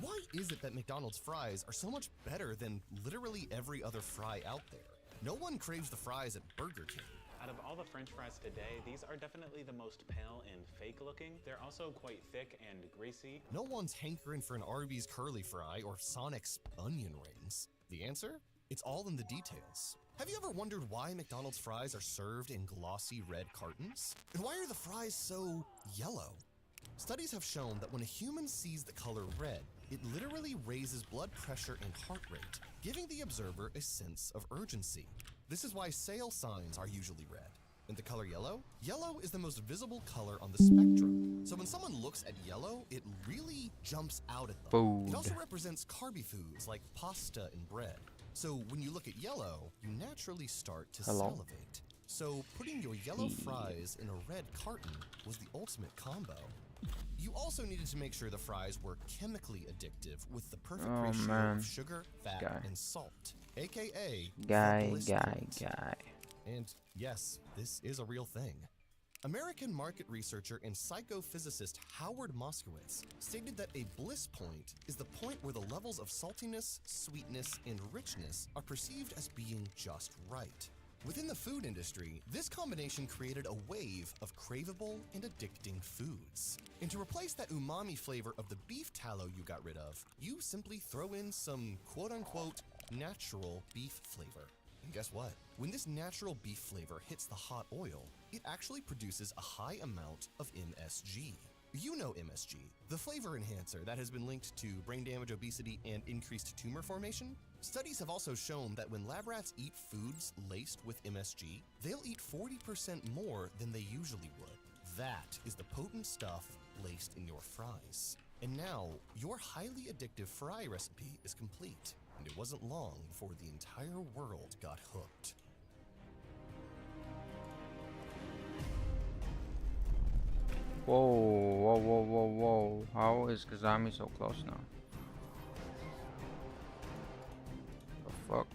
Why is it that McDonald's fries are so much better than literally every other fry out there? No one craves the fries at Burger King. Out of all the French fries today, these are definitely the most pale and fake looking. They're also quite thick and greasy. No one's hankering for an Arby's curly fry or Sonic's onion rings. The answer? It's all in the details. Have you ever wondered why McDonald's fries are served in glossy red cartons? And why are the fries so yellow? Studies have shown that when a human sees the color red, it literally raises blood pressure and heart rate, giving the observer a sense of urgency. This is why sale signs are usually red. And the color yellow? Yellow is the most visible color on the spectrum. So when someone looks at yellow, it really jumps out at them. Food. It also represents carby foods like pasta and bread. So when you look at yellow, you naturally start to salivate. So putting your yellow fries in a red carton was the ultimate combo. You also needed to make sure the fries were chemically addictive with the perfect ratio of sugar, fat, and salt, aka Guy. And yes, this is a real thing. American market researcher and psychophysicist Howard Moskowitz stated that a bliss point is the point where the levels of saltiness, sweetness, and richness are perceived as being just right. Within the food industry, this combination created a wave of craveable and addicting foods. And to replace that umami flavor of the beef tallow you got rid of, you simply throw in some quote-unquote natural beef flavor. And guess what? When this natural beef flavor hits the hot oil, it actually produces a high amount of MSG. You know MSG, the flavor enhancer that has been linked to brain damage, obesity, and increased tumor formation. Studies have also shown that when lab rats eat foods laced with MSG, they'll eat 40% more than they usually would. That is the potent stuff laced in your fries. And now, your highly addictive fry recipe is complete. And it wasn't long before the entire world got hooked. Whoa. How is Kazami so close now? The fuck?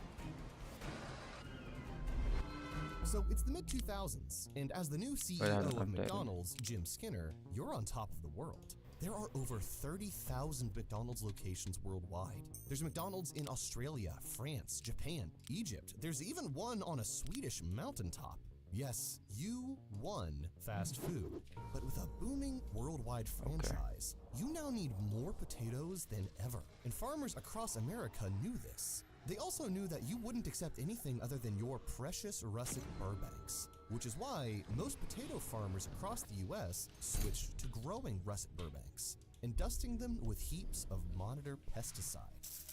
So it's the mid-2000s, and as the new CEO of McDonald's, Jim Skinner, you're on top of the world. There are over 30,000 McDonald's locations worldwide. There's McDonald's in Australia, France, Japan, Egypt. There's even one on a Swedish mountaintop. Yes, you won fast food. But with a booming worldwide franchise, you now need more potatoes than ever. And farmers across America knew this. They also knew that you wouldn't accept anything other than your precious russet Burbanks, which is why most potato farmers across the US switched to growing russet Burbanks and dusting them with heaps of monitor pesticide.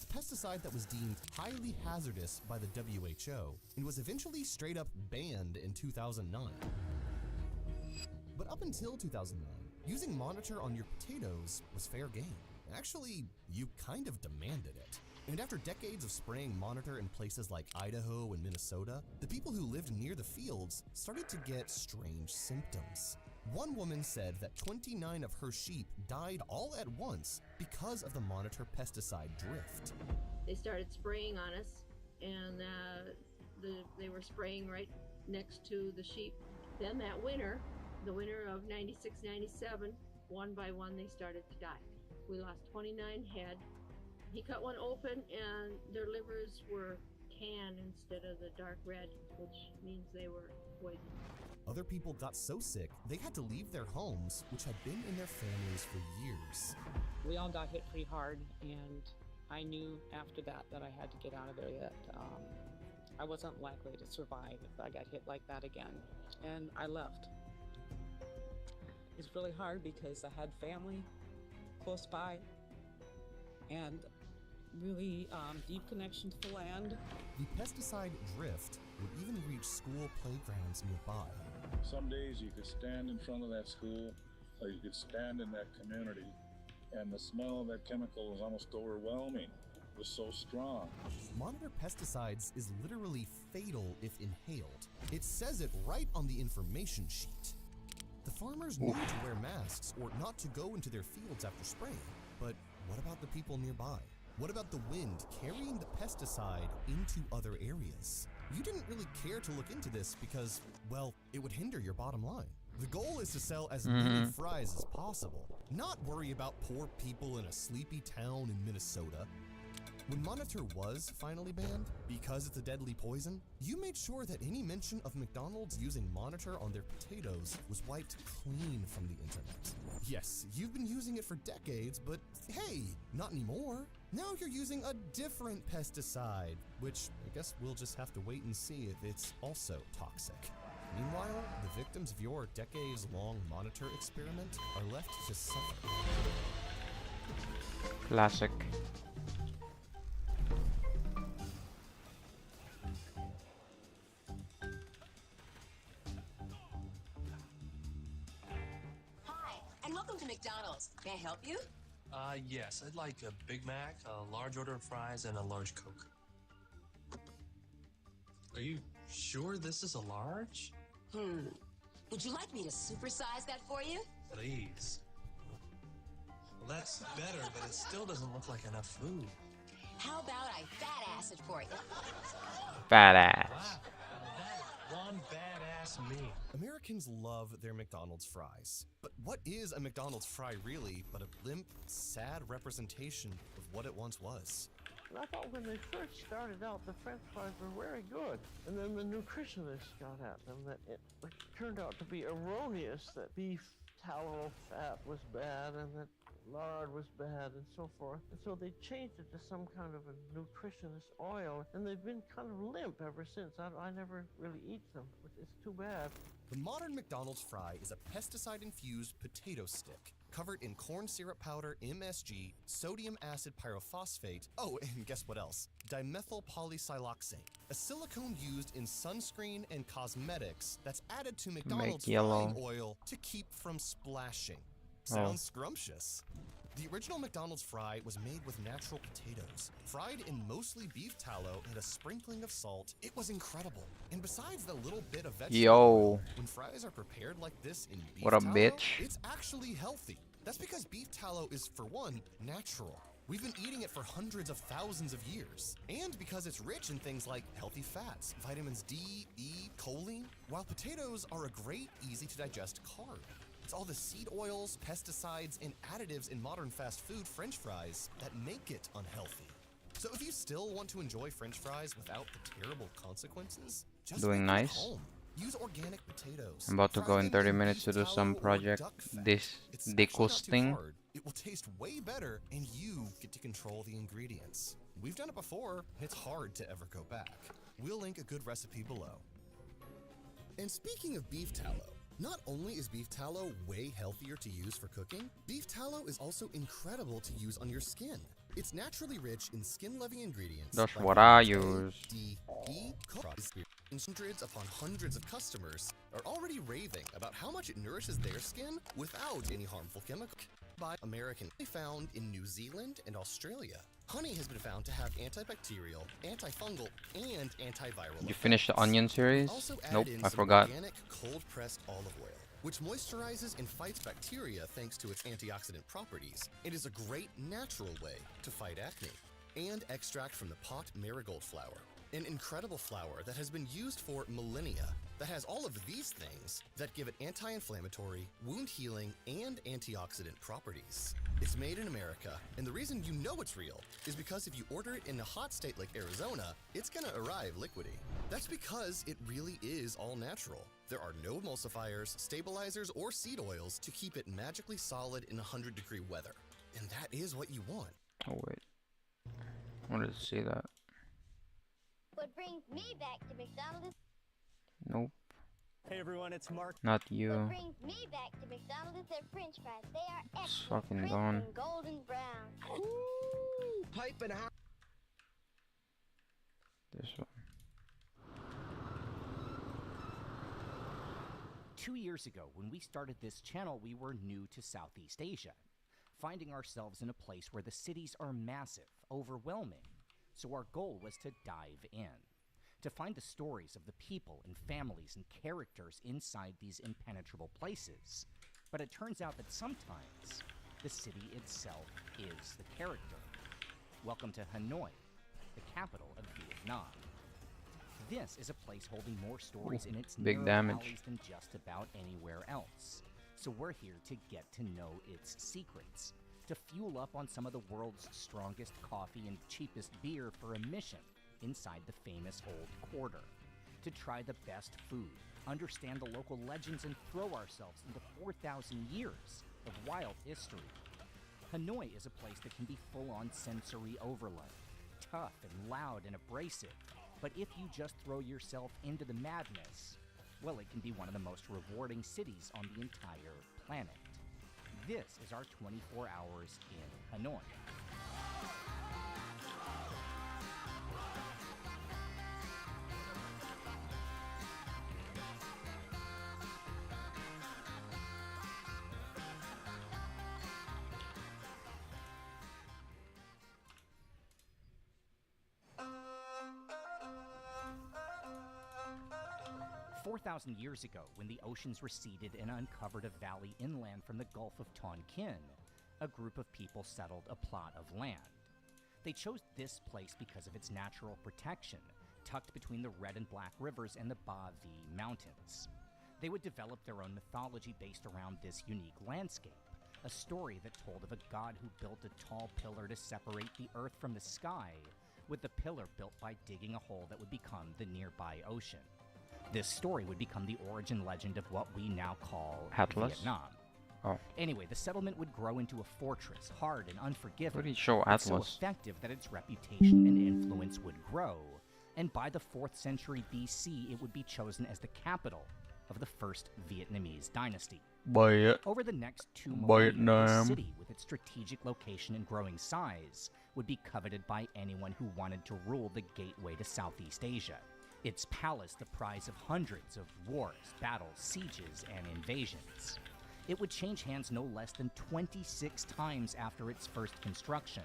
A pesticide that was deemed highly hazardous by the WHO and was eventually straight up banned in 2009. But up until 2009, using monitor on your potatoes was fair game. Actually, you kind of demanded it. And after decades of spraying monitor in places like Idaho and Minnesota, the people who lived near the fields started to get strange symptoms. One woman said that 29 of her sheep died all at once because of the monitor pesticide drift. They started spraying on us, and they were spraying right next to the sheep. Then that winter, the winter of 96, 97, one by one they started to die. We lost 29 head. He cut one open and their livers were tan instead of the dark red, which means they were poisoned. Other people got so sick, they had to leave their homes, which had been in their families for years. We all got hit pretty hard, and I knew after that I had to get out of there, that I wasn't likely to survive if I got hit like that again. And I left. It's really hard because I had family close by and really deep connection to the land. The pesticide drift would even reach school playgrounds nearby. Some days you could stand in front of that school, or you could stand in that community, and the smell of that chemical was almost overwhelming. It was so strong. Monitor pesticides is literally fatal if inhaled. It says it right on the information sheet. The farmers knew to wear masks or not to go into their fields after spraying, but what about the people nearby? What about the wind carrying the pesticide into other areas? You didn't really care to look into this because, well, it would hinder your bottom line. The goal is to sell as many fries as possible, not worry about poor people in a sleepy town in Minnesota. When Monitor was finally banned, because it's a deadly poison, you made sure that any mention of McDonald's using Monitor on their potatoes was wiped clean from the internet. Yes, you've been using it for decades, but hey, not anymore. Now you're using a different pesticide, which I guess we'll just have to wait and see if it's also toxic. Meanwhile, the victims of your decades-long Monitor experiment are left to suffer. Classic. Hi, and welcome to McDonald's. May I help you? Yes, I'd like a Big Mac, a large order of fries, and a large Coke. Are you sure this is a large? Would you like me to supersize that for you? Please. Well, that's better, but it still doesn't look like enough food. How about I fat ass it for you? Fat ass. Wow, one badass meal. Americans love their McDonald's fries. But what is a McDonald's fry really but a limp, sad representation of what it once was? I thought when they first started out, the French fries were very good. And then the nutritionists got at them that it turned out to be erroneous that beef tallow fat was bad and that lard was bad and so forth. And so they changed it to some kind of a nutritionist oil, and they've been kind of limp ever since. I never really eat them, which is too bad. The modern McDonald's fry is a pesticide-infused potato stick covered in corn syrup powder, MSG, sodium acid pyrophosphate, oh, and guess what else? Dimethyl polysiloxane, a silicone used in sunscreen and cosmetics that's added to McDonald's frying oil to keep from splashing. Sounds scrumptious. The original McDonald's fry was made with natural potatoes, fried in mostly beef tallow and a sprinkling of salt. It was incredible. And besides the little bit of vegetable oil, when fries are prepared like this in beef What a tallow, bitch. it's actually healthy. That's because beef tallow is, for one, natural. We've been eating it for hundreds of thousands of years. And because it's rich in things like healthy fats, vitamins D, E, choline, while potatoes are a great, easy to digest carb. It's all the seed oils, pesticides, and additives in modern fast food French fries that make it unhealthy. So if you still want to enjoy French fries without the terrible consequences, just Doing make them at nice. home. Use organic potatoes. I'm about to Fry go in them 30 in minutes beef to do some tallow or project. duck fat. This It's actually not too disgusting. hard. It will taste way better, and you get to control the ingredients. We've done it before. It's hard to ever go back. We'll link a good recipe below. And speaking of beef tallow, not only is beef tallow way healthier to use for cooking, beef tallow is also incredible to use on your skin. It's naturally rich in skin-loving ingredients. That's like what I vitamins A, use. D, E, hundreds upon hundreds of customers are already raving about how much it nourishes their skin without any harmful chemical. By American, found in New Zealand and Australia. Honey has been found to have antibacterial, antifungal, and antiviral Did you finish the onion series? Also Nope, added in I some forgot. organic cold-pressed olive oil, which moisturizes and fights bacteria thanks to its antioxidant properties. It is a great natural way to fight acne. And extract from the pot marigold flower, an incredible flower that has been used for millennia, that has all of these things that give it anti-inflammatory, wound healing, and antioxidant properties. It's made in America, and the reason you know it's real is because if you order it in a hot state like Arizona, it's gonna arrive liquidy. That's because it really is all natural. There are no emulsifiers, stabilizers, or seed oils to keep it magically solid in 100-degree weather. And that is what you want. Oh wait, I wanted to see that. What brings me back to McDonald's? Nope, Hey everyone, it's Mark. not you. What brings me back to McDonald's is their French fries. They are It's excellent, fucking crisp gone. and golden brown. Ooh, piping hot. This one. 2 years ago, when we started this channel, we were new to Southeast Asia, finding ourselves in a place where the cities are massive, overwhelming. So our goal was to dive in, to find the stories of the people and families and characters inside these impenetrable places. But it turns out that sometimes the city itself is the character. Welcome to Hanoi, the capital of Vietnam. This is a place holding more stories in its big narrow damage. alleys than just about anywhere else. So we're here to get to know its secrets, to fuel up on some of the world's strongest coffee and cheapest beer for a mission inside the famous Old Quarter, to try the best food, understand the local legends, and throw ourselves into 4,000 years of wild history. Hanoi is a place that can be full-on sensory overload, tough and loud and abrasive, but if you just throw yourself into the madness, well, it can be one of the most rewarding cities on the entire planet. This is our 24 hours in Hanoi. 4,000 years ago, when the oceans receded and uncovered a valley inland from the Gulf of Tonkin, a group of people settled a plot of land. They chose this place because of its natural protection, tucked between the Red and Black Rivers and the Ba Vi Mountains. They would develop their own mythology based around this unique landscape, a story that told of a god who built a tall pillar to separate the earth from the sky, with the pillar built by digging a hole that would become the nearby ocean. This story would become the origin legend of what we now call Atlas? Vietnam. Oh. Anyway, the settlement would grow into a fortress, hard and unforgiving, What did he show but so Atlas? effective that its reputation and influence would grow, and by the 4th century BC, it would be chosen as the capital of the first Vietnamese dynasty. Over the next 2 millennia, the city, with its strategic location and growing size, would be coveted by anyone who wanted to rule the gateway to Southeast Asia. Its palace the prize of hundreds of wars, battles, sieges, and invasions. It would change hands no less than 26 times after its first construction,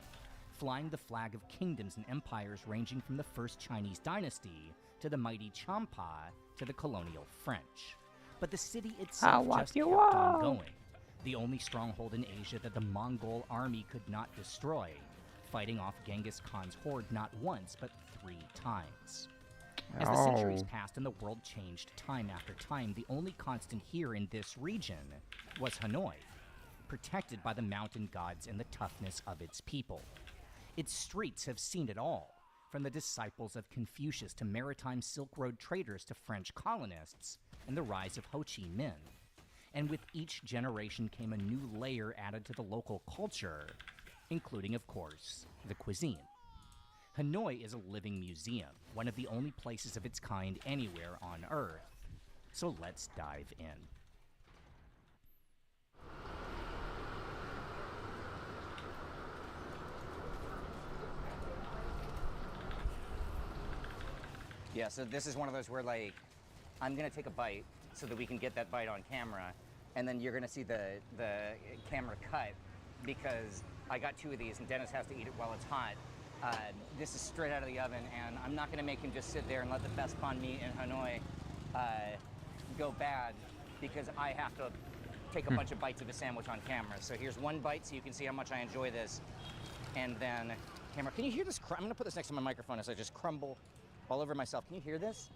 flying the flag of kingdoms and empires ranging from the first Chinese dynasty to the mighty Champa to the colonial French. But the city itself just kept on going, the only stronghold in Asia that the Mongol army could not destroy, fighting off Genghis Khan's horde not once but 3 times. As the centuries passed and the world changed time after time, the only constant here in this region was Hanoi, protected by the mountain gods and the toughness of its people. Its streets have seen it all, from the disciples of Confucius to maritime Silk Road traders to French colonists, and the rise of Ho Chi Minh. And with each generation came a new layer added to the local culture, including, of course, the cuisine. Hanoi is a living museum, one of the only places of its kind anywhere on Earth. So let's dive in. Yeah, so this is one of those where, like, I'm gonna take a bite so that we can get that bite on camera, and then you're gonna see the camera cut because I got 2 of these and Dennis has to eat it while it's hot. This is straight out of the oven, and I'm not gonna make him just sit there and let the best banh mi in Hanoi go bad because I have to take a bunch of bites of a sandwich on camera. So here's 1 bite so you can see how much I enjoy this. And then, camera, can you hear this? I'm gonna put this next to my microphone as I just crumble all over myself. Can you hear this?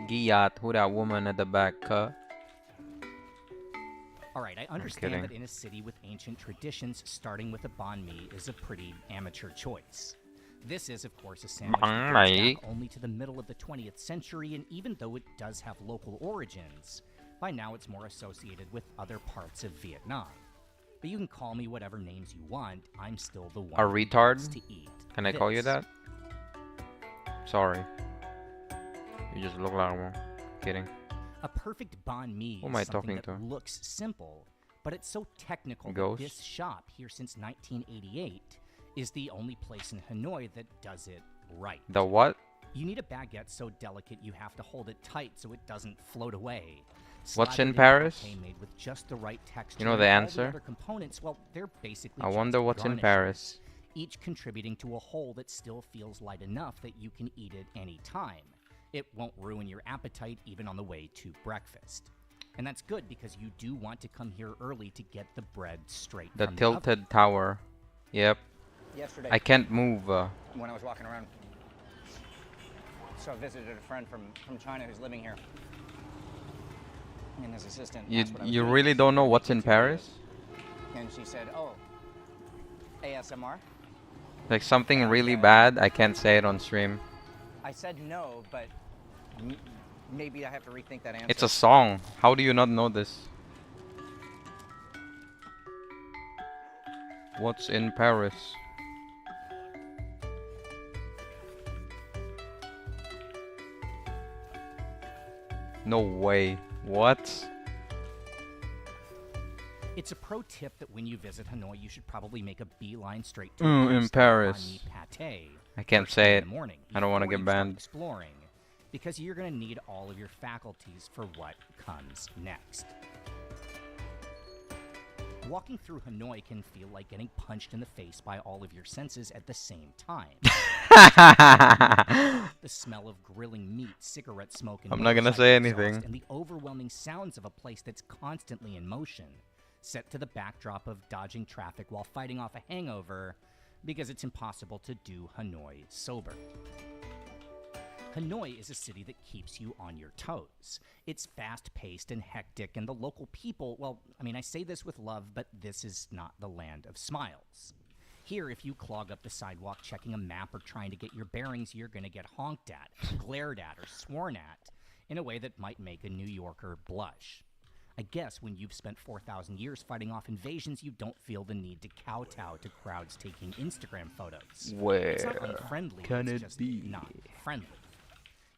Giyat, who that woman at the back, All right, I understand that in a city with ancient traditions, starting with a banh mi is a pretty amateur choice. This is, of course, a sandwich that dates back only to the middle of the 20th century, and even though it does have local origins, by now it's more associated with other parts of Vietnam. But you can call me whatever names you want, I'm still the one a who retard? gets to eat Can I call you that? Sorry. You just look like one. Kidding. A perfect banh mi Who am is I something talking that to? looks simple, but it's so technical Ghost? that this shop, here since 1988, is the only place in Hanoi that does it right. The what? You need a baguette so delicate you have to hold it tight so it doesn't float away. What's Slathered in Paris? pâté made with just the right texture. You know the and all answer? other components, well, they're basically I just wonder what's in garnishes, Paris. each contributing to a whole that still feels light enough that you can eat it any time. It won't ruin your appetite even on the way to breakfast. And that's good because you do want to come here early to get the bread straight The from the oven. tilted tower. Yep. Yesterday, I can't move. when I was walking around, so I visited a friend from China who's living here. And his assistant You asked what I was you doing. really I don't said, know "I'm what's making in 2 videos." Paris? And she said, "Oh, ASMR?" Like something really bad. I can't say it on stream. I said no, but maybe I have to rethink that answer. It's a song. How do you not know this? What's in Paris? No way. What? It's a pro tip that when you visit Hanoi, you should probably make a beeline straight to In the Paris. pate. I can't first say thing in it. the morning I don't want to before get you start banned. exploring, because you're going to need all of your faculties for what comes next. Walking through Hanoi can feel like getting punched in the face by all of your senses at the same time. The smell of grilling meat, cigarette smoke, and I'm not gonna motorcycle say exhaust, anything. and the overwhelming sounds of a place that's constantly in motion, set to the backdrop of dodging traffic while fighting off a hangover, because it's impossible to do Hanoi sober. Hanoi is a city that keeps you on your toes. It's fast-paced and hectic, and the local people, well, I mean, I say this with love, but this is not the land of smiles. Here, if you clog up the sidewalk checking a map or trying to get your bearings, you're going to get honked at, glared at, or sworn at in a way that might make a New Yorker blush. I guess when you've spent 4,000 years fighting off invasions, you don't feel the need to kowtow to crowds taking Instagram photos. It's not Where unfriendly, can it's it just be? not friendly.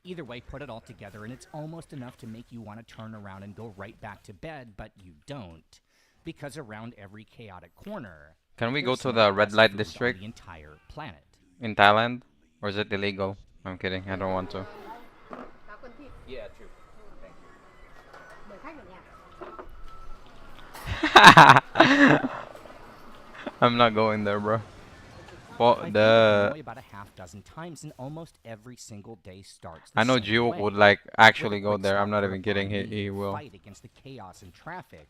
Either way, put it all together, and it's almost enough to make you want to turn around and go right back to bed, but you don't, because around every chaotic corner, Can we go there's to some of the the red best light food on district the entire planet. in Thailand? Or is it illegal? I'm kidding. I don't want to. Yeah, true. Thank you. I'm not going there, bro. Well, I've been to the Hanoi about a half dozen times, and almost every single day starts I the know same Gio way, would like with actually a go quick there. I'm stop not for a even kidding. banh mi, He a will. fight against the chaos and traffic,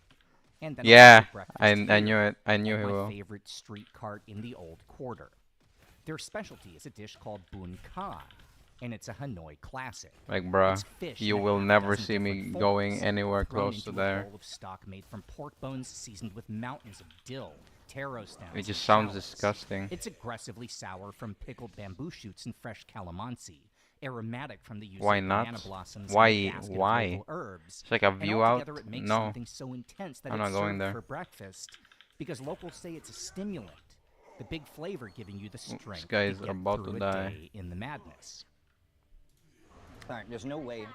and then Yeah, a breakfast I here knew it. I knew at he my will. favorite street cart in the old quarter. Their specialty is a dish called bun ka, and it's a Hanoi classic. Like, bruh, It's fish you in a will half never dozen see me different going forms, anywhere thrown close to into a there. bowl of stock made from pork bones seasoned with mountains of dill, taro stems, It and just sounds shallots. disgusting. It's aggressively sour from pickled bamboo shoots and fresh calamansi, aromatic from the use Why of not? banana blossoms Why? and a basket Why? of local herbs. It's like a And view out. altogether it makes No, something so intense that I'm it's not going served there. for breakfast, because locals say it's a stimulant, the big flavor giving you the strength guys to are get about through to a die. day in the madness. All right, there's no way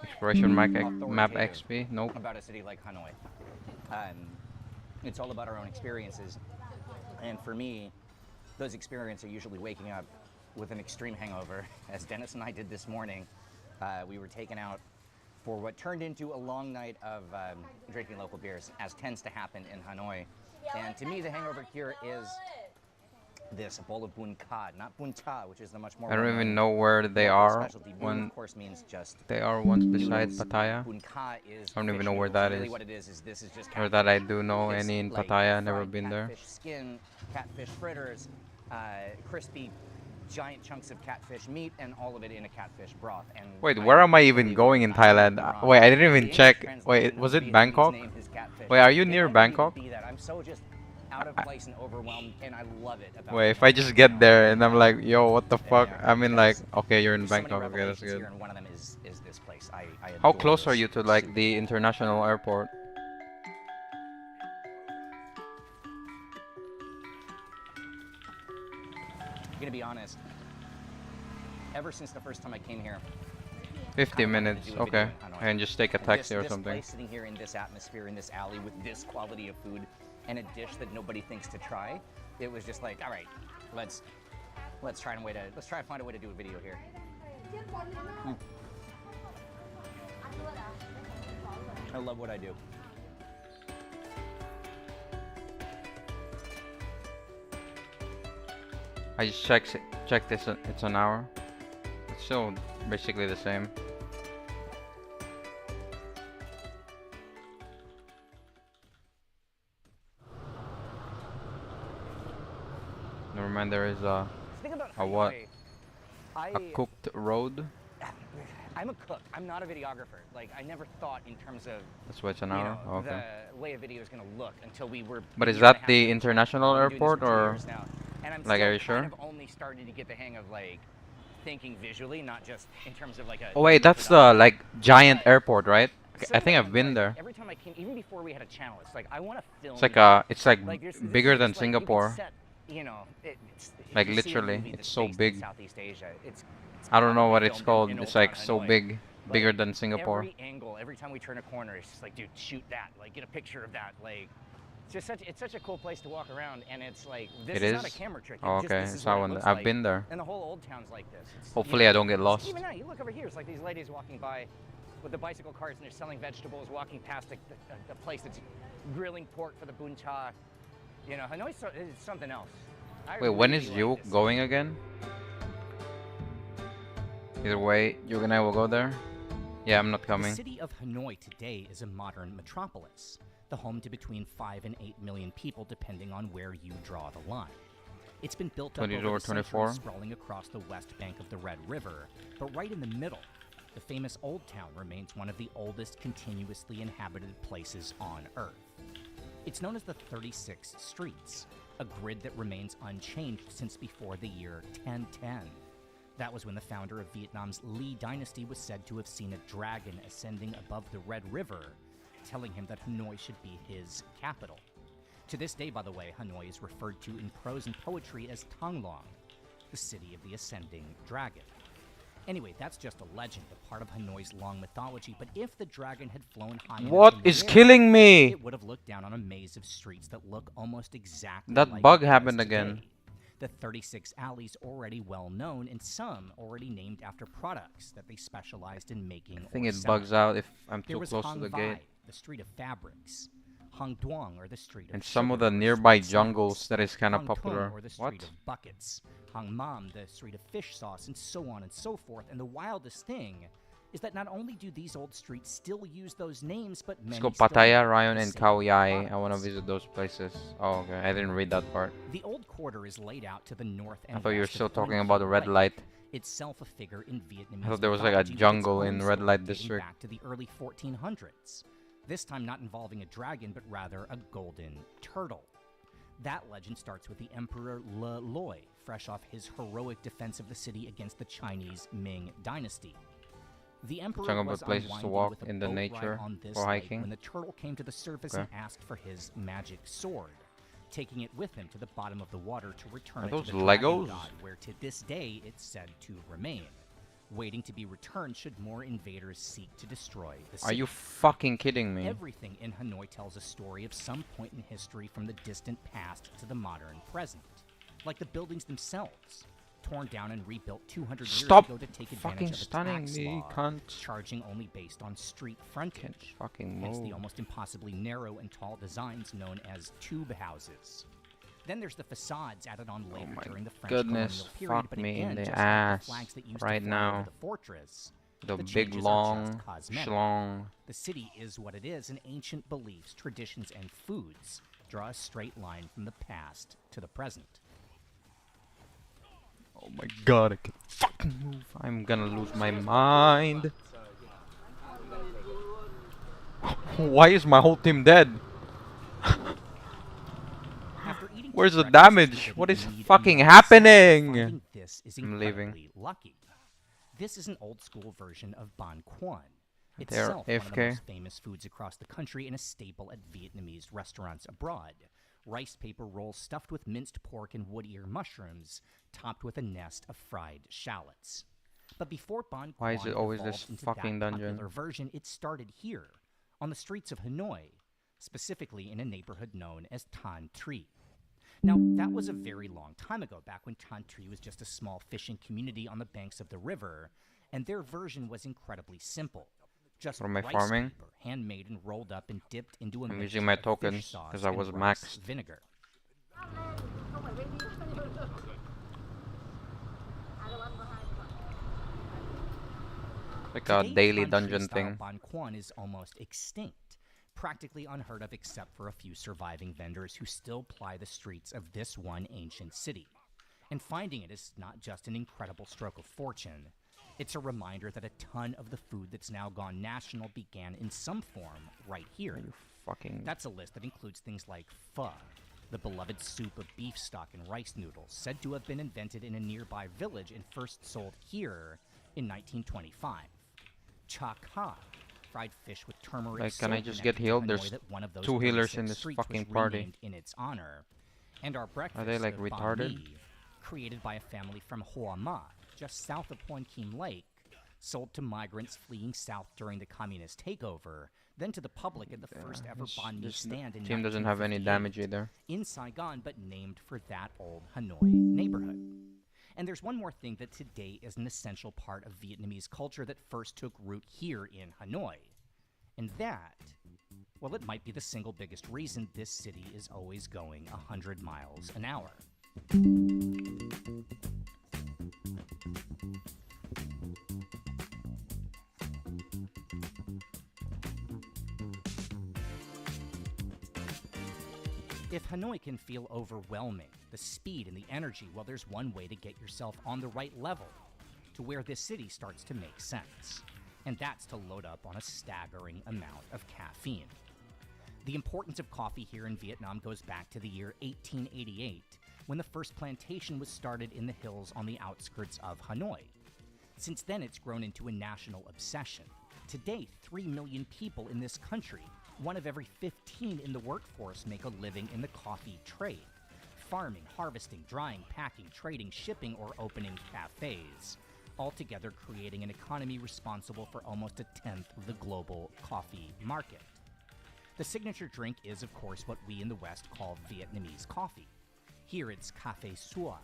Exploration map authoritative XP. Nope. about a city like Hanoi. It's all about our own experiences. And for me, those experiences are usually waking up with an extreme hangover, as Dennis and I did this morning. We were taken out for what turned into a long night of drinking local beers, as tends to happen in Hanoi. And to me, the hangover cure is this, a bowl of bun ka, not bun cha, which is the much more I don't well-known even know where they local are specialty. Bun, when of course, means just they are once beside noodles. Pattaya. Bun ka is I don't even fish know where noodles. that Really is. what it is this is just Or that I catfish. do know It's any in like Pattaya. Never fried been there. catfish skin, catfish fritters, crispy giant chunks of catfish meat, and all of it in a catfish broth. And Wait, where am I even going in Thailand? Wait, I didn't even check. Wait, was it Bangkok? Wait, are you near Bangkok? I'm so just out of place and overwhelmed, and I love it about Wait, if I just get there and I'm like, yo, what the fuck? I mean, like, okay, you're in There's so many Bangkok. Okay, that's revelations good. here, and one of them is this place. I How adore close are this you to like the international airport? I'm gonna be honest. Ever since the first time I came here, 50 I wanted to minutes. do a video Okay, in Hanoi. and just take a And taxi or this something. place sitting here in this atmosphere, in this alley, with this quality of food, and a dish that nobody thinks to try, it was just like, all right, let's try and find a way to do a video here. I love what I do. I just checked this. It's an hour. It's still basically the same. mind there is Think about a what? Hanoi. A cooked road? I'm a cook. I'm not a videographer. Like, I never thought in terms of That's why it's an you hour? know, Oh, okay. the way a video is going to look until we were. But a is year and a that half the into international I've been doing this airport for 2 or years now, and I'm like still are you kind sure? of only starting to get the hang of like thinking visually, not just in terms of like a. Oh wait, that's the like giant airport, right? I think I've been there. Every time I came, even before we had a channel, it's like I want to film. It's like here. it's like this bigger is than just, like, you could Singapore. set, you know, it's, if Like you see a literally, movie it's that's so based in big. Southeast Asia, it's I don't know what probably it's filmed called. in It's Old like Town so Hanoi. big, bigger Like, than Singapore. Every angle, every time we turn a corner, it's just like, dude, shoot that. Like, get a picture of that. Like, it's such a cool place to walk around, and it's like this It is not a is? camera trick. Oh, Just, okay. this is It's what not it one. looks I've like. been there. And the whole Old Town's like this. It's, Hopefully I don't get lost. Even now, you look over here. It's like these ladies walking by with the bicycle carts, and they're selling vegetables, walking past a place that's grilling pork for the bun cha. You know, Hanoi is something else. Wait, when is you going again? Either way, you and I will go there. Yeah, I'm not coming. The city of Hanoi today is a modern metropolis, the home to between 5 and 8 million people depending on where you draw the line. It's been built up 22 over or the 24. centuries, sprawling across the west bank of the Red River, but right in the middle, the famous Old Town remains one of the oldest continuously inhabited places on Earth. It's known as the 36 Streets, a grid that remains unchanged since before the year 1010. That was when the founder of Vietnam's Ly dynasty was said to have seen a dragon ascending above the Red River, telling him that Hanoi should be his capital. To this day, by the way, Hanoi is referred to in prose and poetry as Thang Long, the city of the ascending dragon. Anyway, that's just a legend, a part of Hanoi's long mythology, but if the dragon had flown high enough What in the is air, killing me? it would have looked down on a maze of streets that look almost exactly That like bug it happened does again. today. The 36 alleys already well known, and some already named after products that they specialized in making. I think or it selling. bugs out if I'm There too was close to Hang the Vai, gate. the street of fabrics. Hang Duong, or the street of And some of sugar, the or nearby street jungles snacks. that is kind of Hang Tung, popular. or the What? street of buckets. Hang Mam, the street of fish sauce, and so on and so forth. And the wildest thing is that not only do these old streets still use those names, but Let's many go still Pattaya, make Rayong, the and same Khao Yai. I products. want to visit those places. Oh, okay. I didn't read that part. The old quarter is laid out to the north and I thought you were west of still talking Uen about the Thi red Lake, light. itself a figure in Vietnamese I thought there was like a mythology with its jungle own in story red light dating district. back to the early 1400s. This time not involving a dragon, but rather a golden turtle. That legend starts with the Emperor Le Loi, fresh off his heroic defense of the city against the Chinese Ming dynasty. The emperor Talking was about places to unwinding walk with a in the boat ride nature on this for lake hiking. when the turtle came to the surface Okay. and asked for his magic sword, taking it with him to the bottom of the water to return Are it those to the dragon Legos? god, where to this day it's said to remain, waiting to be returned should more invaders seek to destroy the city. Are you fucking kidding me? Everything in Hanoi tells a story of some point in history from the distant past to the modern present, like the buildings themselves, torn down and rebuilt 200 Stop years ago to take fucking advantage of a stunning tax me, law, cunt. charging only based on street frontage. Fucking Hence the move. almost impossibly narrow and tall designs known as tube houses. Then there's the facades added on later my during the French goodness, colonial period, fuck but me again, in the just ass like the flags that used right to fly over now. the fortress, The the big changes are long just cosmetic. schlong. The city is what it is, and ancient beliefs, traditions, and foods draw a straight line from the past to the present. Oh my god, I can fucking move. I'm gonna lose my mind. Why is my whole team dead? After eating Where's the breakfast, damage? you What is need fucking more happening? Finding this is I'm incredibly leaving. lucky. This is an old school version of ban quan. They're Itself one of the AFK. most famous foods across the country and a staple at Vietnamese restaurants abroad. Rice paper rolls stuffed with minced pork and wood ear mushrooms, topped with a nest of fried shallots. But before ban quan Why is it always evolved this into fucking that dungeon? popular version, it started here, on the streets of Hanoi, specifically in a neighborhood known as Tan Tri. Now, that was a very long time ago, back when Tan Tri was just a small fishing community on the banks of the river, and their version was incredibly simple. Just What am I rice farming? paper, handmade and rolled up and dipped into a I'm mixture using my of fish tokens, sauce 'cause I and was rice maxed. vinegar. Like a Today, daily Tan dungeon Tri-style thing. ban quan is almost extinct, practically unheard of except for a few surviving vendors who still ply the streets of this one ancient city. And finding it is not just an incredible stroke of fortune, it's a reminder that a ton of the food that's now gone national began in some form right here. That's a list that includes things like pho, the beloved soup of beef stock and rice noodles, said to have been invented in a nearby village and first sold here in 1925. Cha ka, fried fish with turmeric. Like, can I soap just connected get to healed? Hanoi There's that one of those 2 healers 36 in this streets fucking was party. renamed in its honor. And our breakfast Are they like of banh retarded? mi, created by a family from Hoa Ma, just south of Hoan Kiem Lake, sold to migrants fleeing south during the communist takeover, then to the public at the first ever banh mi This stand in team doesn't have any 1958 damage either. in Saigon, but named for that old Hanoi neighborhood. And there's one more thing that today is an essential part of Vietnamese culture that first took root here in Hanoi. And that, well, it might be the single biggest reason this city is always going 100 miles an hour. If Hanoi can feel overwhelming, the speed and the energy, well, there's one way to get yourself on the right level, to where this city starts to make sense. And that's to load up on a staggering amount of caffeine. The importance of coffee here in Vietnam goes back to the year 1888, when the first plantation was started in the hills on the outskirts of Hanoi. Since then, it's grown into a national obsession. Today, 3 million people in this country, 1 of every 15 in the workforce, make a living in the coffee trade. Farming, harvesting, drying, packing, trading, shipping, or opening cafes. Altogether creating an economy responsible for almost a tenth of the global coffee market. The signature drink is, of course, what we in the West call Vietnamese coffee. Here it's café sua,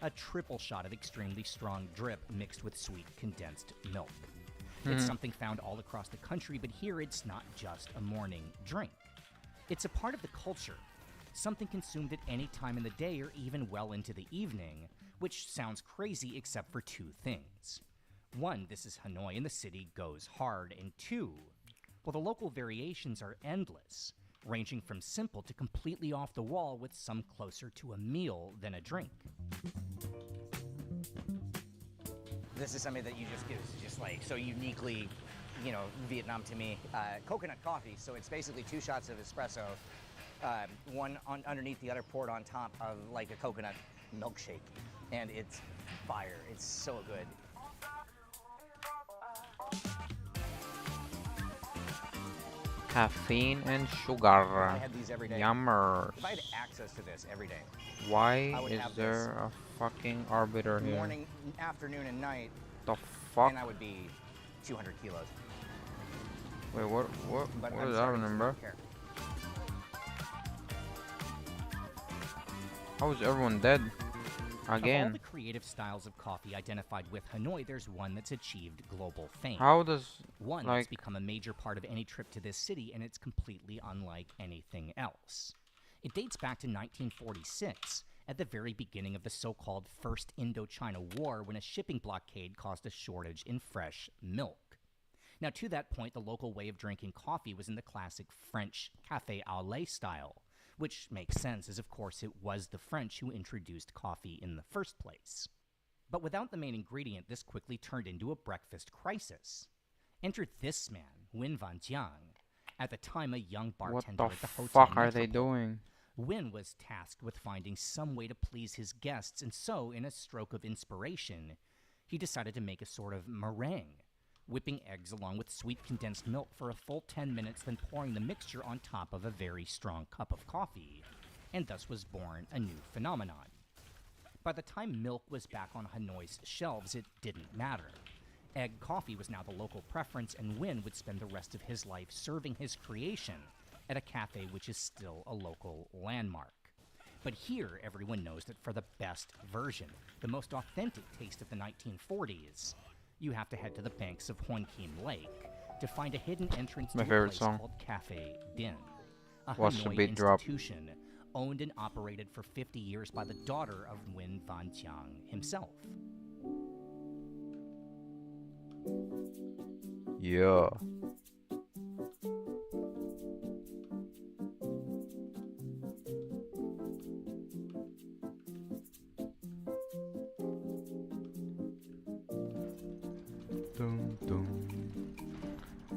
a triple shot of extremely strong drip mixed with sweet condensed milk. It's something found all across the country, but here it's not just a morning drink. It's a part of the culture, something consumed at any time in the day or even well into the evening, which sounds crazy except for 2 things. 1, this is Hanoi and the city goes hard, and 2, well, the local variations are endless, ranging from simple to completely off the wall with some closer to a meal than a drink. This is something that you just give, just like so uniquely, you know, Vietnam to me. Coconut coffee, so it's basically 2 shots of espresso, one underneath the other, poured on top of like a coconut milkshake, and it's fire. It's so good. Caffeine and sugar. I had these every day. Yummers. If I had access to this every day, Why I would is have there a fucking arbiter here? morning, afternoon, and night, The fuck? and I would be 200 kilos. Wait, what But what I'm is starting happening, to bro? not care. How is everyone dead? Of all Again. the creative styles of coffee identified with Hanoi, there's one that's achieved global fame. How does, One like- that's become a major part of any trip to this city, and it's completely unlike anything else. It dates back to 1946, at the very beginning of the so-called First Indochina War, when a shipping blockade caused a shortage in fresh milk. Now, to that point, the local way of drinking coffee was in the classic French café au lait style, which makes sense, as of course it was the French who introduced coffee in the first place. But without the main ingredient, this quickly turned into a breakfast crisis. Enter this man, Nguyen Van Giang, at the time a young What bartender the at the Hotel fuck are they Metropole. doing? Nguyen was tasked with finding some way to please his guests, and so, in a stroke of inspiration, he decided to make a sort of meringue, whipping eggs along with sweet condensed milk for a full 10 minutes, then pouring the mixture on top of a very strong cup of coffee, and thus was born a new phenomenon. By the time milk was back on Hanoi's shelves, it didn't matter. Egg coffee was now the local preference, and Nguyen would spend the rest of his life serving his creation at a cafe which is still a local landmark. But here, everyone knows that for the best version, the most authentic taste of the 1940s, you have to head to the banks of Hoan Kiem Lake to find a hidden entrance My to favorite a place song. called Cafe Din, a Watch the Hanoi beat drop. institution owned and operated for 50 years by the daughter of Nguyen Van Giang himself. Yeah. Dum, dum.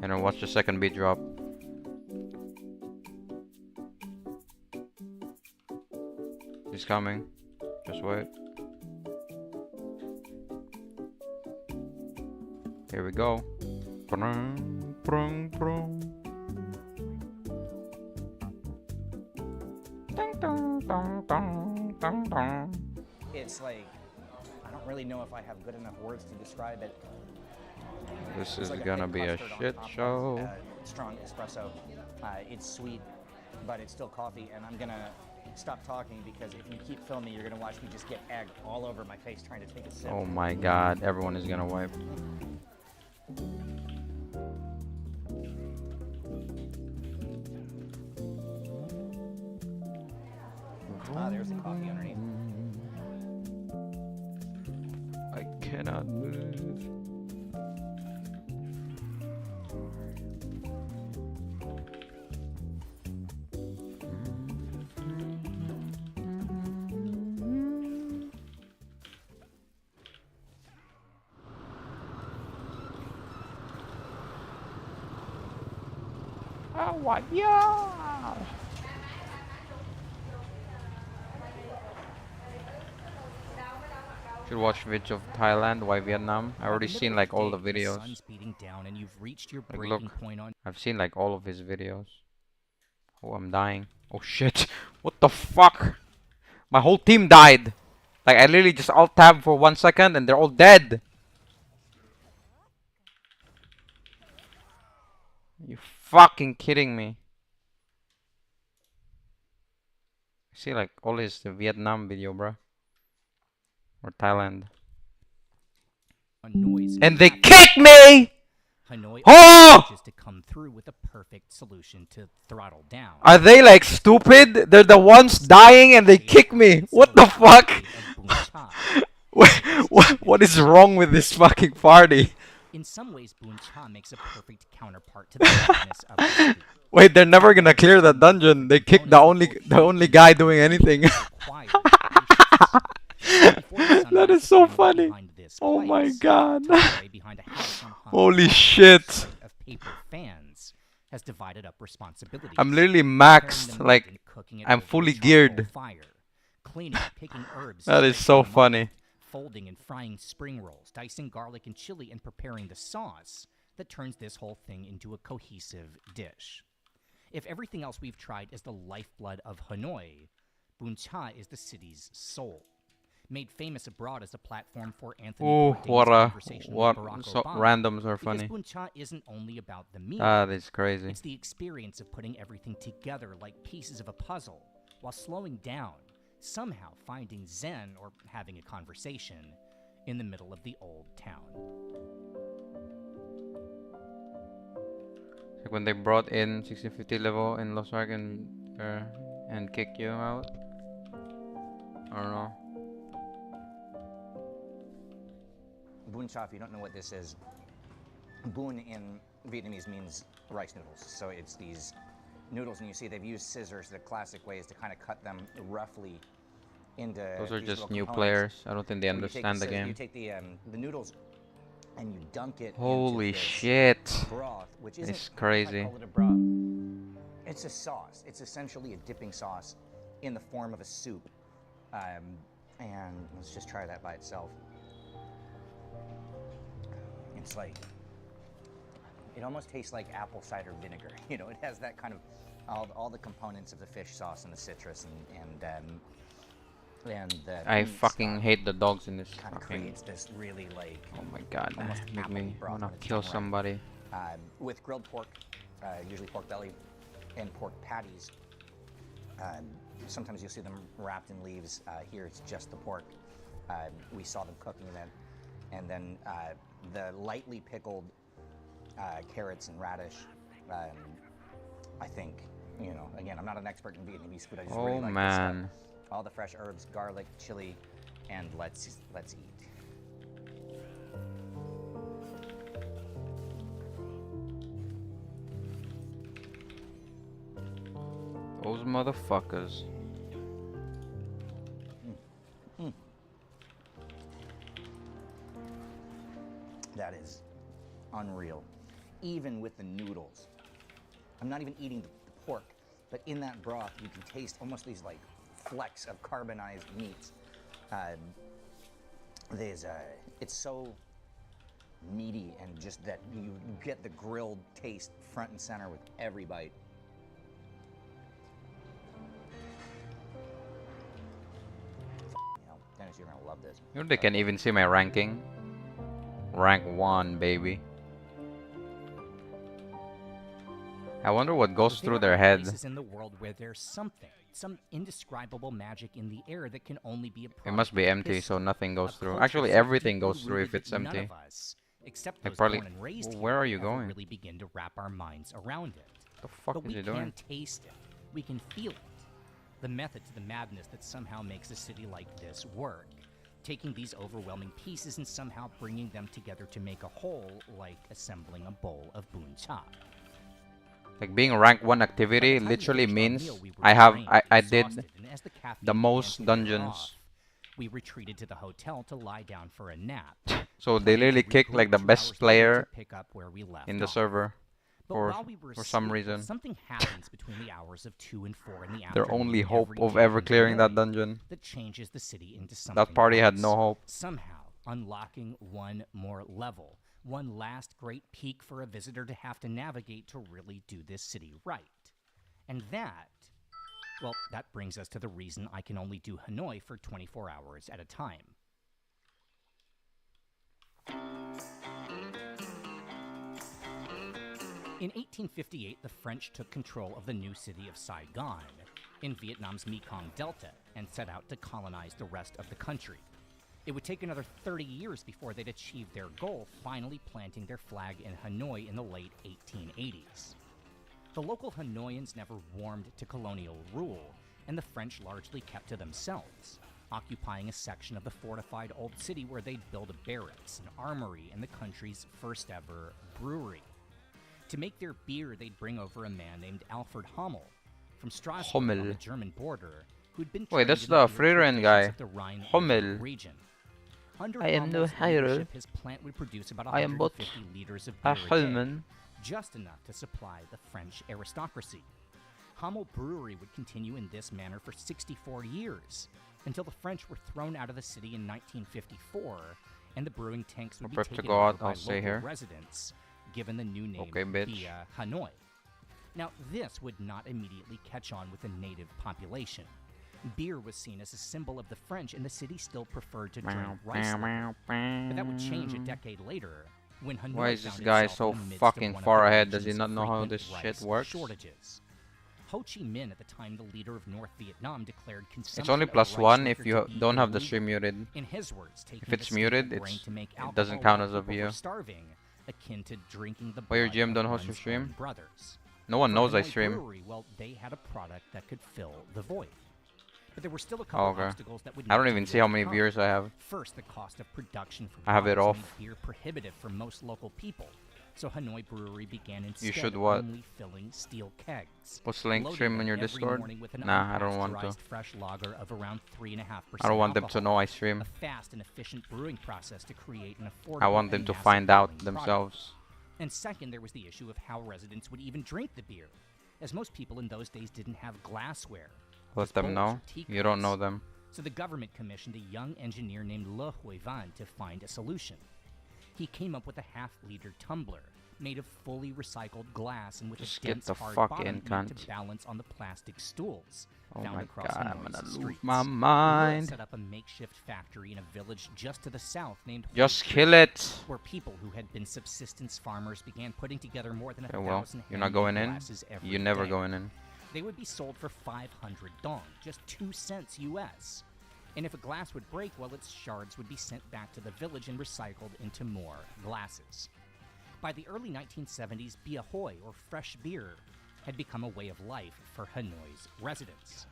And then watch the second beat drop. He's coming. Just wait. Here we go. Prung, prung, prung. It's like, I don't really know if I have good enough words to describe it. This It's is like gonna thick be a custard on shit top of, show. strong espresso. It's sweet, but it's still coffee, and I'm gonna stop talking because if you keep filming, you're gonna watch me just get egg all over my face trying to take a sip. Oh my god, everyone is gonna wipe. Ah, there's the coffee underneath. I cannot move. Oh, what? Yeah! Should watch videos of Thailand, why Vietnam. I already seen like all the videos. Sun's beating down and you've reached your Like breaking look, point on. I've seen like all of his videos. Oh, I'm dying. Oh shit! What the fuck? My whole team died. Like I literally just alt tab for 1 second and they're all dead. You fucking kidding me? See like all his Vietnam video, bro. Or Thailand. Noise And they kick me! Hanoi Oh! just to come through with a perfect solution to throttle down. Are they like stupid? They're the ones dying and they kick me. What the fuck? What is wrong with this fucking party? In some ways, Boon Cha makes a perfect counterpart to the darkness of the city. Wait, they're never gonna clear that dungeon. They kicked the only guy doing anything. That is so funny. Oh my god. Holy shit. Of paper fans has divided up responsibilities. I'm literally maxed. Like, I'm fully geared. Cleaning, picking herbs. That is so funny. Folding and frying spring rolls, dicing garlic and chili, and preparing the sauce that turns this whole thing into a cohesive dish. If everything else we've tried is the lifeblood of Hanoi, Boon Cha is the city's soul. Made famous abroad as a platform for Anthony Bourdain's conversation with Barack Obama, randoms are funny. Because Boon Cha isn't only about the meal. That is crazy. It's the experience of putting everything together like pieces of a puzzle, while slowing down, somehow finding zen or having a conversation in the middle of the old town. Like when they brought in 1650 level in Los Ark and kicked you out. I don't know. Bún Cha, if you don't know what this is, bún in Vietnamese means rice noodles. So it's these noodles, and you see they've used scissors, the classic ways to kind of cut them roughly into. Those are these just little new components. players. I don't think they Where you take understand the scissors, game. You take the noodles and you dunk it. Holy into this shit! broth, which isn't, It's crazy. I call it a broth. It's a sauce. It's essentially a dipping sauce in the form of a soup. And let's just try that by itself. It's like, it almost tastes like apple cider vinegar. You know, it has that kind of, all the components of the fish sauce and the citrus and the I meat fucking stock hate the dogs in this kind of fucking. creates this really like, Oh my god, almost make me appley broth wanna when it's kill done right. somebody. With grilled pork, usually pork belly, and pork patties. Sometimes you'll see them wrapped in leaves. Here it's just the pork. We saw them cooking them. And then the lightly pickled carrots and radish. I think, you know, again, I'm not an expert in Vietnamese food. I just really like this stuff. Man. All the fresh herbs, garlic, chili, and let's eat. Those motherfuckers. That is unreal. Even with the noodles. I'm not even eating the pork, but in that broth you can taste almost these like flecks of carbonized meats. It's so meaty and just that you get the grilled taste front and center with every bite. Dennis, you're gonna love this. You know they can even see my ranking. Rank 1, baby. I wonder what goes through their head. Places in the world where there's something, some indescribable magic in the air that can only be a It must be product of empty, so history. nothing goes A through. culture Actually, so everything deeply goes through if rooted it's that none empty. of us, except Like those probably. born and raised Where here, are you ever going? really begin to wrap our minds around it. The fuck But is we he can doing? taste it. We can feel it. The method to the madness that somehow makes a city like this work. Taking these overwhelming pieces and somehow bringing them together to make a whole, like assembling a bowl of boon cha. Like being rank 1 activity By the time we literally finished our means meal, we were I drained, did exhausted, and as the caffeine the began most to wear dungeons. off, we retreated to the hotel to lie down for a nap. So they planning to literally kick regroup like the 2 best hours later to player pick up where we left in the off. server But for while we were some asleep, reason. something happens between the hours of 2 and 4 in the Their afternoon only hope every of day ever in clearing that Hanoi dungeon. that changes the city into something That party had else. no hope. Somehow unlocking one more level, one last great peak for a visitor to have to navigate to really do this city right. And that, well, that brings us to the reason I can only do Hanoi for 24 hours at a time. In 1858, the French took control of the new city of Saigon in Vietnam's Mekong Delta and set out to colonize the rest of the country. It would take another 30 years before they'd achieve their goal, finally planting their flag in Hanoi in the late 1880s. The local Hanoians never warmed to colonial rule, and the French largely kept to themselves, occupying a section of the fortified old city where they'd build a barracks, an armory, and the country's first ever brewery. To make their beer, they'd bring over a man named Alfred Hummel from Strasbourg on Hummel. the German border, who'd been Wait, trained that's in the beer Freeren traditions guy. of the Rhine Hummel. region. Under I am no Hummel's hero. leadership, his plant would produce about I am but 150 liters of a beer a day, Hummel. just enough to supply the French aristocracy. Hummel Brewery would continue in this manner for 64 years, until the French were thrown out of the city in 1954, and the brewing tanks would be Prep to taken go over out, by I'll stay local here. residents, given the new name Okay, bitch. Bia Hanoi. Now, this would not immediately catch on with the native population. Beer was seen as a symbol of the French, and the city still preferred to drink rice liquor. But that would change a decade later, when Hanoi Why is this found guy itself so in the midst of fucking one of far the ahead? Does he region's not know how frequent this shit rice works? shortages. Ho Chi Minh, at the time the leader of North Vietnam, declared consumption It's only of plus rice 1 liquor if to you be don't have the illegal. stream muted. In his words, taking If it's the muted, staple grain it's to make it doesn't alcohol count while as a people view. were starving, akin to drinking the Why your blood GM of don't host your one's stream? own brothers. No one For knows I Hanoi stream. Brewery, well, they had a product that could fill the void. But there were still a couple Oh, okay. obstacles that would I don't need to even be see how many overcome. viewers I have. First, the cost of production for I have it bottles made off. beer prohibitive for most local people. So Hanoi Brewery began instead should what? only filling steel kegs. What's the link? loading Stream them on your every Discord? morning with an Nah, I don't want to. unpasteurized fresh lager of around 3.5% I don't want them to alcohol. know I stream. A fast and efficient brewing process to create an affordable I want them and to massive find out filling themselves. product. And second, there was the issue of how residents would even drink the beer, as most people in those days didn't have glassware. Let just them bowls know. or You don't teacups. know them. So the government commissioned a young engineer named Le Huivan to find a solution. He came up with a half-liter tumbler made of fully recycled glass and with Just a get dense the hard fuck bottom in, meant cunt. to balance on the plastic stools Oh found my across God, I'm Hanoi's gonna lose streets. my Le mind. set up a makeshift factory in a village just to the south named Just Hoi kill Chi, it. where people who had been subsistence farmers began putting together more than Okay, well, 1,000 you're not handmade going in. glasses every You're never day. going in. They would be sold for 500 dong, just 2 cents US. And if a glass would break, well, its shards would be sent back to the village and recycled into more glasses. By the early 1970s, Bia Hoi, or fresh beer, had become a way of life for Hanoi's residents.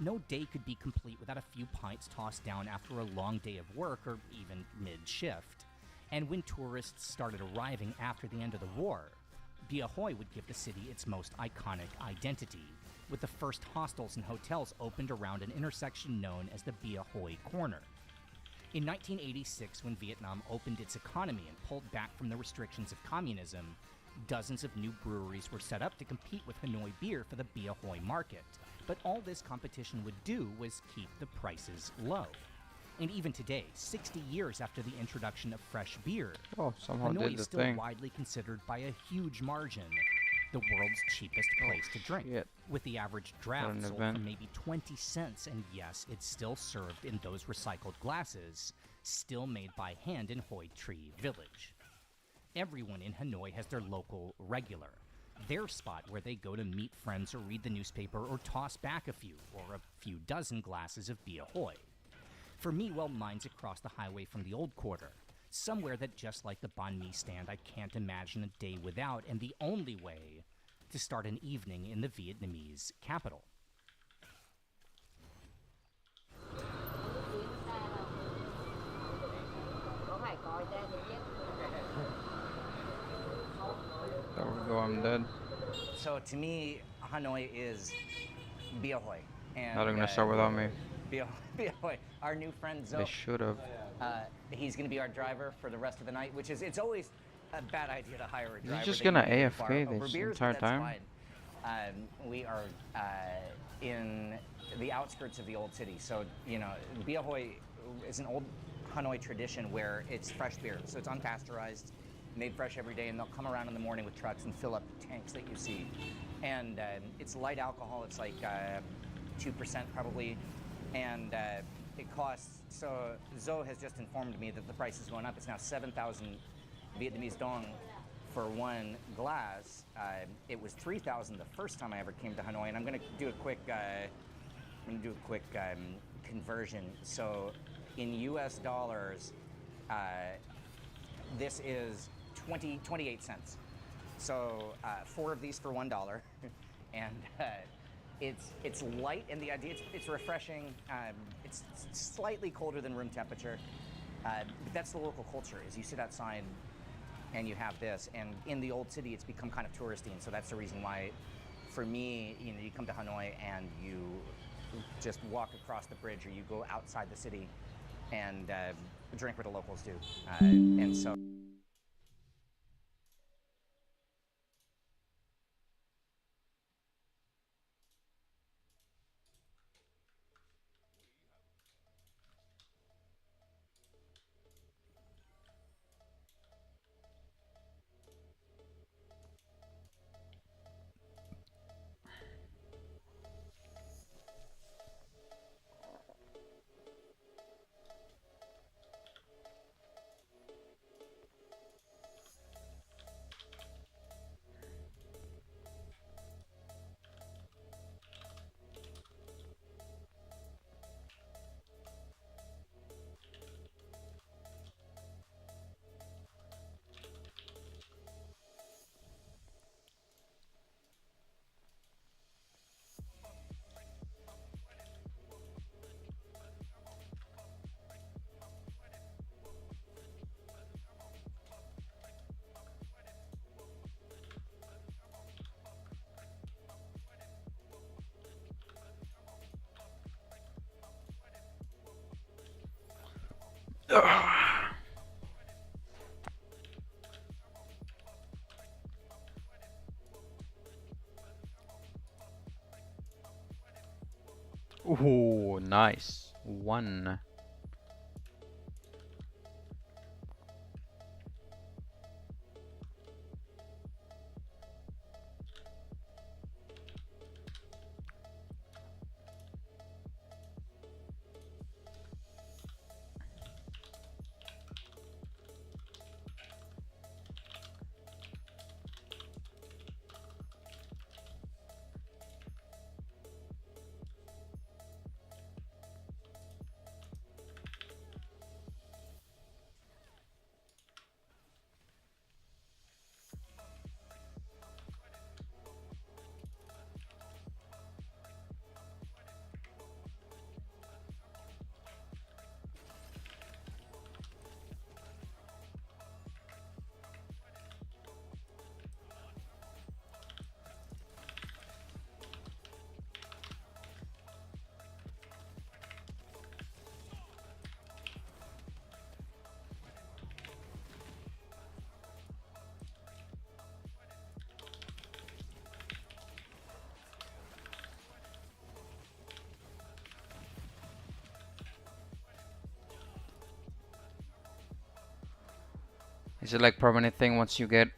No day could be complete without a few pints tossed down after a long day of work or even mid-shift. And when tourists started arriving after the end of the war, Bia Hoi would give the city its most iconic identity, with the first hostels and hotels opened around an intersection known as the Bia Hoi Corner. In 1986, when Vietnam opened its economy and pulled back from the restrictions of communism, dozens of new breweries were set up to compete with Hanoi beer for the Bia Hoi market. But all this competition would do was keep the prices low. And even today, 60 years after the introduction of fresh beer, Oh, somehow Hanoi did the is still thing. widely considered by a huge margin the world's cheapest place to drink, shit. with the average What draft an sold event. for maybe 20 cents, and yes, it's still served in those recycled glasses, still made by hand in Hoi Tree Village. Everyone in Hanoi has their local regular, their spot where they go to meet friends or read the newspaper or toss back a few or a few dozen glasses of Bia Hoi. For me, well, mine's across the highway from the old quarter, somewhere that, just like the banh mi stand, I can't imagine a day without, and the only way to start an evening in the Vietnamese capital. There we go, I'm dead. So to me, Hanoi is Bia Hoi. And, Now they're gonna start without me. Bia Hoi. Our new friend Zoe. They should have. He's going to be our driver for the rest of the night, which is, it's always a bad idea to hire a Is he driver. just that gonna you use to AFK borrow over this beers, entire but that's time? fine. We are in the outskirts of the old city. So, you know, Bia Hoi is an old Hanoi tradition where it's fresh beer. So it's unpasteurized, made fresh every day, and they'll come around in the morning with trucks and fill up the tanks that you see. And it's light alcohol. It's like 2% probably. And it costs, so Zoe has just informed me that the price is going up. It's now 7,000 Vietnamese dong for one glass. It was 3,000 the first time I ever came to Hanoi, and I'm going to do a quick, conversion. So, in U.S. dollars, this is 28 cents. So, 4 of these for $1, and it's light, and the idea it's refreshing. It's slightly colder than room temperature, but that's the local culture. Is you sit outside and you have this, and in the old city, it's become kind of touristy, and so that's the reason why, for me, you know, you come to Hanoi and you just walk across the bridge, or you go outside the city and drink what the locals do, and so. Ooh, nice. 1. Is it like permanent thing once you get?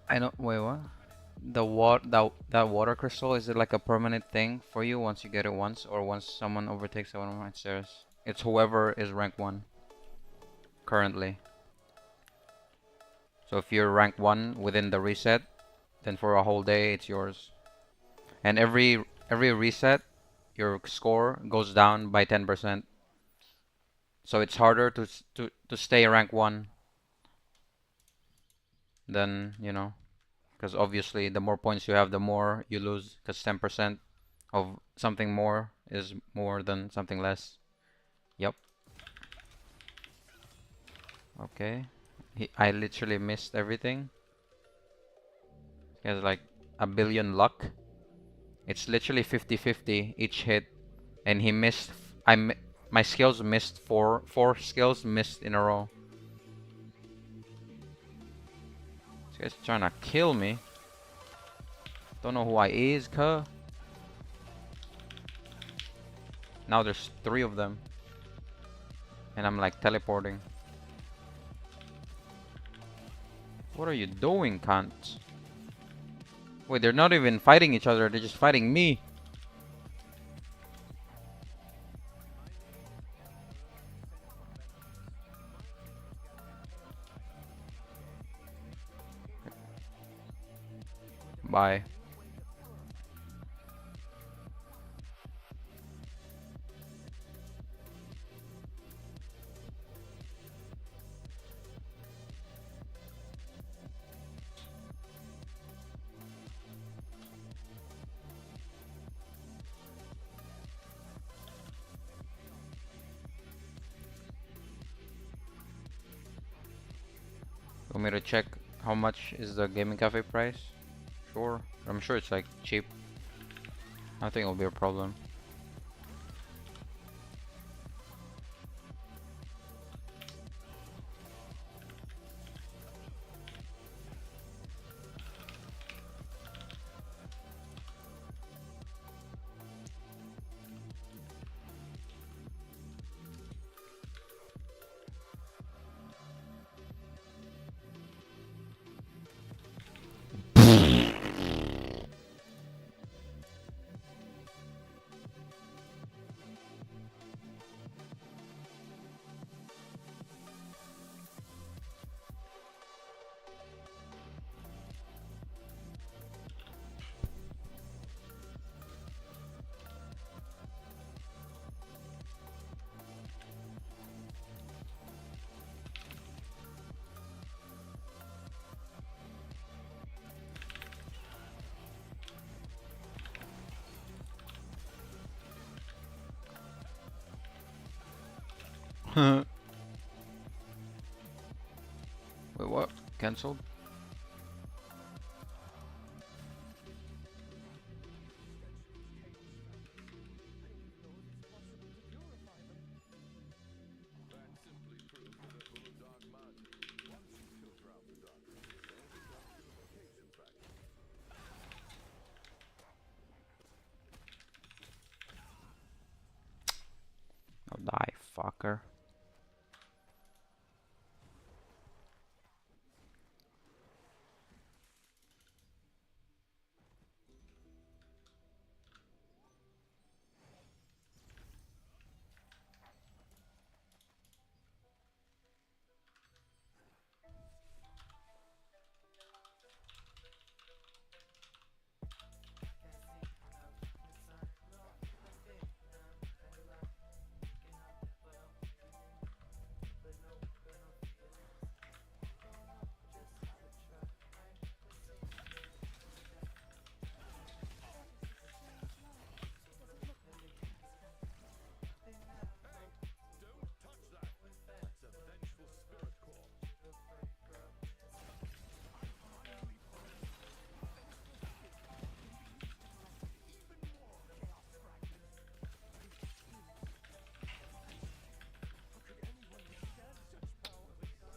I don't. Wait, what? That water crystal, is it like a permanent thing for you once you get it once, or once someone overtakes one of my stairs? It's whoever is rank 1 currently. So if you're rank 1 within the reset, then for a whole day it's yours. And every reset, your score goes down by 10%. So it's harder to stay rank 1 than, you know, because obviously the more points you have, the more you lose, because 10% of something more is more than something less. Yep. Okay. I literally missed everything. He has like a billion luck. It's literally 50-50 each hit, and he missed. My skills missed four skills missed in a row. This guy's trying to kill me. Don't know who I is, cuh. Now there's 3 of them, and I'm like teleporting. What are you doing, cunt? Wait, they're not even fighting each other. They're just fighting me. Bye. Want me to check how much is the gaming cafe price? Sure. I'm sure it's like cheap. I don't think it'll be a problem. Wait, what? Cancelled? Oh, die, fucker.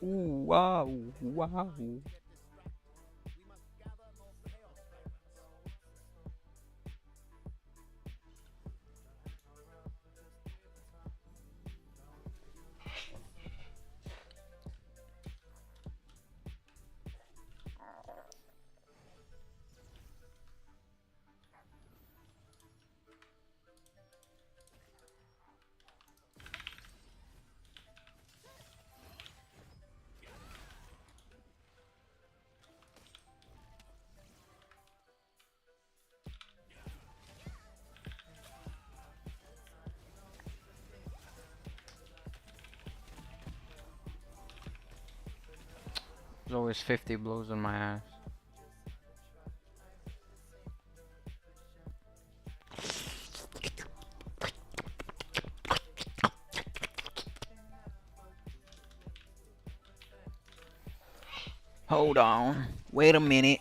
Ooh, wow, wow. There's always 50 blows in my ass. Hold on. Wait a minute.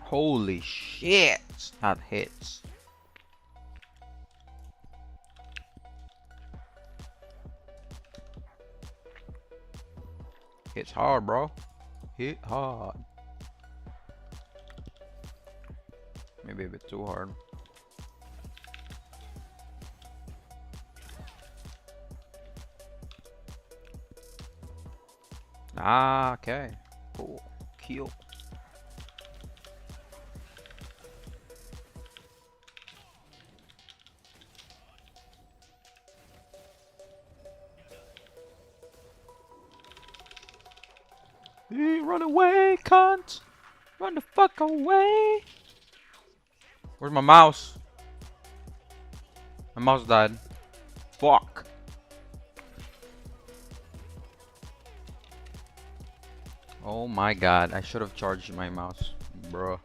Holy shit! That hits. Hits hard, bro. Hit hard. Maybe a bit too hard. Ah, okay. Cool. Kill. Hey, run away, cunt! Run the fuck away! Where's my mouse? My mouse died. Fuck. Oh my god, I should have charged my mouse, bro.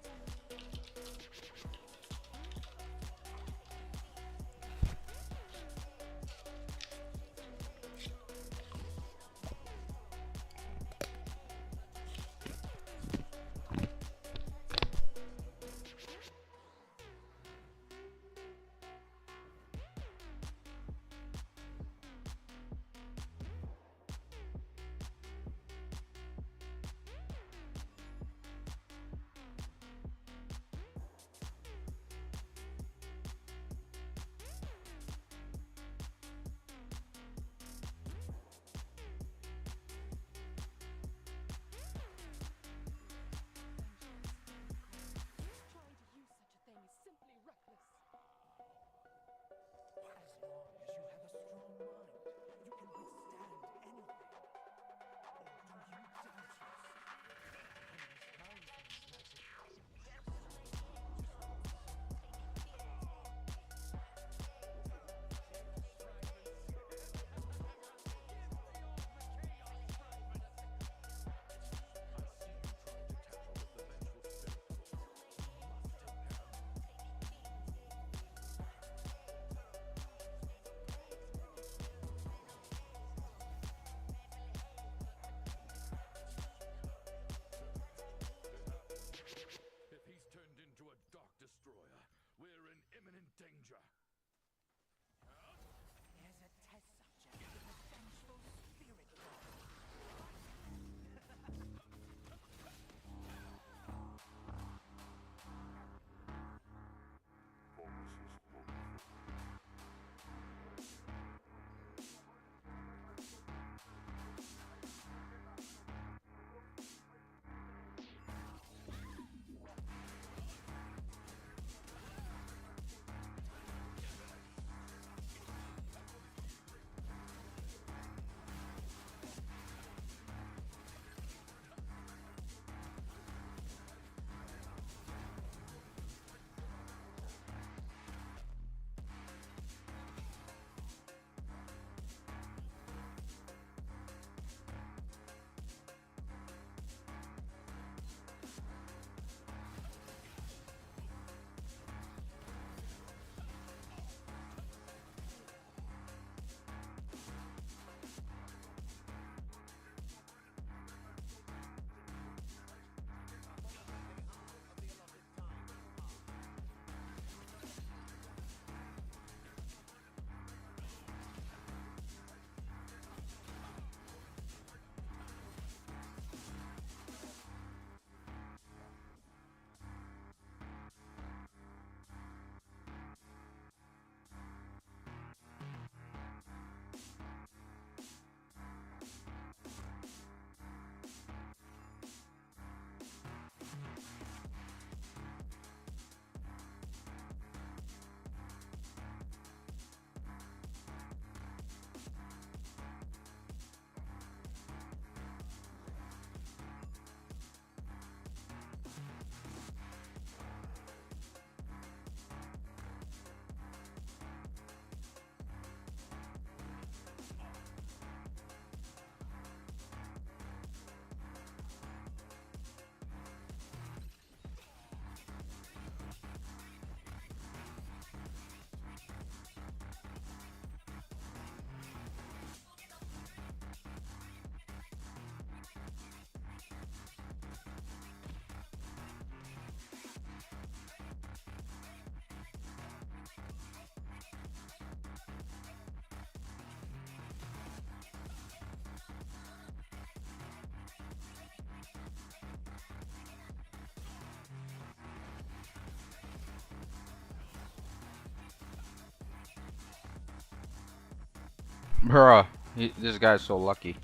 Bruh, this guy's so lucky.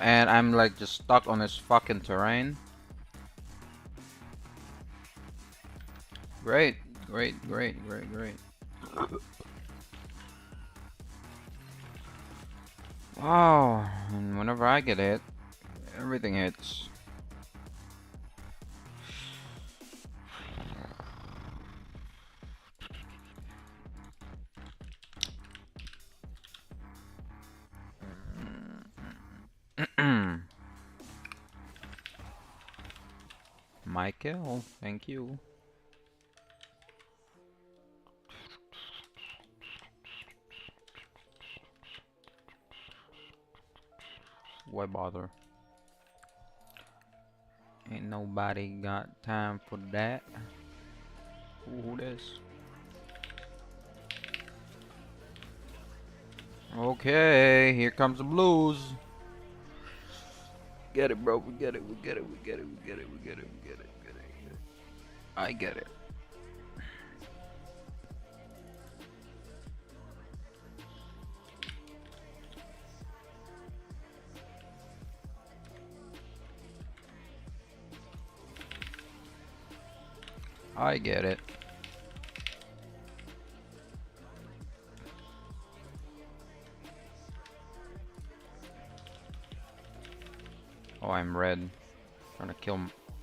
And I'm like just stuck on this fucking terrain. Great, great, great, great, great. Wow, and whenever I get hit, everything hits. Michael, thank you. Why bother? Ain't nobody got time for that. Who this? Okay, here comes the blues. Get it, bro. We get it. We get it. We get it. We get it. We get it. We get it. We get it. I get it. I get it. Oh, I'm red. Trying to kill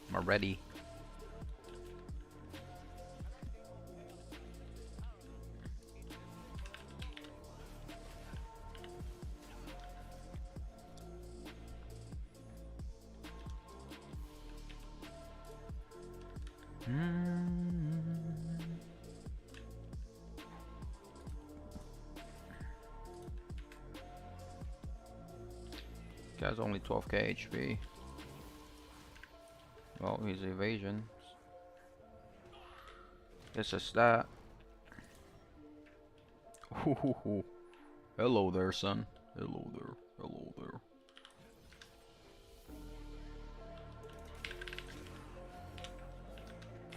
my ready. Guy's only 12k HP. Well, he's evasion. It's just that. Ooh, hello there, son. Hello there. Hello there.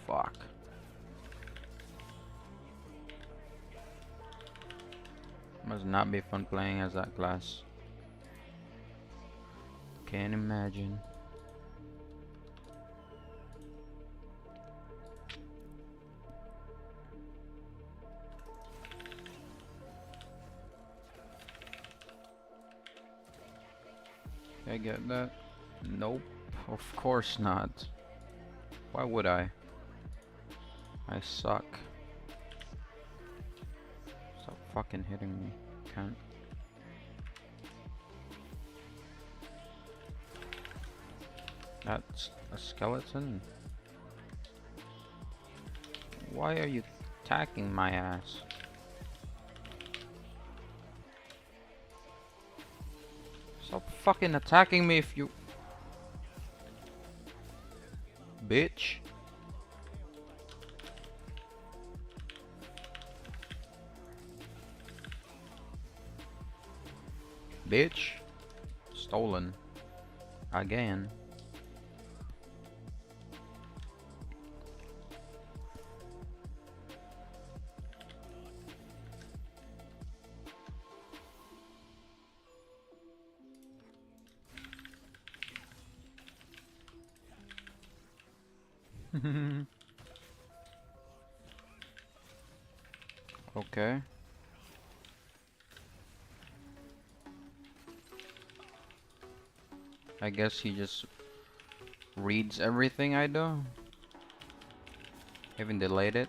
Fuck. Must not be fun playing as that class. Can't imagine. I get that? Nope. Of course not. Why would I? I suck. Stop fucking hitting me, cunt. That's a skeleton? Why are you attacking my ass? Stop fucking attacking me if you... Bitch. Bitch. Stolen. Again. Okay. I guess he just reads everything I do. Even delayed it.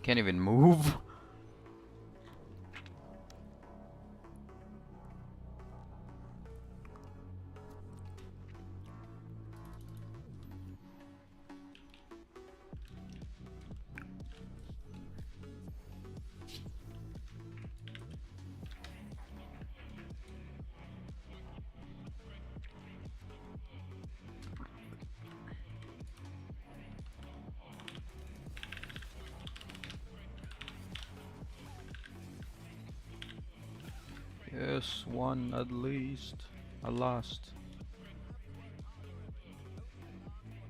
Can't even move. Yes, one at least. I lost.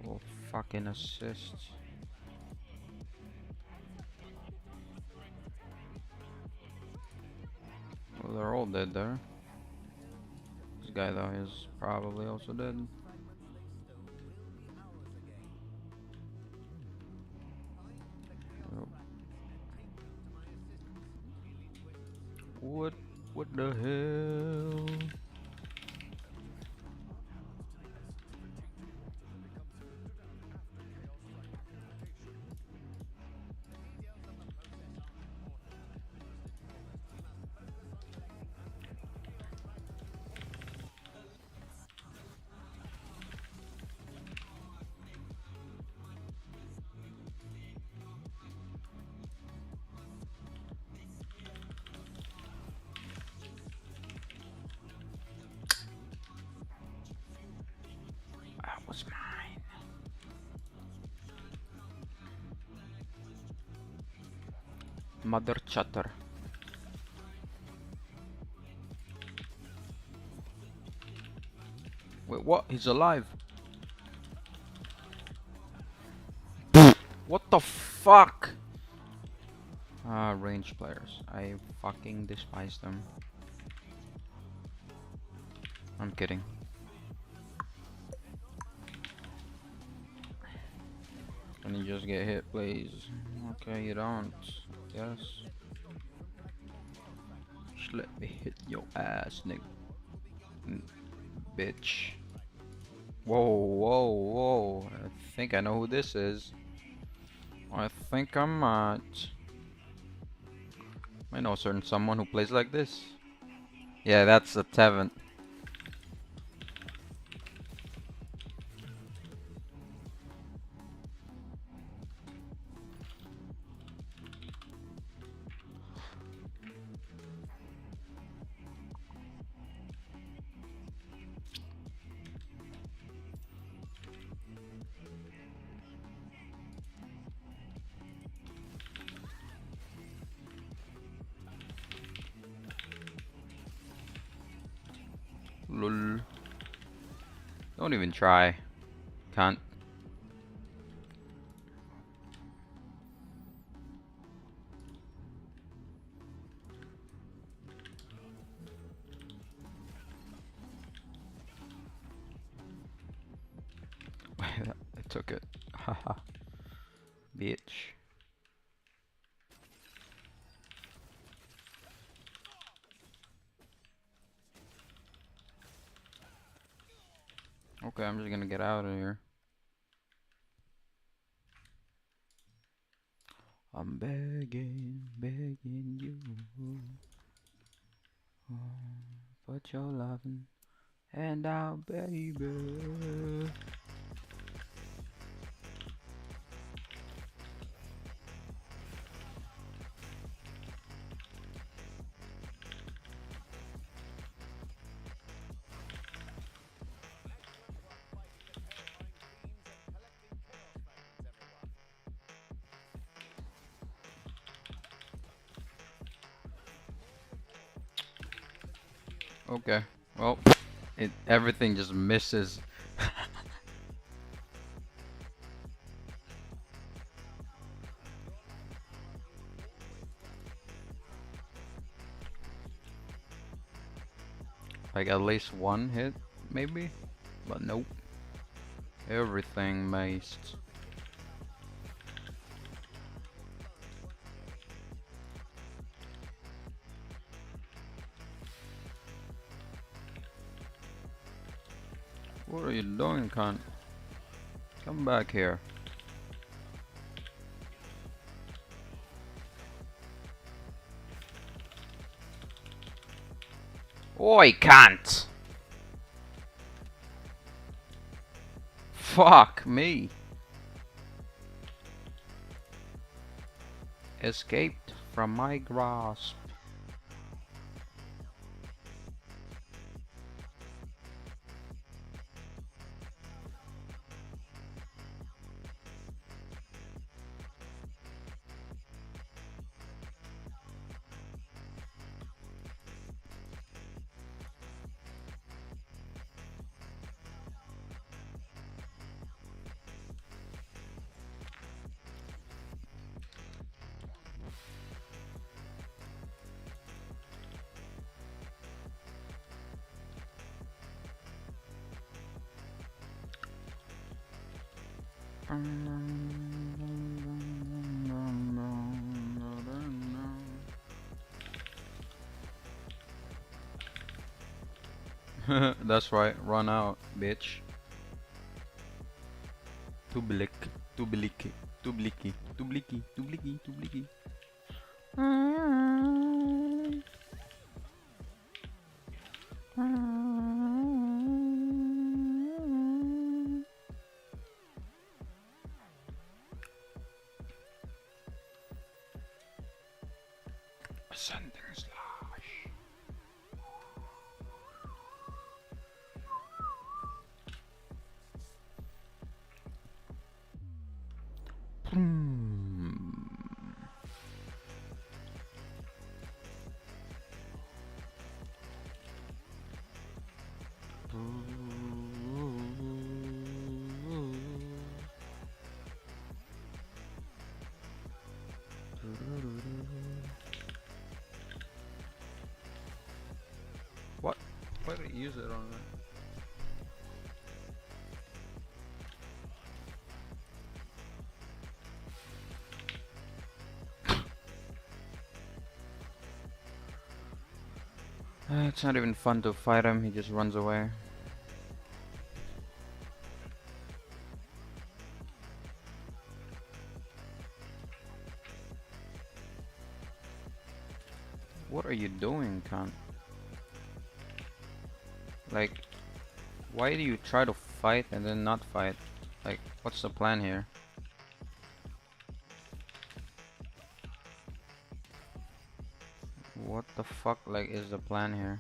Oh, fucking assist. Well, they're all dead there. This guy though is probably also dead. Yep. What? What the hell? That was mine. Mother chatter. Wait, what? He's alive. What the fuck? Ah, range players. I fucking despise them. I'm kidding. Can you just get hit, please? Okay, you don't. Yes. Just let me hit your ass, nigga. Bitch. Whoa, whoa, whoa. I think I know who this is. I think I might. I know certain someone who plays like this. Yeah, that's a Tevin. Lol. Don't even try. Can't. I took it. Haha. Bitch. Okay, I'm just gonna get out of here. I'm begging, begging you. Oh, put your loving hand out, baby. Okay, well, everything just misses. Like at least one hit, maybe? But nope. Everything maced. What are you doing, cunt? Come back here. Oi, cunt! Fuck me. Escaped from my grasp. That's right, run out, bitch. Tublik, tubliki, tubliki, tubliki, tubliki, tubliki. Ascending slash. What? Why did you use it on that? It's not even fun to fight him, he just runs away. What are you doing, cunt? Like, why do you try to fight and then not fight? Like, what's the plan here? What the fuck, like, is the plan here?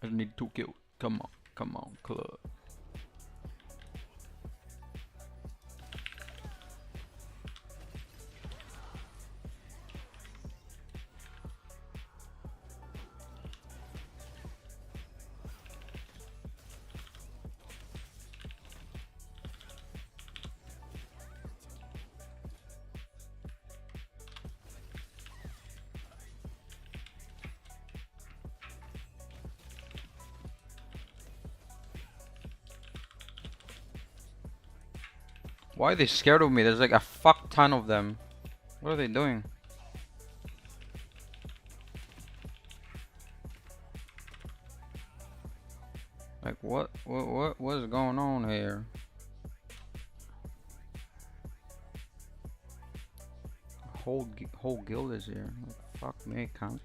I need 2 kills. Come on, club. Why are they scared of me? There's like a fuck ton of them. What are they doing? Like what is going on here? Whole guild is here. Like, fuck me, cunt.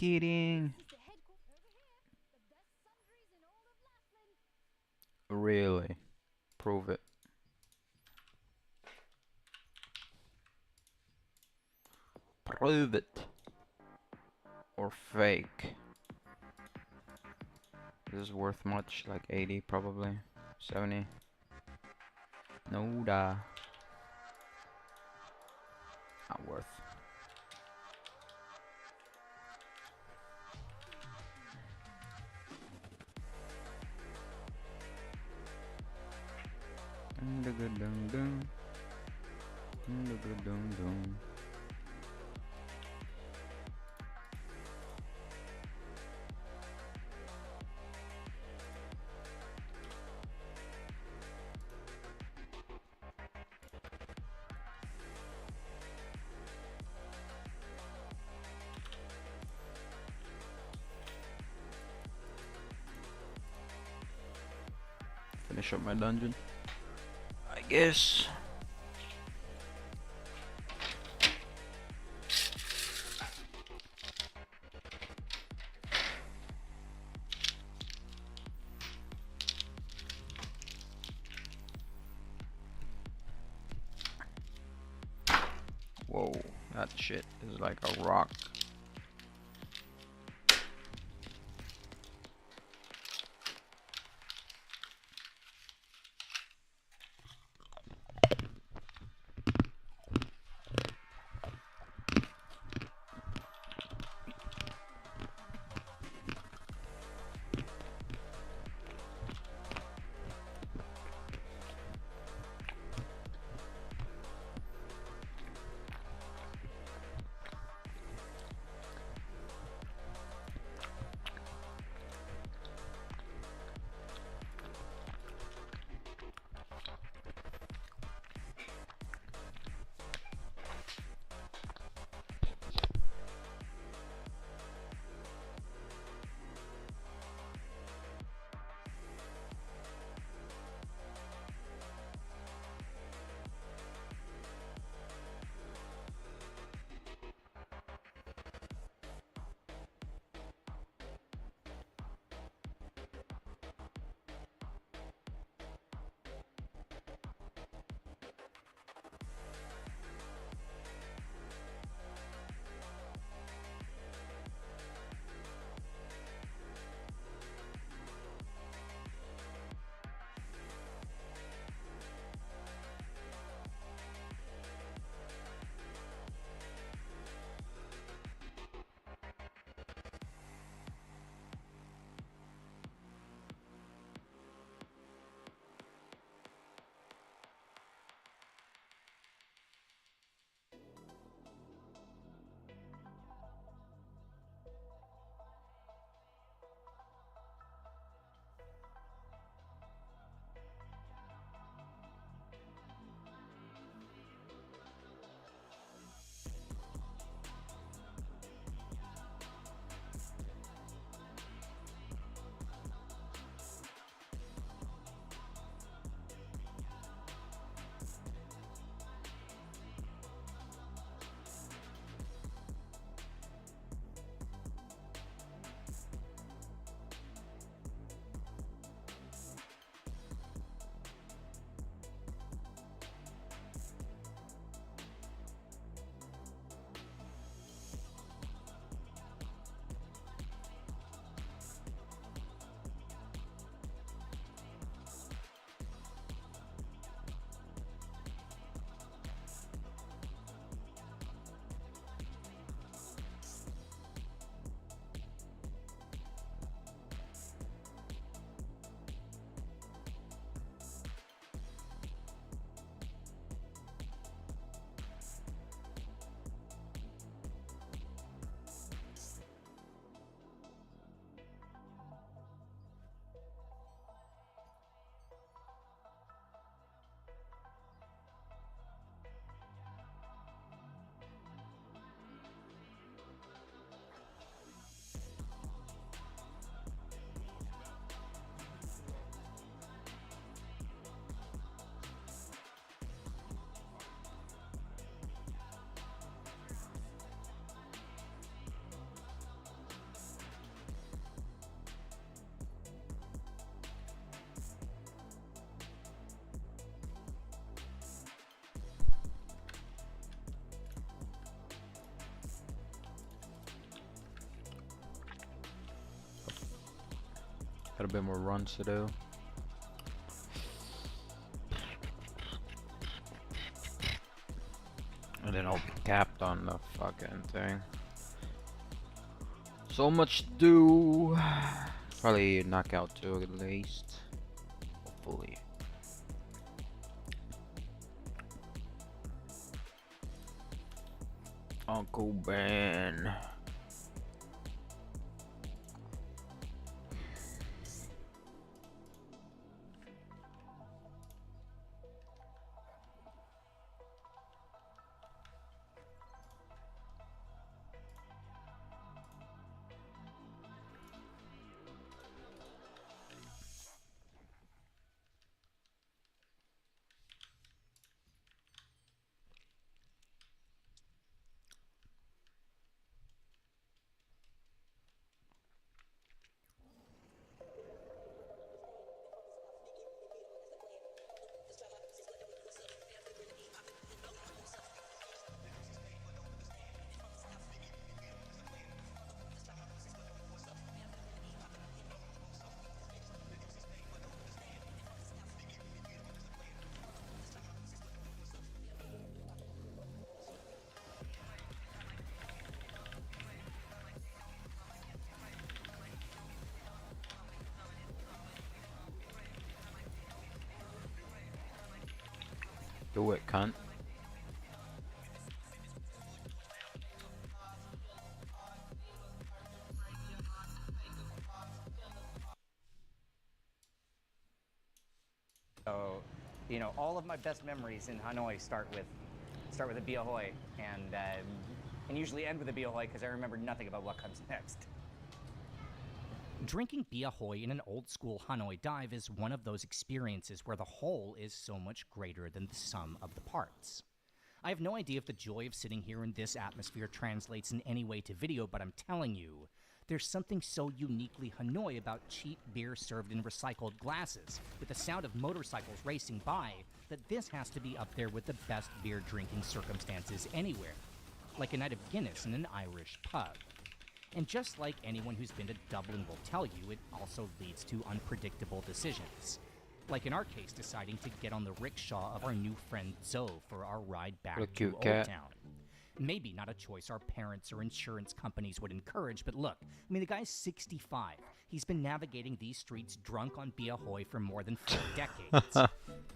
kidding. Really? Prove it. Prove it. Or fake. This is worth much, like 80 probably. 70. No da. Not worth. Dun dun dun. Dun dun dun dun. Finish up my dungeon, I guess. Whoa, that shit is like a rock. Got a bit more runs to do. And then I'll be capped on the fucking thing. So much to do. Probably knock out 2 at least. Hopefully. Uncle Ben. Do it, cunt. So, you know, all of my best memories in Hanoi start with a bia hoi, and usually end with a bia hoi because I remember nothing about what comes next. Drinking bia hoi in an old-school Hanoi dive is one of those experiences where the whole is so much greater than the sum of the parts. I have no idea if the joy of sitting here in this atmosphere translates in any way to video, but I'm telling you, there's something so uniquely Hanoi about cheap beer served in recycled glasses, with the sound of motorcycles racing by, that this has to be up there with the best beer drinking circumstances anywhere, like a night of Guinness in an Irish pub. And just like anyone who's been to Dublin will tell you, it also leads to unpredictable decisions. Like in our case, deciding to get on the rickshaw of our new friend Zoe for our ride back What a to cute Old cat. Town. Maybe not a choice our parents or insurance companies would encourage, but look, I mean, the guy's 65. He's been navigating these streets drunk on bia hoi for more than 4 decades.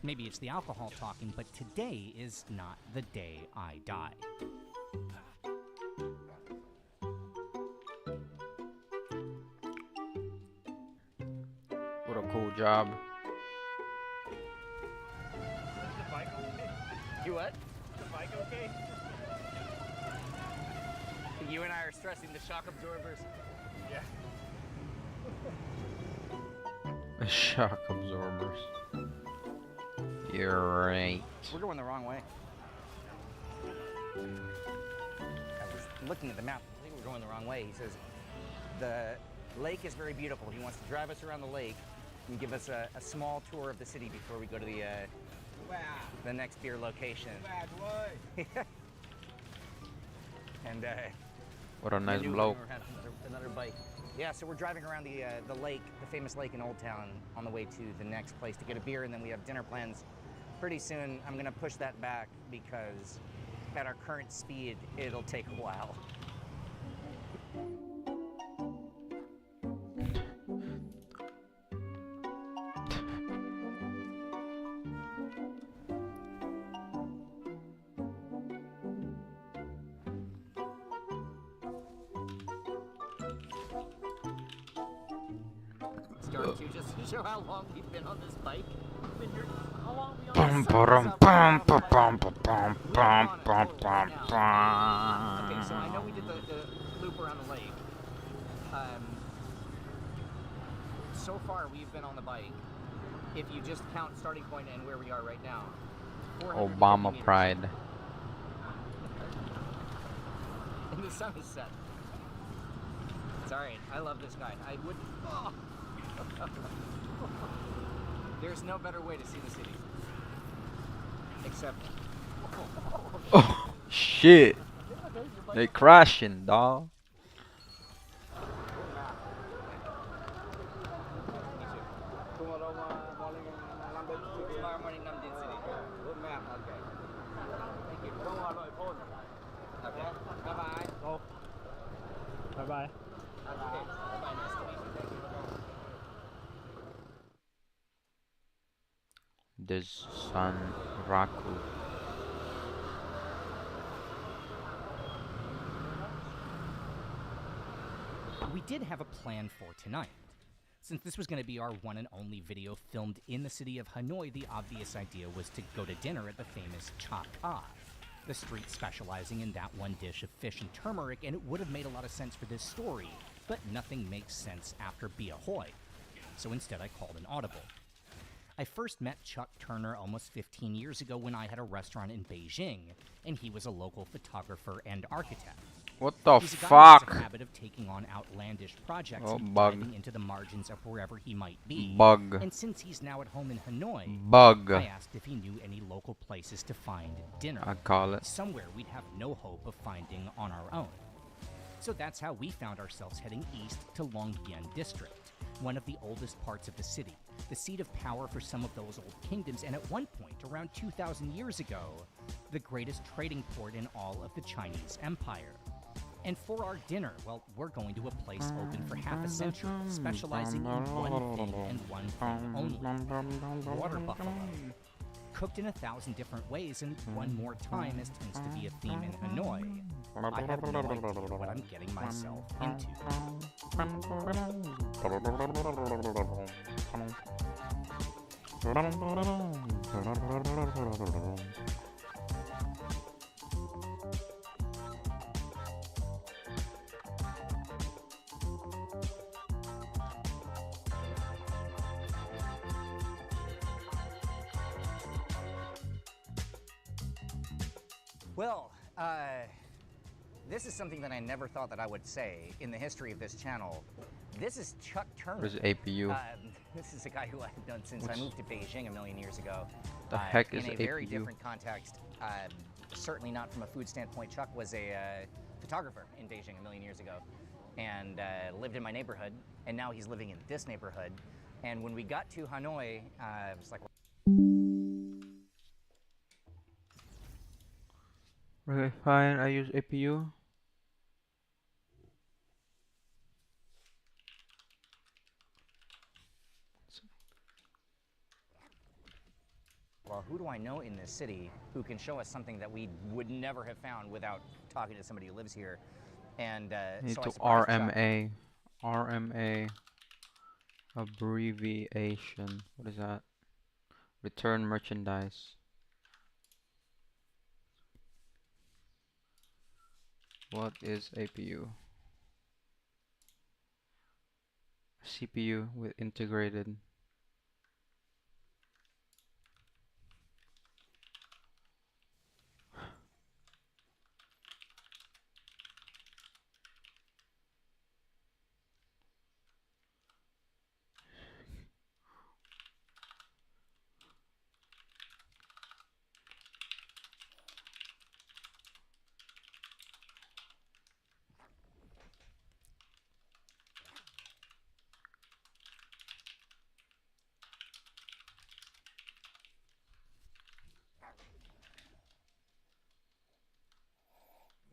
Maybe it's the alcohol talking, but today is not the day I die. What a cool job. Is the bike okay? You what? Is the bike okay? You and I are stressing the shock absorbers. Yeah. Shock absorbers. You're right. We're going the wrong way. I was looking at the map. I think we're going the wrong way. He says the lake is very beautiful. He wants to drive us around the lake and give us a small tour of the city before we go to the next beer location. And What a nice we knew bloke. we were having another bike. Yeah, so we're driving around the lake, the famous lake in Old Town, on the way to the next place to get a beer, and then we have dinner plans pretty soon. I'm gonna push that back because at our current speed, it'll take a while. Start to just show how long we've been on this bike. How long we on Bum this ba-dum bike? bum ba bum ba bum bum bum bum Okay, so I bum. know we did the loop around the lake. So far, we've been on the bike. If you just count starting point and where we are right now, 450 Obama meters. pride. And the sun is set. It's alright. I love this guy. I would. Oh. There's no better way to see the city. Except. Oh shit! They crashing, dog. Tomorrow morning, Namdin City. Good map. Okay. Thank you. Okay. Bye bye. Go. Bye bye. Okay. Bye bye. Nice to meet you. Thank you. This San Raku. We did have a plan for tonight. Since this was going to be our one and only video filmed in the city of Hanoi, the obvious idea was to go to dinner at the famous Cha Ka, the street specializing in that one dish of fish and turmeric, and it would have made a lot of sense for this story, but nothing makes sense after Be Ahoy. So instead I called an audible. I first met Chuck Turner almost 15 years ago when I had a restaurant in Beijing, and he was a local photographer and architect. What the He's a guy fuck? who has a habit of taking on outlandish projects Oh, and bug. diving into the margins of wherever he might be. Bug. And since he's now at home in Hanoi, Bug. I asked if he knew any local places to find dinner. I call it. Somewhere we'd have no hope of finding on our own. So that's how we found ourselves heading east to Longbien District, one of the oldest parts of the city, the seat of power for some of those old kingdoms, and at one point, around 2,000 years ago, the greatest trading port in all of the Chinese Empire. And for our dinner, well, we're going to a place open for half a century, specializing in one thing and one thing only: water buffalo. Cooked in 1,000 different ways, and one more time, as tends to be a theme in Hanoi, I have no idea what I'm getting myself into. Well, this is something that I never thought that I would say in the history of this channel. This is Chuck Turner. What is APU? This is a guy who I've known since What's- I moved to Beijing a million years ago. The heck is in a very APU? different context. Certainly not from a food standpoint. Chuck was a photographer in Beijing a million years ago, and lived in my neighborhood. And now he's living in this neighborhood. And when we got to Hanoi, it was like. Okay, fine. I use APU. Well, who do I know in this city who can show us something that we would never have found without talking to somebody who lives here? And Need so to I surprised Chuck. RMA. RMA. Abbreviation. What is that? Return merchandise. What is APU? CPU with integrated.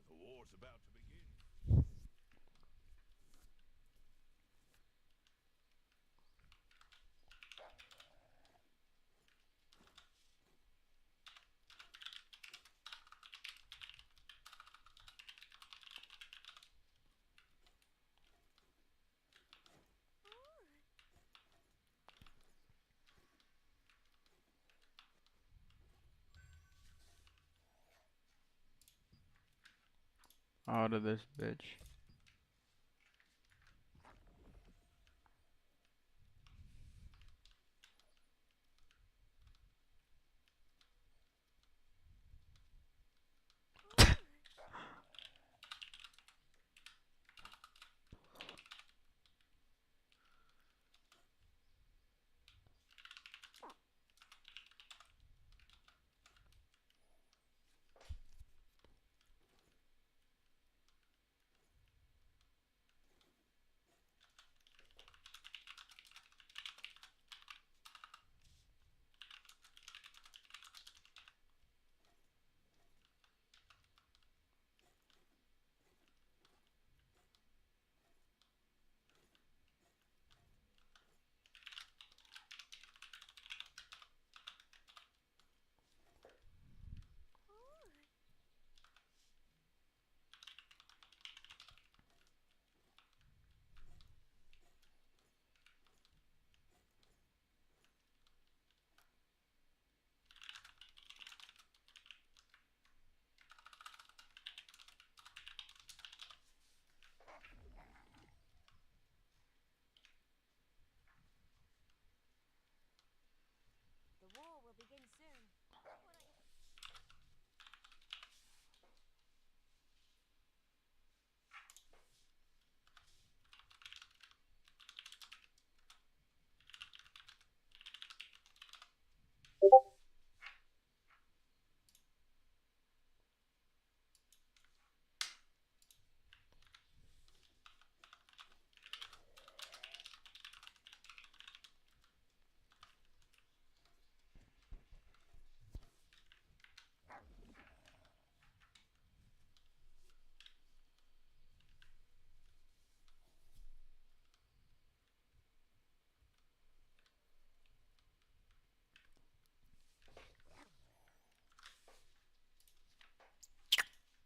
The war's about to begin. Out of this bitch.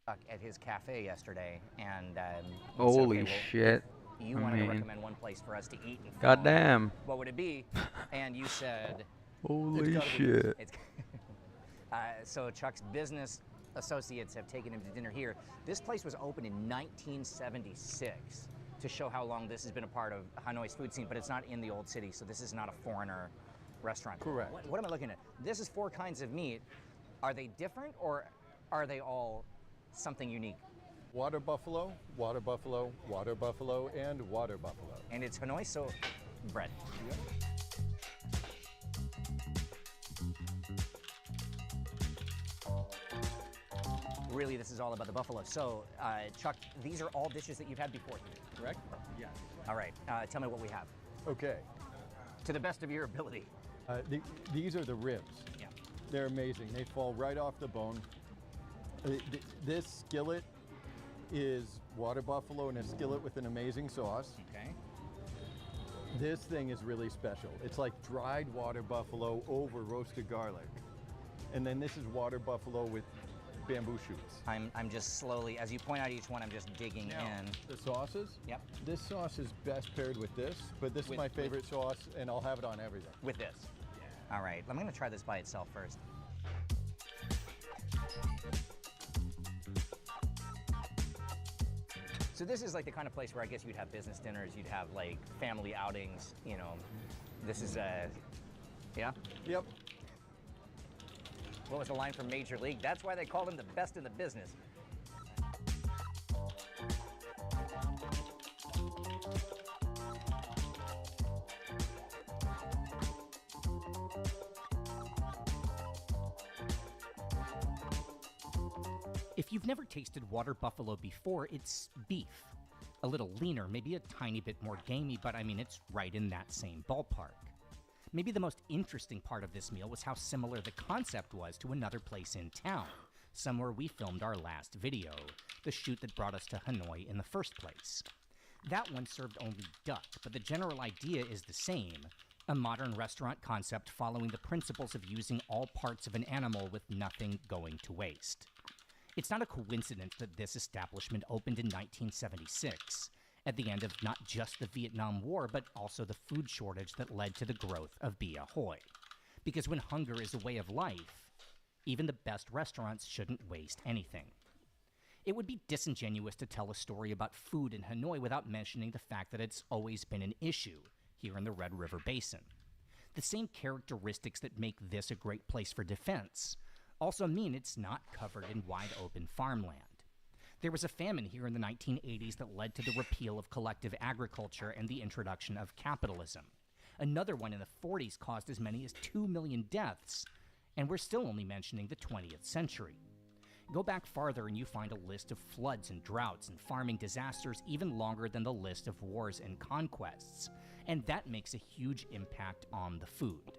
at his cafe yesterday, and he said, Holy okay, well, shit. if you I wanted to mean, recommend one place for us to eat and film, goddamn. what would it be? And you said, Holy shit. It's so Chuck's business associates have taken him to dinner here. This place was opened in 1976 to show how long this has been a part of Hanoi's food scene, but it's not in the old city, so this is not a foreigner restaurant. Correct. What am I looking at? This is 4 kinds of meat. Are they different, or are they all something unique? Water buffalo, water buffalo, water buffalo, and water buffalo. And it's Hanoi, so bread. Yep. Really, this is all about the buffalo. So, Chuck, these are all dishes that you've had before here. Correct? Yes. All right, tell me what we have. Okay. To the best of your ability. These are the ribs. Yeah. They're amazing. They fall right off the bone. This skillet is water buffalo in a skillet with an amazing sauce. Okay. This thing is really special. It's like dried water buffalo over roasted garlic. And then this is water buffalo with bamboo shoots. I'm just slowly, as you point out each one, I'm just digging in. The sauces? Yep. This sauce is best paired with this, but this is my favorite sauce, and I'll have it on everything. With this? Yeah. All right, I'm gonna try this by itself first. So this is like the kind of place where I guess you'd have business dinners, you'd have like family outings, you know. This is yeah? Yep. What was the line from Major League? That's why they called him the best in the business. If you've never tasted water buffalo before, it's beef. A little leaner, maybe a tiny bit more gamey, but I mean, it's right in that same ballpark. Maybe the most interesting part of this meal was how similar the concept was to another place in town, somewhere we filmed our last video, the shoot that brought us to Hanoi in the first place. That one served only duck, but the general idea is the same, a modern restaurant concept following the principles of using all parts of an animal with nothing going to waste. It's not a coincidence that this establishment opened in 1976, at the end of not just the Vietnam War, but also the food shortage that led to the growth of Bia Hoi. Because when hunger is a way of life, even the best restaurants shouldn't waste anything. It would be disingenuous to tell a story about food in Hanoi without mentioning the fact that it's always been an issue here in the Red River Basin. The same characteristics that make this a great place for defense also mean it's not covered in wide open farmland. There was a famine here in the 1980s that led to the repeal of collective agriculture and the introduction of capitalism. Another one in the 40s caused as many as 2 million deaths, and we're still only mentioning the 20th century. Go back farther and you find a list of floods and droughts and farming disasters even longer than the list of wars and conquests, and that makes a huge impact on the food.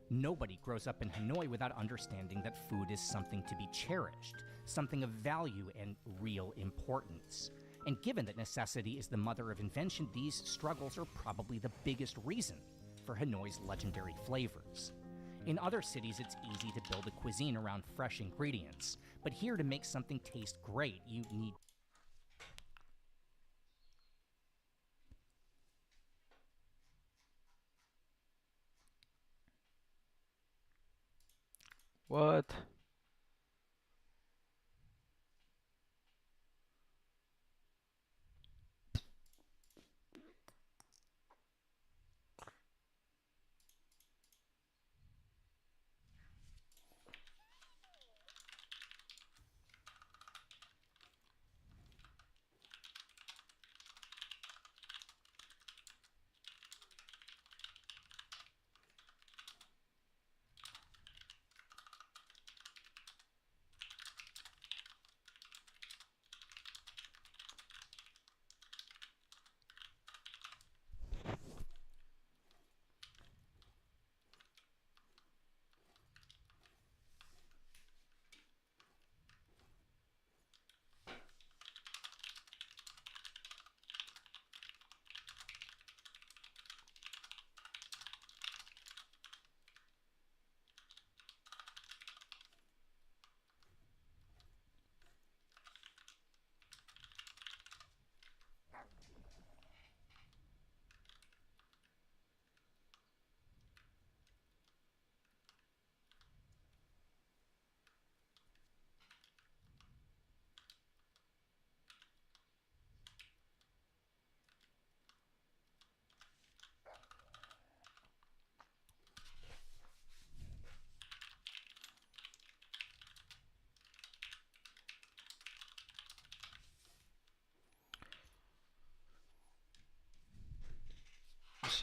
Nobody grows up in Hanoi without understanding that food is something to be cherished, something of value and real importance. And given that necessity is the mother of invention, these struggles are probably the biggest reason for Hanoi's legendary flavors. In other cities, it's easy to build a cuisine around fresh ingredients, but here to make something taste great, you need What?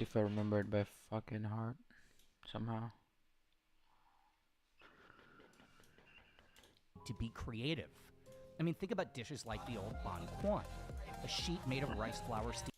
see if I remember it by fucking heart somehow. To be creative. I mean, think about dishes like the old Ban Quan, a sheet made of rice flour steamed.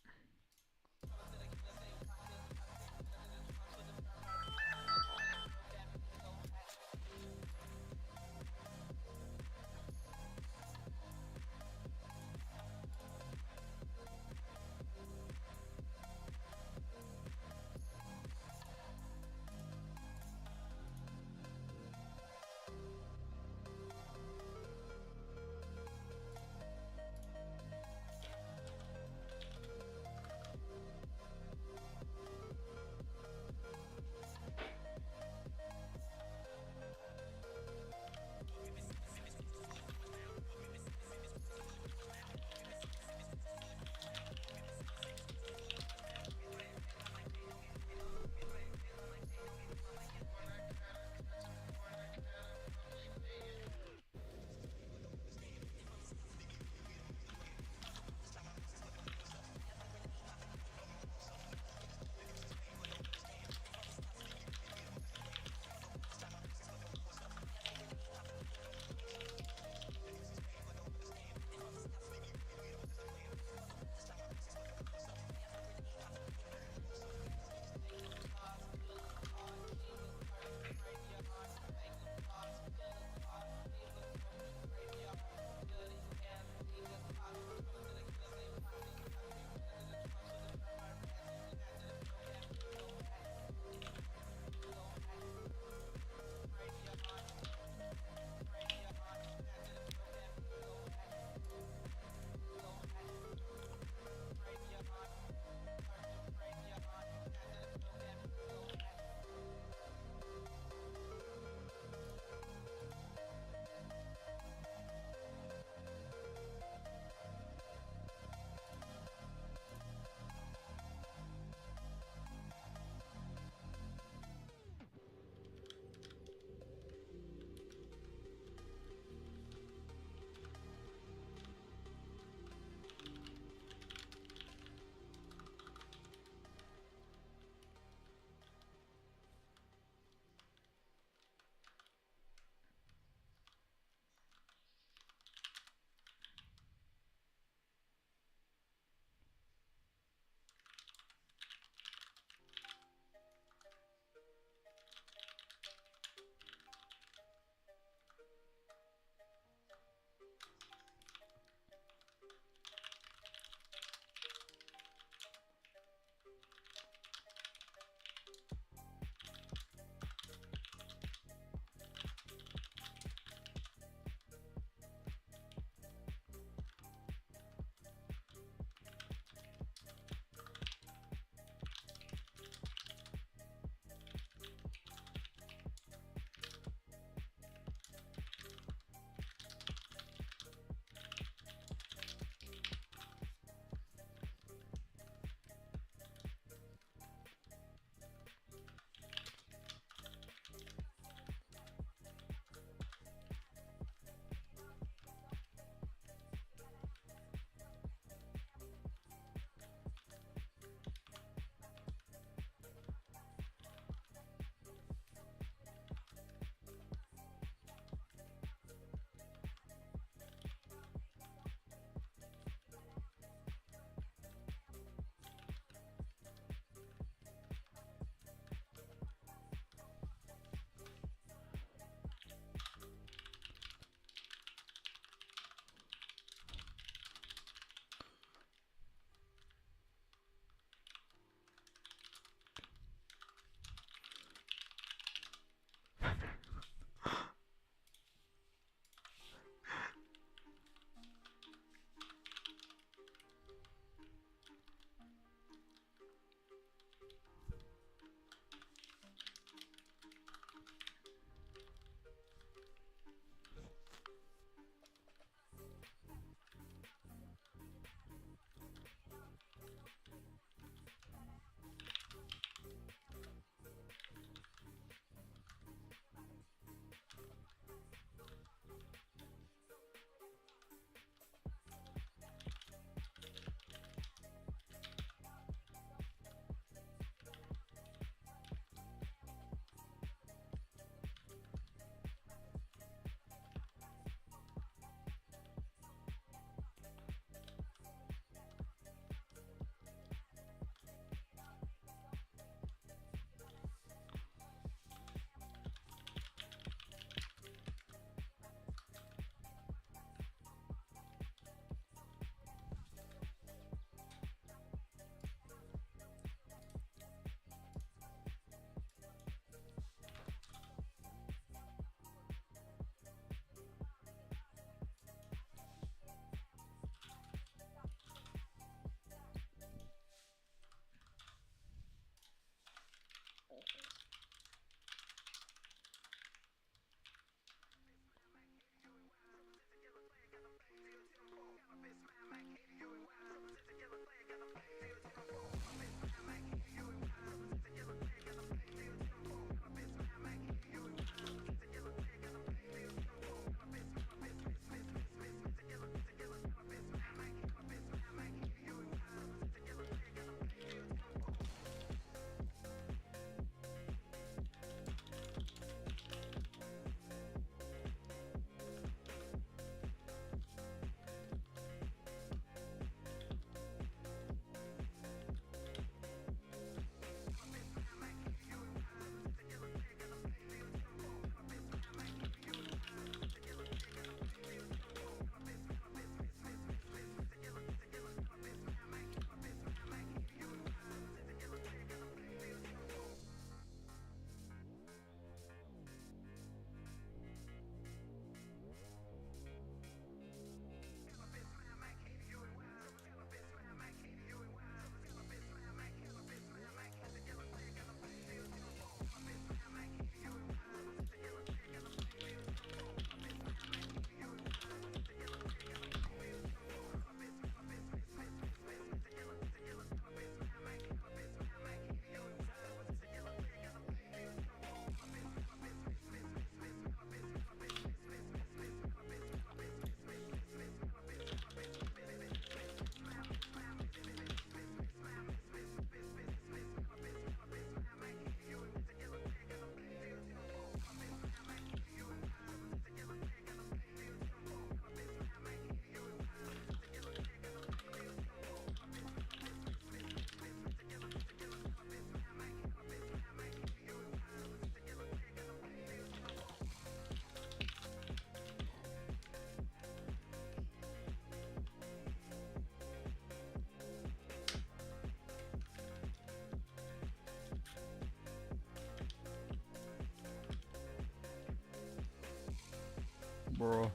Bro.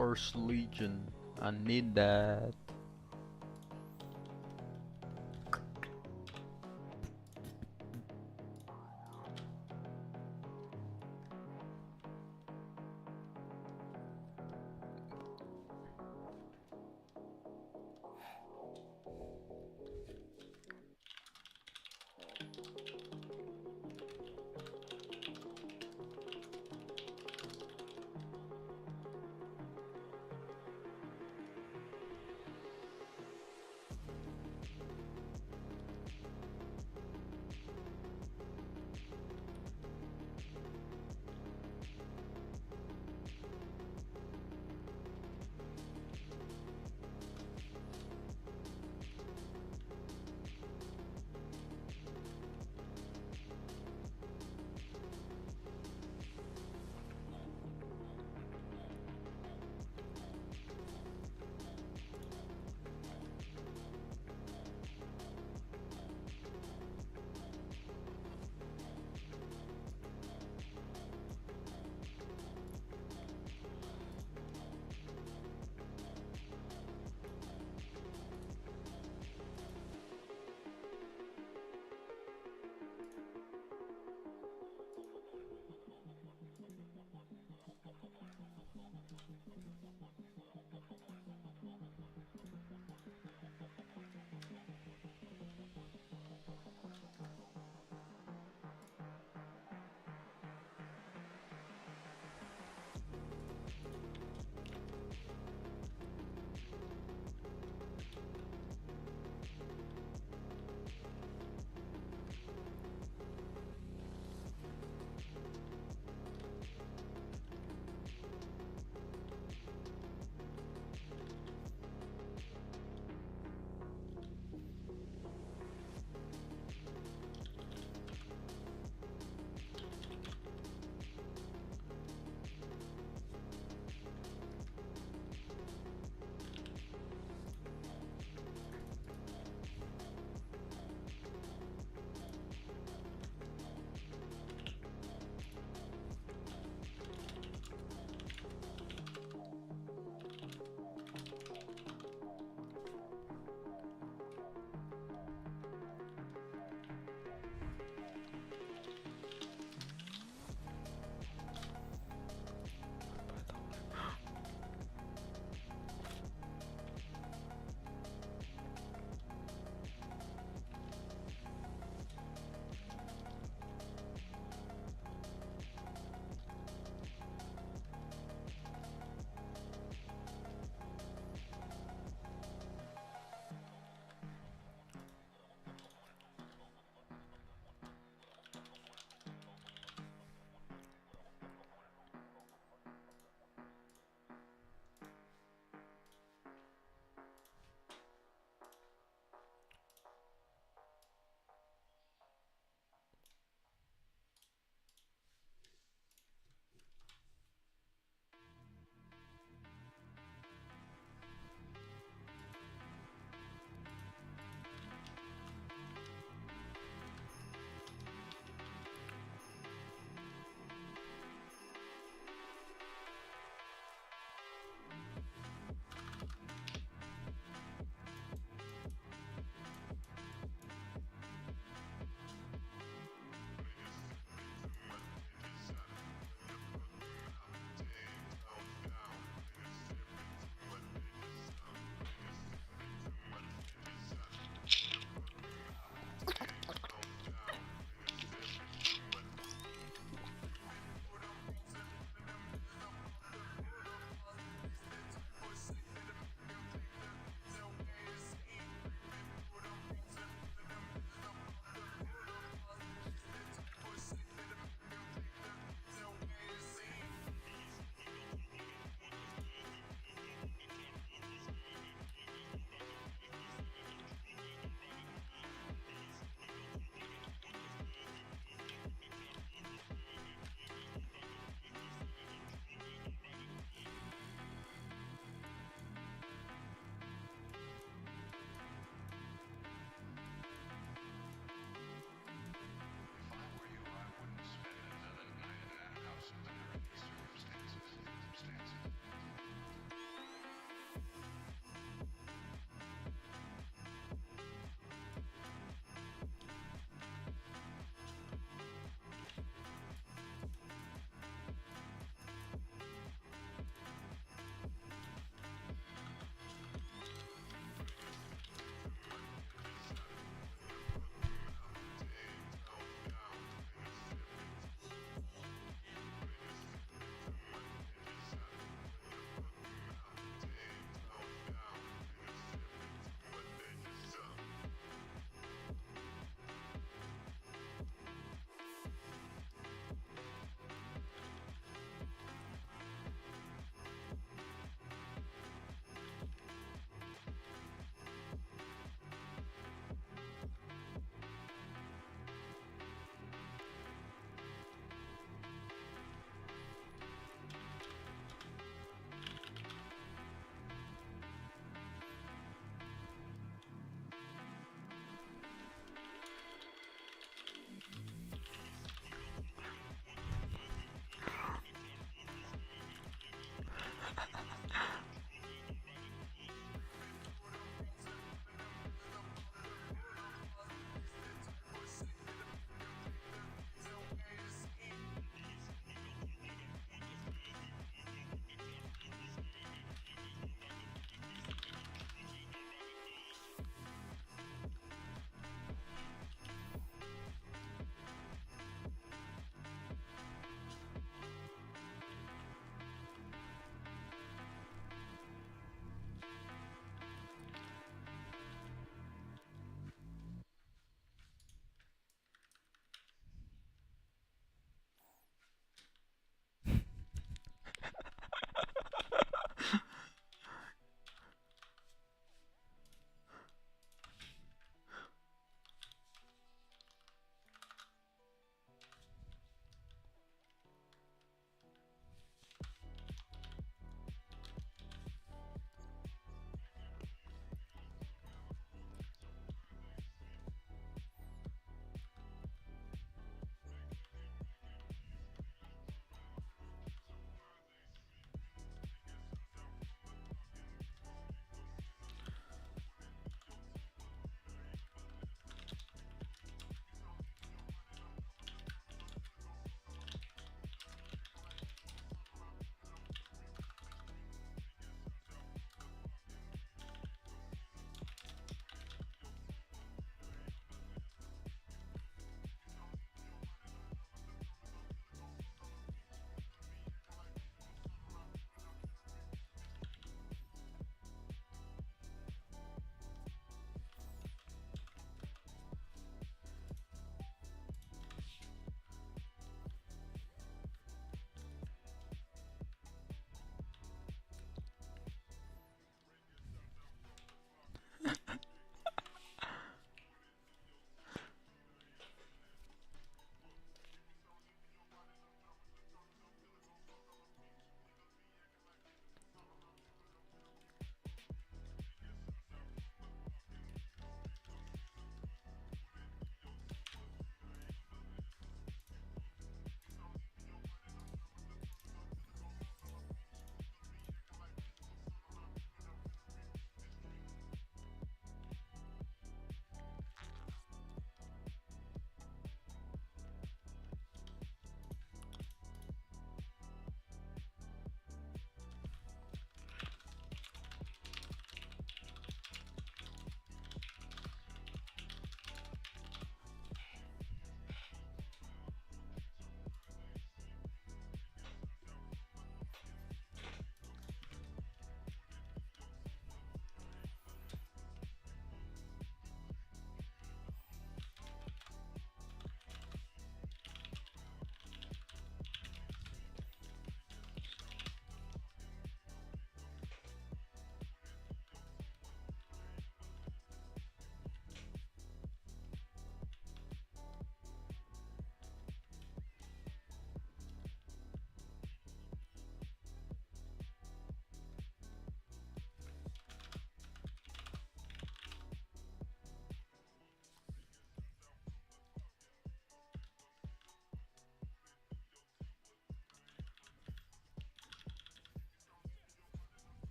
First Legion. I need that.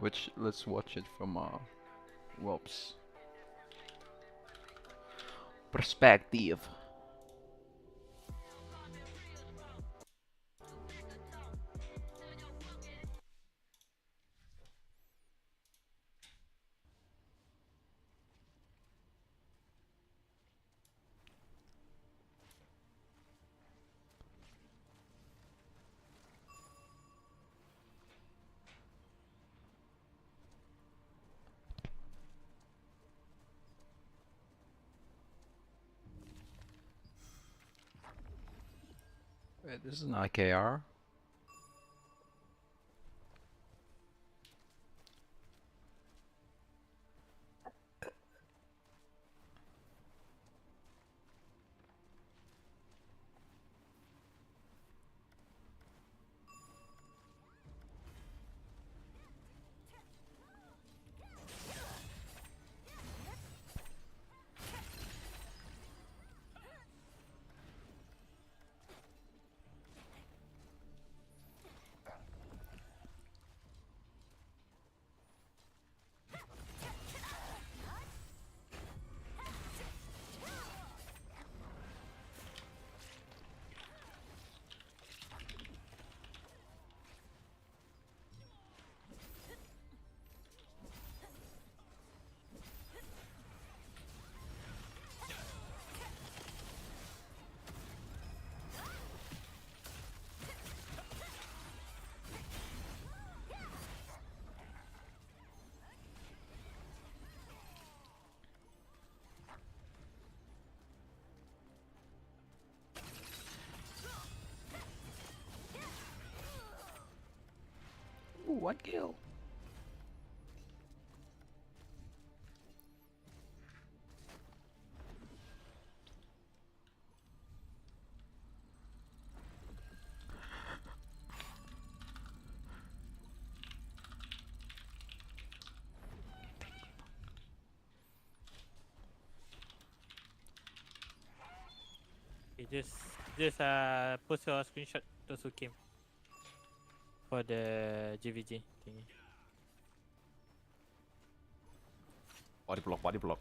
Which let's watch it from whoops perspective. Wait, this is an IKR. Ooh, one kill. Okay, just post your screenshot those who came for the JVG thingy. Body block, body block.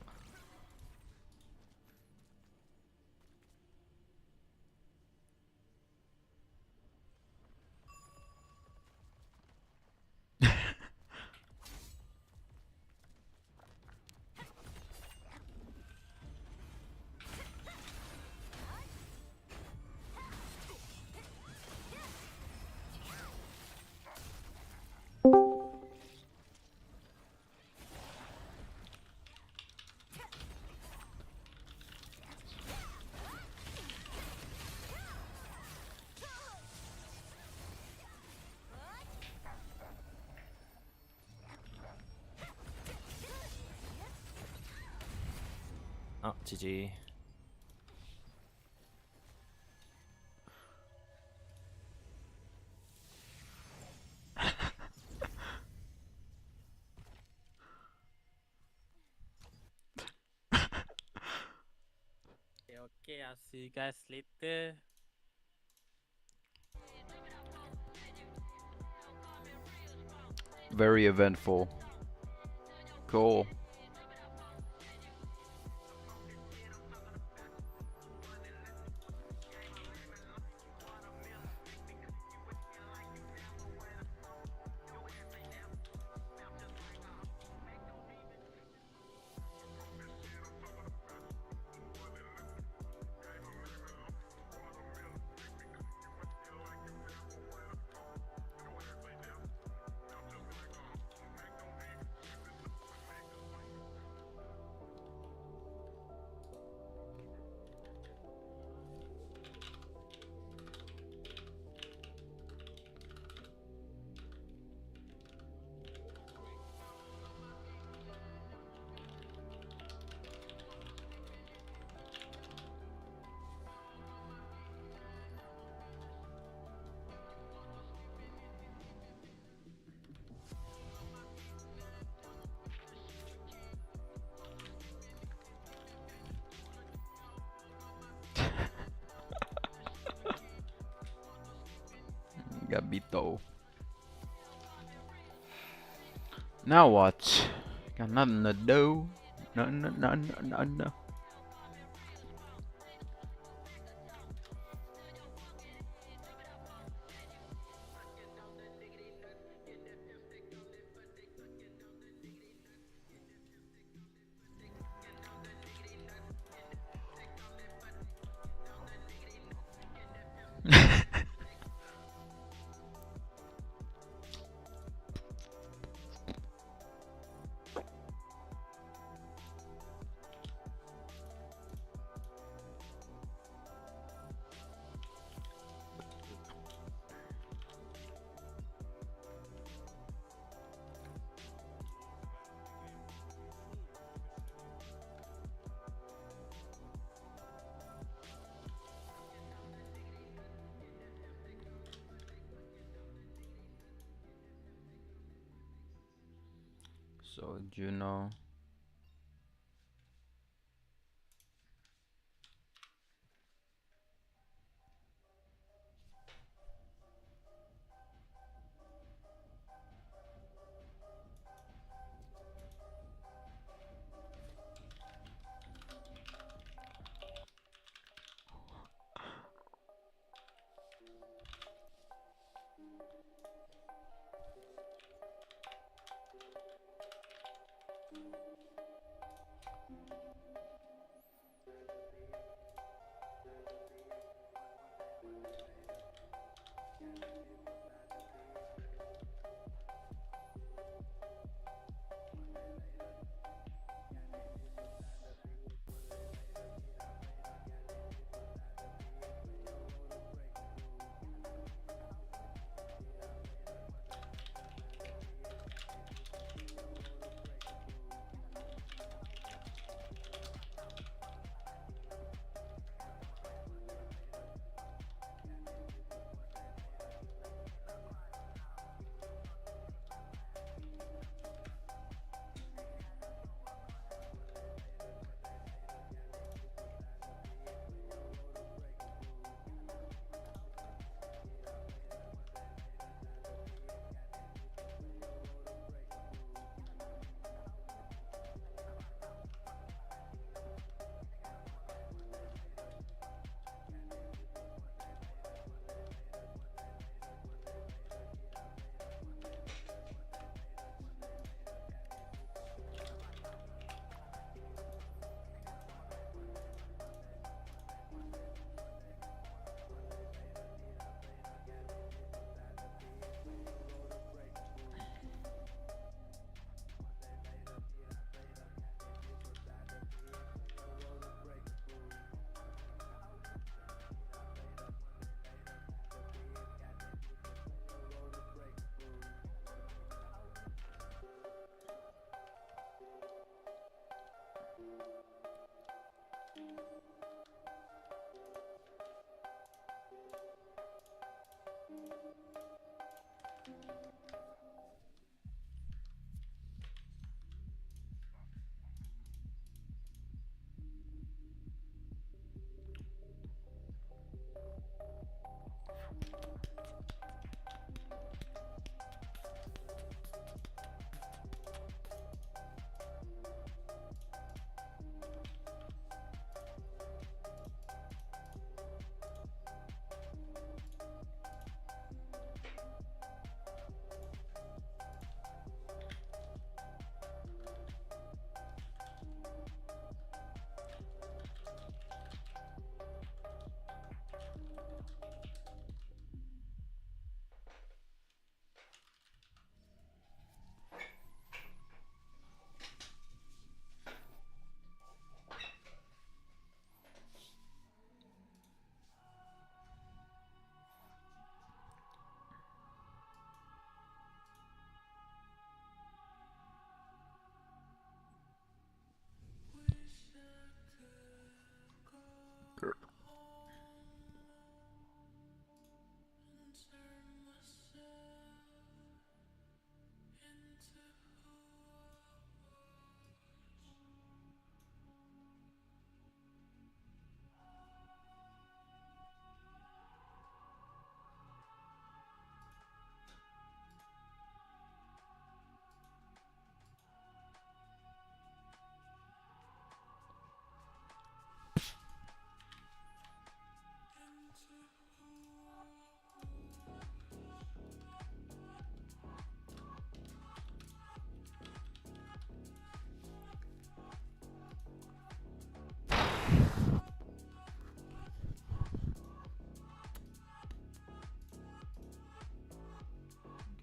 Oh, GG. Okay, I'll see you guys later. Very eventful. Cool. Gabito. Now what? Got nothing to do. No. So Juno.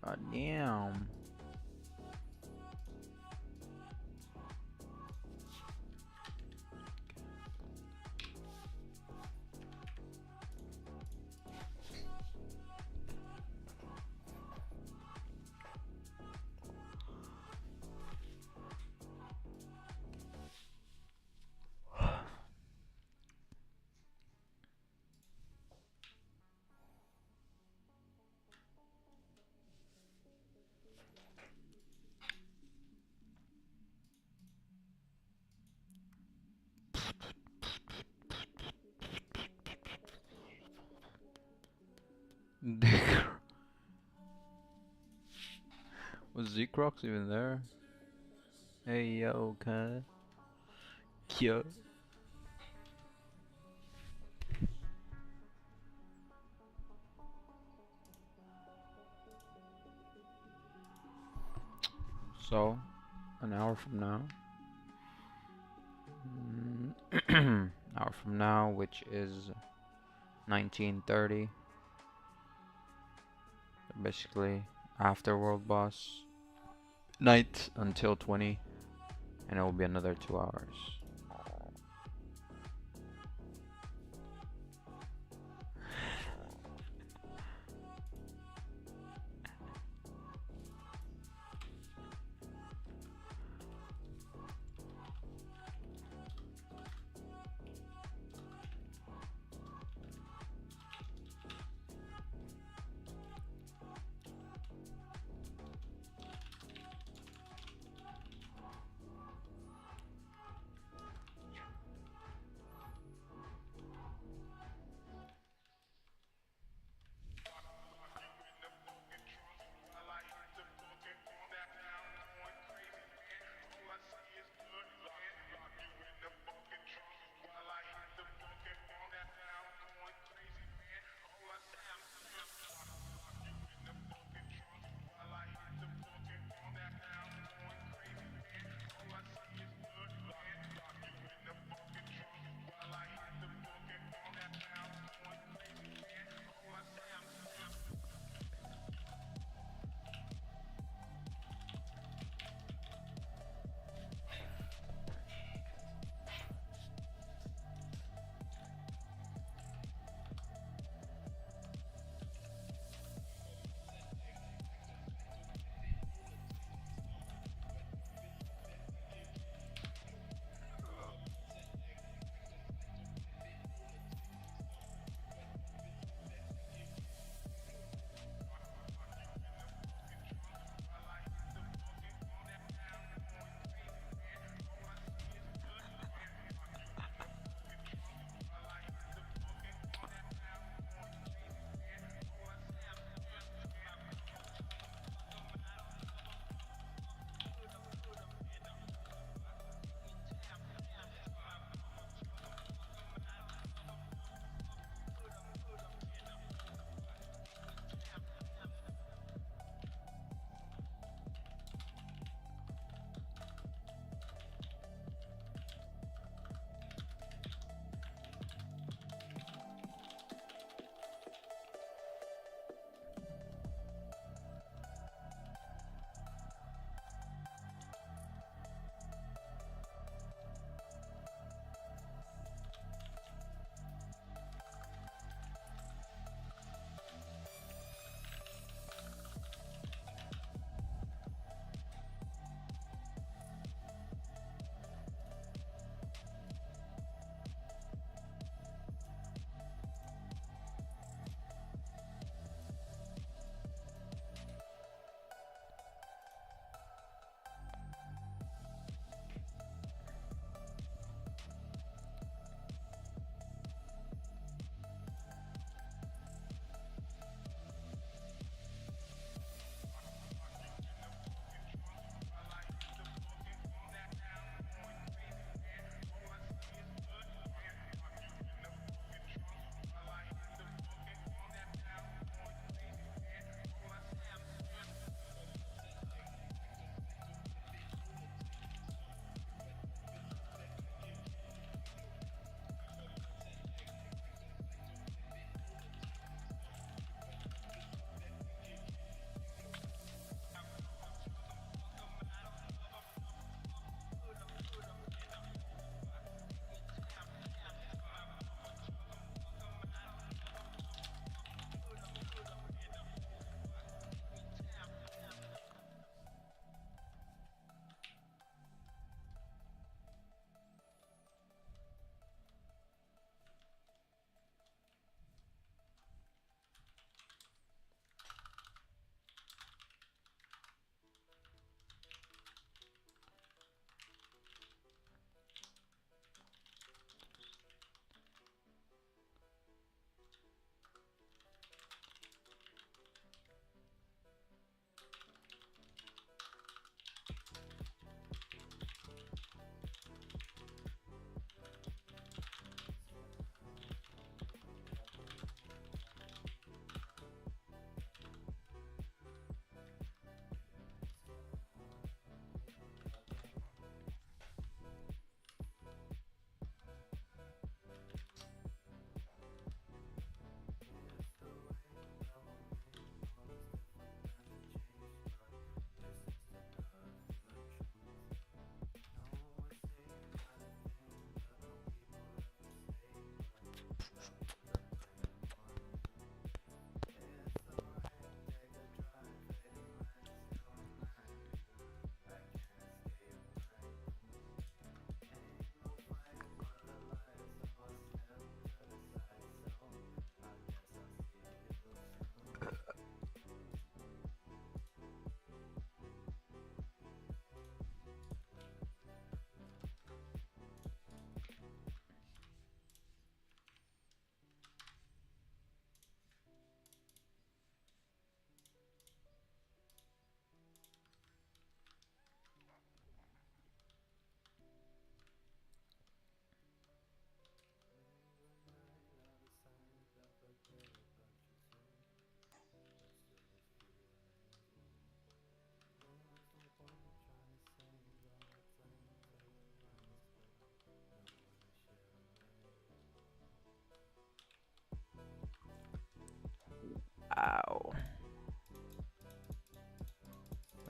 God damn. Was Z-Crocs even there? Hey yo, cuz. Yo. So, an hour from now. Hour from now, which is 1930. Basically, after World Boss. Night until 20. And it will be another 2 hours.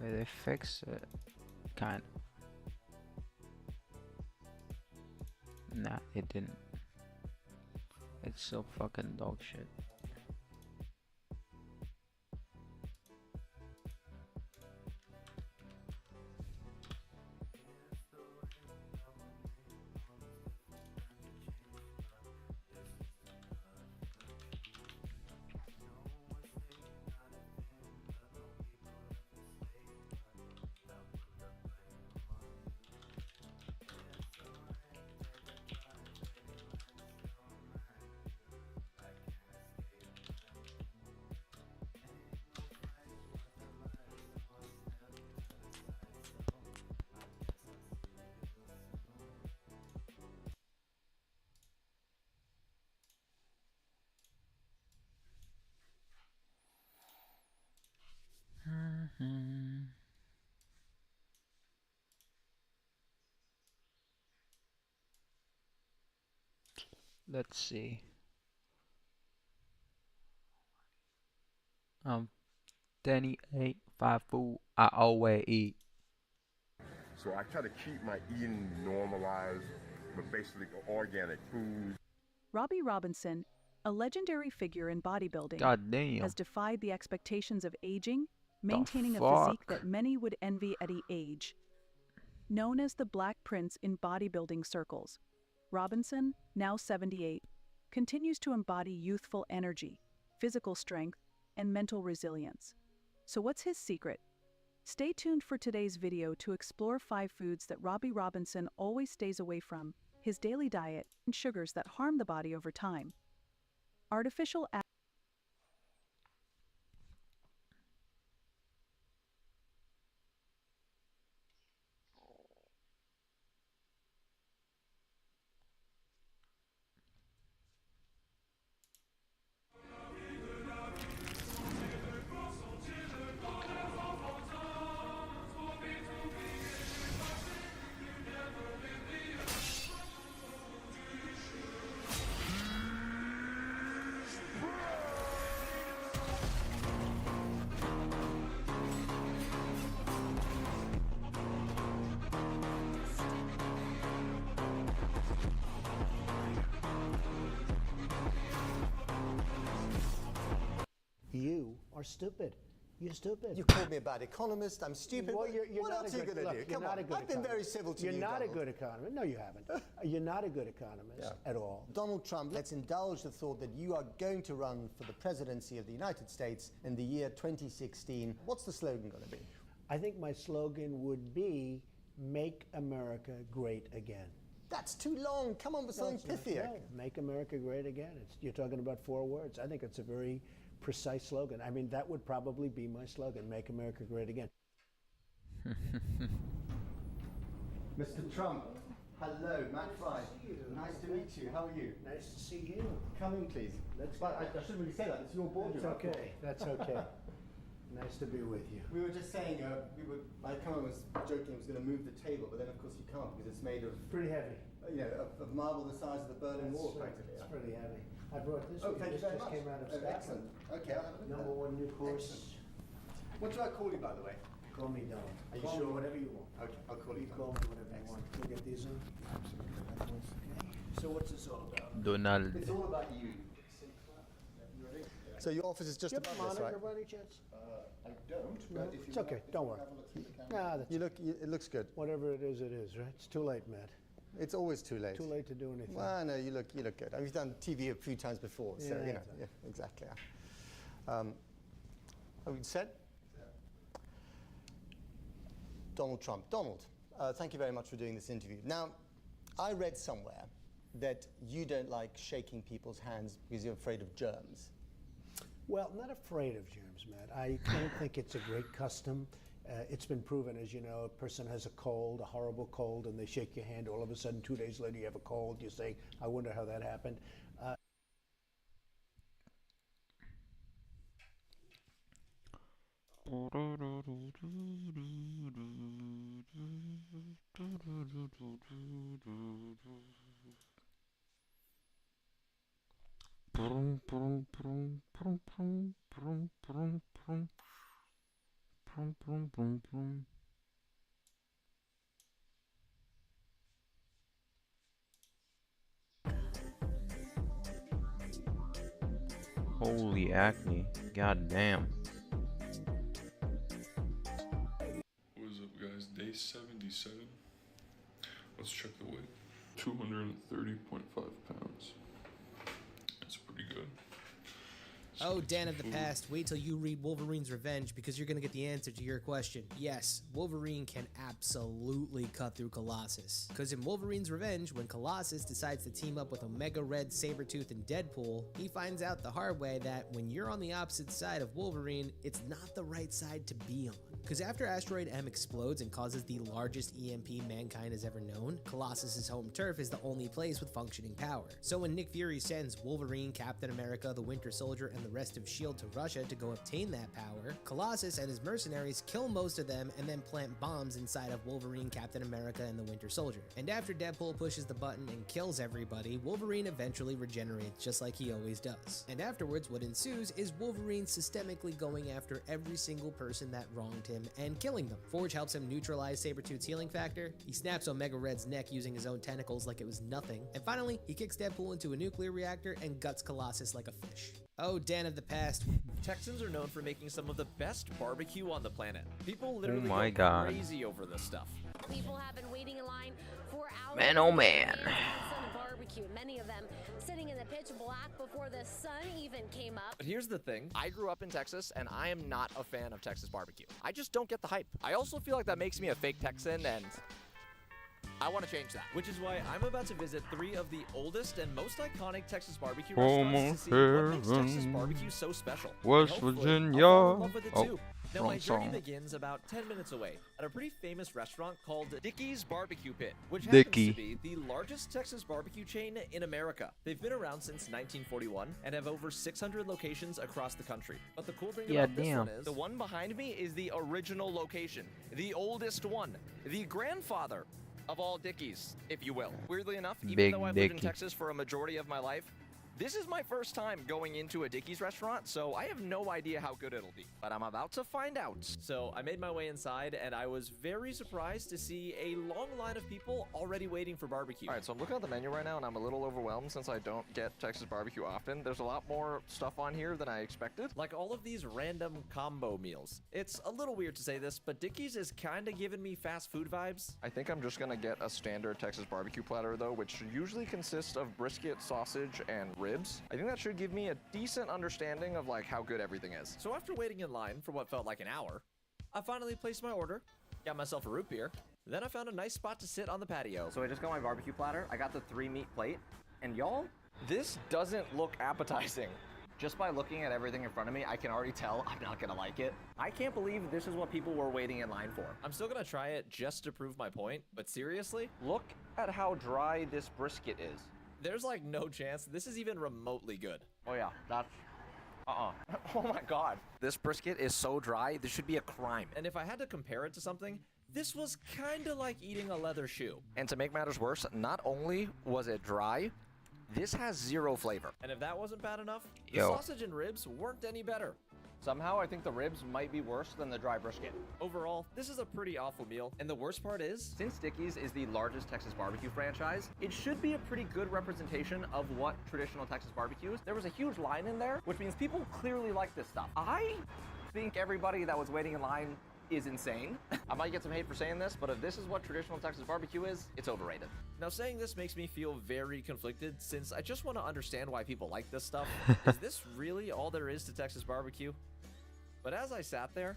Did they fix it? Kind of. Nah, it didn't. It's still fucking dog shit. Let's see. Danny ain't five food. I always eat. So I try to keep my eating normalized, but basically organic foods. Robbie Robinson, a legendary figure in bodybuilding, God damn. has defied the expectations of aging, maintaining a fuck? physique that many would envy at any age. Known as the Black Prince in bodybuilding circles, Robinson, now 78, continues to embody youthful energy, physical strength, and mental resilience. So what's his secret? Stay tuned for today's video to explore 5 foods that Robbie Robinson always stays away from, his daily diet, and sugars that harm the body over time. Artificial You are stupid. You're stupid. You called me a bad economist. I'm stupid. Well, you're what not else a are you good, going to look, do? you're Come not on. a good I've been very economist. civil to You're you, not Donald. a good economist. No, you haven't. You're not a good economist at all. Donald Trump, let's indulge the thought that you are going to run for the presidency of the United States in the year 2016. What's the slogan going to be? I think my slogan would be, "Make America Great Again." That's too long. Come on with No, something it's not. pithier. No, "Make America Great Again." You're talking about 4 words. I think it's a very precise slogan. I mean, that would probably be my slogan, "Make America Great Again." Mr. Trump, hello, Matt Fry. Nice to meet you. How are you? Nice to see you. Come in, please. I shouldn't really say that. It's your boardroom. That's okay. That's okay. Nice to be with you. We were just saying, my camera was joking, I was going to move the table, but then of course you can't because it's made of Pretty heavy. Of marble the size of the Berlin Wall, practically. It's pretty heavy. I brought this Oh, one. thank you This very just much. came out of Oh, Scotland. excellent. Okay, I'll have a look at Number that. 1 new course. Excellent. What do I call you, by the way? Call me Don. Are you Call sure? me whatever you want. Okay, I'll call you. Call me whatever you want. We'll get these in. Okay. So what's this all about? Donald. It's all about you. So your office is just Do you have a above this, right? monitor by any chance? I don't, No, but if you it's okay. like, Don't if you worry. have a look through the camera. Nah, that's it looks good. whatever it is, right? It's too late, Matt. It's always too late. Too late to do anything. Well, no, you look good. We've done TV a few times before, so Yeah, you know, exactly. yeah, exactly. Are we set? Donald Trump. Donald, thank you very much for doing this interview. Now, I read somewhere that you don't like shaking people's hands because you're afraid of germs. Well, I'm not afraid of germs, Matt. I don't think it's a great custom. It's been proven, as you know, a person has a cold, a horrible cold, and they shake your hand. All of a sudden, 2 days later, you have a cold. You say, I wonder how that happened. Boom, boom, boom, boom. Holy acne. God damn. What is up, guys? Day 77. Let's check the weight. 230.5 pounds. That's pretty good. Oh, Dan of the past, wait till you read Wolverine's Revenge because you're going to get the answer to your question. Yes, Wolverine can absolutely cut through Colossus. Because in Wolverine's Revenge, when Colossus decides to team up with Omega Red, Sabretooth, and Deadpool, he finds out the hard way that when you're on the opposite side of Wolverine, it's not the right side to be on. Because after Asteroid M explodes and causes the largest EMP mankind has ever known, Colossus's home turf is the only place with functioning power. So when Nick Fury sends Wolverine, Captain America, the Winter Soldier, and the rest of S.H.I.E.L.D. to Russia to go obtain that power, Colossus and his mercenaries kill most of them and then plant bombs inside of Wolverine, Captain America, and the Winter Soldier. And after Deadpool pushes the button and kills everybody, Wolverine eventually regenerates just like he always does. And afterwards, what ensues is Wolverine systemically going after every single person that wronged him and killing them. Forge helps him neutralize Sabretooth's healing factor, he snaps Omega Red's neck using his own tentacles like it was nothing, and finally, he kicks Deadpool into a nuclear reactor and guts Colossus like a fish. Oh, Dan of the past. Texans are known for making some of the best barbecue on the planet. People literally my go God. crazy over this stuff. People have been waiting in line for hours. Man, oh man. Barbecue. Many of them sitting in the pitch black before the sun even came up. But here's the thing. I grew up in Texas, and I am not a fan of Texas barbecue. I just don't get the hype. I also feel like that makes me a fake Texan, and I want to change that. Which is why I'm about to visit 3 of the oldest and most iconic Texas barbecue restaurants to see what makes Texas barbecue so special. West Hopefully, Virginia. I'll fall in love with it Oh, too. Now, wrong my journey song. begins about 10 minutes away at a pretty famous restaurant called Dickey's Barbecue Pit, which Dickey. happens to be the largest Texas barbecue chain in America. They've been around since 1941 and have over 600 locations across the country. But the cool thing Yeah, about this damn. one is the one behind me is the original location, the oldest one, the grandfather of all Dickies, if you will. Weirdly enough, even Big though I've lived in Dicky. Texas for a majority of my life, this is my first time going into a Dickey's restaurant, so I have no idea how good it'll be. But I'm about to find out. So I made my way inside, and I was very surprised to see a long line of people already waiting for barbecue. All right, so I'm looking at the menu right now, and I'm a little overwhelmed since I don't get Texas barbecue often. There's a lot more stuff on here than I expected. Like all of these random combo meals. It's a little weird to say this, but Dickey's is kind of giving me fast food vibes. I think I'm just gonna get a standard Texas barbecue platter, though, which usually consists of brisket, sausage, and ribs. I think that should give me a decent understanding of like how good everything is. So after waiting in line for what felt like an hour, I finally placed my order, got myself a root beer, then I found a nice spot to sit on the patio. So I just got my barbecue platter, I got the 3-meat plate, and y'all, this doesn't look appetizing. Just by looking at everything in front of me, I can already tell I'm not gonna like it. I can't believe this is what people were waiting in line for. I'm still gonna try it just to prove my point, but seriously, look at how dry this brisket is. There's like no chance this is even remotely good. Oh yeah, that's oh my god. This brisket is so dry, this should be a crime. And if I had to compare it to something, this was kinda like eating a leather shoe. And to make matters worse, not only was it dry, this has 0 flavor. And if that wasn't bad enough, the sausage and ribs weren't any better. Somehow, I think the ribs might be worse than the dry brisket. Overall, this is a pretty awful meal, and the worst part is, since Dickey's is the largest Texas barbecue franchise, it should be a pretty good representation of what traditional Texas barbecue is. There was a huge line in there, which means people clearly like this stuff. I think everybody that was waiting in line is insane. I might get some hate for saying this, but if this is what traditional Texas barbecue is, it's overrated. Now, saying this makes me feel very conflicted, since I just want to understand why people like this stuff. Is this really all there is to Texas barbecue? But as I sat there,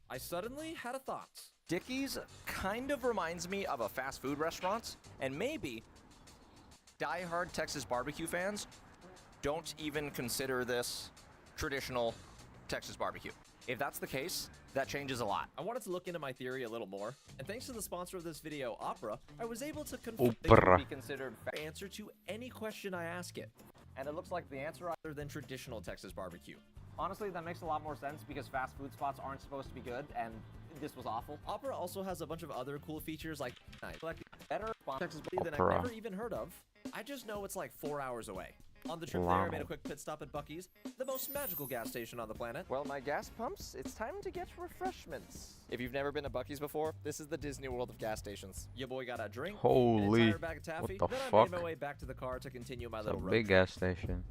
I suddenly had a thought. Dickey's kind of reminds me of a fast food restaurant, and maybe die-hard Texas barbecue fans don't even consider this traditional Texas barbecue. If that's the case, that changes a lot. I wanted to look into my theory a little more, and thanks to the sponsor of this video, Opera, I was able to confirm it can be considered fair answer to any question I ask it. And it looks like the answer other than traditional Texas barbecue. Honestly, that makes a lot more sense because fast food spots aren't supposed to be good, and this was awful. Opera also has a bunch of other cool features like better Texas than I've never even heard of. I just know it's like 4 hours away. On the trip there, I made a quick pit stop at Buc-ee's, the most magical gas station on the planet. Well, my gas pumps, it's time to get refreshments. If you've never been to Buc-ee's before, this is the Disney World of gas stations. Your boy got a drink, an Holy, entire bag of taffy, what the then I fuck? made my way back to the car to continue my It's a little road big trip. gas station.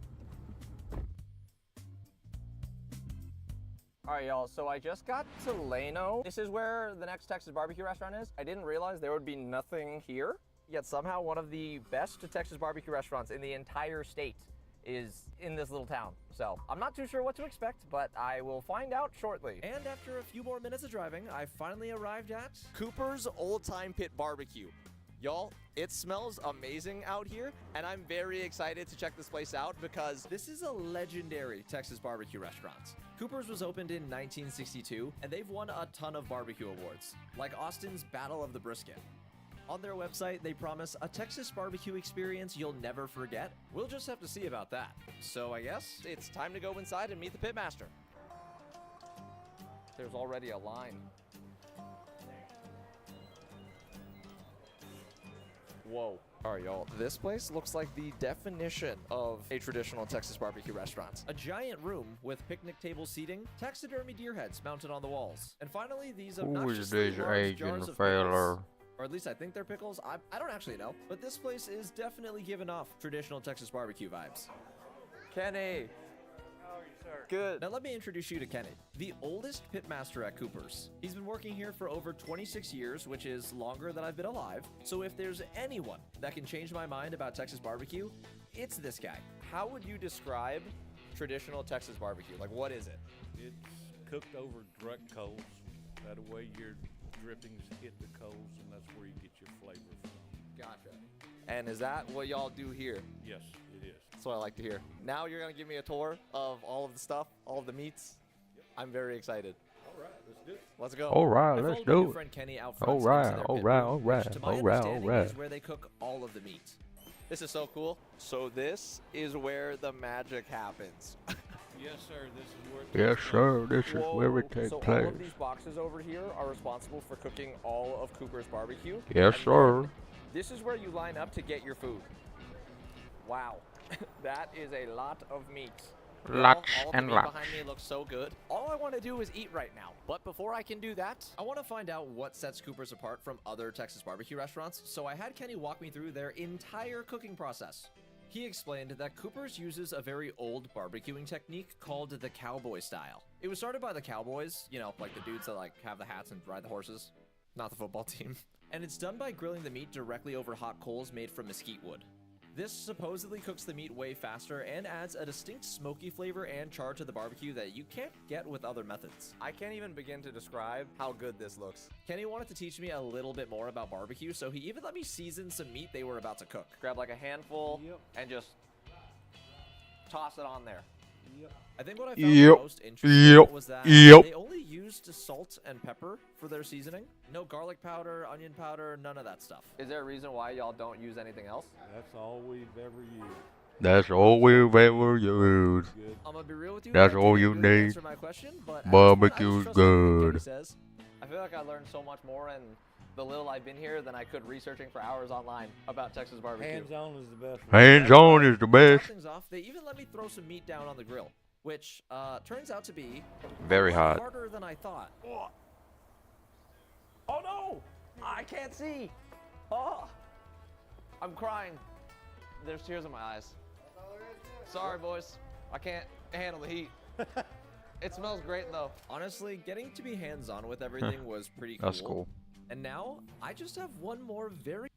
Alright, y'all, so I just got to Lano. This is where the next Texas barbecue restaurant is. I didn't realize there would be nothing here, yet somehow one of the best Texas barbecue restaurants in the entire state is in this little town. So I'm not too sure what to expect, but I will find out shortly. And after a few more minutes of driving, I finally arrived at Cooper's Old Time Pit Barbecue. Y'all, it smells amazing out here, and I'm very excited to check this place out because this is a legendary Texas barbecue restaurant. Cooper's was opened in 1962, and they've won a ton of barbecue awards, like Austin's Battle of the Brisket. On their website, they promise a Texas barbecue experience you'll never forget. We'll just have to see about that. So I guess it's time to go inside and meet the pitmaster. There's already a line. Whoa. All right, y'all. This place looks like the definition of a traditional Texas barbecue restaurant. A giant room with picnic table seating, taxidermy deer heads mounted on the walls. And finally, these obnoxiously large jars of pickles. Or at least I think they're pickles. I don't actually know. But this place is definitely giving off traditional Texas barbecue vibes. Kenny. How are you, sir? Good. Now let me introduce you to Kenny, the oldest pitmaster at Cooper's. He's been working here for over 26 years, which is longer than I've been alive. So if there's anyone that can change my mind about Texas barbecue, it's this guy. How would you describe traditional Texas barbecue? Like, what is it? It's cooked over direct coals. That way your drippings hit the coals, and that's where you get your flavor from. Gotcha. And is that what y'all do here? Yes, it is. That's what I like to hear. Now you're gonna give me a tour of all of the stuff, all of the meats. Yep. I'm very excited. All right, let's do it. Let's go. All right, I let's followed my do new it. friend Kenny out front All into right, their all pit right, room, all which right, to my all right, all understanding right. is where they cook all of the meat. This is so cool. So this is where the magic happens. Yes, sir. This is where. Yes, sir. This is where it takes So place. all of these boxes over here are responsible for cooking all of Cooper's barbecue. Yes, And sir. then this is where you line up to get your food. Wow, that is a lot of meat. Lots All of the and meat lots. behind me looks so good. All I want to do is eat right now. But before I can do that, I want to find out what sets Cooper's apart from other Texas barbecue restaurants. So I had Kenny walk me through their entire cooking process. He explained that Cooper's uses a very old barbecuing technique called the cowboy style. It was started by the cowboys, you know, like the dudes that like have the hats and ride the horses, not the football team. And it's done by grilling the meat directly over hot coals made from mesquite wood. This supposedly cooks the meat way faster and adds a distinct smoky flavor and char to the barbecue that you can't get with other methods. I can't even begin to describe how good this looks. Kenny wanted to teach me a little bit more about barbecue, so he even let me season some meat they were about to cook. Grab like a handful and just toss it on there. I think what I found most interesting was that they only used salt and pepper for their seasoning. No garlic powder, onion powder, none of that stuff. Is there a reason why y'all don't use anything else? That's all we've ever used. That's all we've ever used. I'm gonna be real with you. That's I all didn't you really need. answer my question, but at this point, I Barbecue's just trust everything Kenny good. says. I feel like I learned so much more in the little I've been here than I could researching for hours online about Texas barbecue. Hands-on is the best. Hands-on is the To best. top things off, they even let me throw some meat down on the grill, which turns out to be Very a lot hot. harder than I thought. Oh no! I can't see. Oh, I'm crying. There's tears in my eyes. Sorry, boys. I can't handle the heat. It smells great though. Honestly, getting to be hands-on with everything was pretty cool. That's cool. And now I just have one more very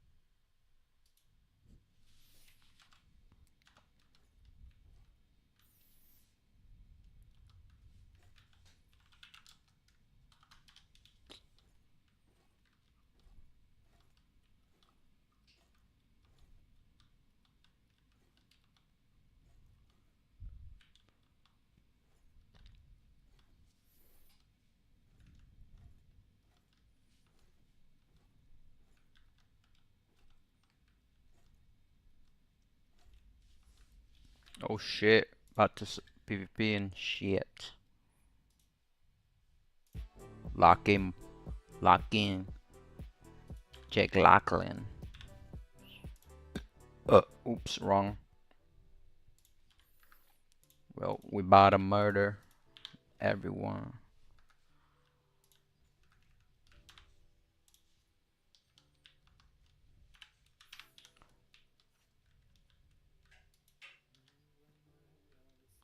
Oh shit. About to PvP and shit. Lock him. Lock in. Jake Lachlan. Oops, wrong. Well, we about to murder everyone.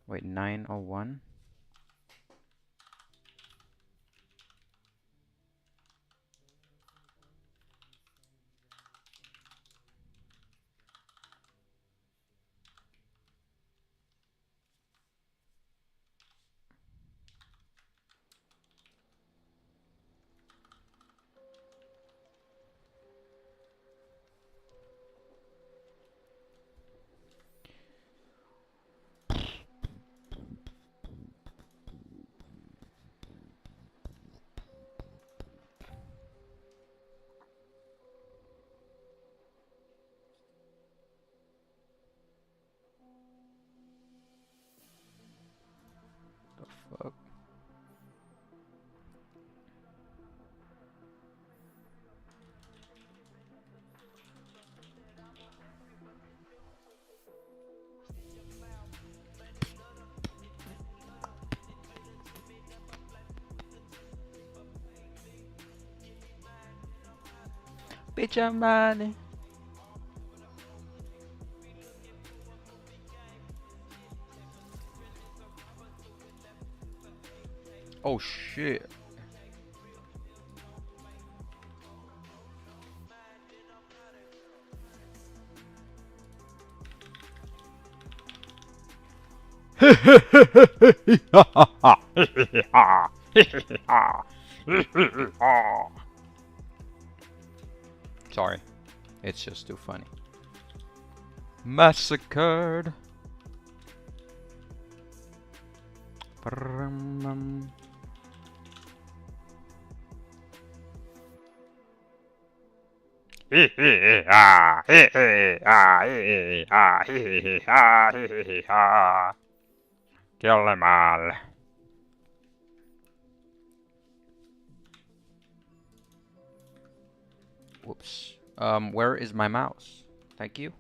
Wait, 901? The fuck? Bitch, I'm money. Oh shit. Sorry, it's just too funny. Massacred. Kill them all. Whoops. Where is my mouse? Thank you.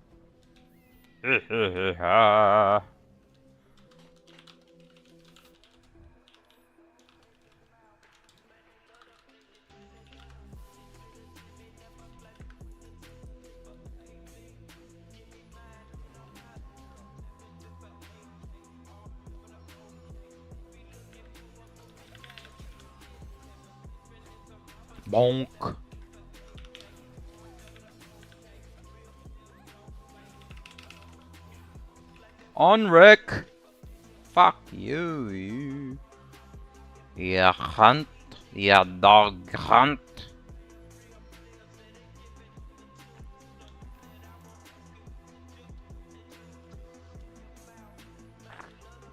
Bonk. On Rick. Fuck you. You hunt. You dog hunt.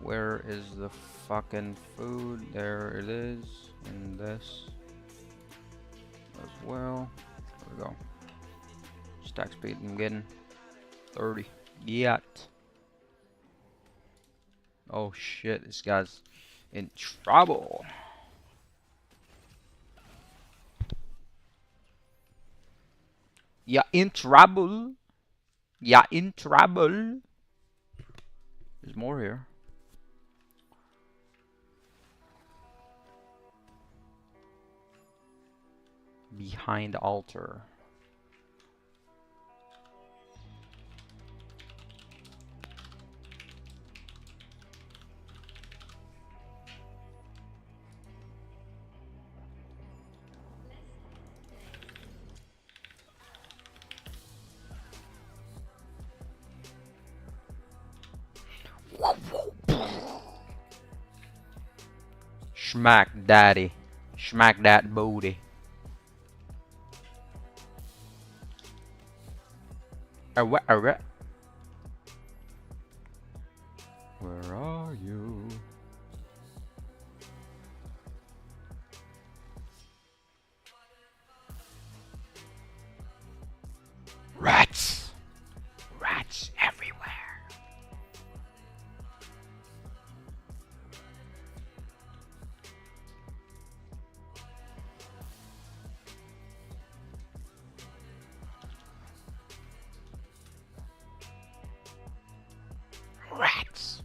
Where is the fucking food? There it is. In this as well. There we go. Stack speed I'm getting 30. Yet. Oh shit, this guy's in trouble. Yeah, in trouble. Yeah, in trouble. There's more here. Behind altar. Smack daddy. Smack that booty. Where are you? Rats! Rats everywhere. Rats.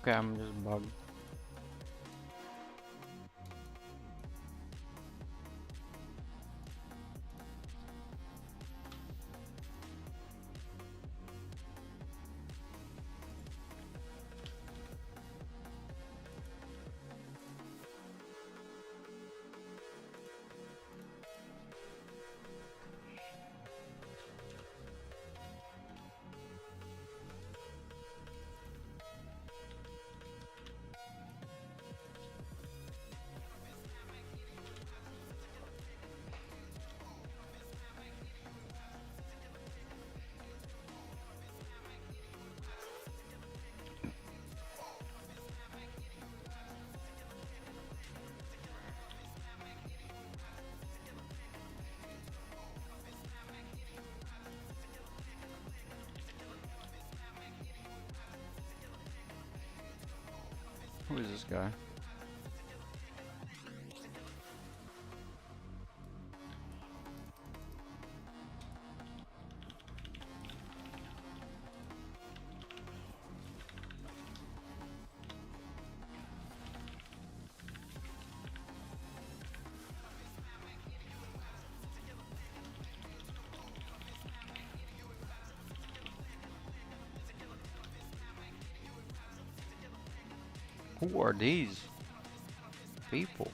Okay, I'm just bugged. Who is this guy? Who are these people?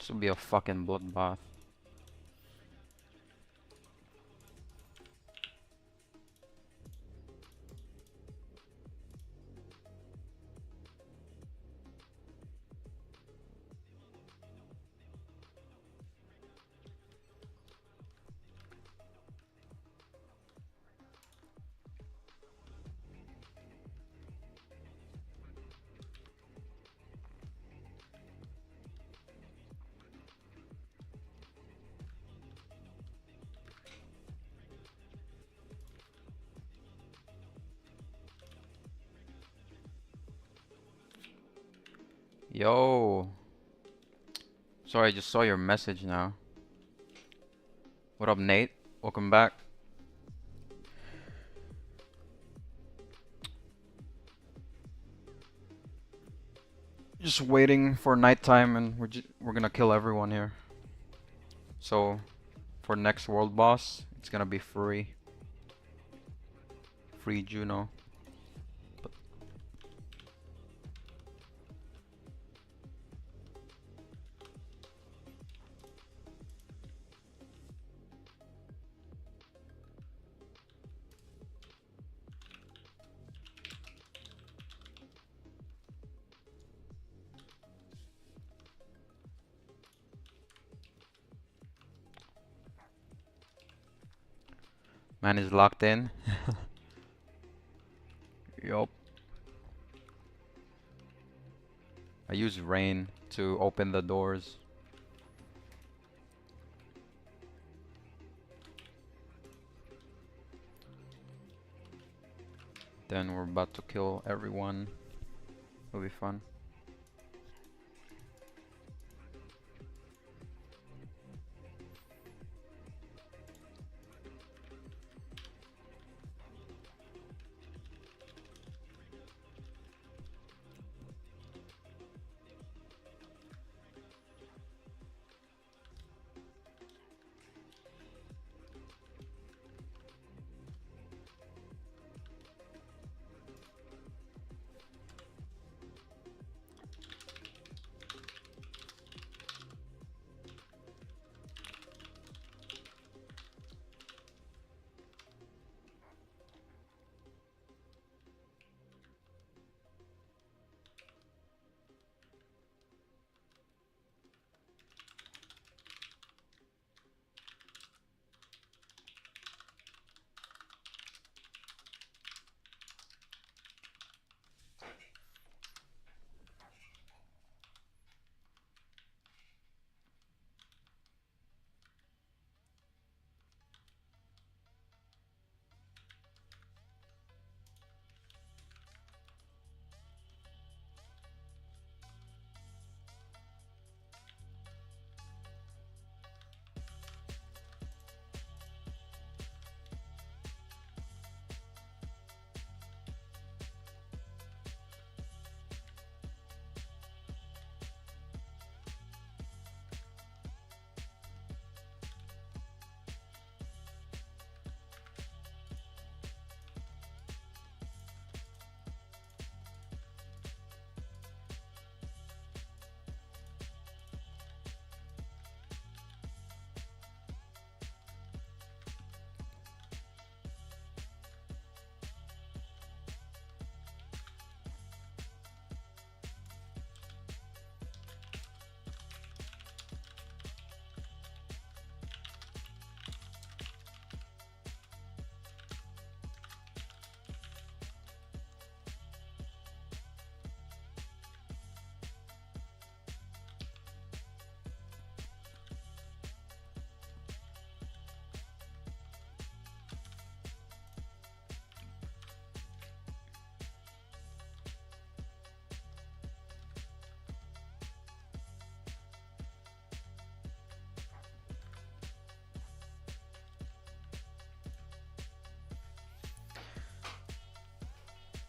This will be a fucking bloodbath. Yo. Sorry, I just saw your message now. What up, Nate? Welcome back. Just waiting for nighttime, and we're gonna kill everyone here. So, for next world boss, it's gonna be free. Free Juno. Man is locked in. Yup. I use rain to open the doors. Then we're about to kill everyone. It'll be fun.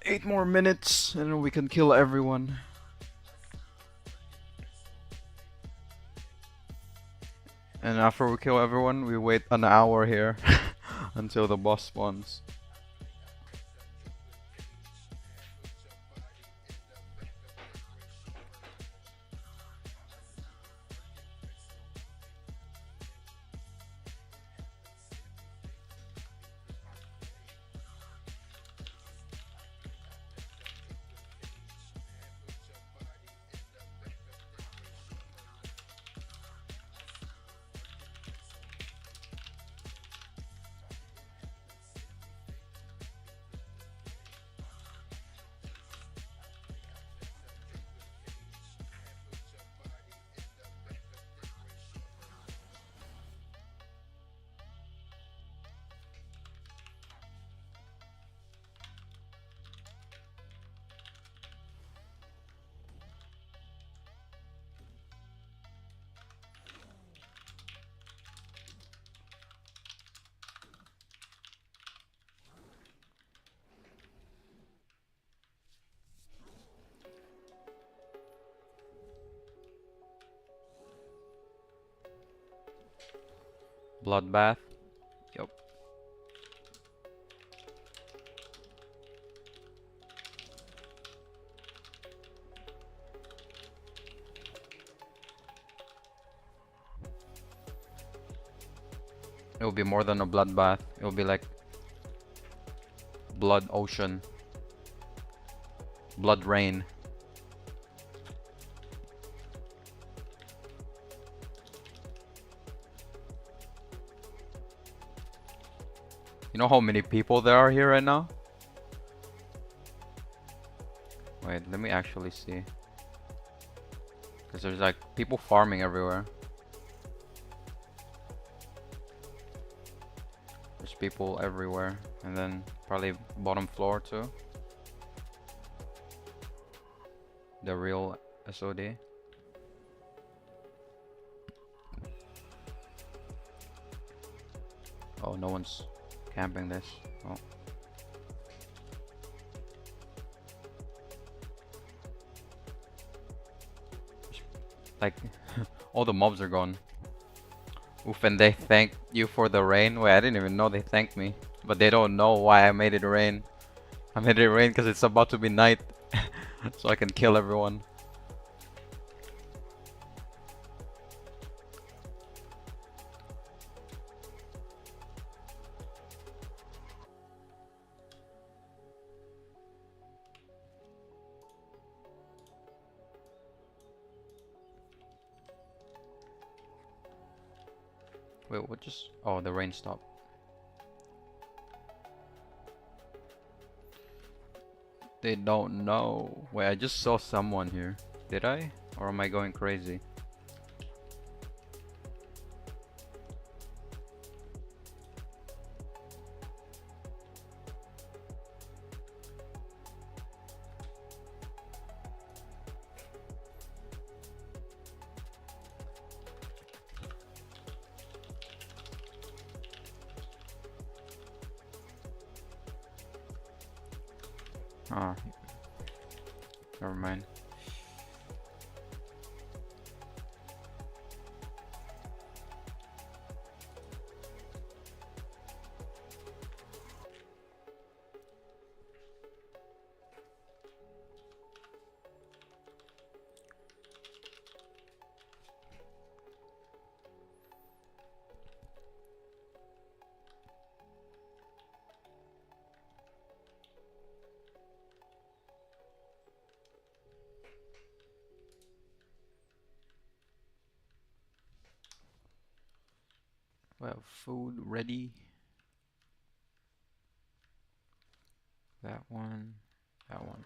8 more minutes and then we can kill everyone. And after we kill everyone, we wait an hour here until the boss spawns. Bloodbath. Yup. It will be more than a bloodbath. It will be like blood ocean. Blood rain. You know how many people there are here right now? Wait, let me actually see. Because there's like people farming everywhere. There's people everywhere. And then probably bottom floor too. The real SOD. Oh, no one's camping this. Oh. Like, all the mobs are gone. Oof, and they thank you for the rain. Wait, I didn't even know they thanked me. But they don't know why I made it rain. I made it rain because it's about to be night. So I can kill everyone. Wait, what just... Oh, the rain stopped. They don't know. Wait, I just saw someone here. Did I? Or am I going crazy? Ah, never mind. We have food ready. That one. That one.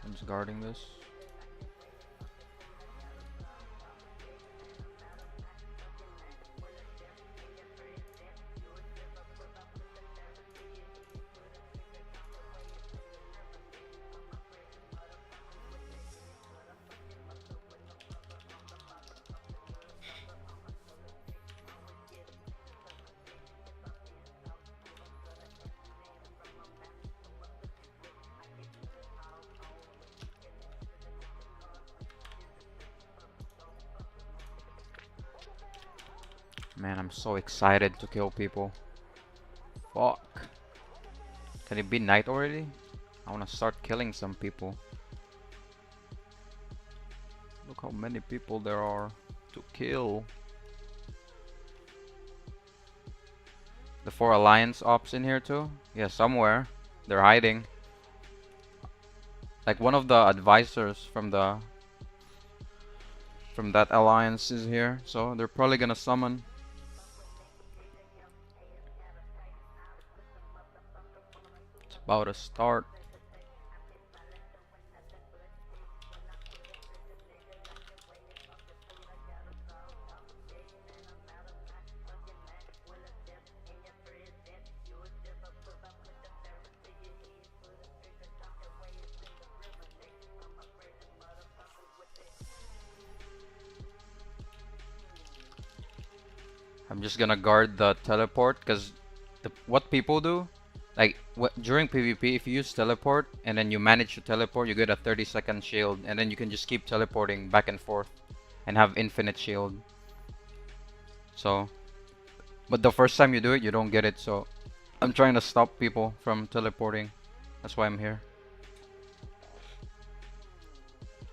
I'm just guarding this. Man, I'm so excited to kill people. Fuck. Can it be night already? I wanna start killing some people. Look how many people there are to kill. The 4 Alliance ops in here too? Yeah, somewhere. They're hiding. Like one of the advisors from that alliance is here, so they're probably gonna summon. It's about to start. I'm just gonna guard the teleport because what people do, like during PvP, if you use teleport and then you manage to teleport, you get a 30-second shield, and then you can just keep teleporting back and forth and have infinite shield. So, but the first time you do it, you don't get it. So, I'm trying to stop people from teleporting. That's why I'm here.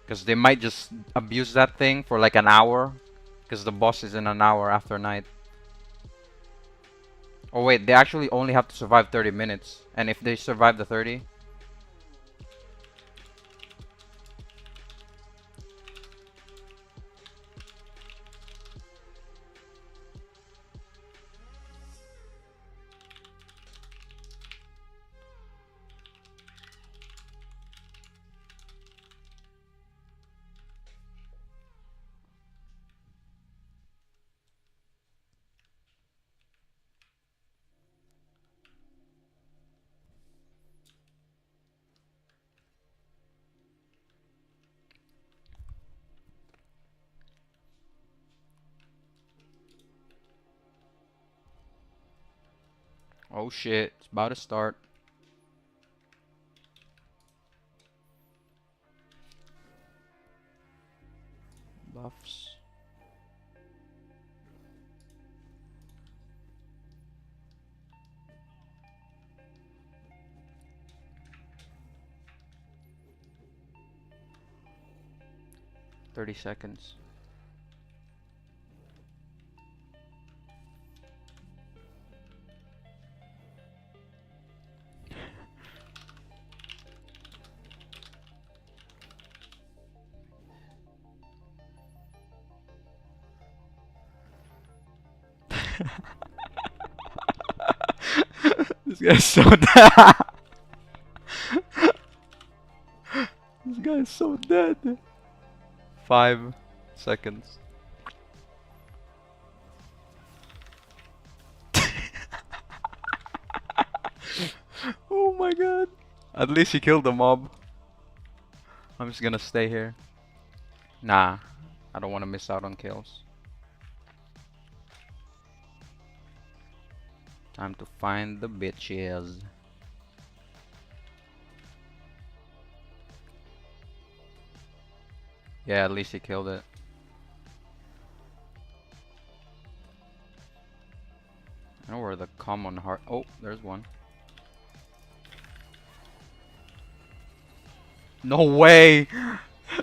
Because they might just abuse that thing for like an hour. Because the boss is in an hour after night. Oh wait, they actually only have to survive 30 minutes. And if they survive the 30... Oh shit, it's about to start. Buffs. $30. This guy's so dead. This guy's so dead. 5 seconds. Oh my god. At least he killed the mob. I'm just gonna stay here. Nah, I don't want to miss out on kills. Time to find the bitches. Yeah, at least he killed it. I know where the common heart. Oh, there's one. No way!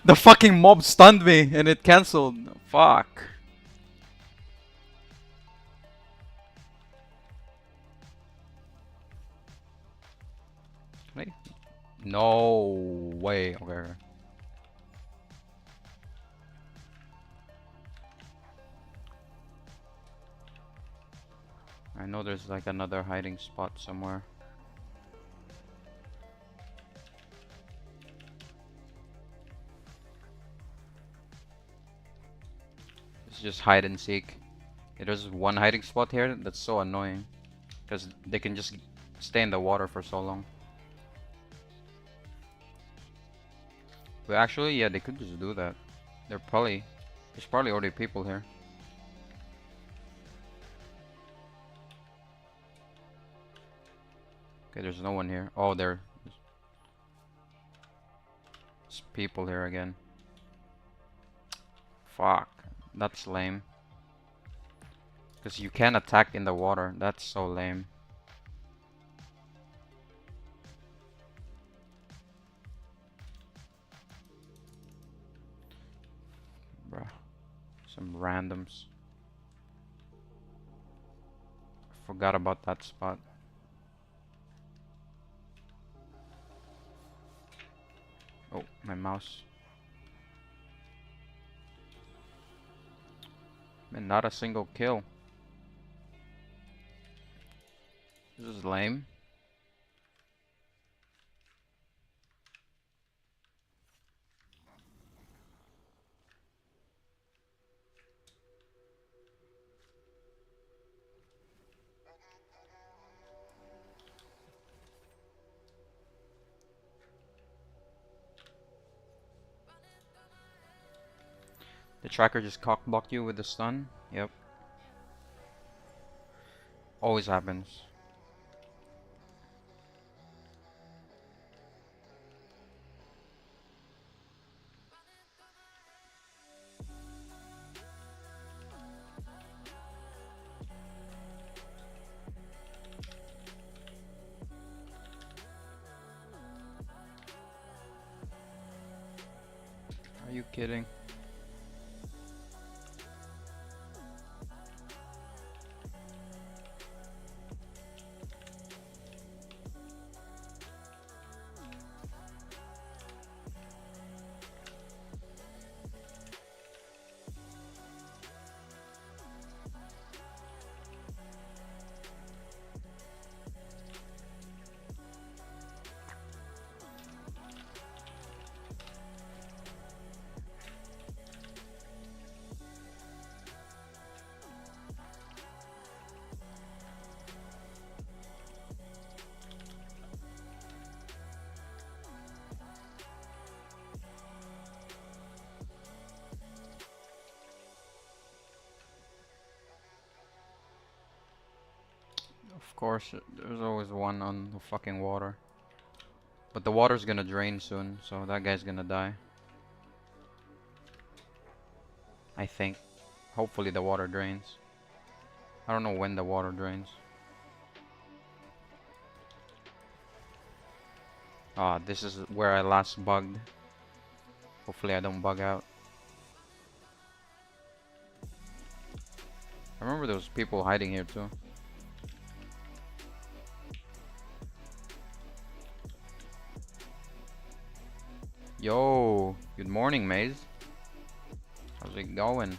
The fucking mob stunned me and it cancelled. Fuck. Wait. No way. Okay. I know there's like another hiding spot somewhere. just hide and seek. There's one hiding spot here that's so annoying. Because they can just stay in the water for so long. But actually, yeah, they could just do that. There's probably already people here. Okay, there's no one here. Oh, there's people here again. Fuck, that's lame. Because you can't attack in the water. That's so lame. Bruh. Some randoms. Forgot about that spot. Oh, my mouse. Man, not a single kill. This is lame. The tracker just cockblocked you with the stun? Yep. Always happens. Are you kidding? Of course, there's always one on the fucking water. But the water's gonna drain soon, so that guy's gonna die. I think. Hopefully the water drains. I don't know when the water drains. Ah, this is where I last bugged. Hopefully I don't bug out. I remember there was people hiding here too. Yo, good morning, Maze. How's it going?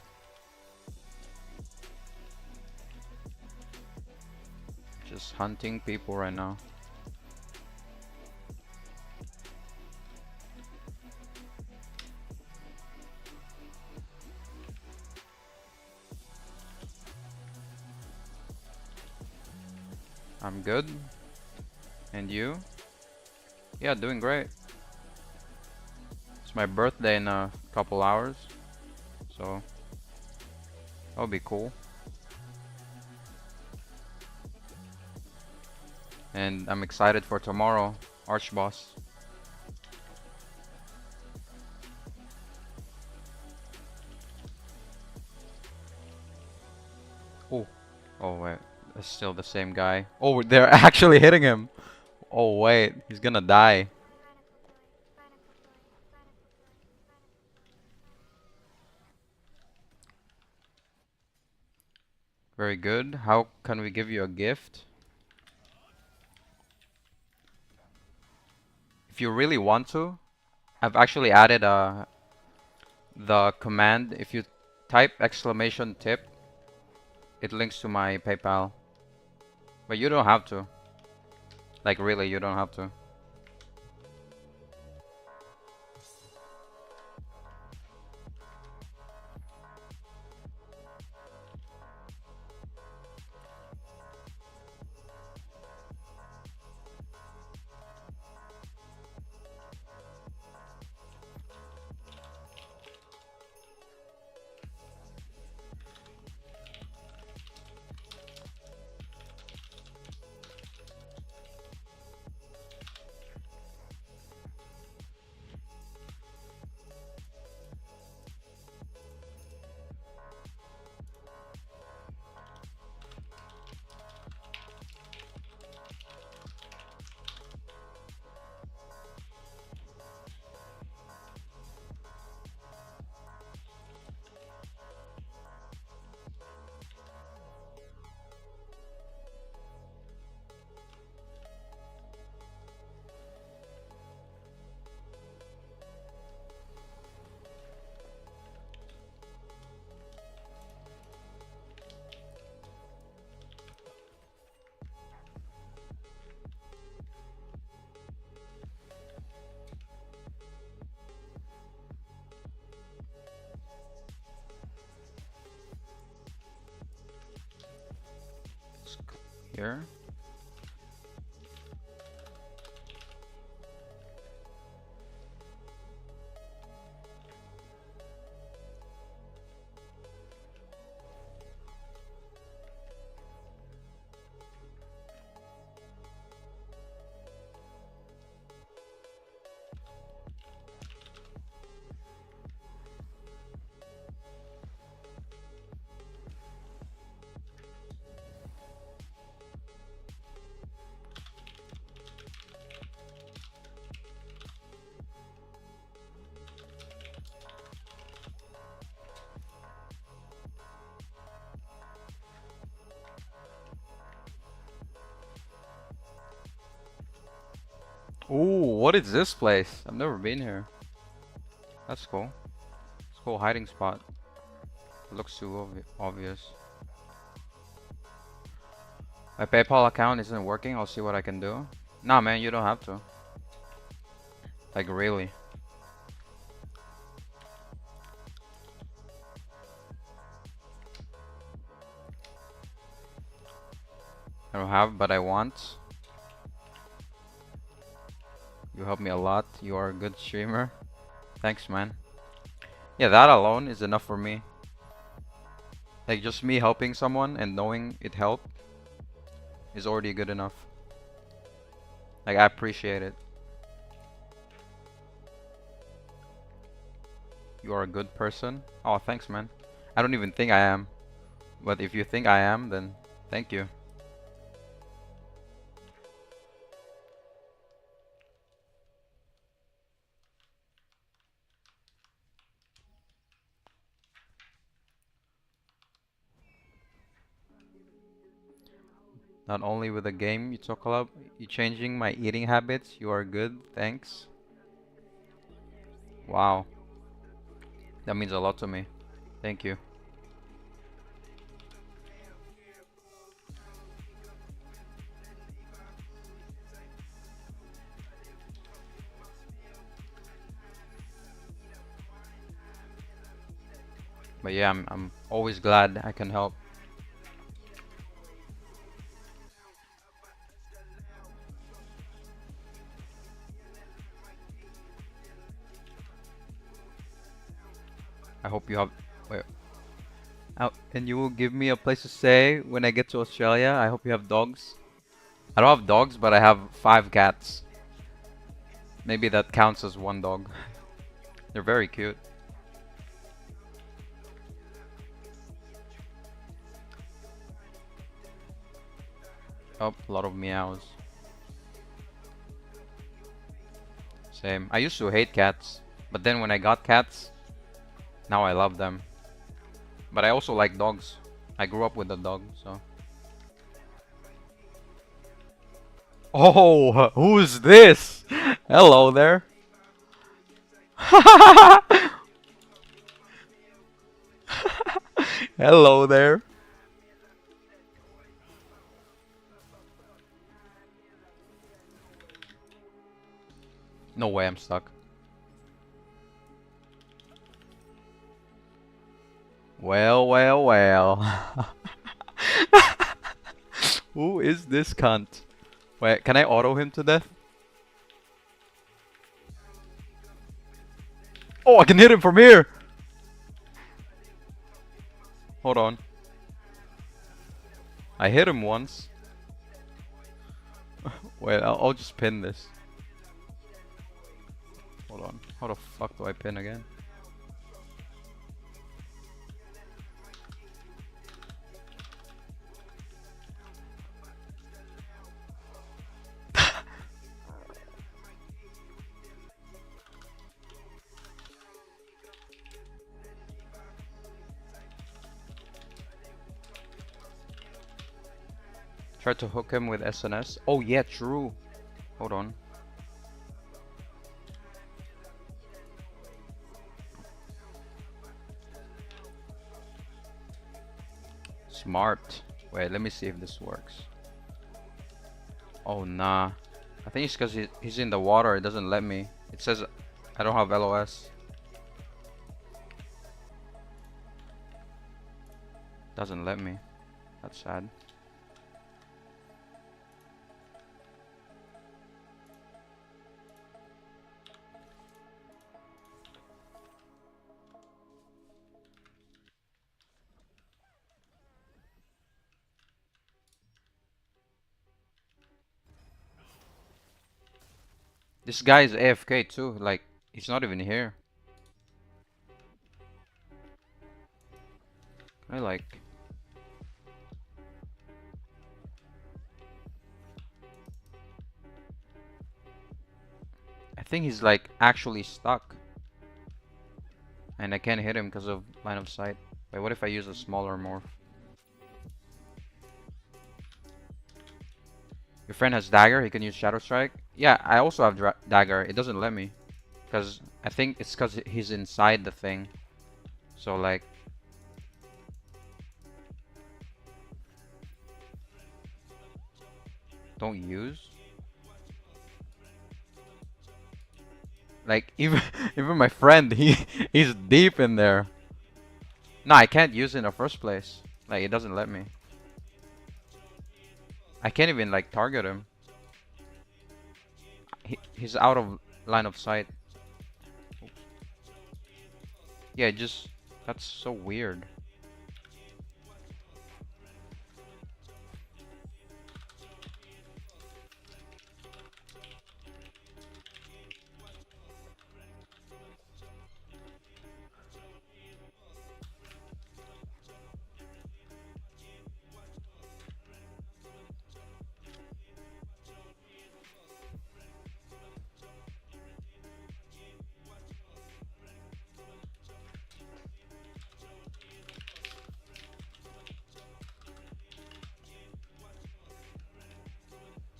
Just hunting people right now. I'm good. And you? Yeah, doing great. It's my birthday in a couple hours, so that'll be cool. And I'm excited for tomorrow, Archboss. Oh, oh wait, it's still the same guy. Oh, they're actually hitting him. Oh wait, he's gonna die. Very good. How can we give you a gift? If you really want to, I've actually added the command. If you type exclamation tip, it links to my PayPal. But you don't have to. Like really, you don't have to. here. Ooh, what is this place? I've never been here. That's cool. It's a cool hiding spot. It looks too obvious. My PayPal account isn't working. I'll see what I can do. Nah, man, you don't have to. Like, really. I don't have, but I want. You help me a lot. You are a good streamer. Thanks, man. Yeah, that alone is enough for me. Like, just me helping someone and knowing it helped is already good enough. Like, I appreciate it. You are a good person. Oh, thanks, man. I don't even think I am. But if you think I am, then thank you. Not only with the game you talk about, you changing my eating habits. You are good. Thanks. Wow. That means a lot to me. Thank you. But yeah, I'm always glad I can help. I hope you have. Wait. And you will give me a place to stay when I get to Australia. I hope you have dogs. I don't have dogs, but I have 5 cats. Maybe that counts as one dog. They're very cute. Oh, a lot of meows. Same. I used to hate cats, but then when I got cats, now I love them. But I also like dogs. I grew up with a dog, so. Oh, who's this? Hello there. Hello there. No way I'm stuck. Well, well, well. Who is this cunt? Wait, can I auto him to death? Oh, I can hit him from here! Hold on. I hit him once. Wait, I'll just pin this. Hold on. How the fuck do I pin again? Try to hook him with SNS. Oh yeah, true. Hold on. Smart. Wait, let me see if this works. Oh nah. I think it's because he's in the water. It doesn't let me. It says I don't have LOS. Doesn't let me. That's sad. This guy is AFK too. Like, he's not even here. I like. I think he's like actually stuck. And I can't hit him because of line of sight. Wait, what if I use a smaller morph? Your friend has dagger, he can use shadow strike. Yeah, I also have dagger. It doesn't let me. Because I think it's because he's inside the thing. So like... Don't use? Like, even even my friend, he's deep in there. No, I can't use it in the first place. Like, it doesn't let me. I can't even, like, target him. He's out of line of sight. Oops. Yeah, just... That's so weird.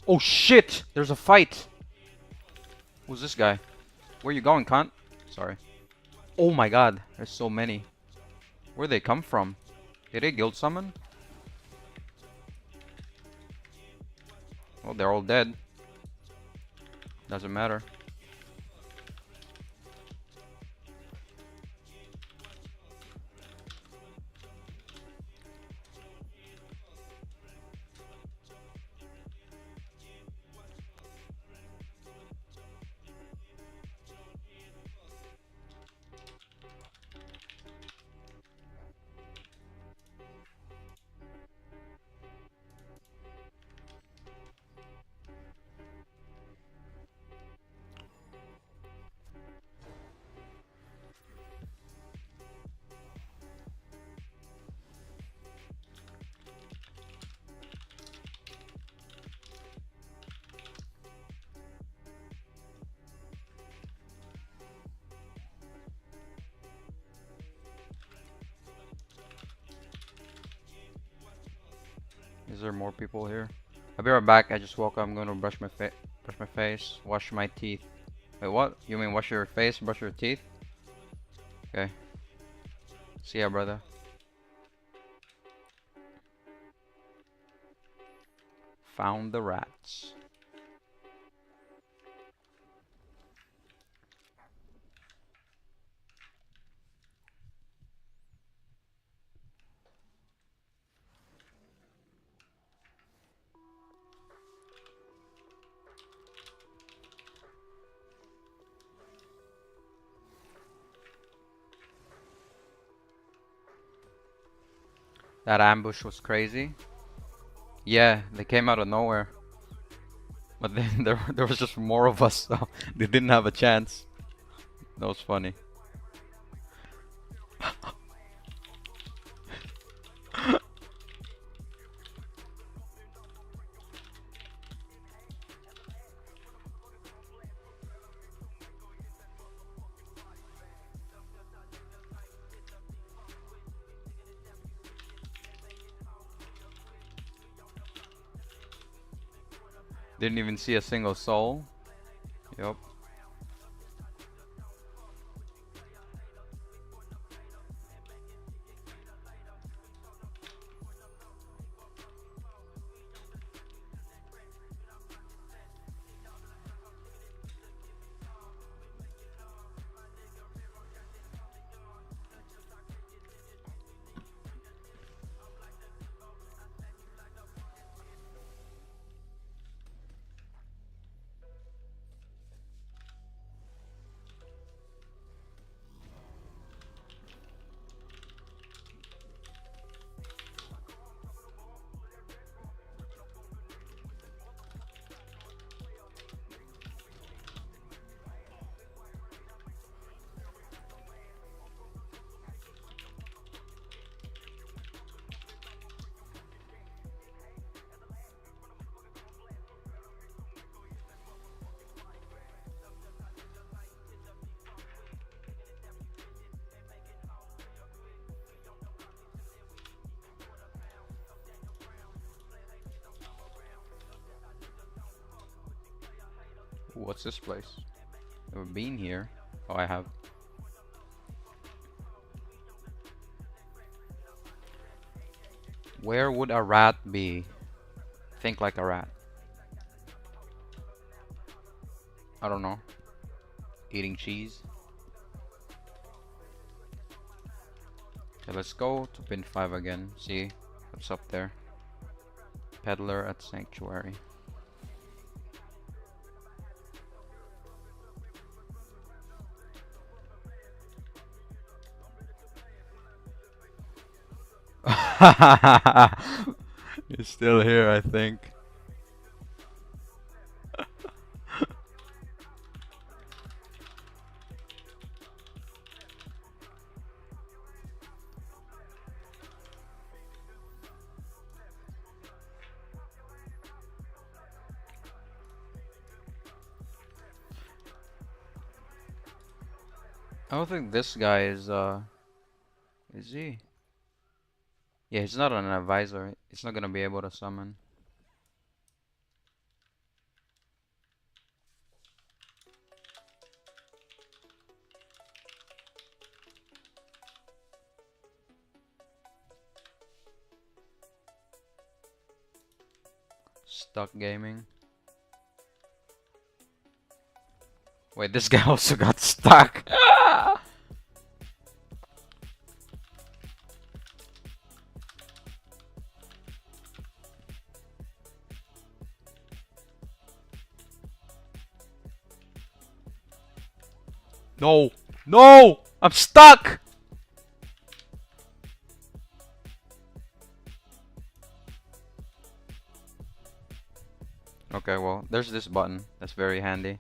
Oh shit! There's a fight! Who's this guy? Where you going, cunt? Sorry. Oh my god, there's so many. Where'd they come from? Did they guild summon? Well, they're all dead. Doesn't matter. Is there more people here? I'll be right back. I just woke up. I'm going to brush my face, wash my teeth. Wait, what? You mean wash your face, brush your teeth? Okay. See ya, brother. Found the rats. That ambush was crazy. Yeah, they came out of nowhere. But then there was just more of us, so they didn't have a chance. That was funny. Didn't even see a single soul. Yup. What's this place? Never been here. Oh, I have. Where would a rat be? Think like a rat. I don't know. Eating cheese. Okay, let's go to pin 5 again. See what's up there. Peddler at Sanctuary. He's still here, I think. I don't think this guy is he? Yeah, he's not an advisor. He's not gonna be able to summon. Stuck gaming. Wait, this guy also got stuck. No! No! I'm stuck! Okay, well, there's this button. That's very handy.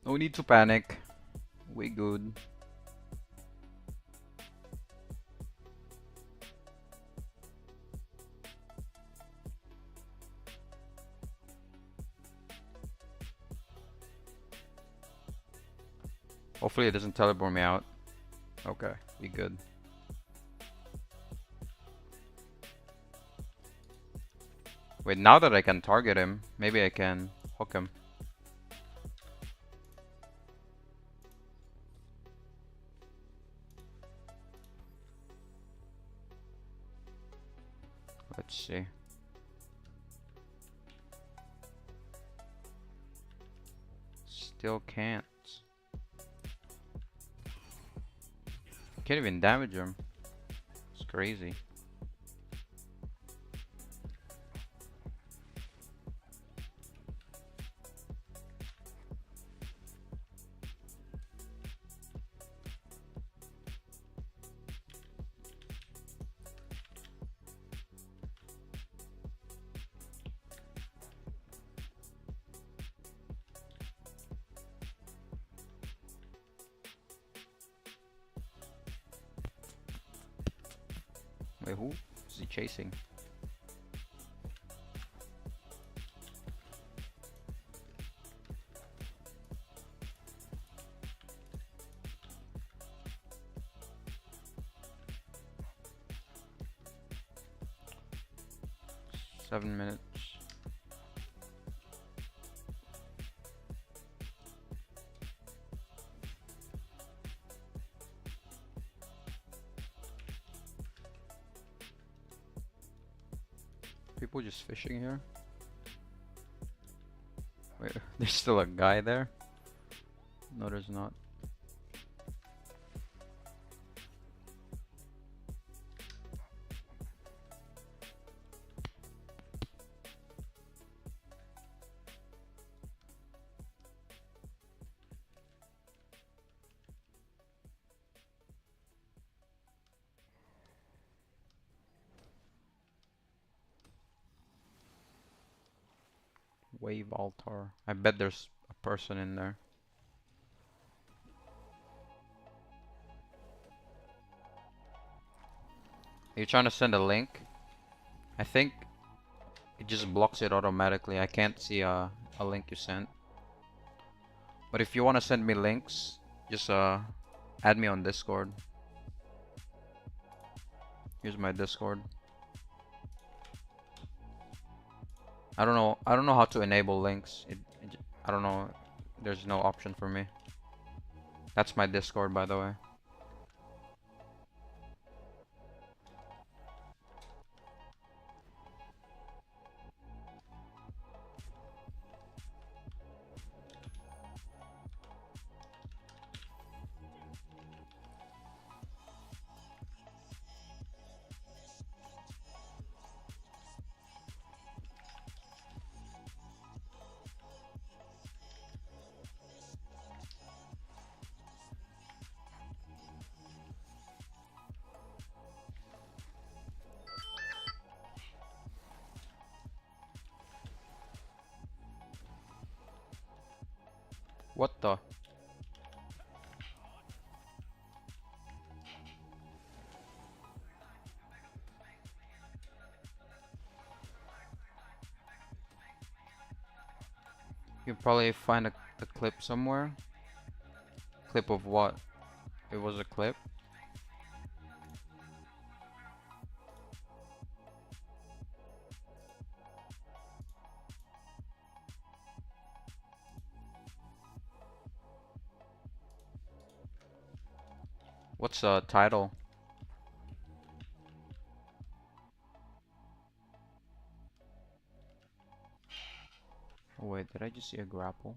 No need to panic. We good. Hopefully it doesn't teleport me out. Okay, we good. Wait, now that I can target him, maybe I can hook him. Let's see. Still can't. Can't even damage him. It's crazy. Wait, who is he chasing? Seven minutes. People just fishing here? Wait, there's still a guy there? No, there's not. Wave altar. I bet there's a person in there. Are you trying to send a link? I think it just blocks it automatically. I can't see a link you sent. But if you want to send me links, just add me on Discord. Here's my Discord. I don't know how to enable links. I don't know. There's no option for me. That's my Discord, by the way. What the? You can probably find the clip somewhere. Clip of what? It was a clip? What's the title? Oh wait, did I just see a grapple?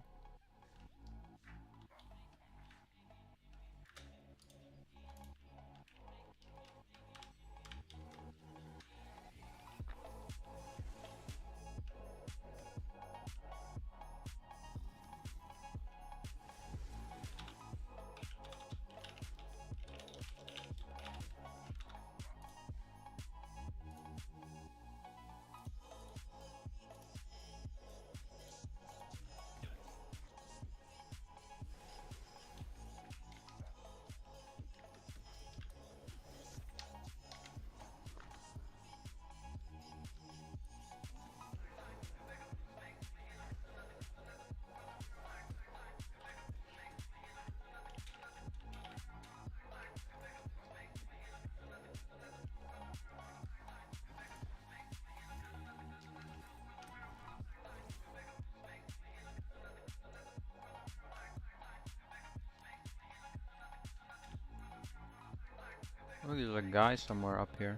Oh, there's a guy somewhere up here.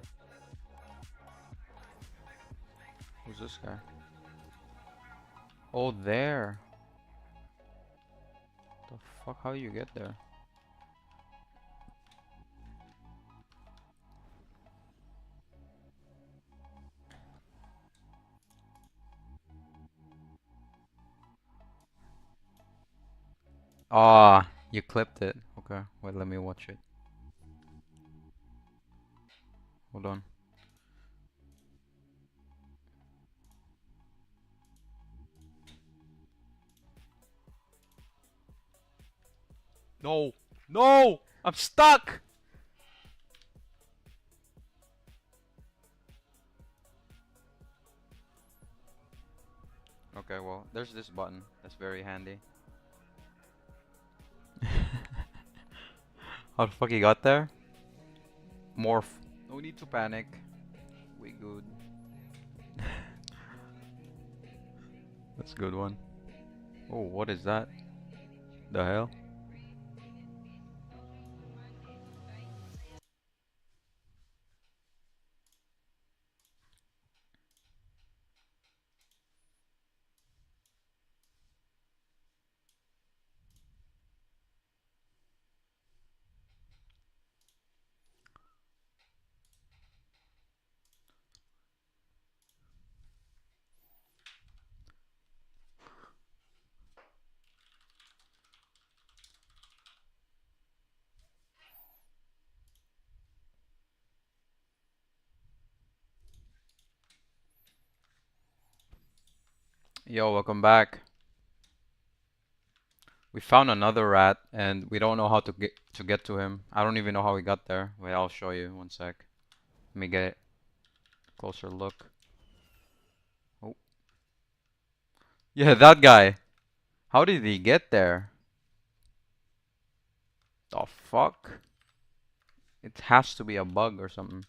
Who's this guy? Oh, there. The fuck? How do you get there? Ah, you clipped it. Okay, wait, let me watch it. Hold on. No! No! I'm stuck! Okay, well, there's this button. That's very handy. How the fuck he got there? Morph. No need to panic. We good. That's a good one. Oh, what is that? The hell? Yo, welcome back. We found another rat and we don't know how to get to him. I don't even know how we got there. Wait, I'll show you. One sec. Let me get a closer look. Oh. Yeah, that guy. How did he get there? The fuck? It has to be a bug or something.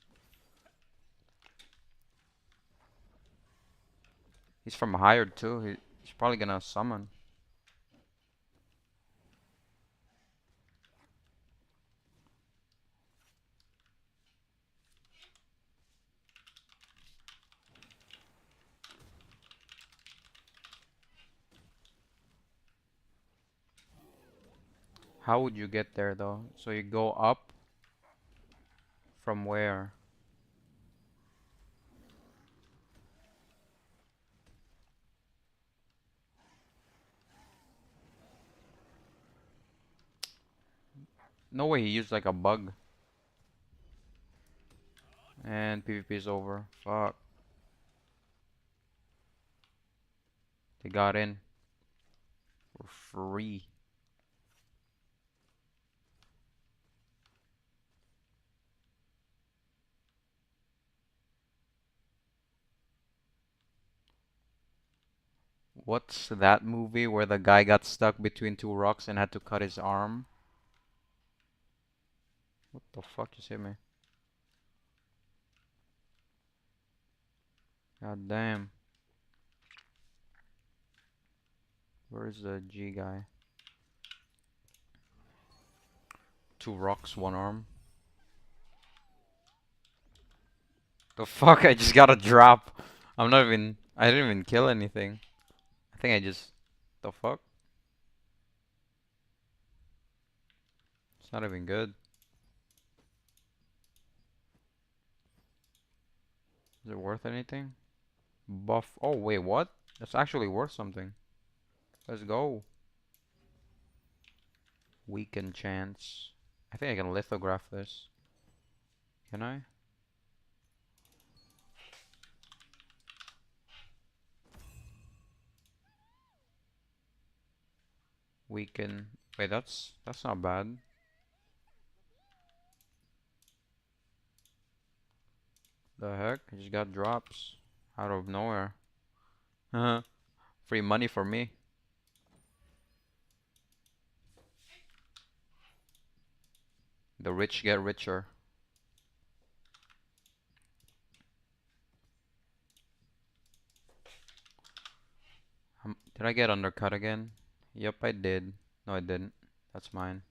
He's from Hired too. He's probably gonna summon. How would you get there though? So you go up from where? No way he used like a bug. And PvP is over. Fuck. They got in for free. What's that movie where the guy got stuck between two rocks and had to cut his arm? What the fuck just hit me? God damn. Where's the G guy? Two rocks, one arm. The fuck? I just got a drop. I didn't even kill anything. I think I just, the fuck? It's not even good. Is it worth anything? Buff. Oh, wait, what? That's actually worth something. Let's go. Weaken chance. I think I can lithograph this. Can I? Weaken. Wait, that's not bad. The heck? I just got drops out of nowhere. Free money for me. The rich get richer. Did I get undercut again? Yep, I did. No, I didn't. That's mine.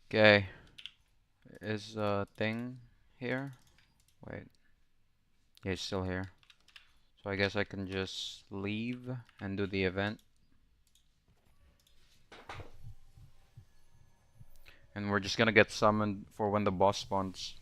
Okay. Is a thing here? Wait. Yeah, he's still here. So I guess I can just leave and do the event. And we're just gonna get summoned for when the boss spawns.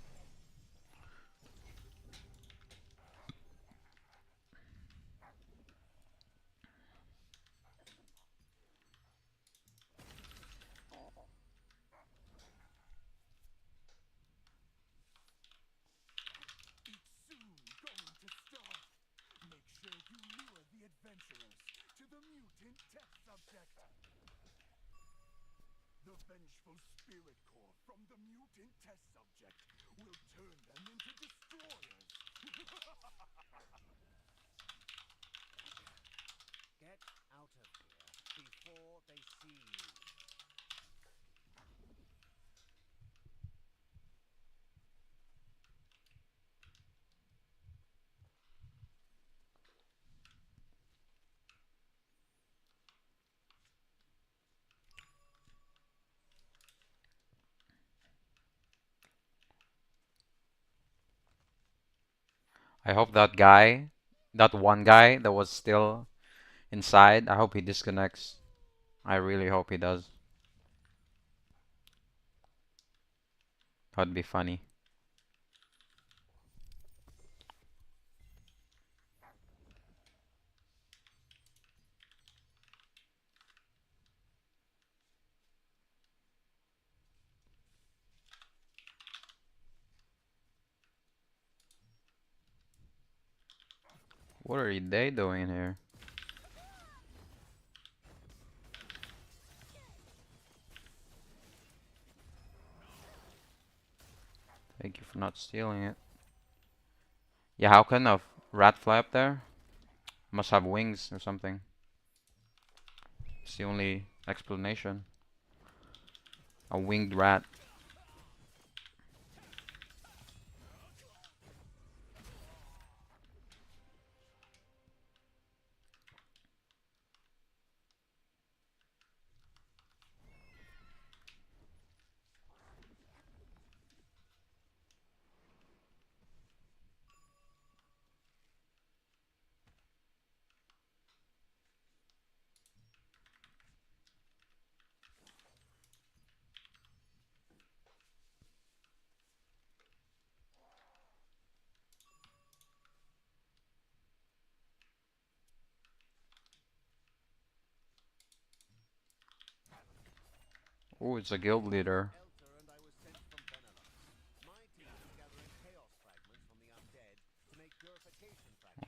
The vengeful spirit core from the mutant test subject will turn them into destroyers. Get out of here before they see you. I hope that guy, that one guy that was still inside, I hope he disconnects. I really hope he does. That'd be funny. What are they doing here? Thank you for not stealing it. Yeah, how can a rat fly up there? Must have wings or something. It's the only explanation. A winged rat. Oh, it's a guild leader.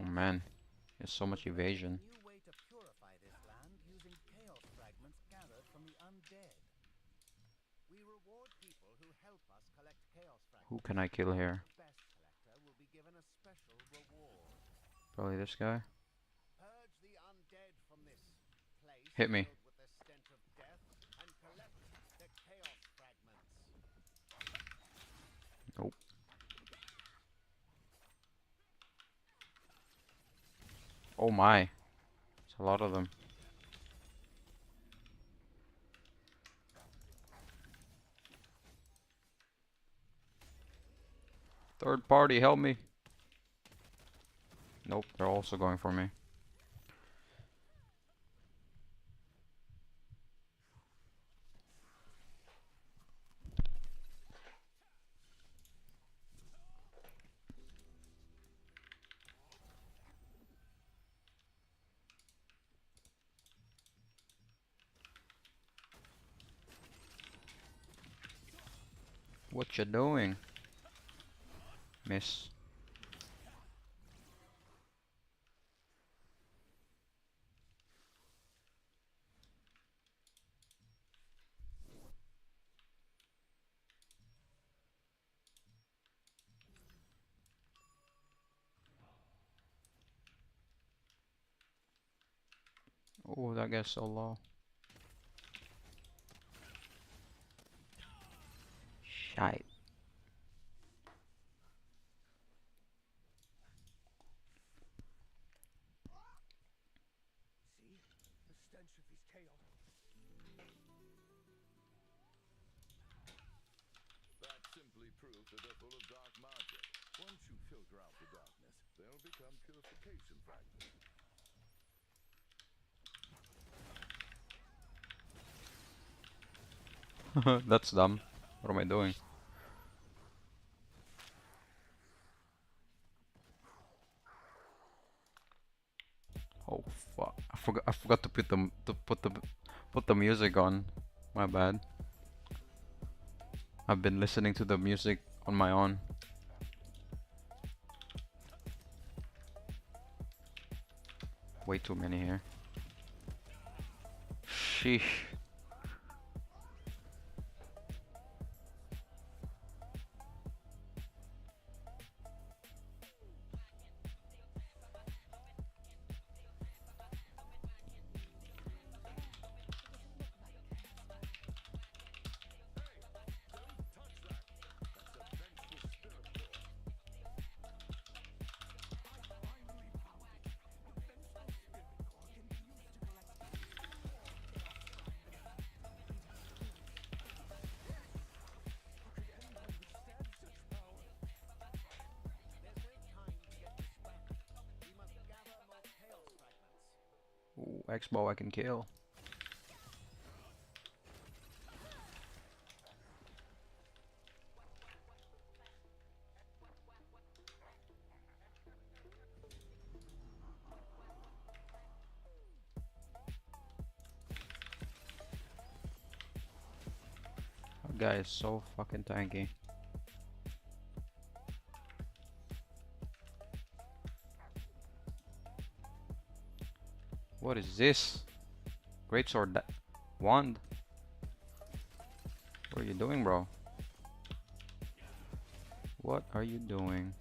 Oh man, there's so much evasion. New way to purify this land using chaos fragments gathered from the undead. We reward people who help us collect chaos fragments. Who can I kill here? The best collector will be given a special reward. Probably this guy. Purge the undead from this place Hit me. filled with the stench of death and collect the chaos fragments. Nope. Oh my. It's a lot of them. Third party, help me. Nope, they're also going for me. What you doing? Miss. Oh, that guy's so low. Shite. See? The stench of these chaos. That's simply proof that they're full of dark magic. Once you filter out the darkness, they'll become purification fragments. That's dumb. What am I doing? Oh fuck! I forgot to put the music on. My bad. I've been listening to the music on my own. Way too many here. Sheesh. Ooh, X-Bow I can kill. That guy is so fucking tanky. What is this? Great sword wand? What are you doing, bro? What are you doing?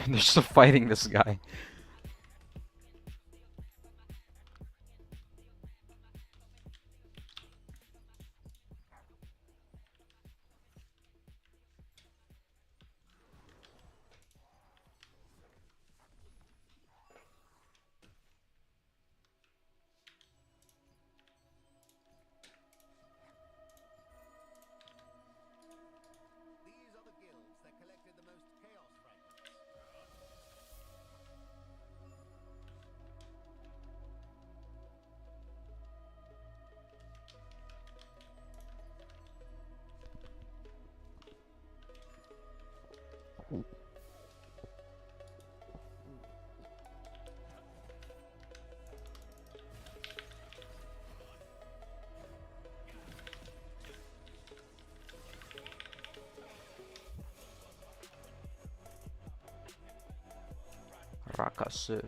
They're still fighting this guy. These are the guilds that collected the most chaos fragments. Rakasu.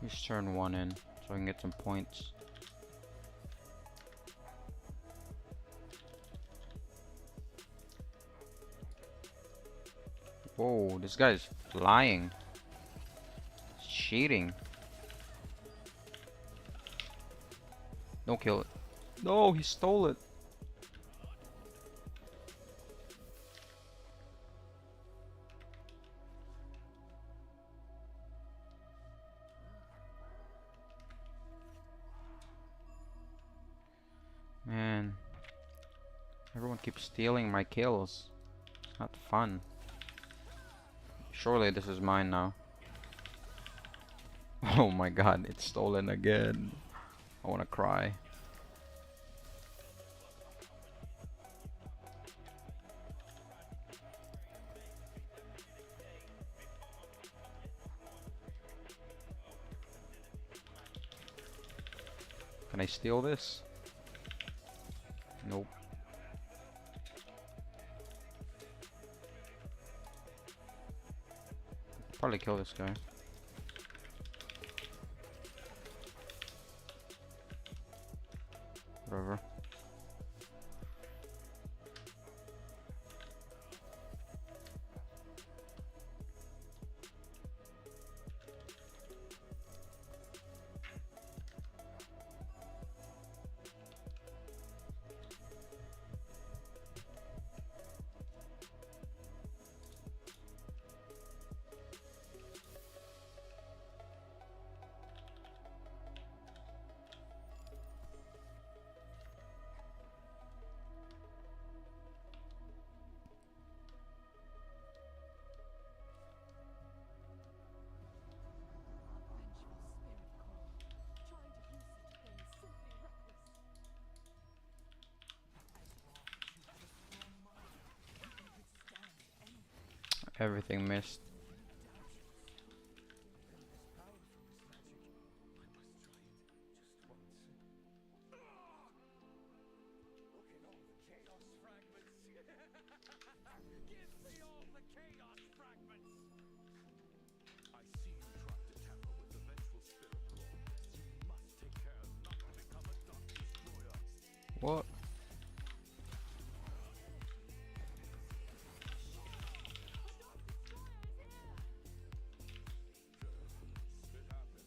Just turn one in so I can get some points. Whoa, this guy's flying. He's cheating. Don't kill it. No, he stole it. Man, everyone keeps stealing my kills. It's not fun. Surely this is mine now. Oh my god, it's stolen again. I wanna cry. Can I steal this? Nope. Probably kill this guy. Whatever. Everything missed. What? It happened.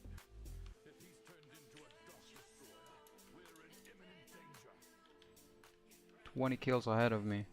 If he's turned into a Dark Destroyer, we're in imminent danger. 20 kills ahead of me.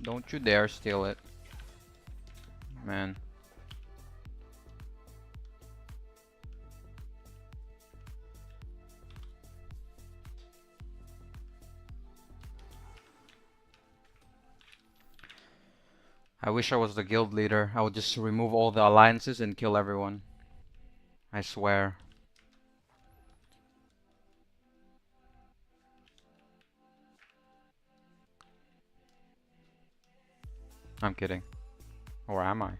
Don't you dare steal it. Man. I wish I was the guild leader. I would just remove all the alliances and kill everyone. I swear. I'm kidding. Or am I?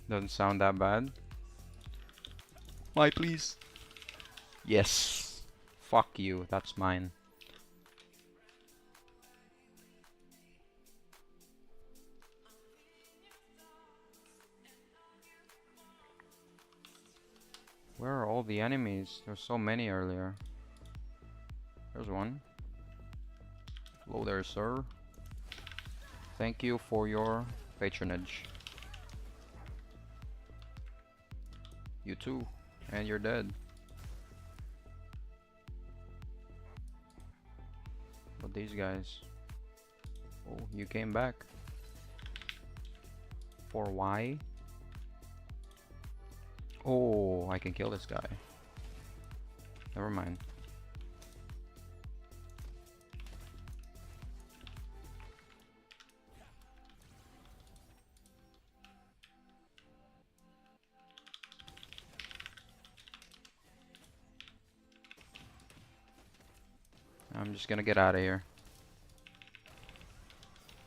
Doesn't sound that bad. Why, please? Yes. Fuck you. That's mine. Where are all the enemies? There's so many earlier. There's one. Hello there, sir. Thank you for your patronage. You too. And you're dead. But these guys... Oh, you came back. For why? Oh, I can kill this guy. Never mind. I'm just gonna get out of here.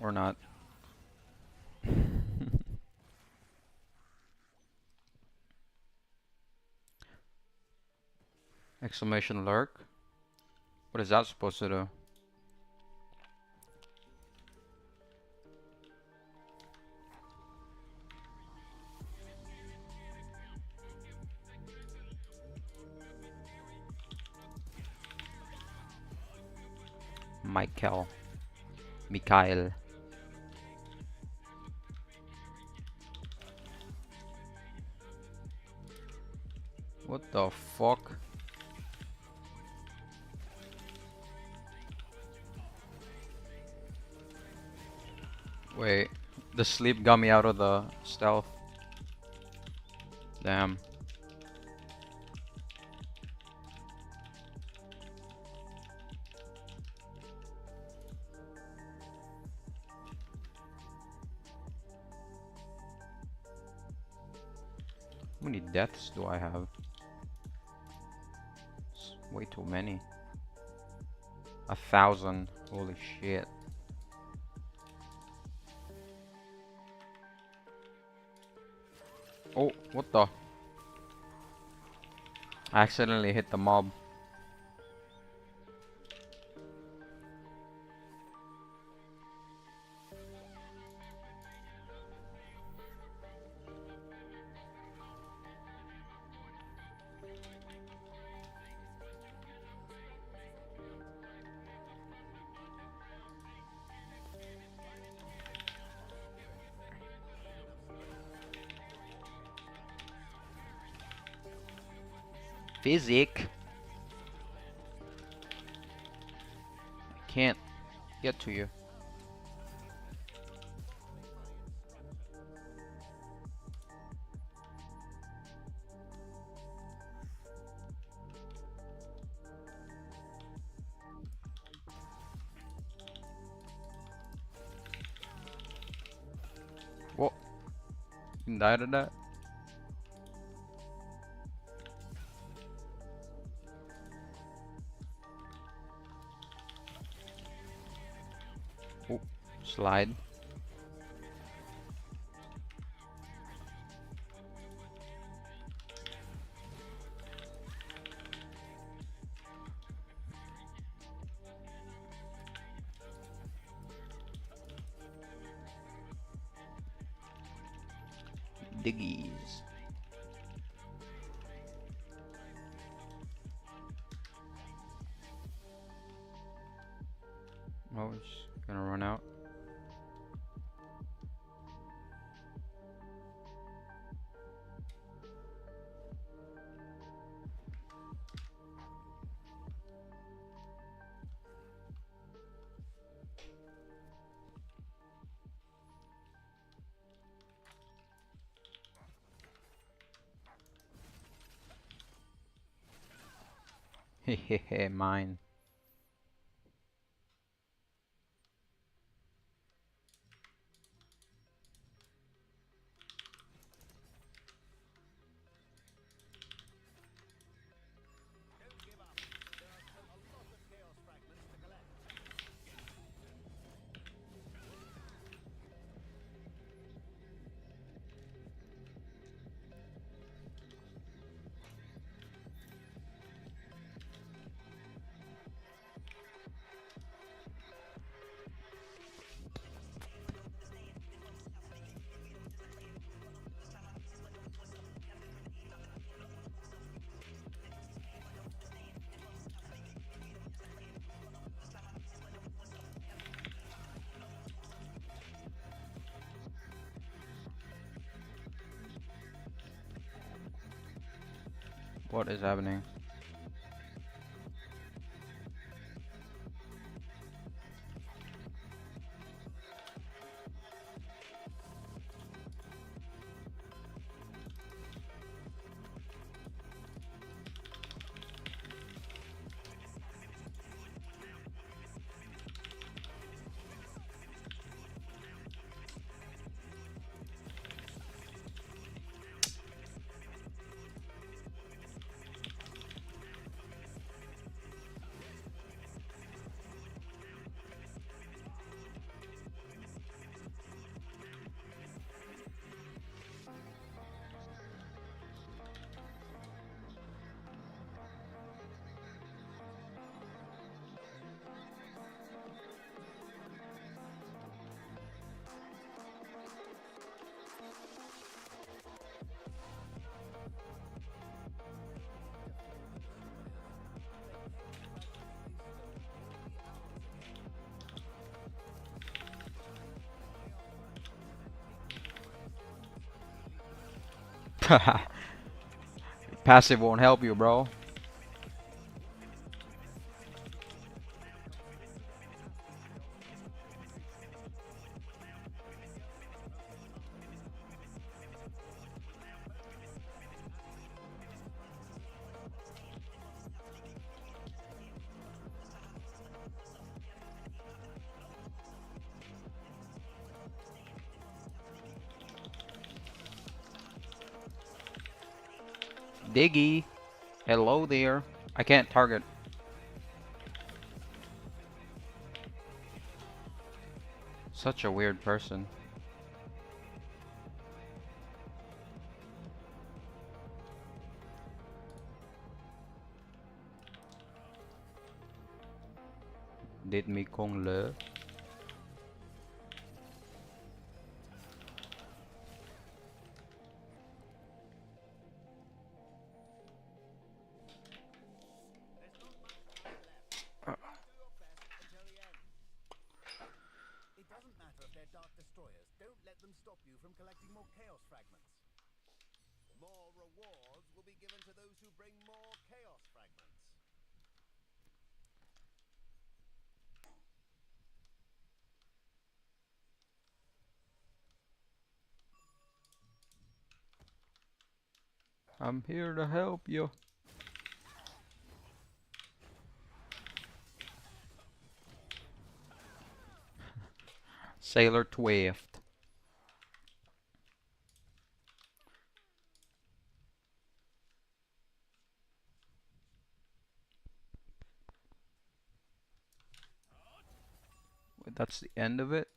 Or not. Exclamation lurk? What is that supposed to do? Michael. Mikhail. What the fuck? Wait, the sleep got me out of the stealth. Damn. How many deaths do I have? It's way too many. 1,000. Holy shit. Oh, what the? I accidentally hit the mob. Physic. I can't get to you. What? You died of that? Oh, slide. Diggies. Oh, it's gonna run out. Hehehe, mine. What is happening? Passive won't help you, bro. Diggy. Hello there. I can't target. Such a weird person. Did me kong le. It doesn't matter if they're Dark Destroyers. Don't let them stop you from collecting more Chaos Fragments. More rewards will be given to those who bring more Chaos Fragments. I'm here to help you. Sailor Twift. Wait, that's the end of it?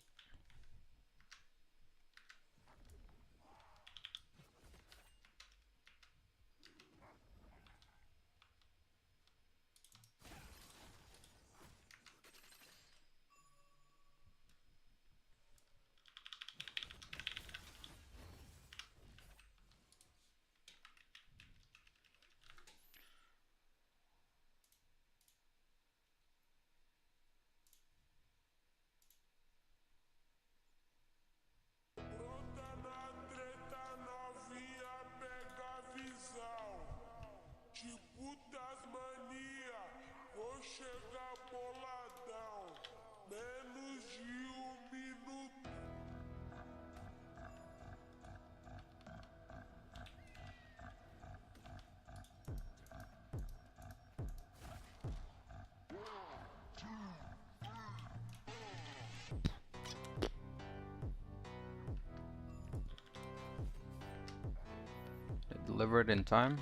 Delivered in time.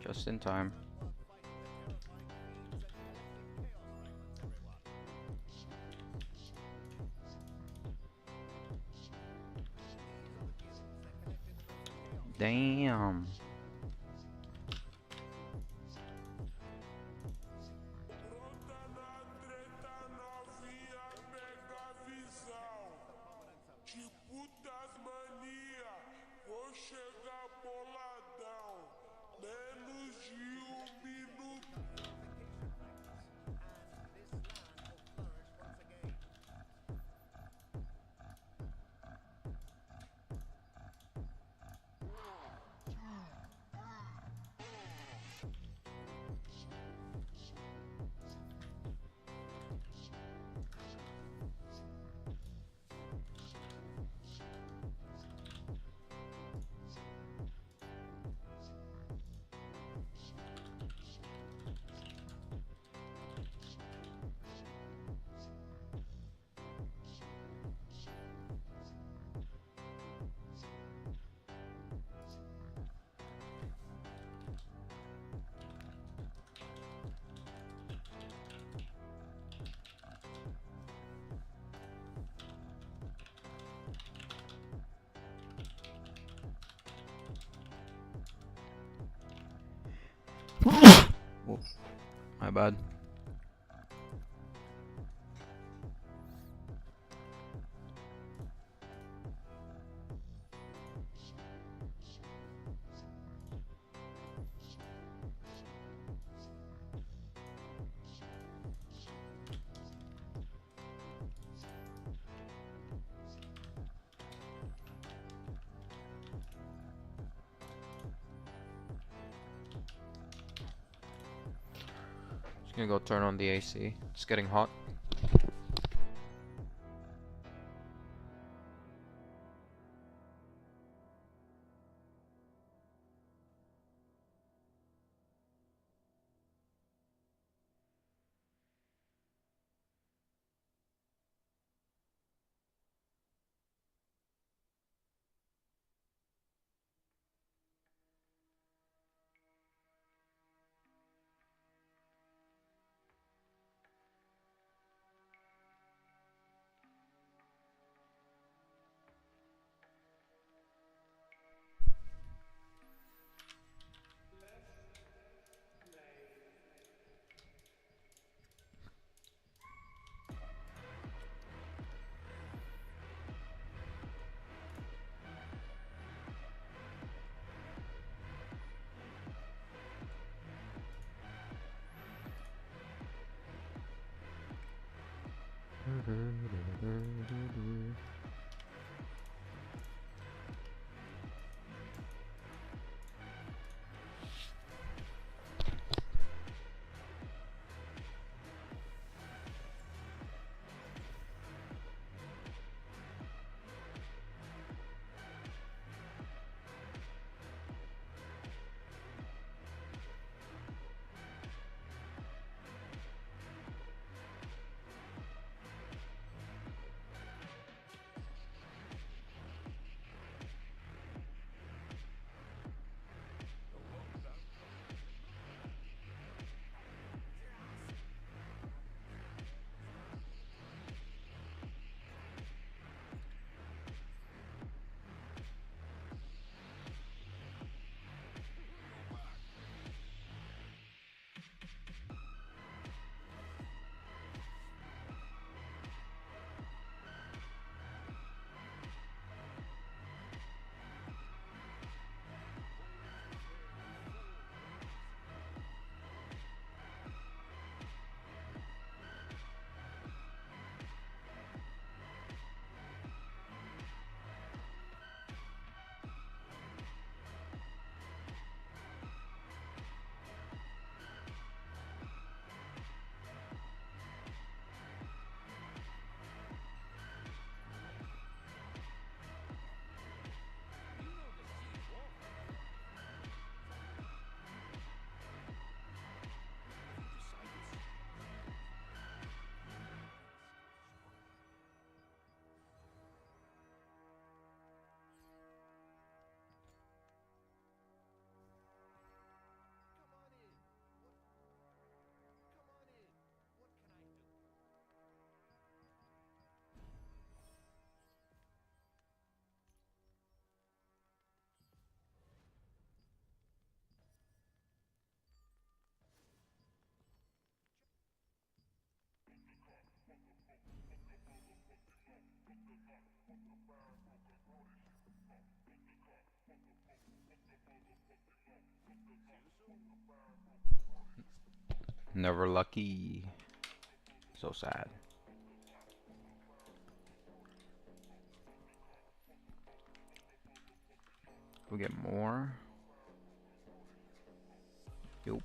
Just in time. Damn. Tipo Tasmania, vou chegar boladão. Menos de minuto. Oh, my bad. Just gonna go turn on the AC. It's getting hot. Never lucky. So sad. We get more. Yup.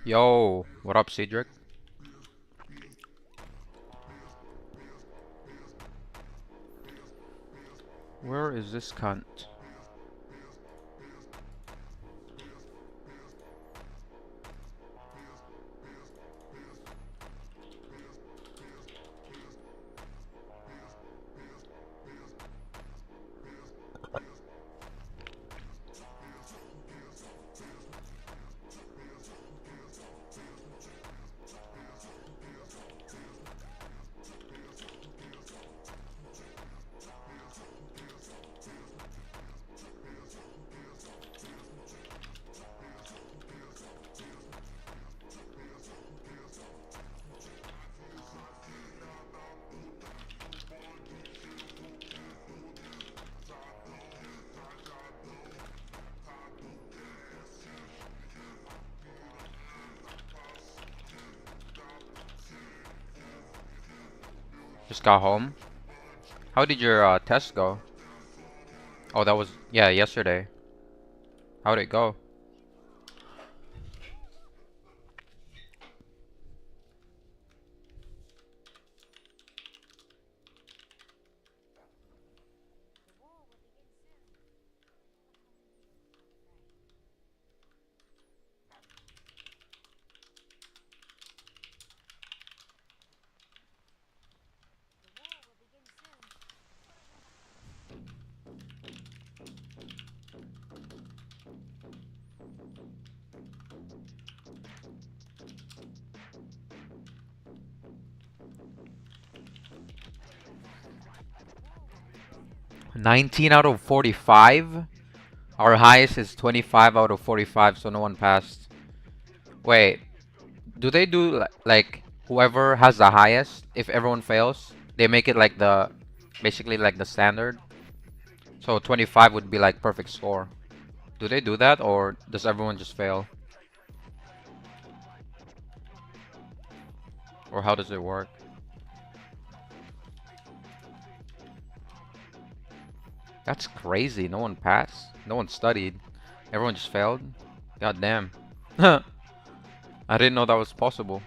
Yo, what up, Cedric? Where is this cunt? Just got home. How did your test go? Oh, that was, yeah, yesterday. How'd it go? "19 out of 45? Our highest is 25 out of 45, so no one passed. Wait, do they do like whoever has the highest, if everyone fails, they make it like the, basically like the standard? So 25 would be like perfect score. Do they do that, or does everyone just fail? Or how does it work? That's crazy. No one passed. No one studied. Everyone just failed. God damn. I didn't know that was possible.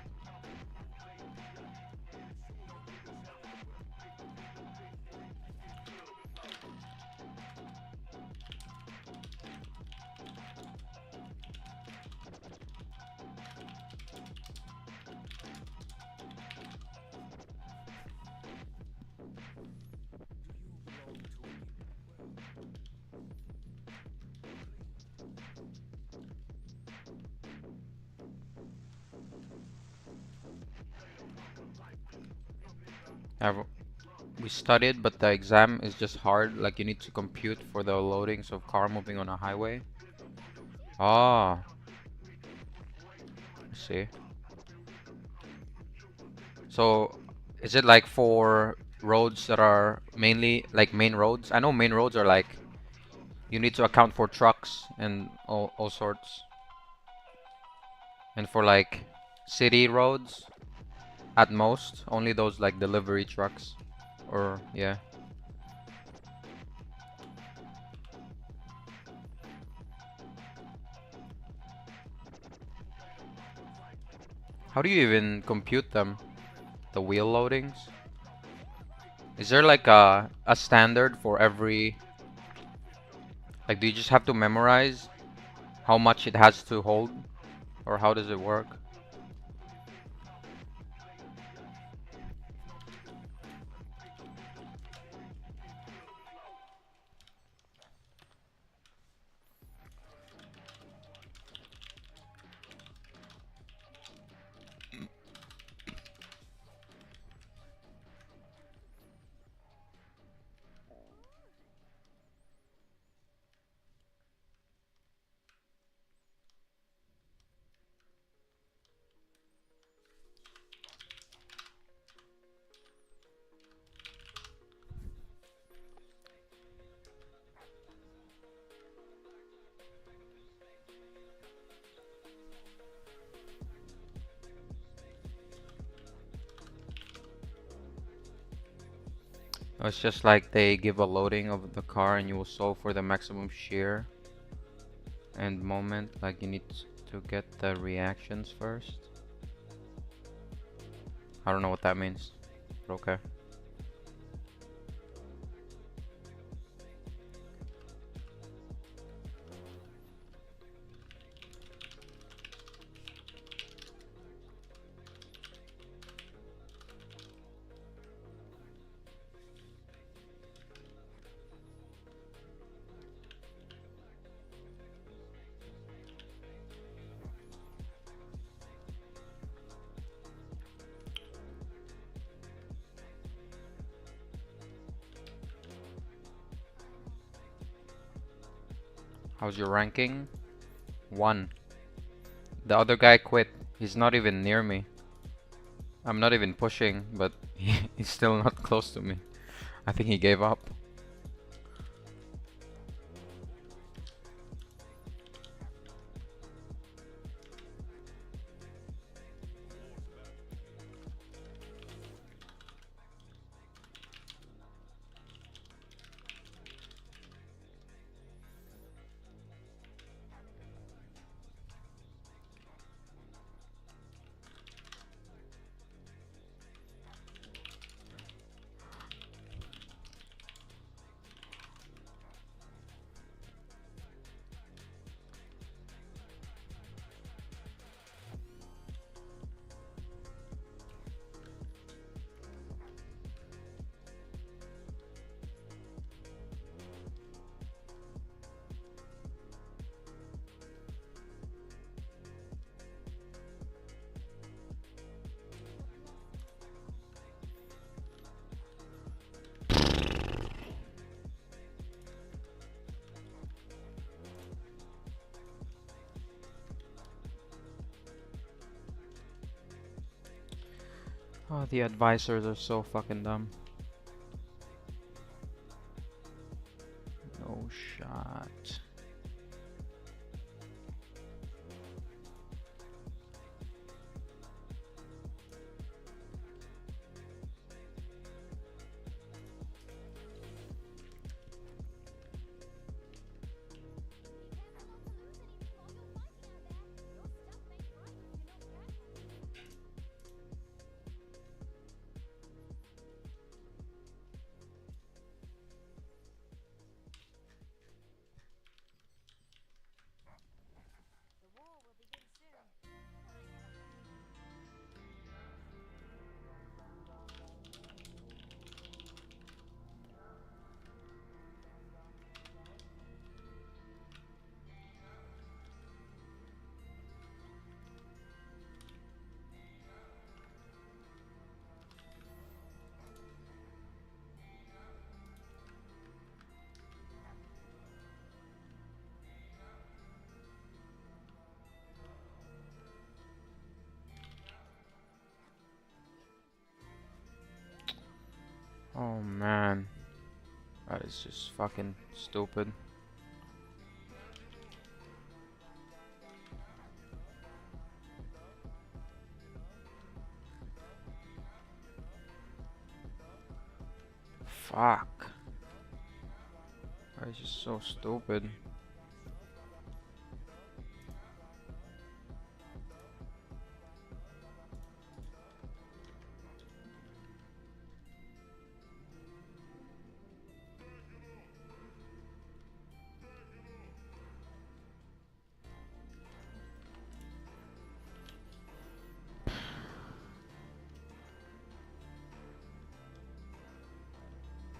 We studied, but the exam is just hard. Like you need to compute for the loadings of car moving on a highway. Ah, I see. So, is it like for roads that are mainly like main roads? I know main roads are like you need to account for trucks and all sorts. And for like city roads, at most, only those like delivery trucks. Or, yeah. How do you even compute them? The wheel loadings? Is there like a standard for every... Like, do you just have to memorize how much it has to hold? Or how does it work? Oh, it's just like they give a loading of the car and you will solve for the maximum shear and moment. Like you need to get the reactions first. I don't know what that means, but okay. How's your ranking? 1. The other guy quit. He's not even near me. I'm not even pushing, but he's still not close to me. I think he gave up. Oh, the advisors are so fucking dumb. No shot. Oh man, that is just fucking stupid. Fuck. That is just so stupid.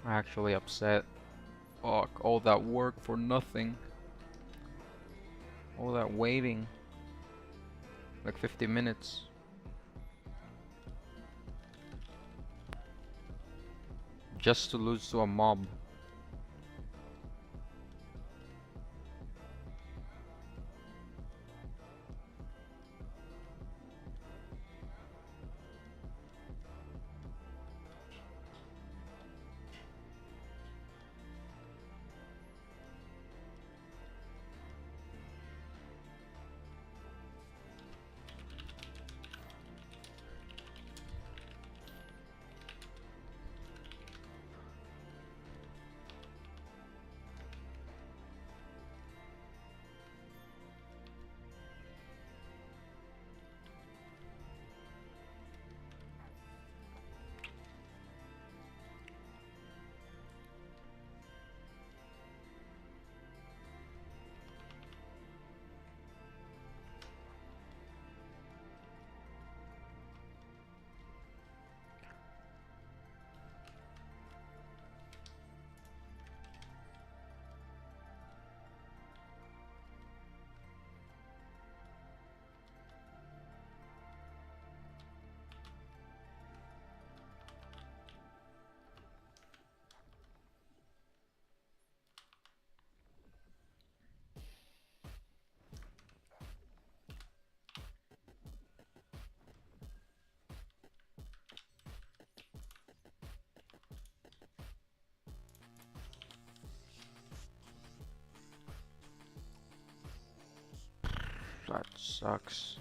I'm actually upset. Fuck, all that work for nothing. All that waiting. Like 50 minutes. Just to lose to a mob. That sucks.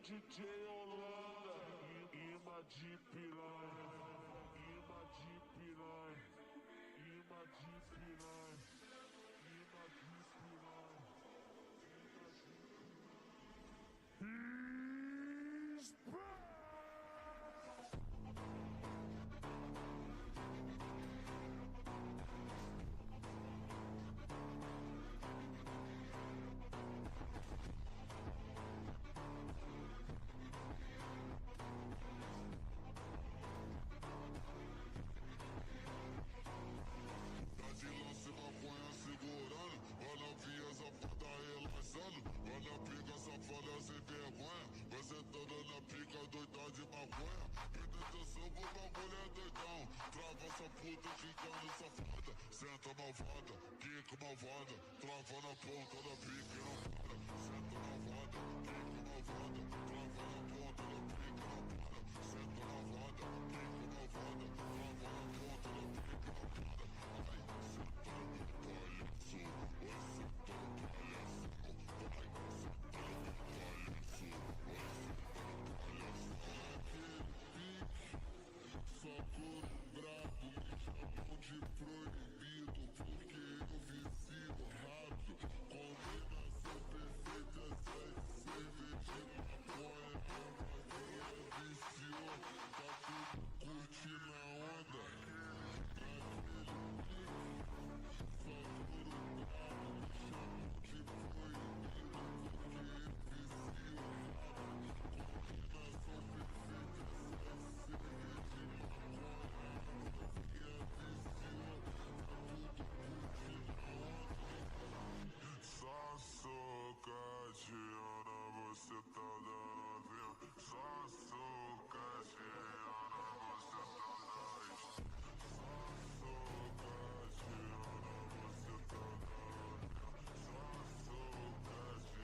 DJ Holanda, imã de piranha, imã de piranha, imã de piranha, imã de piranha, He's back! Vai na pica, safada sem vergonha. Vai sentando na pica malvada, quica malvada, trava na ponta da pica e não para. Senta malvada, quica malvada, trava na ponta da pica e não para. Senta malvada, quica malvada, trava na ponta da pica e não para. Ai, sentando palhaço, vai sentando palhaço, vai sentando palhaço, vai sentando palhaço. Naquele pique, só couro brabo, me chamam de proibido, porque eu vicio rápido. Combinação perfeita, sai cerveja e maconha, a novinha viciou, tá tudo curtindo a onda. Naquele pique, só couro brabo, me chamam de proibido, porque eu vicio rápido. Combinação perfeita, sai cerveja e maconha, a novinha viciou, tá tudo curtindo a onda. Só socadinha, você tá dando vento. Só socadinha, você tá dando. Só socadinha, você tá dando vento. Só socadinha, você tá dando. Só socadinha,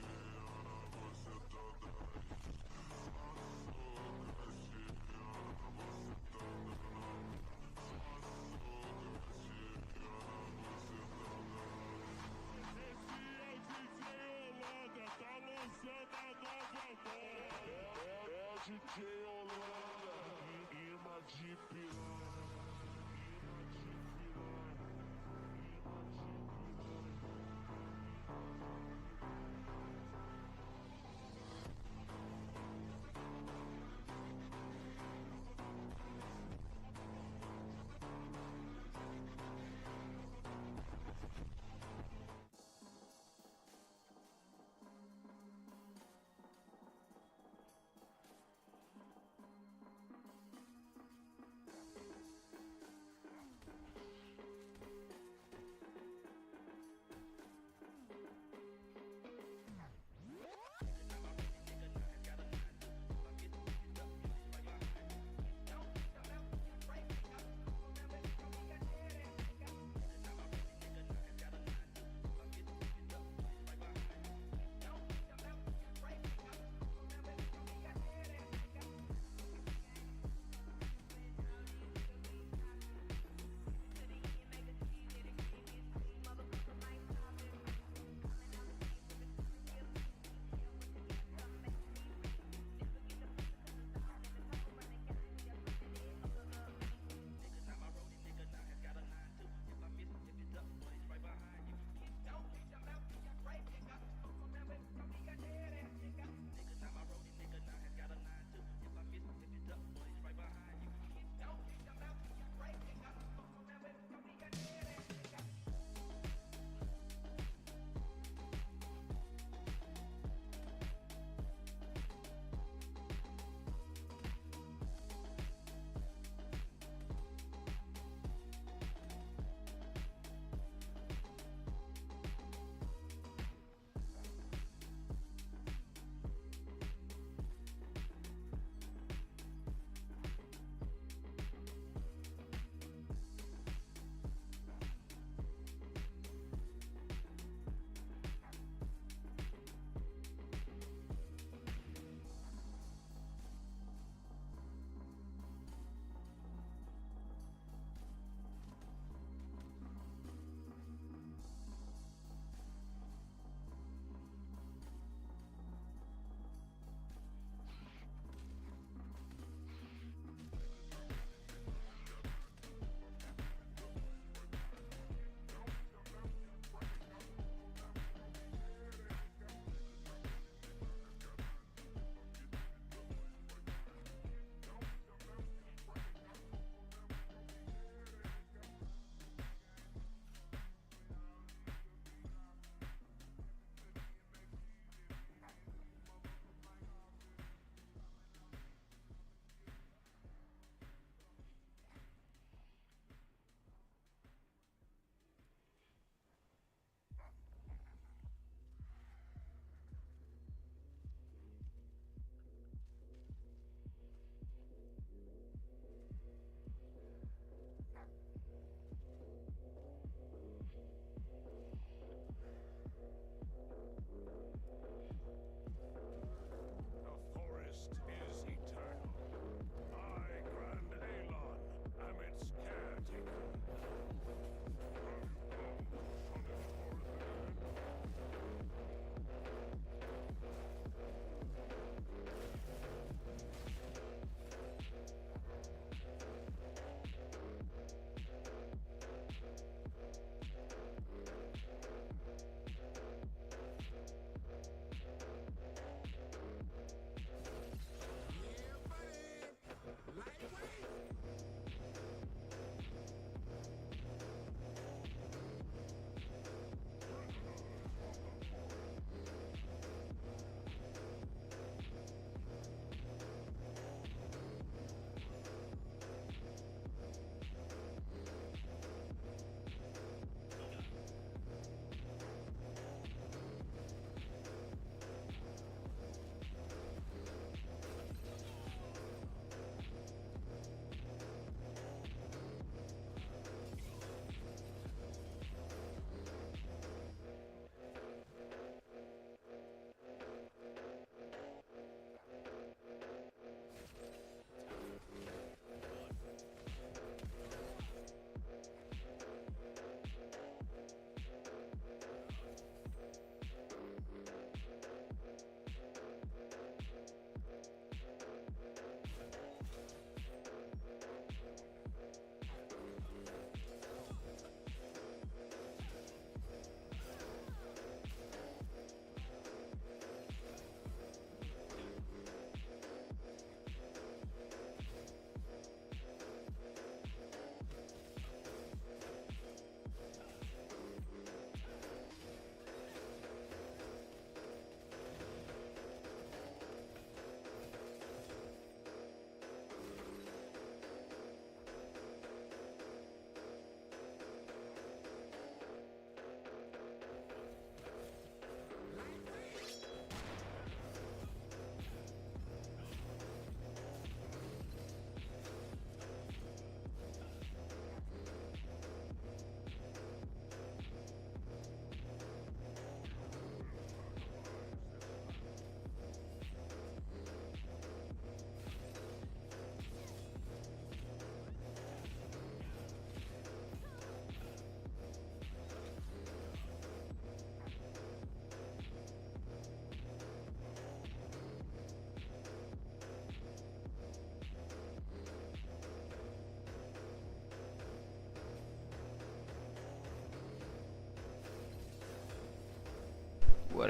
você tá dando. Só socadinha, você tá dando. Esse é o DJ Holanda, tá lançando a nova moda. É o DJ Holanda, imã de piranha, imã de piranha, imã de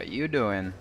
are you doing?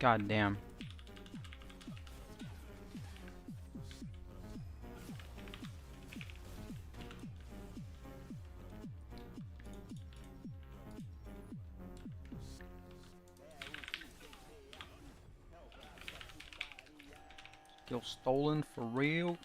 God damn. Still stolen for real?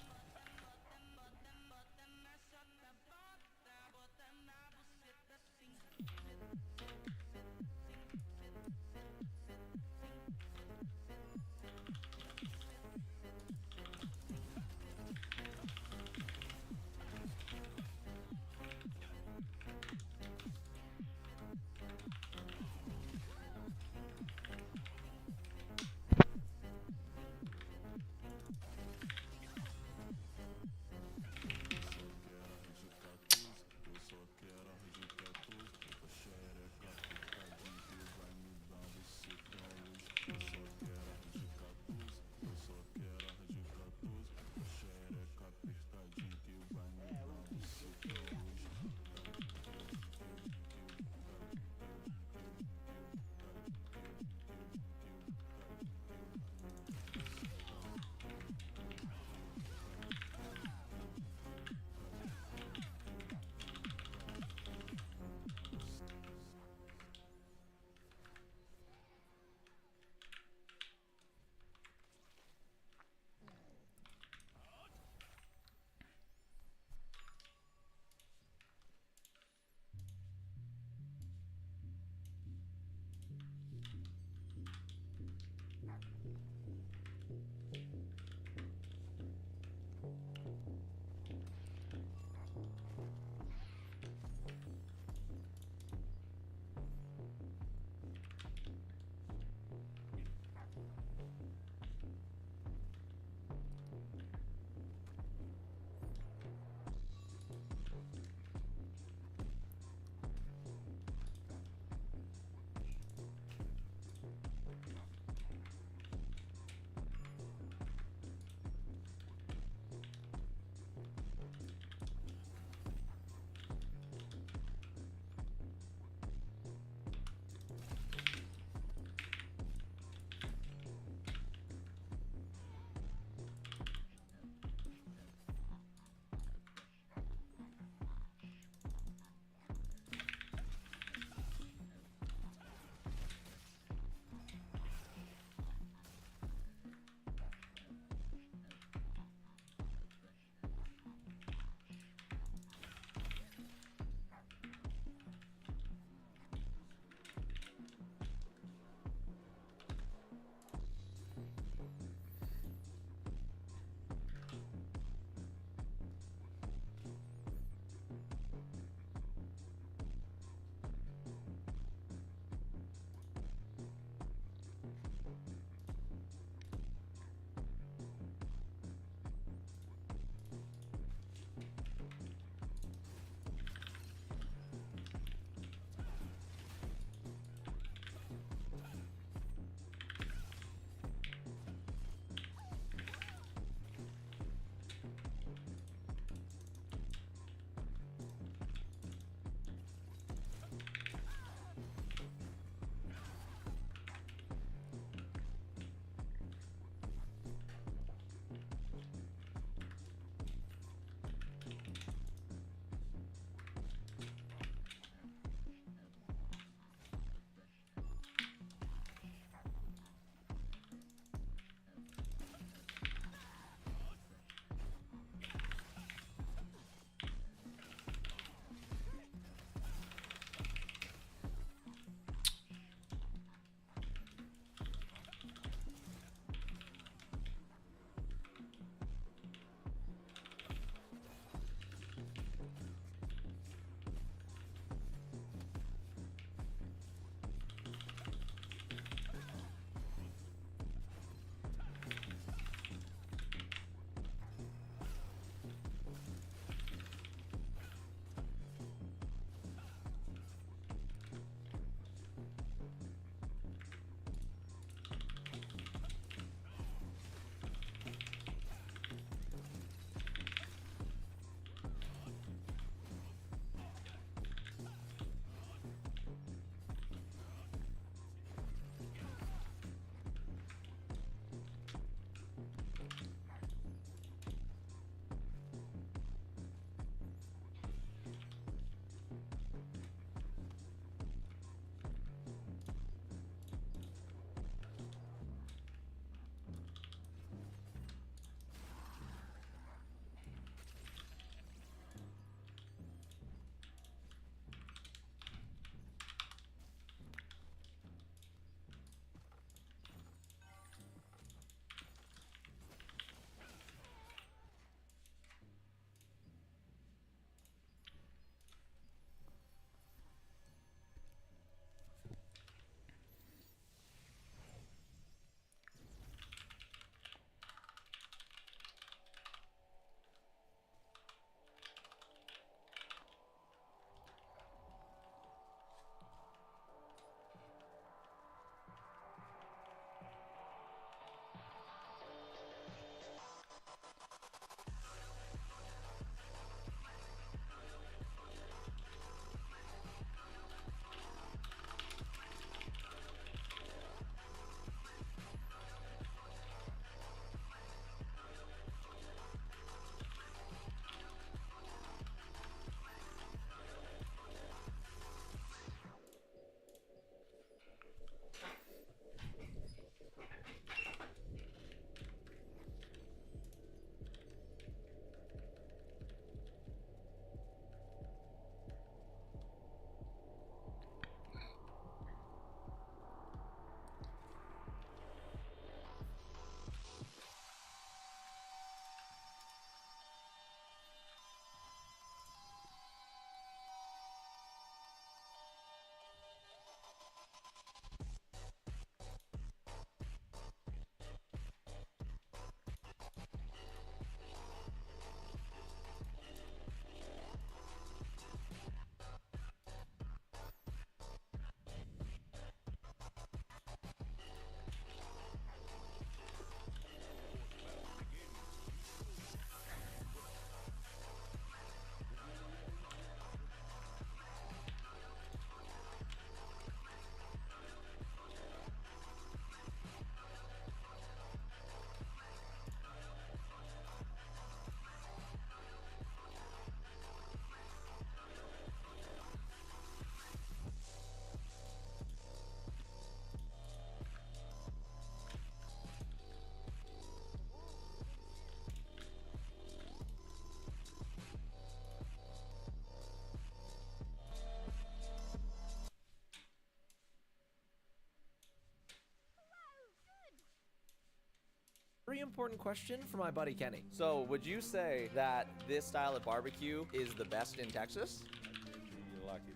very important question for my buddy Kenny. So, would you say that this style of barbecue is the best in Texas? You like it?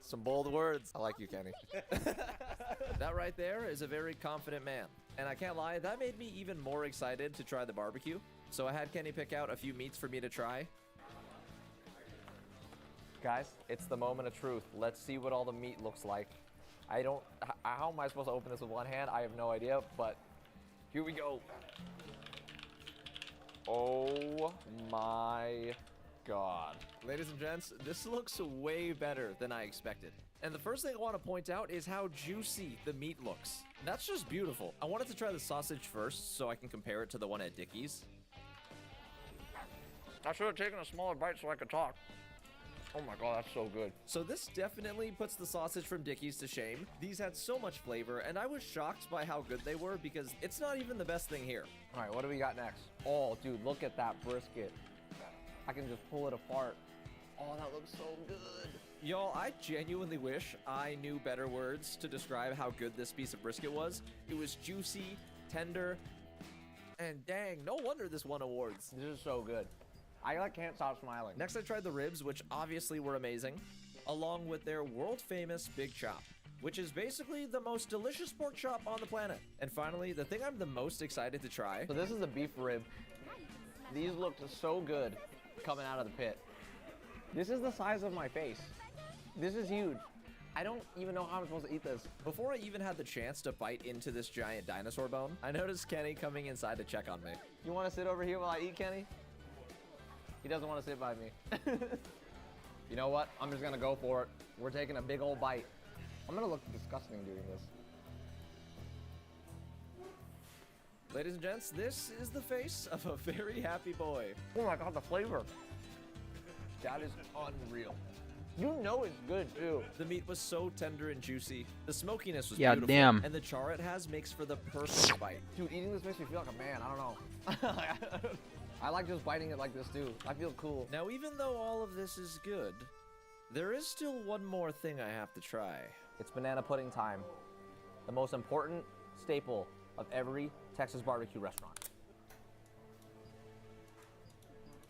Some bold words. I like you, Kenny. That right there is a very confident man. And I can't lie, that made me even more excited to try the barbecue. So I had Kenny pick out a few meats for me to try. Guys, it's the moment of truth. Let's see what all the meat looks like. How am I supposed to open this with one hand? I have no idea, but here we go. Oh my God. Ladies and gents, this looks way better than I expected. And the first thing I want to point out is how juicy the meat looks. That's just beautiful. I wanted to try the sausage first so I can compare it to the one at Dickey's. I should have taken a smaller bite so I could talk. Oh my God, that's so good. So this definitely puts the sausage from Dickey's to shame. These had so much flavor, and I was shocked by how good they were because it's not even the best thing here. All right, what do we got next? Oh, dude, look at that brisket. I can just pull it apart. Oh, that looks so good. Y'all, I genuinely wish I knew better words to describe how good this piece of brisket was. It was juicy, tender, and dang, no wonder this won awards. This is so good. I can't stop smiling. Next, I tried the ribs, which obviously were amazing, along with their world-famous Big Chop, which is basically the most delicious pork chop on the planet. And finally, the thing I'm the most excited to try. So this is the beef rib. These looked so good coming out of the pit. This is the size of my face. This is huge. I don't even know how I'm supposed to eat this. Before I even had the chance to bite into this giant dinosaur bone, I noticed Kenny coming inside to check on me. You want to sit over here while I eat, Kenny? He doesn't want to sit by me. You know what? I'm just gonna go for it. We're taking a big old bite. I'm gonna look disgusting doing this. Ladies and gents, this is the face of a very happy boy. Oh my God, the flavor. That is unreal. You know it's good too. The meat was so tender and juicy. The smokiness was beautiful. Damn. And the char it has makes for the perfect bite. Dude, eating this makes me feel like a man. I don't know. I like just biting it like this too. I feel cool. Now, even though all of this is good, there is still one more thing I have to try. It's banana pudding time. The most important staple of every Texas barbecue restaurant.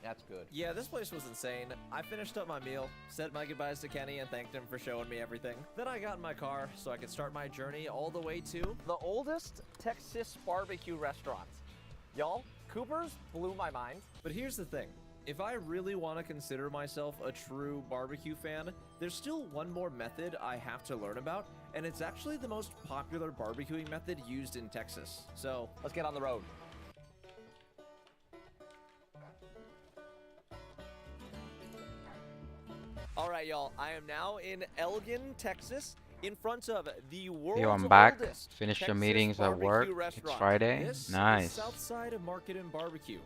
That's good. Yeah, this place was insane. I finished up my meal, said my goodbyes to Kenny, and thanked him for showing me everything. Then I got in my car so I could start my journey all the way to the oldest Texas barbecue restaurant. Y'all, Cooper's blew my mind. But here's the thing. If I really want to consider myself a true barbecue fan, there's still one more method I have to learn about, and it's actually the most popular barbecuing method used in Texas. So, let's get on the road. All right, y'all, I am now in Elgin, Texas, in front of the world's Yo, I'm back. oldest Finished the Texas meetings at work. barbecue It's restaurant. Friday. This Nice. is Southside Market and Barbecue.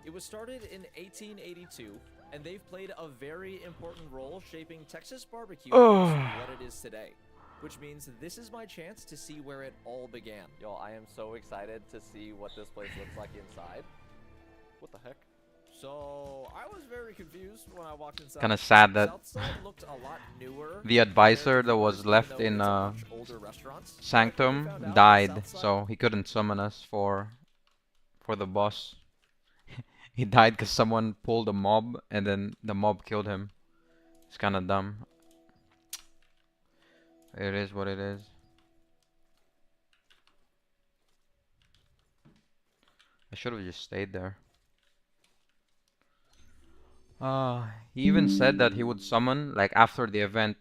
It was started in 1882, and they've played a very important role shaping Texas barbecue into what it is today. Which means this is my chance to see where it all began. Y'all, I am so excited to see what this place looks like inside. What the heck? So, I was very confused when I walked inside. Kinda sad that Southside looked a lot newer the advisor that was left in Sanctum died, so he couldn't summon us for the boss. He died because someone pulled a mob, and then the mob killed him. It's kind of dumb. It is what it is. I should have just stayed there. He even said that he would summon like after the event,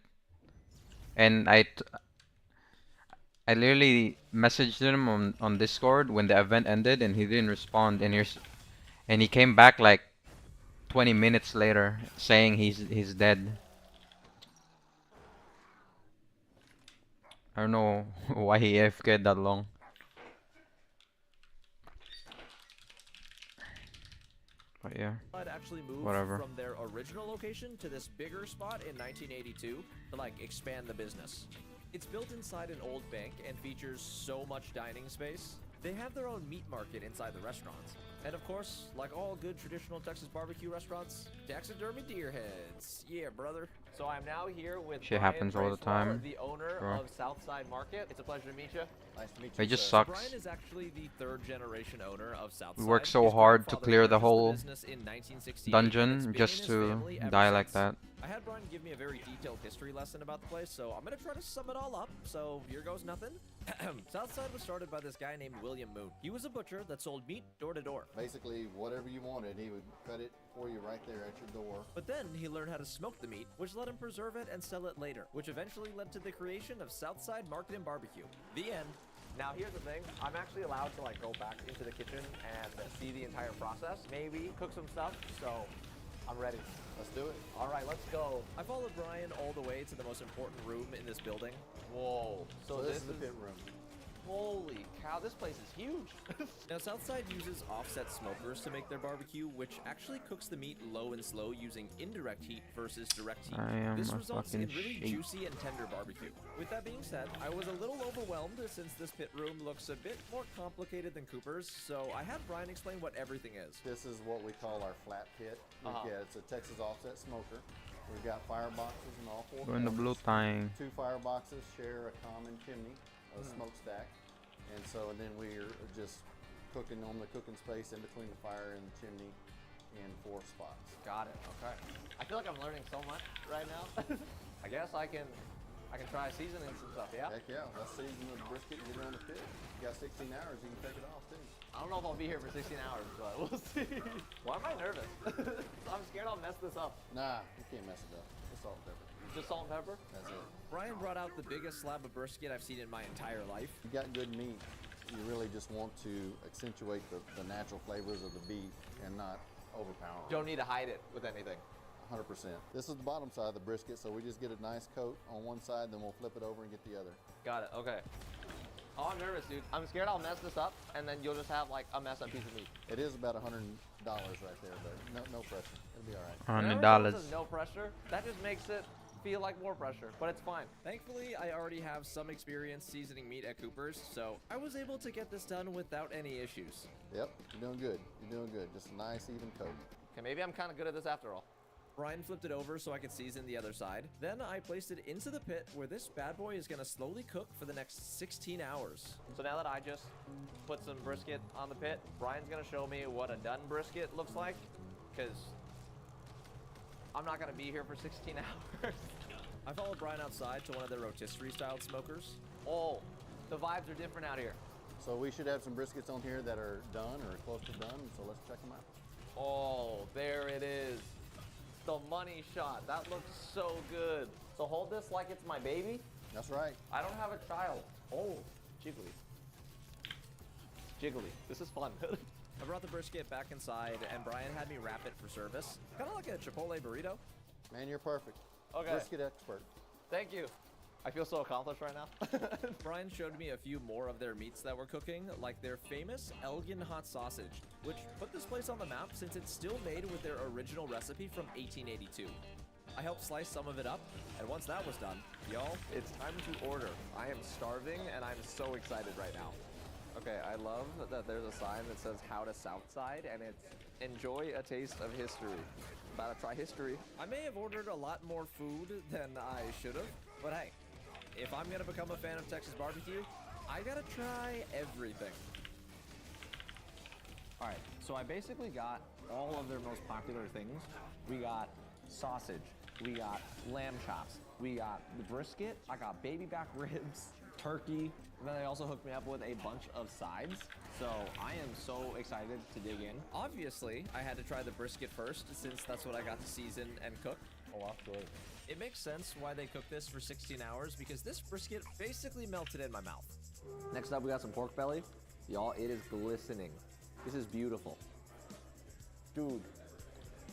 and I literally messaged him on Discord when the event ended, and he didn't respond. And he came back like 20 minutes later saying he's dead. I don't know why he AFK'd that long. But yeah, Actually moved whatever. from their original location to this bigger spot in 1982 to like expand the business. It's built inside an old bank and features so much dining space. They have their own meat market inside the restaurant. And of course, like all good traditional Texas barbecue restaurants, taxidermy deer heads. Yeah, brother. So I'm now here with Shit Brian happens all the Bracewell, time. the owner Sure. of Southside Market. It's a pleasure to meet you. Nice to meet It you. just sir. sucks. Brian is actually the third-generation owner of Southside. We worked so His hard to grandfather clear the purchased whole business in 1968, and it's dungeon been in just his to family ever die like since. that. I had Brian give me a very detailed history lesson about the place, so I'm gonna try to sum it all up. So here goes nothing. Southside was started by this guy named William Moon. He was a butcher that sold meat door to door. Basically, whatever you wanted, he would cut it for you right there at your door. But then he learned how to smoke the meat, which let him preserve it and sell it later, which eventually led to the creation of Southside Market and Barbecue. The end. Now here's the thing, I'm actually allowed to like go back into the kitchen and see the entire process, maybe cook some stuff, so I'm ready. Let's do it. All right, let's go. I followed Brian all the way to the most important room in this building. Whoa. So this is the pit room. Holy cow, this place is huge. Now, Southside uses offset smokers to make their barbecue, which actually cooks the meat low and slow using indirect heat versus direct heat. I am This a results in fucking really sheep. juicy and tender barbecue. With that being said, I was a little overwhelmed since this pit room looks a bit more complicated than Cooper's, so I had Brian explain what everything is. This is what we call our flat pit. Yeah, it's a Texas offset smoker. We've got fireboxes in all four Go in the blue corners. thing. 2 fireboxes share a common chimney, a smokestack. And so, and then we're just cooking on the cooking space in between the fire and the chimney in 4 spots. Got it, okay. I feel like I'm learning so much right now. I guess I can try seasoning some stuff, yeah? Heck yeah, let's season the brisket and get it on the pit. You got 16 hours, you can take it off too. I don't know if I'll be here for 16 hours, but we'll see. Why am I nervous? I'm scared I'll mess this up. Nah, you can't mess it up. It's salt and pepper. Just salt and pepper? That's it. Brian brought out the biggest slab of brisket I've seen in my entire life. You got good meat, you really just want to accentuate the natural flavors of the beef and not overpower it. Don't need to hide it with anything. 100%. This is the bottom side of the brisket, so we just get a nice coat on one side, then we'll flip it over and get the other. Got it, okay. Oh, I'm nervous, dude. I'm scared I'll mess this up, and then you'll just have like a messed up piece of meat. It is about $100 right there, but no pressure. It'll be all right. Whenever someone says no pressure, that just makes it feel like more pressure, but it's fine. Thankfully, I already have some experience seasoning meat at Cooper's, so I was able to get this done without any issues. Yep, you're doing good. You're doing good. Just a nice, even coat. Okay, maybe I'm kind of good at this after all. Brian flipped it over so I could season the other side. Then I placed it into the pit where this bad boy is gonna slowly cook for the next 16 hours. So now that I just put some brisket on the pit, Brian's gonna show me what a done brisket looks like, because I'm not gonna be here for 16 hours. I followed Brian outside to one of their rotisserie-styled smokers. Oh, the vibes are different out here. So we should have some briskets on here that are done or close to done, so let's check them out. Oh, there it is. The money shot. That looks so good. So hold this like it's my baby. That's right. I don't have a child. Oh, jiggly. Jiggly. This is fun. I brought the brisket back inside, and Brian had me wrap it for service. Kind of like a Chipotle burrito. Man, you're perfect. Okay. Brisket expert. Thank you. I feel so accomplished right now. Brian showed me a few more of their meats that were cooking, like their famous Elgin hot sausage, which put this place on the map since it's still made with their original recipe from 1882. I helped slice some of it up, and once that was done, y'all, it's time to order. I am starving, and I'm so excited right now. Okay, I love that there's a sign that says how to Southside, and it's enjoy a taste of history. About to try history. I may have ordered a lot more food than I should have, but hey, if I'm gonna become a fan of Texas barbecue, I gotta try everything. All right, so I basically got all of their most popular things. We got sausage, we got lamb chops, we got the brisket, I got baby back ribs, turkey, and then they also hooked me up with a bunch of sides. So I am so excited to dig in. Obviously, I had to try the brisket first, since that's what I got to season and cook. Oh, that's good. It makes sense why they cooked this for 16 hours, because this brisket basically melted in my mouth. Next up, we got some pork belly. Y'all, it is glistening. This is beautiful. Dude,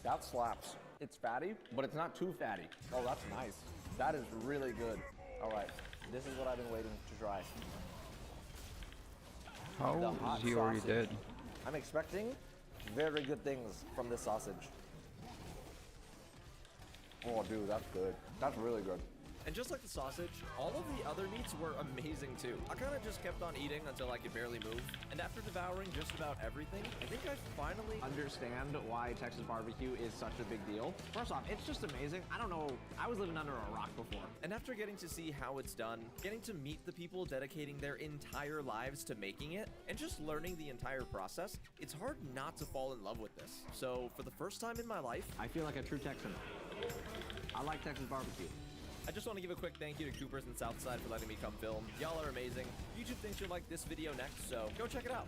that slaps. It's fatty, but it's not too fatty. Oh, that's nice. That is really good. All right, this is what I've been waiting to try. How The hot is he already sausage. dead? I'm expecting very good things from this sausage. Oh, dude, that's good. That's really good. And just like the sausage, all of the other meats were amazing too. I kind of just kept on eating until I could barely move. And after devouring just about everything, I think I finally understand why Texas barbecue is such a big deal. First off, it's just amazing. I don't know, I was living under a rock before. And after getting to see how it's done, getting to meet the people dedicating their entire lives to making it, and just learning the entire process, it's hard not to fall in love with this. So for the first time in my life, I feel like a true Texan. I like Texas barbecue. I just want to give a quick thank you to Coopers and Southside for letting me come film. Y'all are amazing. YouTube thinks you'll like this video next, so go check it out.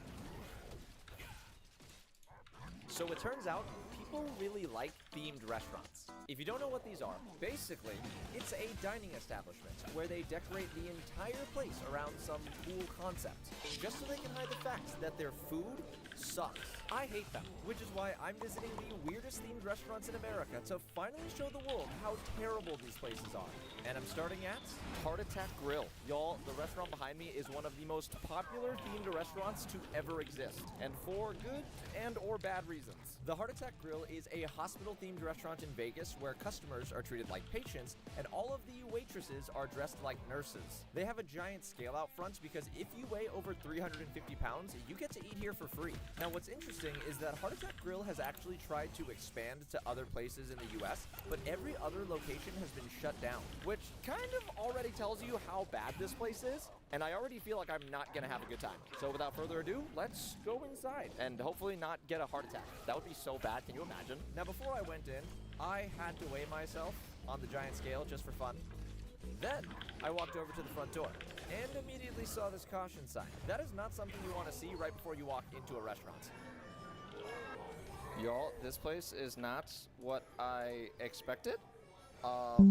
So it turns out, people really like themed restaurants. If you don't know what these are, basically, it's a dining establishment where they decorate the entire place around some cool concept, just so they can hide the fact that their food sucks. I hate them, which is why I'm visiting the weirdest themed restaurants in America to finally show the world how terrible these places are. And I'm starting at Heart Attack Grill. Y'all, the restaurant behind me is one of the most popular themed restaurants to ever exist, and for good and or bad reasons. The Heart Attack Grill is a hospital-themed restaurant in Vegas where customers are treated like patients and all of the waitresses are dressed like nurses. They have a giant scale out front because if you weigh over 350 pounds, you get to eat here for free. Now what's interesting is that Heart Attack Grill has actually tried to expand to other places in the US, but every other location has been shut down, which kind of already tells you how bad this place is, and I already feel like I'm not gonna have a good time. So without further ado, let's go inside and hopefully not get a heart attack. That would be so bad, can you imagine? Now before I went in, I had to weigh myself on the giant scale just for fun. Then I walked over to the front door and immediately saw this caution sign. That is not something you want to see right before you walk into a restaurant. Y'all, this place is not what I expected.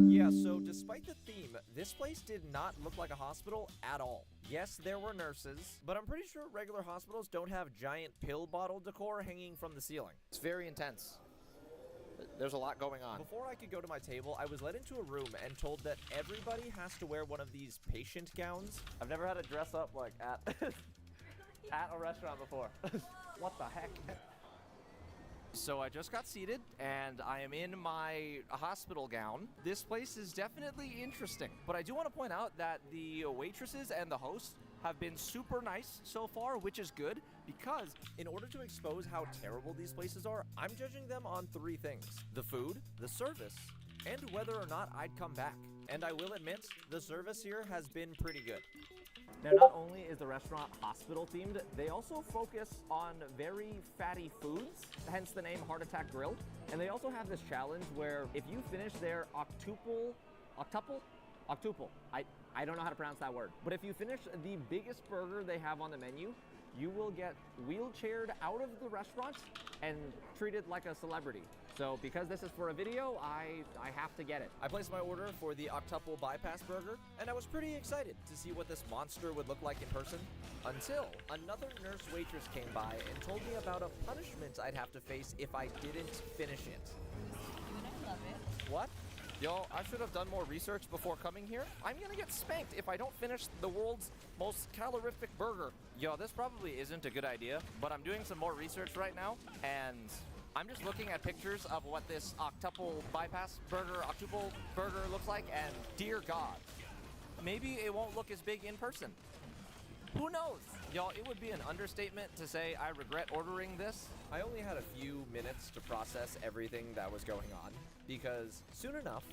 Yeah, so despite the theme, this place did not look like a hospital at all. Yes, there were nurses, but I'm pretty sure regular hospitals don't have giant pill bottle decor hanging from the ceiling. It's very intense. There's a lot going on. Before I could go to my table, I was led into a room and told that everybody has to wear one of these patient gowns. I've never had to dress up like at at a restaurant before. What the heck? So I just got seated and I am in my hospital gown. This place is definitely interesting, but I do want to point out that the waitresses and the hosts have been super nice so far, which is good because in order to expose how terrible these places are, I'm judging them on 3 things: the food, the service, and whether or not I'd come back. And I will admit, the service here has been pretty good. Now, not only is the restaurant hospital themed, they also focus on very fatty foods, hence the name Heart Attack Grill. And they also have this challenge where if you finish their octuple, I don't know how to pronounce that word, but if you finish the biggest burger they have on the menu, you will get wheelchaired out of the restaurant and treated like a celebrity. So because this is for a video, I have to get it. I placed my order for the octuple bypass burger, and I was pretty excited to see what this monster would look like in person, until another nurse waitress came by and told me about a punishment I'd have to face if I didn't finish it. I love it. What? Yo, I should have done more research before coming here. I'm gonna get spanked if I don't finish the world's most calorific burger. Yo, this probably isn't a good idea, but I'm doing some more research right now, and I'm just looking at pictures of what this octuple burger looks like, and dear God, maybe it won't look as big in person. Who knows? Y'all, it would be an understatement to say I regret ordering this. I only had a few minutes to process everything that was going on, because soon enough,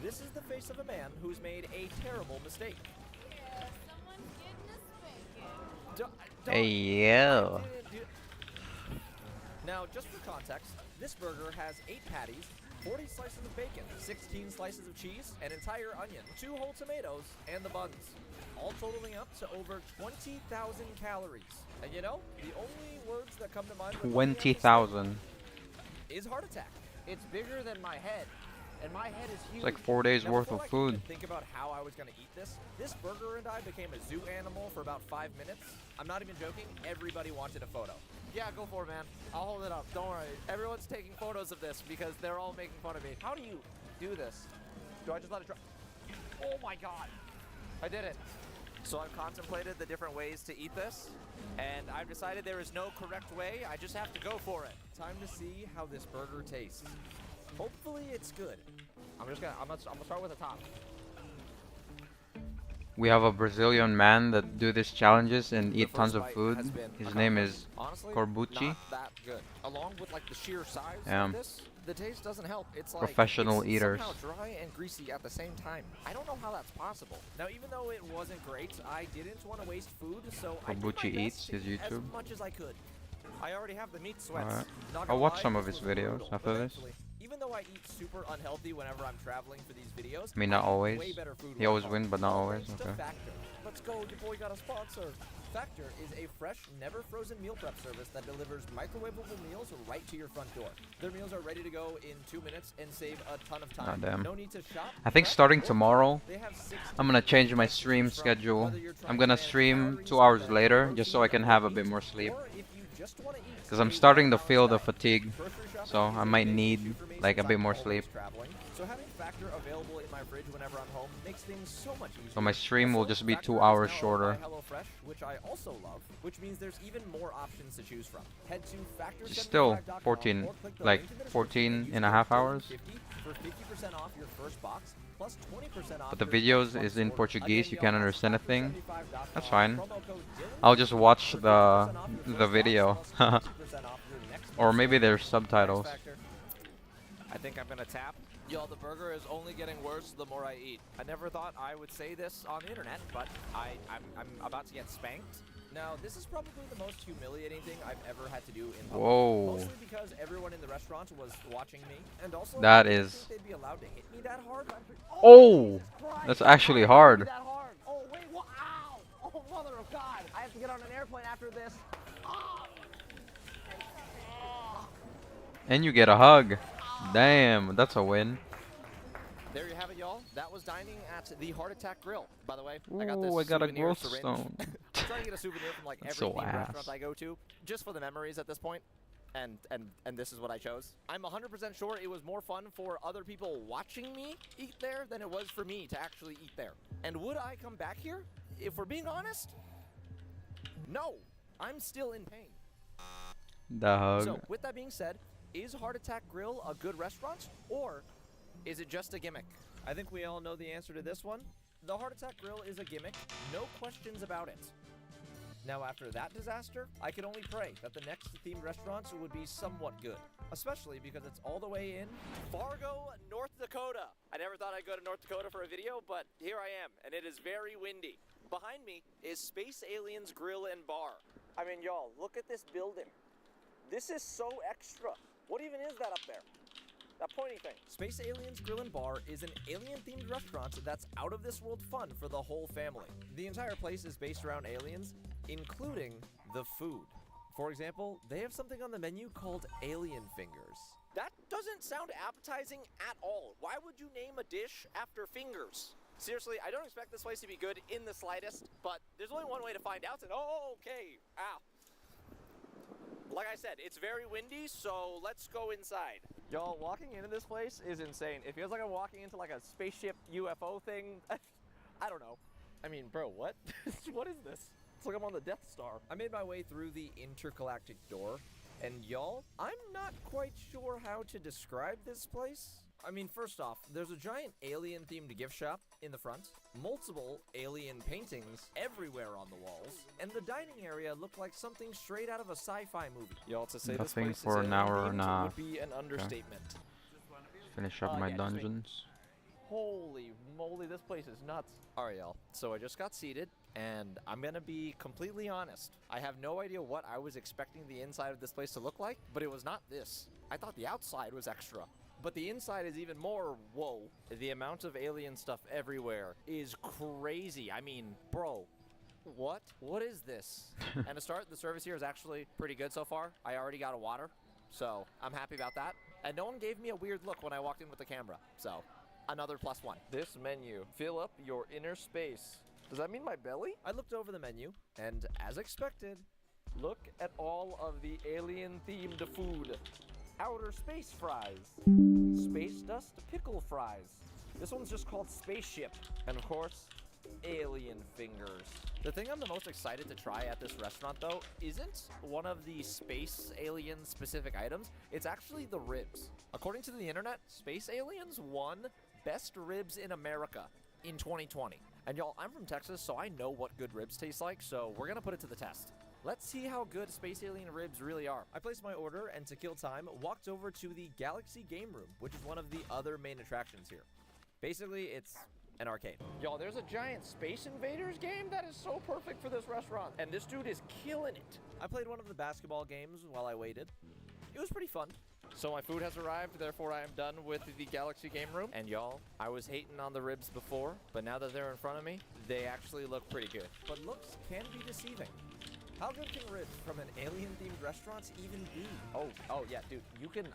this is the face of a man who's made a terrible mistake. Yeah, someone's getting a spanking. Hey, yo. Now, just for context, this burger has 8 patties, 40 slices of bacon, 16 slices of cheese, an entire onion, 2 whole tomatoes, and the buns, all totaling up to over 20,000 calories. And you know, the only words that come to mind 20,000. is heart attack. It's bigger than my head, and my head is huge. It's like 4 days Now, worth before of I could food. even think about how I was gonna eat this burger and I became a zoo animal for about 5 minutes. I'm not even joking, everybody wanted a photo. Yeah, go for it, man. I'll hold it up, don't worry. Everyone's taking photos of this because they're all making fun of me. How do you do this? Do I just let it dry? Oh my God, I did it. So I've contemplated the different ways to eat this, and I've decided there is no correct way. I just have to go for it. Time to see how this burger tastes. Hopefully it's good. I'm gonna start with the top. We have a Brazilian man that do these challenges and eat tons of bite food. has been His a name combo. is Honestly, Corbucci. not that good. Along with like the sheer size Yeah. of this, the taste doesn't help. It's like Professional it's eaters. somehow dry and greasy at the same time. I don't know how that's possible. Now, even though it wasn't great, I didn't want to waste food, so I did my Corbucci best eats to his eat YouTube. as much as I could. I already have the meat sweats. Alright. Not I'll gonna watch lie, some of this his was videos brutal, after but this. thankfully, even though I eat super unhealthy whenever I'm traveling for these videos, I mean, not eat always. way better food He when always I'm wins, home. but not All always. thanks to Okay. Factor. Let's go, your boy got a sponsor. Factor is a fresh, never frozen meal prep service that delivers microwavable meals right to your front door. Their meals are ready to go in 2 minutes and save a ton of time. Oh, damn. No need to shop. I think prep, starting or tomorrow, they have 6 I'm gonna change my stream schedule. I'm gonna stream 2 hours later just so I can have a bit more sleep. Because I'm starting to feel the fatigue, so I might need like a bit more sleep. So having Factor available in my fridge whenever I'm home makes things so much easier. So my stream will just be Factor 2 is hours now owned shorter. by HelloFresh, which I also love, which means there's even more options to choose from. Head to It's still factor75.com 14, or click the like link in the description 14 and use and a code half hours. DAILY50 for 50% off your first box, plus 20% off But the your videos next is in order. Portuguese, Again, you y'all, can't that's understand a thing. factor75.com, That's fine. promo code DAILY50 I'll just watch for 50% the off your first video. box, plus 20% off your next Or box maybe order. there's subtitles. Thanks, Factor. I think I'm gonna tap. Y'all, the burger is only getting worse the more I eat. I never thought I would say this on the internet, but I'm about to get spanked. Now, this is probably the most humiliating thing I've ever had to do in public. Whoa. Mostly because everyone in the restaurant was watching me, and also That I didn't is- think they'd be allowed to hit me that hard. Oh! That's actually hard. Oh, wait, what? Ow! Oh, mother of God! I have to get on an airplane after this. And you get a hug. Damn, that's a win. There you have it, y'all. That was dining at the Heart Attack Grill. By the way, I got this Ooh, I got a souvenir growth syringe. stone. I'm trying to get a souvenir from like That's every so themed ass. restaurant I go to, just for the memories at this point. And this is what I chose. I'm 100% sure it was more fun for other people watching me eat there than it was for me to actually eat there. And would I come back here? If we're being honest, no. I'm still in pain. The hug. So, with that being said, is Heart Attack Grill a good restaurant, or is it just a gimmick? I think we all know the answer to this one. The Heart Attack Grill is a gimmick, no questions about it. Now, after that disaster, I can only pray that the next themed restaurants would be somewhat good, especially because it's all the way in Fargo, North Dakota. I never thought I'd go to North Dakota for a video, but here I am, and it is very windy. Behind me is Space Aliens Grill and Bar. I mean, y'all, look at this building. This is so extra. What even is that up there? That pointy thing. Space Aliens Grill and Bar is an alien-themed restaurant that's out of this world fun for the whole family. The entire place is based around aliens, including the food. For example, they have something on the menu called alien fingers. That doesn't sound appetizing at all. Why would you name a dish after fingers? Seriously, I don't expect this place to be good in the slightest, but there's only one way to find out, and oh, okay, ow. Like I said, it's very windy, so let's go inside. Y'all, walking into this place is insane. It feels like I'm walking into like a spaceship UFO thing. I don't know. I mean, bro, what? What is this? It's like I'm on the Death Star. I made my way through the intergalactic door, and y'all, I'm not quite sure how to describe this place. I mean, first off, there's a giant alien-themed gift shop in the front, multiple alien paintings everywhere on the walls, and the dining area looked like something straight out of a sci-fi movie. Y'all, to say this Nothing place for is an hour and a alien-themed half. would be an understatement. Finish up my Yeah, just me. dungeons. Holy moly, this place is nuts. Alright, y'all. So I just got seated, and I'm gonna be completely honest. I have no idea what I was expecting the inside of this place to look like, but it was not this. I thought the outside was extra. But the inside is even more whoa. The amount of alien stuff everywhere is crazy. I mean, bro, what? What is this? And to start, the service here is actually pretty good so far. I already got a water, so I'm happy about that. And no one gave me a weird look when I walked in with the camera, so another +1. This menu, fill up your inner space. Does that mean my belly? I looked over the menu, and as expected, look at all of the alien-themed food. Outer space fries, space dust pickle fries. This one's just called spaceship. And of course, alien fingers. The thing I'm the most excited to try at this restaurant, though, isn't one of the space alien specific items. It's actually the ribs. According to the internet, Space Aliens won Best Ribs in America in 2020. And y'all, I'm from Texas, so I know what good ribs taste like, so we're gonna put it to the test. Let's see how good Space Alien ribs really are. I placed my order and to kill time, walked over to the Galaxy Game Room, which is one of the other main attractions here. Basically, it's an arcade. Y'all, there's a giant Space Invaders game that is so perfect for this restaurant, and this dude is killing it. I played one of the basketball games while I waited. It was pretty fun. So my food has arrived, therefore I am done with the Galaxy Game Room. And y'all, I was hating on the ribs before, but now that they're in front of me, they actually look pretty good. But looks can be deceiving. How good can ribs from an alien-themed restaurant even be? Oh yeah, dude,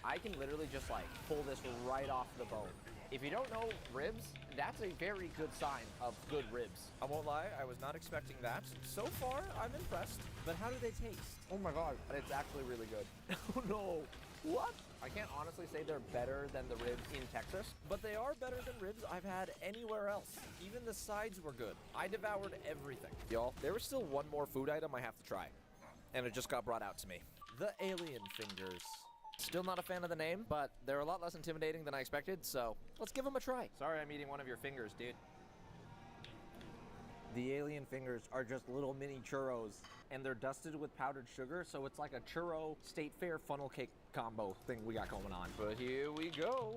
I can literally just like pull this right off the bone. If you don't know ribs, that's a very good sign of good ribs. I won't lie, I was not expecting that. So far, I'm impressed. But how do they taste? Oh my god, it's actually really good. Oh no, what? I can't honestly say they're better than the ribs in Texas, but they are better than ribs I've had anywhere else. Even the sides were good. I devoured everything. Y'all, there was still one more food item I have to try, and it just got brought out to me. The alien fingers. Still not a fan of the name, but they're a lot less intimidating than I expected, so let's give them a try. Sorry I'm eating one of your fingers, dude. The alien fingers are just little mini churros, and they're dusted with powdered sugar, so it's like a churro State Fair funnel cake combo thing we got going on. But here we go.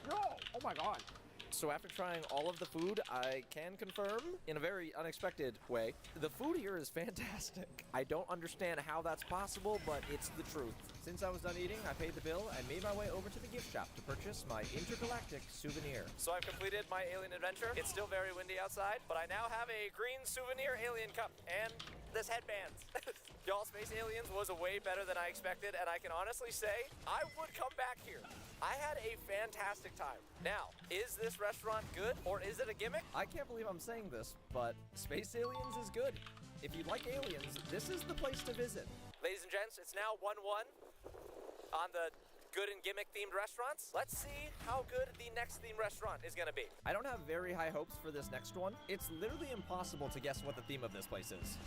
No! Oh my god. So after trying all of the food, I can confirm, in a very unexpected way, the food here is fantastic. I don't understand how that's possible, but it's the truth. Since I was done eating, I paid the bill and made my way over to the gift shop to purchase my intergalactic souvenir. So I've completed my alien adventure. It's still very windy outside, but I now have a green souvenir alien cup and this headband. Y'all, Space Aliens was way better than I expected, and I can honestly say, I would come back here. I had a fantastic time. Now, is this restaurant good, or is it a gimmick? I can't believe I'm saying this, but Space Aliens is good. If you like aliens, this is the place to visit. Ladies and gents, it's now 1-1 on the good and gimmick-themed restaurants. Let's see how good the next themed restaurant is gonna be. I don't have very high hopes for this next one. It's literally impossible to guess what the theme of this place is.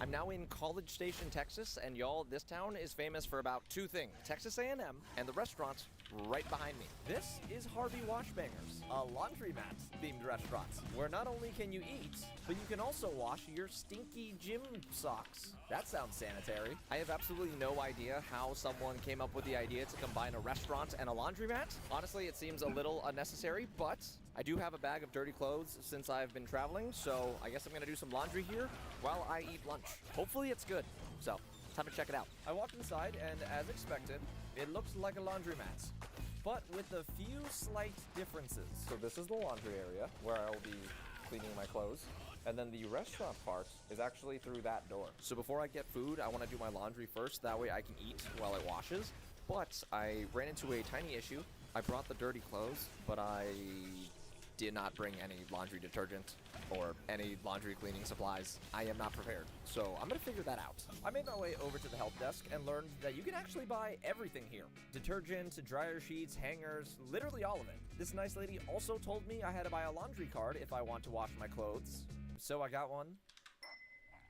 I'm now in College Station, Texas, and y'all, this town is famous for about two things: Texas A&M and the restaurant right behind me. This is Harvey Washbangers, a laundromat-themed restaurant, where not only can you eat, but you can also wash your stinky gym socks. That sounds sanitary. I have absolutely no idea how someone came up with the idea to combine a restaurant and a laundromat. Honestly, it seems a little unnecessary, but I do have a bag of dirty clothes since I've been traveling, so I guess I'm gonna do some laundry here while I eat lunch. Hopefully it's good. So, time to check it out. I walked inside, and as expected, it looks like a laundromat, but with a few slight differences. So this is the laundry area where I will be cleaning my clothes. And then the restaurant part is actually through that door. So before I get food, I want to do my laundry first. That way I can eat while it washes. But I ran into a tiny issue. I brought the dirty clothes, but I did not bring any laundry detergent or any laundry cleaning supplies. I am not prepared. So I'm going to figure that out. I made my way over to the help desk and learned that you can actually buy everything here. Detergent, dryer sheets, hangers, literally all of it. This nice lady also told me I had to buy a laundry card if I want to wash my clothes. So I got one.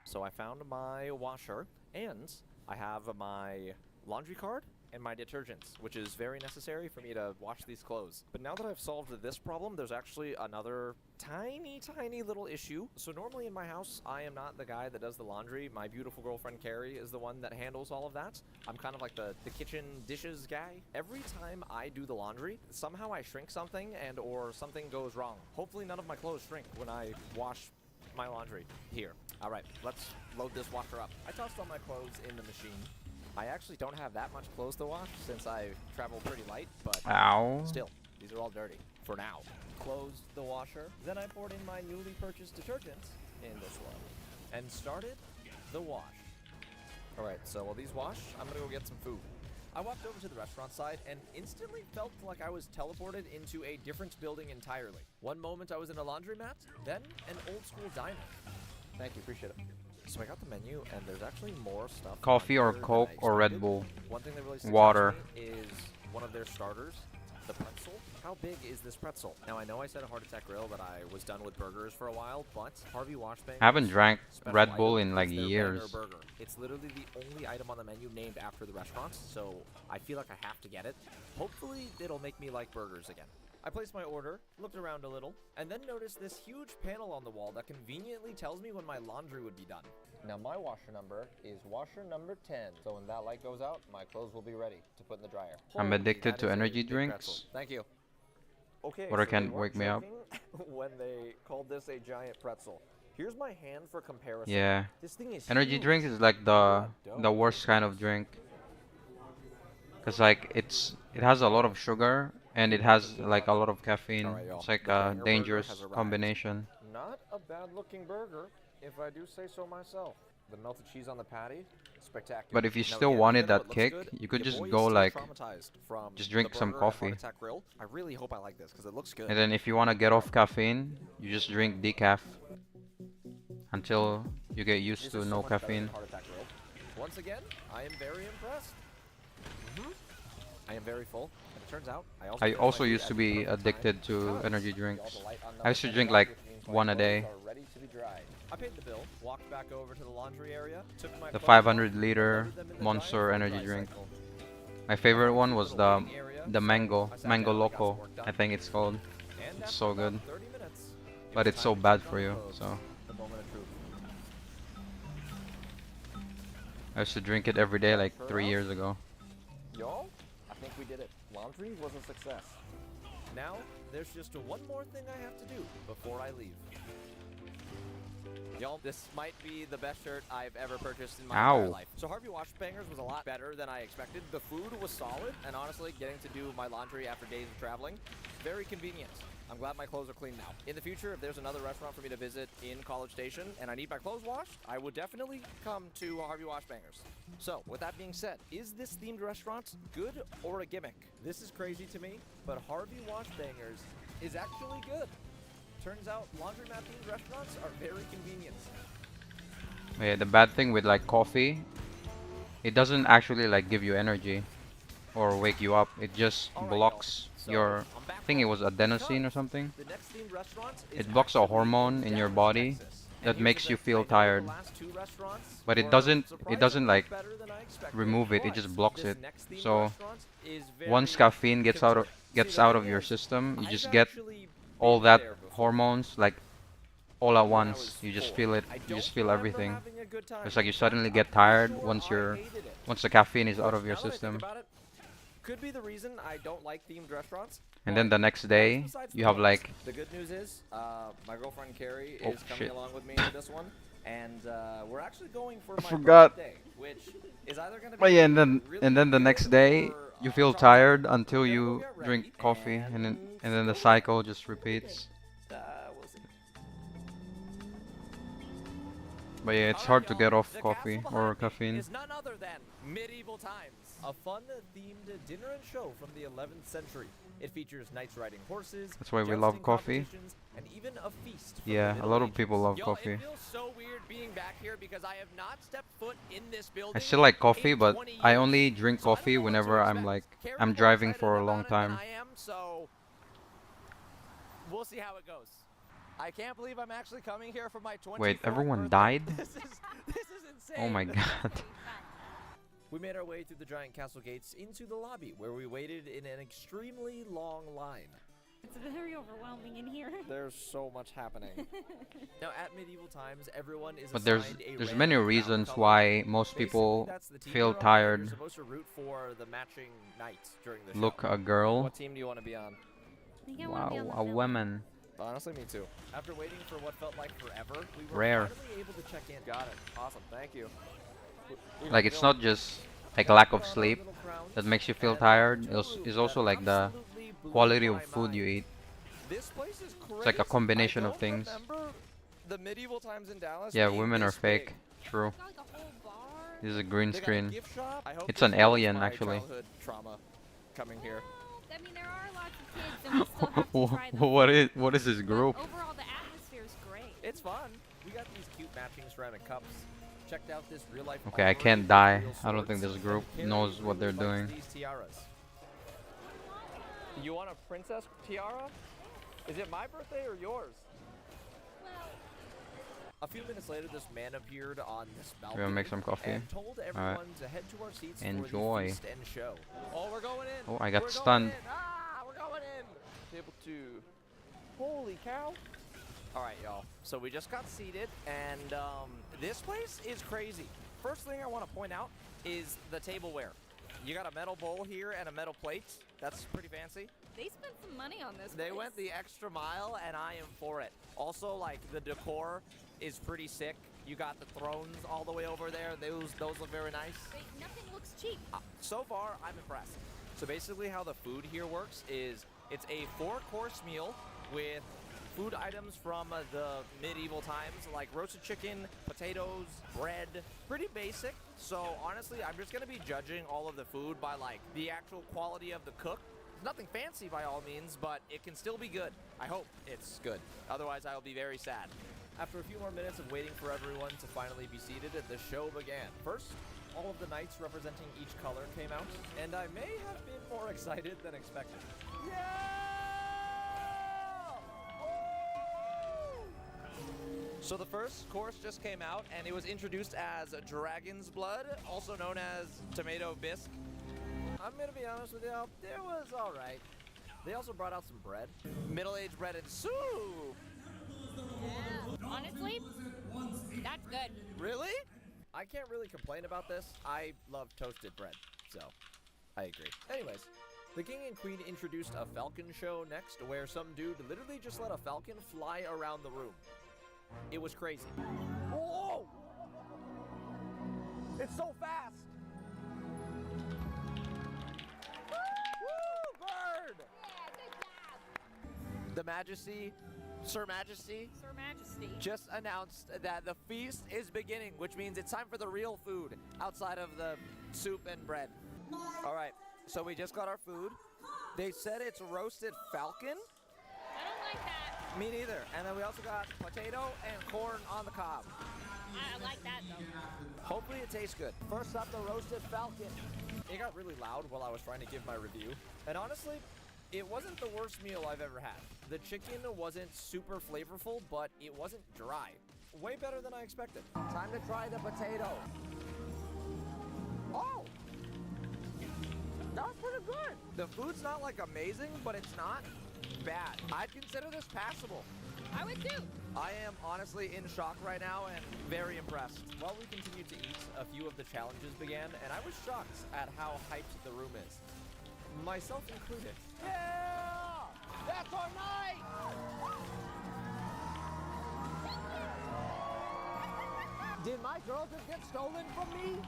So I found my washer, and I have my laundry card and my detergents, which is very necessary for me to wash these clothes. But now that I've solved this problem, there's actually another tiny little issue. So normally in my house, I am not the guy that does the laundry. My beautiful girlfriend, Carrie, is the one that handles all of that. I'm kind of like the kitchen dishes guy. Every time I do the laundry, somehow I shrink something or something goes wrong. Hopefully none of my clothes shrink when I wash my laundry here. All right, let's load this washer up. I tossed all my clothes in the machine. I actually don't have that much clothes to wash since I travel pretty light, but still, these are all dirty for now. Closed the washer, then I poured in my newly purchased detergent in this one and started the wash. All right, so while these wash, I'm gonna go get some food. I walked over to the restaurant side and instantly felt like I was teleported into a different building entirely. One moment I was in a laundromat, then an old school diner. Thank you, appreciate it. So I got the menu, and there's actually more stuff. Coffee or Coke or Red Bull. One thing that really sticks water. out to me is one of their starters. The pretzel? How big is this pretzel? Now, I know I said a Heart Attack Grill that I was done with burgers for a while, but Harvey Washbangers I haven't drank special Red Bull item in like is their years. Banger Burger. It's literally the only item on the menu named after the restaurant, so I feel like I have to get it. Hopefully, it'll make me like burgers again. I placed my order, looked around a little, and then noticed this huge panel on the wall that conveniently tells me when my laundry would be done. Now my washer number is washer number 10, so when that light goes out, my clothes will be ready to put in the dryer. I'm addicted to energy drinks. Thank you. Okay, Water so can't they weren't wake me up. joking when they called this a giant pretzel. Here's my hand for comparison. Yeah. This thing is Energy huge. drinks is like the worst kind of drink. Cause like it has a lot of sugar and it has like a lot of caffeine. It's like a dangerous combination. Not a bad-looking burger, if I do say so myself. The melted cheese on the patty, spectacular. But if you Now, still again, wanted even though that it looks kick, good, you could your just boy is go still like traumatized from just the drink some burger at Heart coffee. Attack Grill. I really hope I like this because it looks good. And then if you want to get off caffeine, you just drink decaf until you get used This to is so no much better than caffeine. Heart Attack Grill. Once again, I am very impressed. I am very full. And it turns out I also I finished also my food used at to the be perfect addicted time to because energy we drinks. all the light on I used to the drink candle, like which means my one a clothes day. are ready to be dried. I paid the bill, walked back over to the laundry area, took my The clothes 500 off, liter loaded them in the Monster dryer for a energy dry drink. cycle. My favorite one was the so mango, I sat mango down and got some loco, work done. I think it's called. And It's after so about good. 30 minutes, it But was it's so time to bad check for on you, clothes. so The moment of truth. I used to drink it every day like 3 years ago. Y'all, I think we did it. Laundry was a success. Now, there's just one more thing I have to do before I leave. Y'all, this might be the best shirt I've ever purchased in my entire Ow. life. So Harvey Washbangers was a lot better than I expected. The food was solid, and honestly, getting to do my laundry after days of traveling, very convenient. I'm glad my clothes are clean now. In the future, if there's another restaurant for me to visit in College Station and I need my clothes washed, I would definitely come to Harvey Washbangers. So, with that being said, is this themed restaurant good or a gimmick? This is crazy to me, but Harvey Washbangers is actually good. Turns out laundromat-themed restaurants are very convenient. Yeah, the bad thing with like coffee, it doesn't actually like give you energy or wake you up. It just blocks your, I think it was adenosine or something. The next themed restaurant is It blocks a hormone in your body that makes you feel tired. But it doesn't like remove it, it just blocks it. So once caffeine gets out of your system, you just get all that hormones like all at once. You just feel it. You just feel everything. It's like you suddenly get tired once the caffeine is out of your system. Could be the reason I don't like themed restaurants. And then the next day, you have like The good news is, my girlfriend Carrie Oh, is coming shit. along with me to this one, and we're actually going for my forgot. birthday, which is either gonna be Oh yeah, and then the next day you feel tired until you drink coffee, and then the cycle just repeats. we'll see. But yeah, it's hard to get off coffee or caffeine. Is none other than Medieval Times, a fun-themed dinner and show from the 11th century. It features knights riding horses, That's why we jousting love coffee. competitions, and even a feast. from the Yeah, a Middle lot of Ages. people love Yo, coffee. It feels so weird being back here because I have not stepped foot in this building. I still like coffee, in but 20 I years. only drink coffee whenever I'm driving for a long time. I am, so we'll see how it goes. I can't believe I'm actually coming here for my 24th Wait, everyone birthday. died? This is insane. Oh my god. We made our way through the giant castle gates into the lobby, where we waited in an extremely long line. It's very overwhelming in here. There's so much happening. Now, at Medieval Times, everyone is But there's assigned a many random reasons crown color. why most Basically, people that's the team feel you're on, and tired. You're supposed to root for the matching knights during the Look, show. a girl. What team do you want to be on? I think I wanna be on Wow, the a villain. woman. Honestly, me too. After waiting for what felt like forever, we were Rare. finally able to check in. Got it. Awesome. Thank you. Like it's not just like lack of sleep that makes you feel tired. It's also like the quality of food you eat. This place is It's like a combination of things. The Medieval Times in Dallas. Yeah, being women are this big. fake. True. This is a green They got a screen. gift shop. I hope It's this an is alien my actually. childhood trauma coming here. I mean, there are lots of kids, and we still have to try them. What is this group? Overall, the atmosphere is great. It's fun. We got these cute matching ceramic cups. Checked out this real life. Okay, I armory can't with die. real I don't think swords. this group Carrie knows what they're really likes doing. These tiaras. You want a princess tiara? Is it my birthday or yours? A few minutes later, this man appeared on this balcony We're gonna make some coffee. and told everyone to head to our seats for Enjoy. the feast and show. Oh, we're going in. Oh, I got We're stunned. Going in. Ah, we're going in. Table 2. Holy cow. All right, y'all. So we just got seated, and this place is crazy. First thing I want to point out is the tableware. You got a metal bowl here and a metal plate. That's pretty fancy. They spent some money on this They place. went the extra mile, and I am for it. Also, like, the decor is pretty sick. You got the thrones all the way over there. Those look very nice. Nothing looks cheap. So far, I'm impressed. So basically how the food here works is it's a 4-course meal with food items from the medieval times, like roasted chicken, potatoes, bread. Pretty basic. So honestly, I'm just gonna be judging all of the food by like the actual quality of the cook. Nothing fancy by all means, but it can still be good. I hope it's good. Otherwise, I'll be very sad. After a few more minutes of waiting for everyone to finally be seated, the show began. First, all of the knights representing each color came out, and I may have been more excited than expected. So the first course just came out, and it was introduced as dragon's blood, also known as tomato bisque. I'm gonna be honest with y'all, it was all right. They also brought out some bread, middle-aged bread and soup. Yeah. Honestly, that's good. Really? I can't really complain about this. I love toasted bread, so I agree. Anyways, the king and queen introduced a falcon show next, where some dude literally just let a falcon fly around the room. It was crazy. Whoa! It's so fast! Woo! Bird! Yeah, good job. The Majesty, Sir Majesty, just announced that the feast is beginning, which means it's time for the real food outside of the soup and bread. All right, so we just got our food. They said it's roasted falcon. I don't like that. Me neither. And then we also got potato and corn on the cob. I like that though. Hopefully it tastes good. First up, the roasted falcon. It got really loud while I was trying to give my review. And honestly, it wasn't the worst meal I've ever had. The chicken wasn't super flavorful, but it wasn't dry. Way better than I expected. Time to try the potato. Oh! That was pretty good. The food's not like amazing, but it's not bad. I'd consider this passable. I would too. I am honestly in shock right now and very impressed. While we continued to eat, a few of the challenges began, and I was shocked at how hyped the room is. Myself included. Yeah! That's our night! Did my girl just get stolen from me?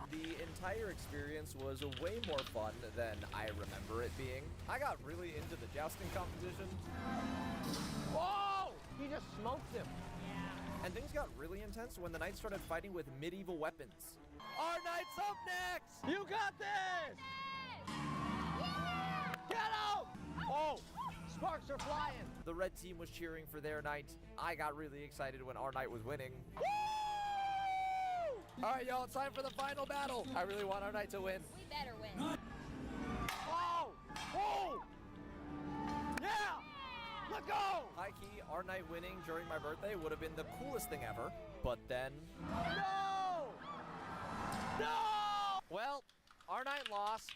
The entire experience was way more fun than I remember it being. I got really into the jousting competition. Whoa! He just smoked him. Yeah. And things got really intense when the knights started fighting with medieval weapons. Our knight's up next! You got this! Yeah! Get out! Oh! Sparks are flying! The red team was cheering for their knight. I got really excited when our knight was winning. Woo! All right, y'all, it's time for the final battle. I really want our knight to win. We better win. Oh! Oh! Yeah! Let's go! High key, our knight winning during my birthday would have been the coolest thing ever. But then... No! No! Well, our knight lost.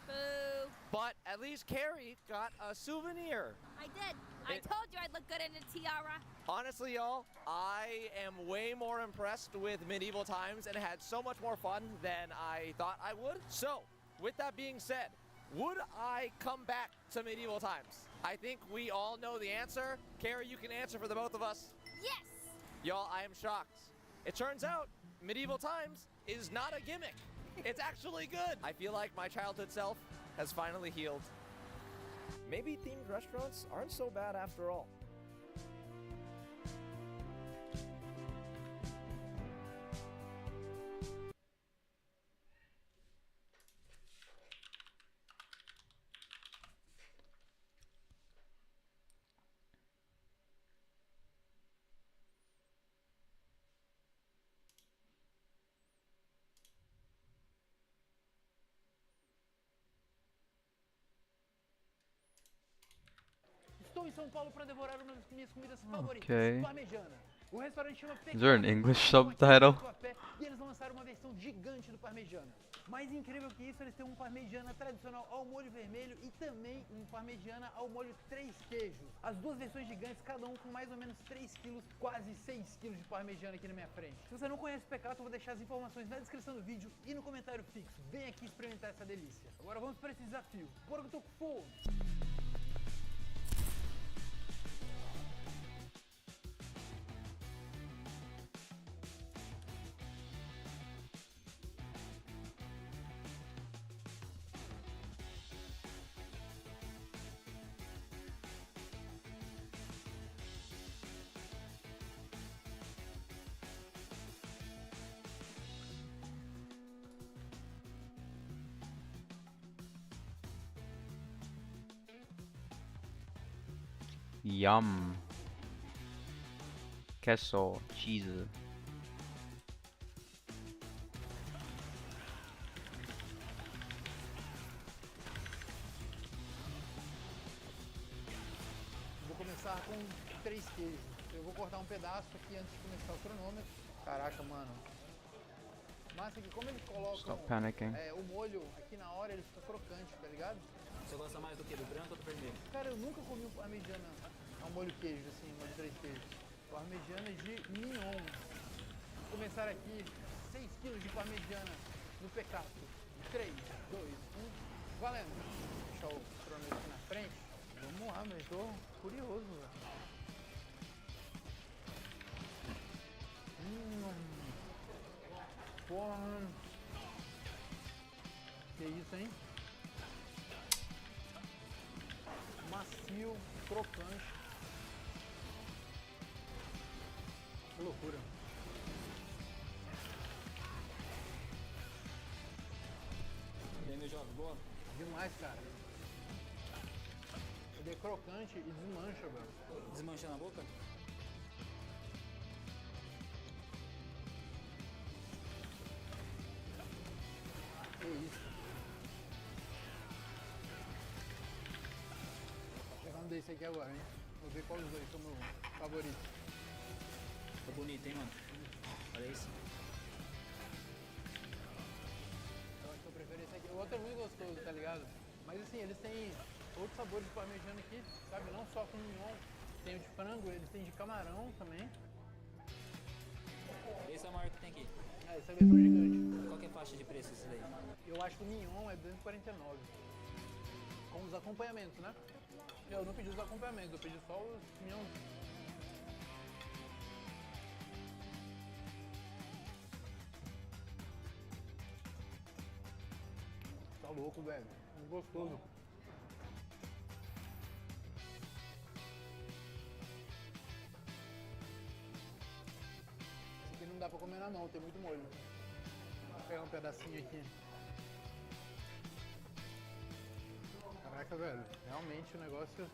Boo. But at least Carrie got a souvenir. I did. I told you I'd look good in a tiara. Honestly, y'all, I am way more impressed with medieval times and had so much more fun than I thought I would. So, with that being said, would I come back to medieval times? I think we all know the answer. Carrie, you can answer for the both of us. Yes. Y'all, I am shocked. It turns out medieval times is not a gimmick. It's actually good. I feel like my childhood self has finally healed. Maybe themed restaurants aren't so bad after all. Estou em São Paulo para devorar uma das minhas comidas favoritas, Okay. parmegiana. O restaurante chama Is there an Pecado, English ficam aqui subtitle? no Tatuapé, e eles lançaram uma versão gigante do parmegiana. Mais incrível que isso, eles têm um parmegiana tradicional ao molho vermelho e também um parmegiana ao molho 3 queijos. As duas versões gigantes, cada um com mais ou menos 3 quilos, quase 6 quilos de parmegiana aqui na minha frente. Se você não conhece o Pecado, eu vou deixar as informações na descrição do vídeo e no comentário fixo. Vem aqui experimentar essa delícia. Agora vamos para esse desafio. Bora que eu tô com fome. Yum. Queso, cheese. Vou começar com 3 queijos. Eu vou cortar um pedaço aqui antes de começar o cronômetro. Caraca, mano. Massa que como eles colocam Stop panicking. o molho aqui na hora, ele fica crocante, tá ligado? Você gosta mais do que? Do branco ou do vermelho? Cara, eu nunca comi parmegiana ao molho queijo, assim, molho 3 queijos. Parmegiana de mignon. Vou começar aqui 6 quilos de parmegiana no pecato. 3, 2, 1, valendo. Deixa o cronômetro aqui na frente. Vamos lá, mas tô curioso, velho. Porra, mano. Que isso, hein? Macio, crocante. Que loucura. E aí, meu jovem, boa? Demais, cara. Ele é crocante e desmancha, velho. Desmancha na boca? Que isso. Vou pegar um desse aqui agora, hein? Vou ver qual dos dois são meu favorito. Tá bonito, hein, mano? Olha isso. Eu acho que eu prefiro esse aqui. O outro é muito gostoso, tá ligado? Mas assim, eles têm outros sabores de parmegiana aqui, sabe? Não só com mignon. Tem o de frango, eles têm de camarão também. Esse é o maior que tem aqui. Ah, essa é a versão gigante. Qual que é a faixa de preço esse daí? Eu acho que o mignon é 249. Com os acompanhamentos, né? Eu não pedi os acompanhamentos, eu pedi só os mignons. Tá louco, velho. Muito gostoso. Esse aqui não dá pra comer na mão, tem muito molho. Vou pegar um pedacinho aqui. Caraca, velho. Realmente o negócio...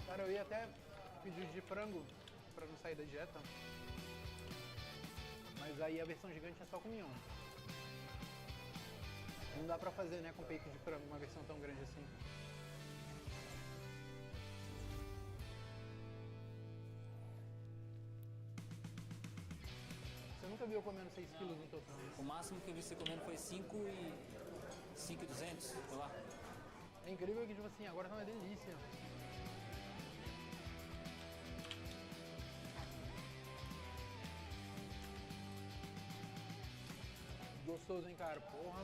Cara, eu ia até pedir de frango pra não sair da dieta. Mas aí a versão gigante é só com mignon. Não dá pra fazer, né, com peito de frango uma versão tão grande assim. Você nunca viu eu comendo 6 quilos no total? O máximo que eu vi você comendo foi 5,200, sei lá. É incrível que, tipo assim, agora tá uma delícia. Gostoso, hein, cara? Porra.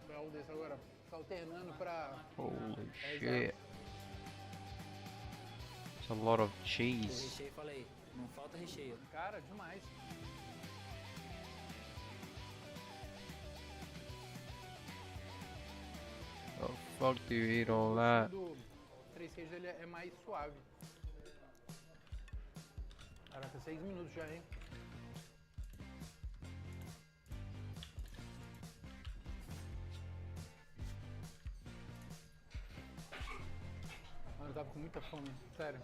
Pegar um desse agora. Ficar alternando pra... Holy É, shit. It's a lot of O cheese. recheio, falei, não falta recheio. Cara, demais. The fuck do you eat all that? O 3 queijos ele é mais suave. Caraca, 6 minutos já, hein? Mano, tá tava com muita fome, sério.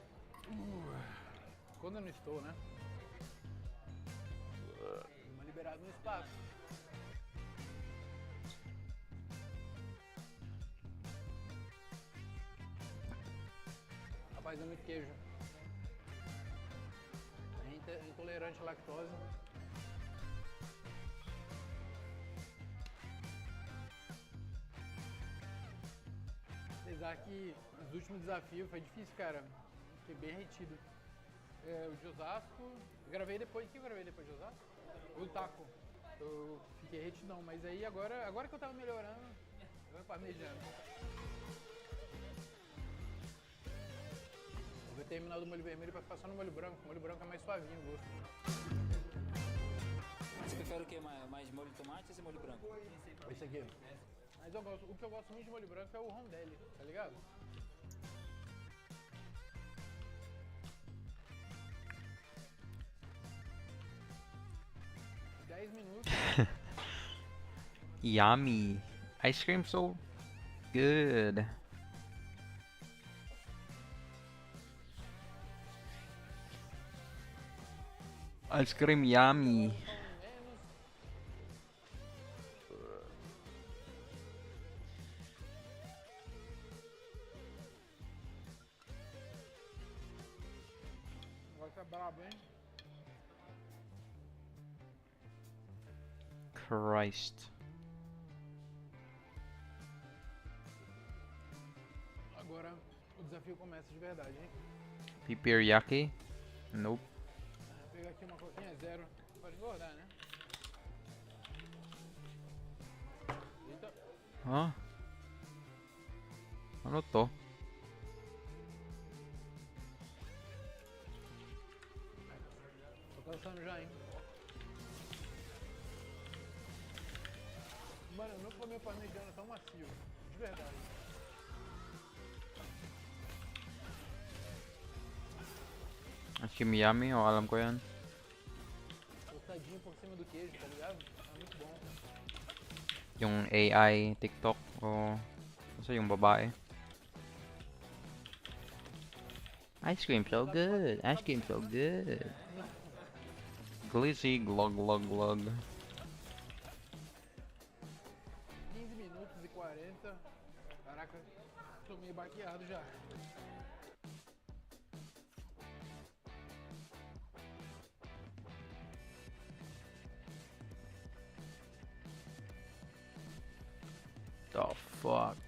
Quando eu não estou, né? Uma liberada no espaço. Rapaz, é muito queijo. É intolerante à lactose. Apesar que os últimos desafios foi difícil, cara. Fiquei bem retido. O de Osasco, eu gravei depois. O que eu gravei depois de Osasco? O taco. Eu fiquei retidão, mas aí agora que eu tava melhorando, eu parmejando. Eu vou terminar do molho vermelho pra ficar só no molho branco. O molho branco é mais suavinho o gosto. Você prefere o que? Mais molho de tomate ou esse molho branco? Esse aqui. Mas o que eu gosto muito de molho branco é o rondelli, tá ligado? Yummy. Ice cream so good. Ice cream yummy. O negócio é brabo, hein? Christ. Agora o desafio começa de verdade, hein? Pipiriyaki? Nope. Vou pegar aqui uma coquinha zero. Pode engordar, né? Eita. Hã? Anotou. Tô cansando já, hein? Mano, eu nunca comi um parmegiana tão macio. De verdade. Ice cream yummy, oh, alam ko yan. Tostadinho por cima do queijo, tá ligado? É muito bom. Yung AI TikTok o basta yung babae. Ice cream so good. Ice cream so good. Glizzy glug glug glug. 15 minutos e 40. Caraca, tô meio baqueado já. The fuck?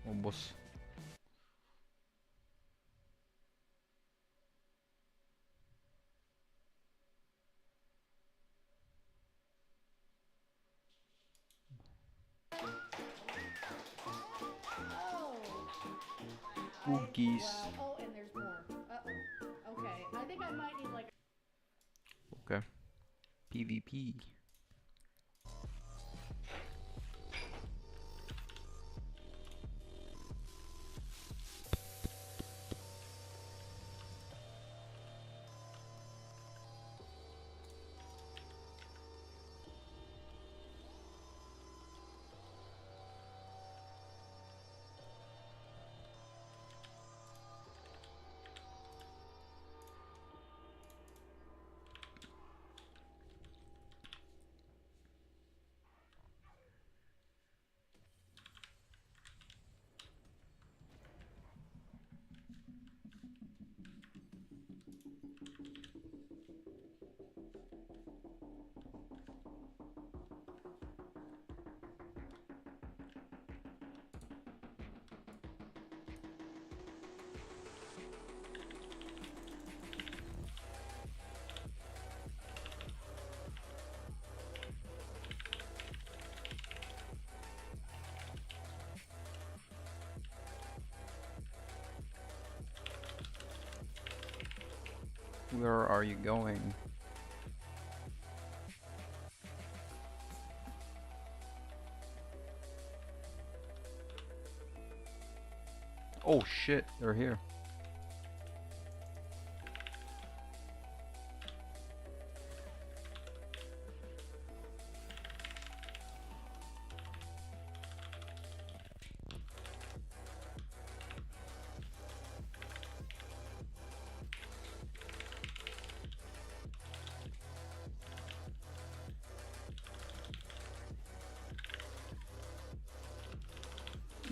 Ubos. Cookies. Oh, and there's more. Okay. I think I might need like. Okay. PvP. Where are you going? Oh shit, they're here.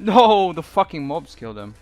No, the fucking mobs killed him.